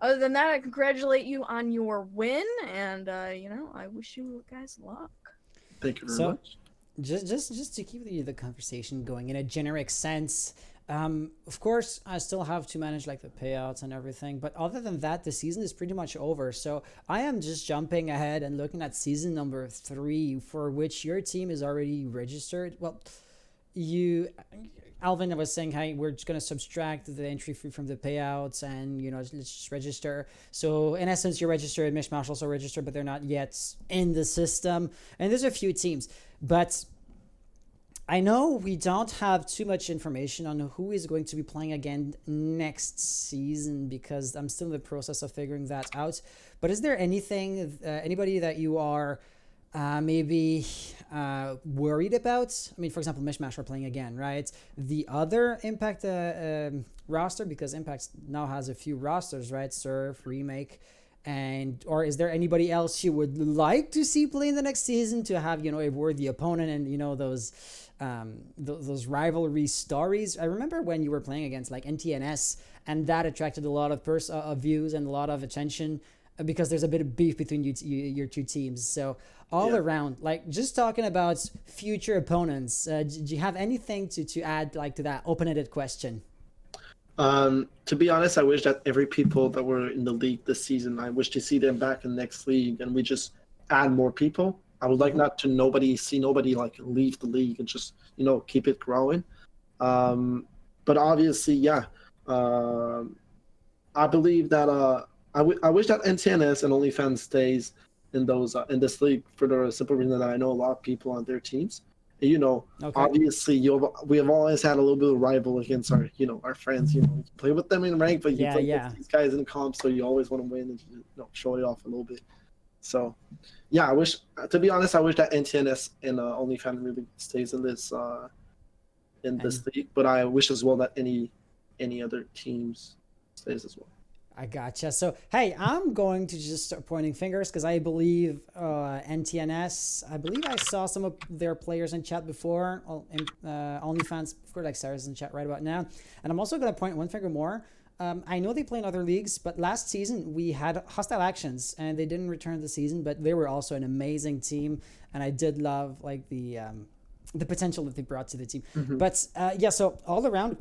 [SPEAKER 2] other than that, I congratulate you on your win and I wish you guys luck.
[SPEAKER 4] Thank you very much.
[SPEAKER 1] Just to keep the conversation going in a generic sense, of course, I still have to manage like the payouts and everything. But other than that, the season is pretty much over. So I am just jumping ahead and looking at season number 3, for which your team is already registered. Well, Alvin was saying, hey, we're just going to subtract the entry fee from the payouts and, let's just register. So in essence, you're registered, Mishmash also registered, but they're not yet in the system. And there's a few teams, but I know we don't have too much information on who is going to be playing again next season because I'm still in the process of figuring that out. But is there anybody that you are maybe worried about? I mean, for example, Mishmash are playing again, right? The other Impact roster, because Impact now has a few rosters, right? Surf, Remake, or is there anybody else you would like to see play in the next season to have, a worthy opponent and, those rivalry stories? I remember when you were playing against like NTNS, and that attracted a lot of views and a lot of attention because there's a bit of beef between your two teams. So all around, like just talking about future opponents, do you have anything to add like to that open-ended question?
[SPEAKER 4] To be honest, I wish that every people that were in the league this season, I wish to see them back in the next league, and we just add more people. I would like not to see nobody like leave the league and just keep it growing. But obviously, I believe that I wish that NTNS and OnlyFans stays in this league for the simple reason that I know a lot of people on their teams. And, obviously, we have always had a little bit of rival against our friends. You play with them in rank, but you play with these guys in comp, so you always want to win and show it off a little bit. So, I wish, to be honest, I wish that NTNS and OnlyFans really stays in this league. But I wish as well that any other teams stays as well.
[SPEAKER 1] I gotcha. So, hey, I'm going to just start pointing fingers because I believe NTNS, I believe I saw some of their players in chat before. OnlyFans, of course, like Sarah's in chat right about now. And I'm also going to point one finger more. I know they play in other leagues, but last season we had Hostile Actions and they didn't return the season, but they were also an amazing team. And I did love like the potential that they brought to the team. Mm-hmm. But so all around,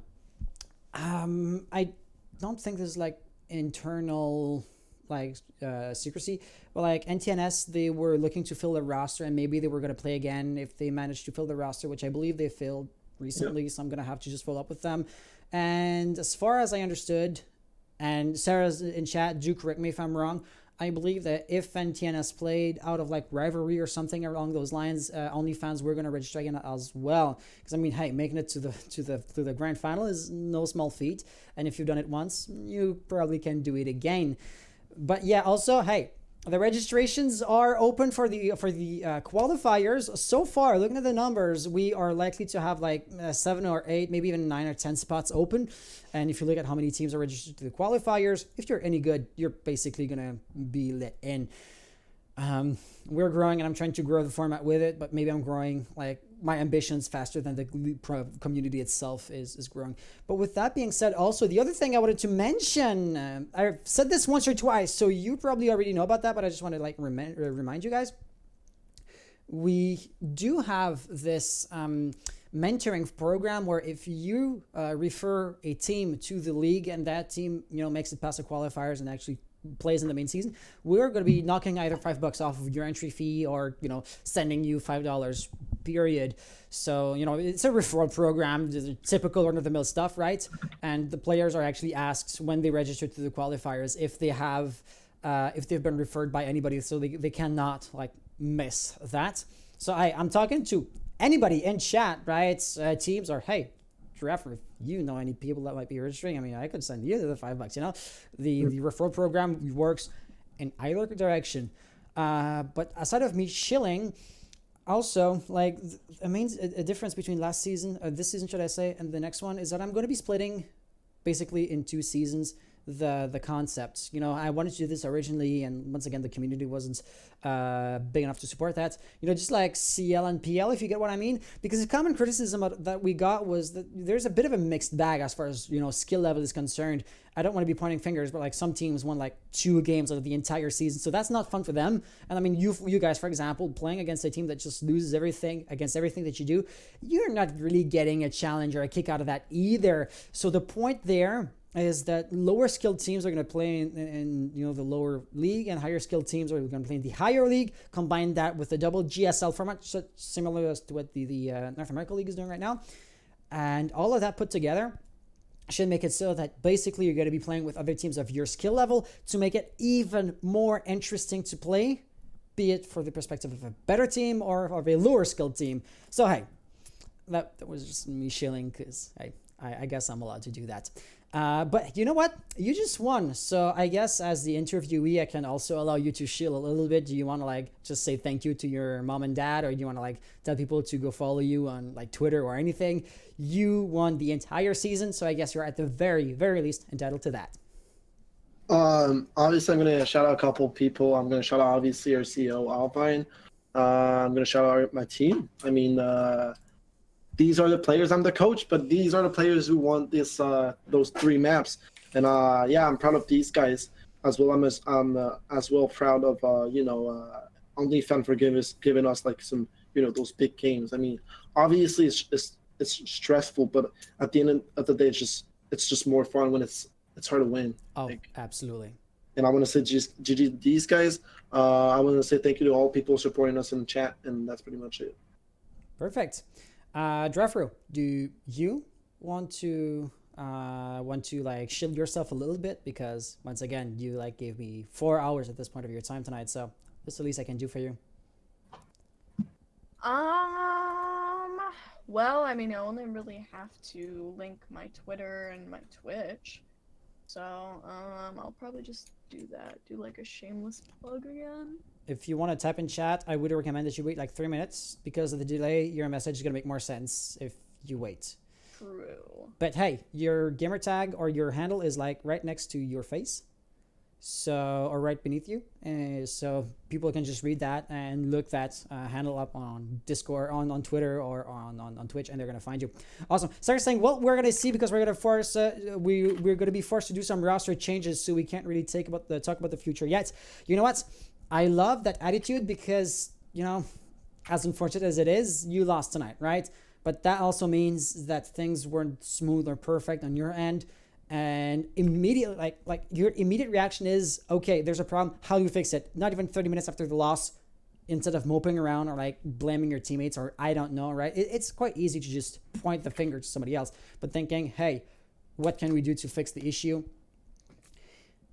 [SPEAKER 1] I don't think there's like internal secrecy, but like NTNS, they were looking to fill the roster and maybe they were going to play again if they managed to fill the roster, which I believe they filled recently. So I'm going to have to just follow up with them. And as far as I understood, and Sarah's in chat, do correct me if I'm wrong, I believe that if NTNS played out of like rivalry or something along those lines, OnlyFans were going to register again as well. Because I mean, hey, making it to the grand final is no small feat, and if you've done it once, you probably can do it again. But also, hey, the registrations are open for the qualifiers. So far, looking at the numbers, we are likely to have like 7 or 8, maybe even 9 or 10 spots open. And if you look at how many teams are registered to the qualifiers, if you're any good, you're basically going to be let in. We're growing, and I'm trying to grow the format with it, but maybe I'm growing like my ambitions faster than the community itself is growing. But with that being said, also the other thing I wanted to mention, I've said this once or twice, so you probably already know about that, but I just want to like remind you guys. We do have this mentoring program where if you refer a team to the league and that team makes it past the qualifiers and actually plays in the main season, we're going to be knocking either $5 off of your entry fee or sending you $5 period. So it's a referral program, the typical run-of-the-mill stuff, right? And the players are actually asked when they register to the qualifiers if they've been referred by anybody, so they cannot like miss that. So I'm talking to anybody in chat, right? Teams, or hey, Giraffe, if you know any people that might be registering, I mean, I could send you the $5. The referral program works in either direction. But aside of me chilling, also like a difference between last season, this season should I say, and the next one is that I'm going to be splitting basically in 2 seasons the concepts. I wanted to do this originally, and once again the community wasn't big enough to support that. Just like CL and PL, if you get what I mean. Because the common criticism that we got was that there's a bit of a mixed bag as far as skill level is concerned. I don't want to be pointing fingers, but like some teams won like 2 games out of the entire season, so that's not fun for them. And I mean, you guys, for example, playing against a team that just loses everything that you do, you're not really getting a challenge or a kick out of that either. So the point there, is that lower skilled teams are going to play in the lower league, and higher skilled teams are going to play in the higher league. Combine that with the double GSL format, so similar to what the North America League is doing right now, and all of that put together should make it so that basically you're going to be playing with other teams of your skill level to make it even more interesting to play, be it for the perspective of a better team or of a lower skilled team. So hey, that was just me shilling because I guess I'm allowed to do that. But you know what? You just won. So I guess as the interviewee, I can also allow you to shill a little bit. Do you want to like just say thank you to your mom and dad, or do you want to like tell people to go follow you on like Twitter or anything? You won the entire season, so I guess you're at the very, very least entitled to that.
[SPEAKER 4] Obviously, I'm going to shout out a couple people. I'm going to shout out, obviously, our CEO, Alpine. I'm going to shout out my team. I mean, these are the players. I'm the coach, but these are the players who won those 3 maps. And yeah, I'm proud of these guys as well. I'm as well proud of OnlyFans for giving us like some those big games. I mean, obviously it's stressful, but at the end of the day, it's just more fun when it's hard to win.
[SPEAKER 1] Oh, absolutely.
[SPEAKER 4] And I want to say GG these guys. I want to say thank you to all people supporting us in the chat, and that's pretty much it.
[SPEAKER 1] Perfect. Drefru, do you want to like shield yourself a little bit, because once again you like gave me 4 hours at this point of your time tonight, so this is the least I can do for you.
[SPEAKER 2] Well, I mean, I only really have to link my Twitter and my Twitch, so I'll probably just do that. Do like a shameless plug again.
[SPEAKER 1] If you want to type in chat, I would recommend that you wait like 3 minutes, because of the delay. Your message is going to make more sense if you wait.
[SPEAKER 2] True.
[SPEAKER 1] But hey, your gamer tag or your handle is like right next to your face, so, or right beneath you, so people can just read that and look that handle up on Discord, on Twitter, or on Twitch, and they're gonna find you. Awesome. Sarah's saying, well, we're gonna see, because we're gonna force we're gonna be forced to do some roster changes, so we can't really talk about the future yet. You know what? I love that attitude, because as unfortunate as it is, you lost tonight, right? But that also means that things weren't smooth or perfect on your end. And immediately, like your immediate reaction is, okay, there's a problem. How do we fix it? Not even 30 minutes after the loss, instead of moping around or like blaming your teammates, or I don't know, right? It's quite easy to just point the finger to somebody else, but thinking, hey, what can we do to fix the issue?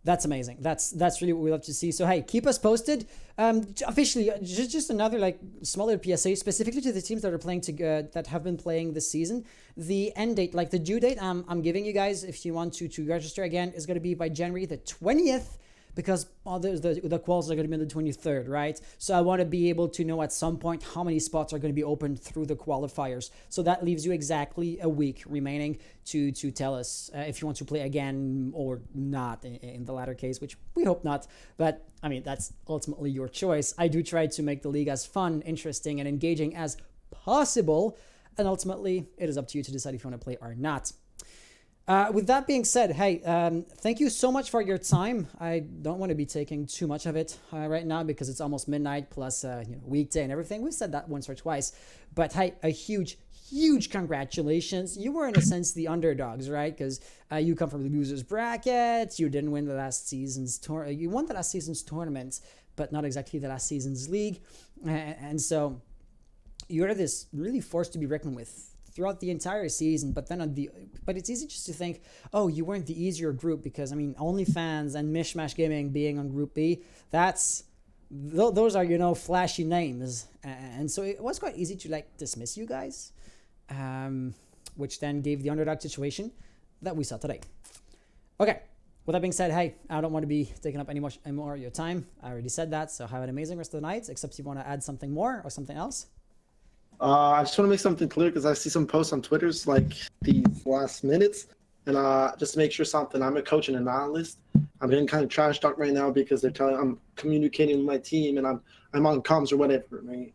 [SPEAKER 1] That's amazing. That's really what we love to see. So hey, keep us posted. Officially, just another like smaller PSA specifically to the teams that are playing that have been playing this season. The end date, like the due date, I'm giving you guys, if you want to register again, is going to be by January the 20th. Because the quals are going to be on the 23rd, right? So I want to be able to know at some point how many spots are going to be open through the qualifiers. So that leaves you exactly a week remaining to tell us if you want to play again or not in the latter case, which we hope not. But I mean, that's ultimately your choice. I do try to make the league as fun, interesting, and engaging as possible. And ultimately, it is up to you to decide if you want to play or not. With that being said, hey, thank you so much for your time. I don't want to be taking too much of it right now, because it's almost midnight plus weekday and everything. We've said that once or twice, but hey, a huge congratulations. You were in a sense the underdogs, right? Because you come from the losers bracket. You didn't win the last season's you won the last season's tournament, but not exactly the last season's league, and so you're this really force to be reckoned with throughout the entire season. But it's easy just to think, oh, you weren't the easier group, because I mean, OnlyFans and Mishmash Gaming being on Group B, those are flashy names, and so it was quite easy to like dismiss you guys, which then gave the underdog situation that we saw today. Okay, with that being said, hey, I don't want to be taking up any more of your time. I already said that, so have an amazing rest of the night, except if you want to add something more or something else.
[SPEAKER 4] I just want to make something clear, because I see some posts on Twitter's like these last minutes, and just to make sure something. I'm a coach and an analyst. I'm getting kind of trash talk right now, because they're telling I'm communicating with my team, and I'm on comms or whatever. Right?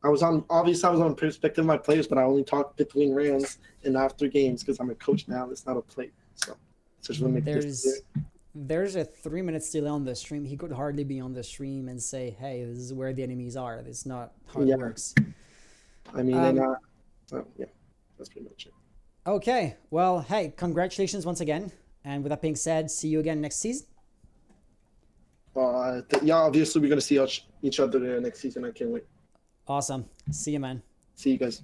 [SPEAKER 4] I was on perspective of my players, but I only talk between rounds and after games, because I'm a coach and analyst, not a player. So just want to make this clear.
[SPEAKER 1] There's a 3 minute delay on the stream. He could hardly be on the stream and say, hey, this is where the enemies are. This is not how it works.
[SPEAKER 4] I mean, yeah, that's pretty much it.
[SPEAKER 1] Okay, well, hey, congratulations once again. And with that being said, see you again next season.
[SPEAKER 4] Yeah, obviously we're gonna see each other next season. I can't wait.
[SPEAKER 1] Awesome. See you, man.
[SPEAKER 4] See you guys.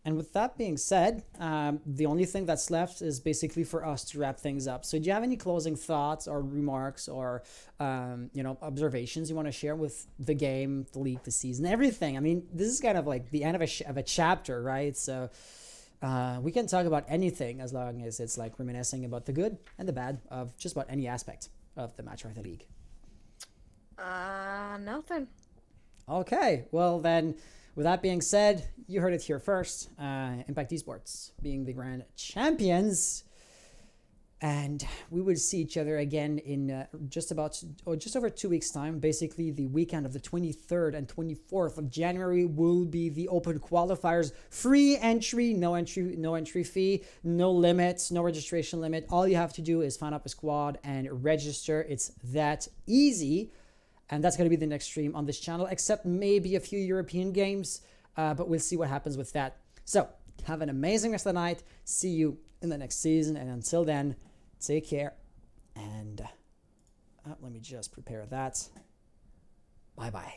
[SPEAKER 1] And with that being said, the only thing that's left is basically for us to wrap things up. So do you have any closing thoughts or remarks or, observations you want to share with the game, the league, the season, everything? I mean, this is kind of like the end of a chapter, right? So we can talk about anything as long as it's like reminiscing about the good and the bad of just about any aspect of the Match Arthur League.
[SPEAKER 2] Nothing.
[SPEAKER 1] Okay, well then, with that being said, you heard it here first. Impact Esports being the grand champions, and we will see each other again in just over 2 weeks' time. Basically, the weekend of the 23rd and 24th of January will be the open qualifiers. Free entry, no entry fee, no limits, no registration limit. All you have to do is find up a squad and register. It's that easy. And that's going to be the next stream on this channel, except maybe a few European games. But we'll see what happens with that. So have an amazing rest of the night. See you in the next season. And until then, take care. And let me just prepare that. Bye-bye.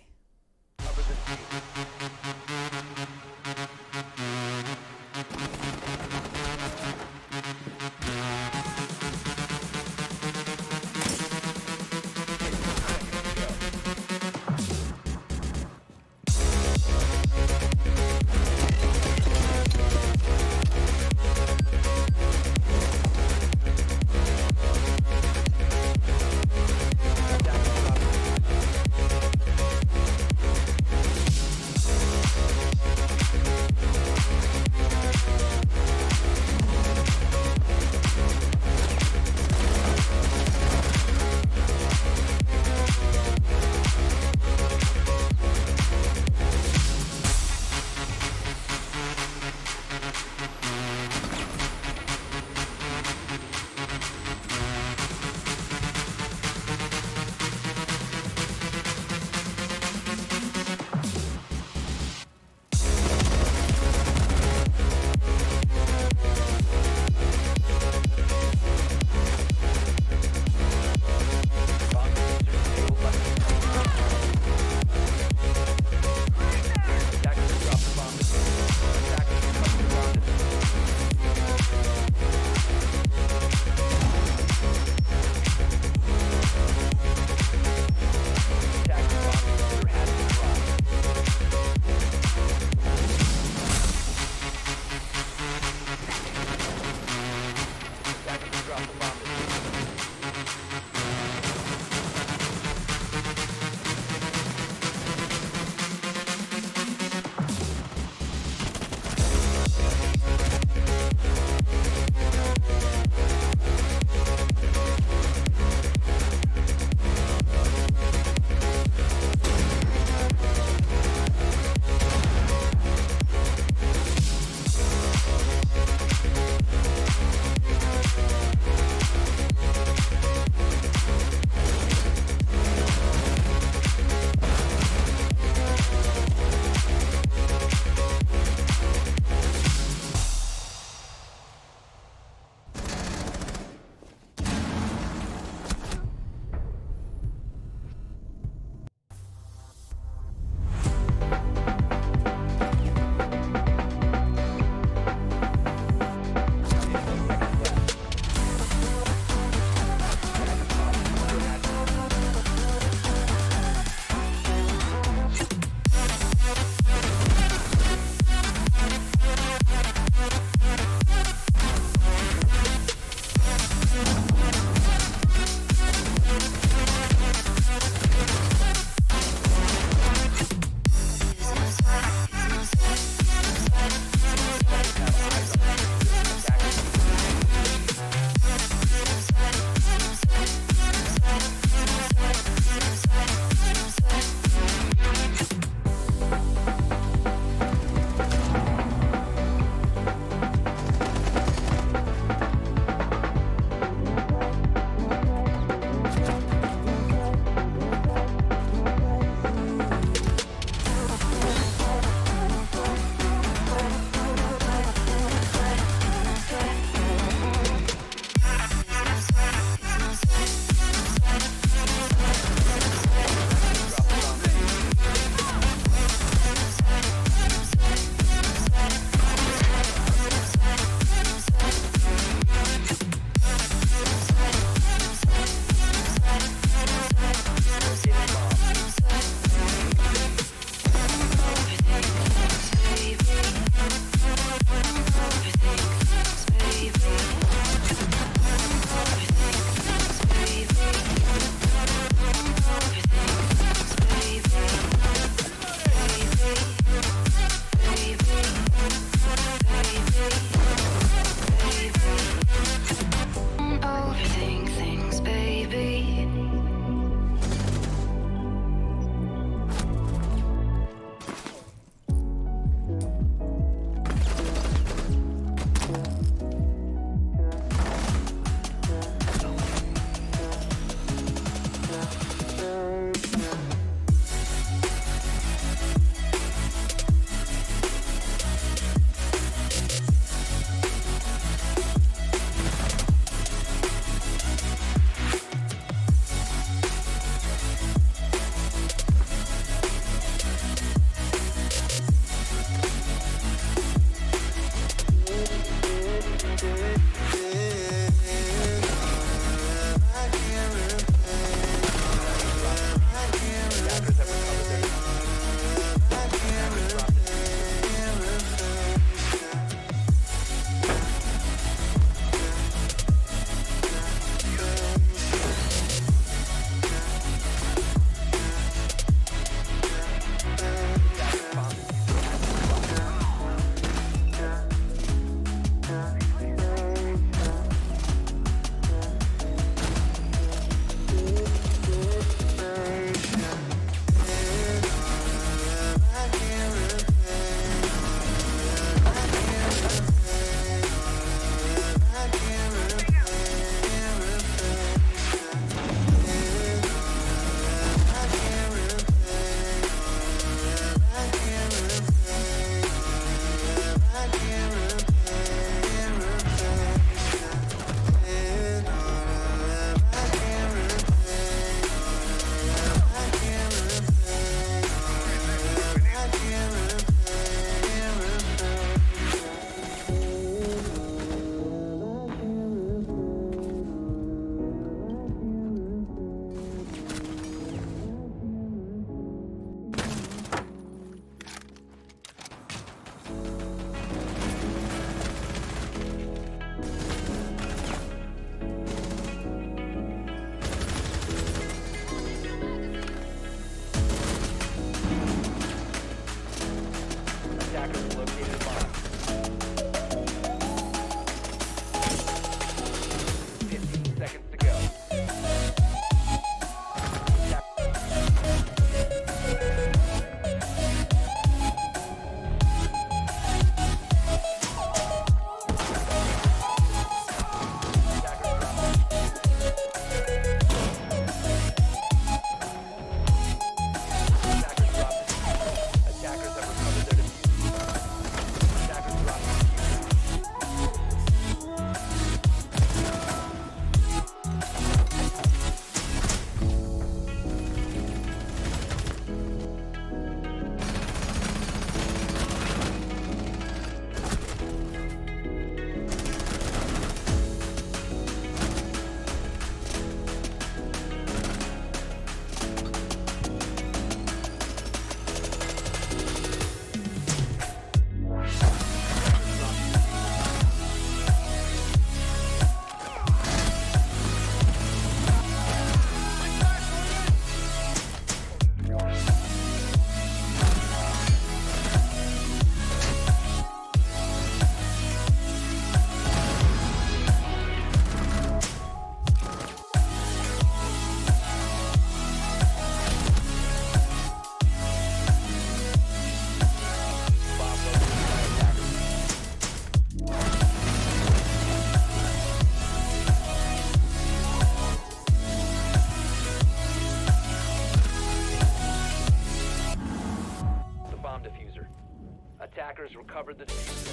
[SPEAKER 3] Attackers recovered the diffuser.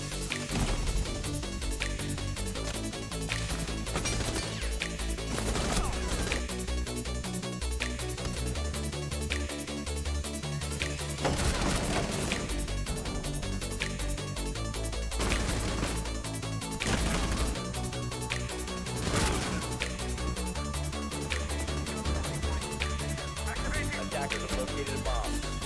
[SPEAKER 3] Attackers have located a bomb.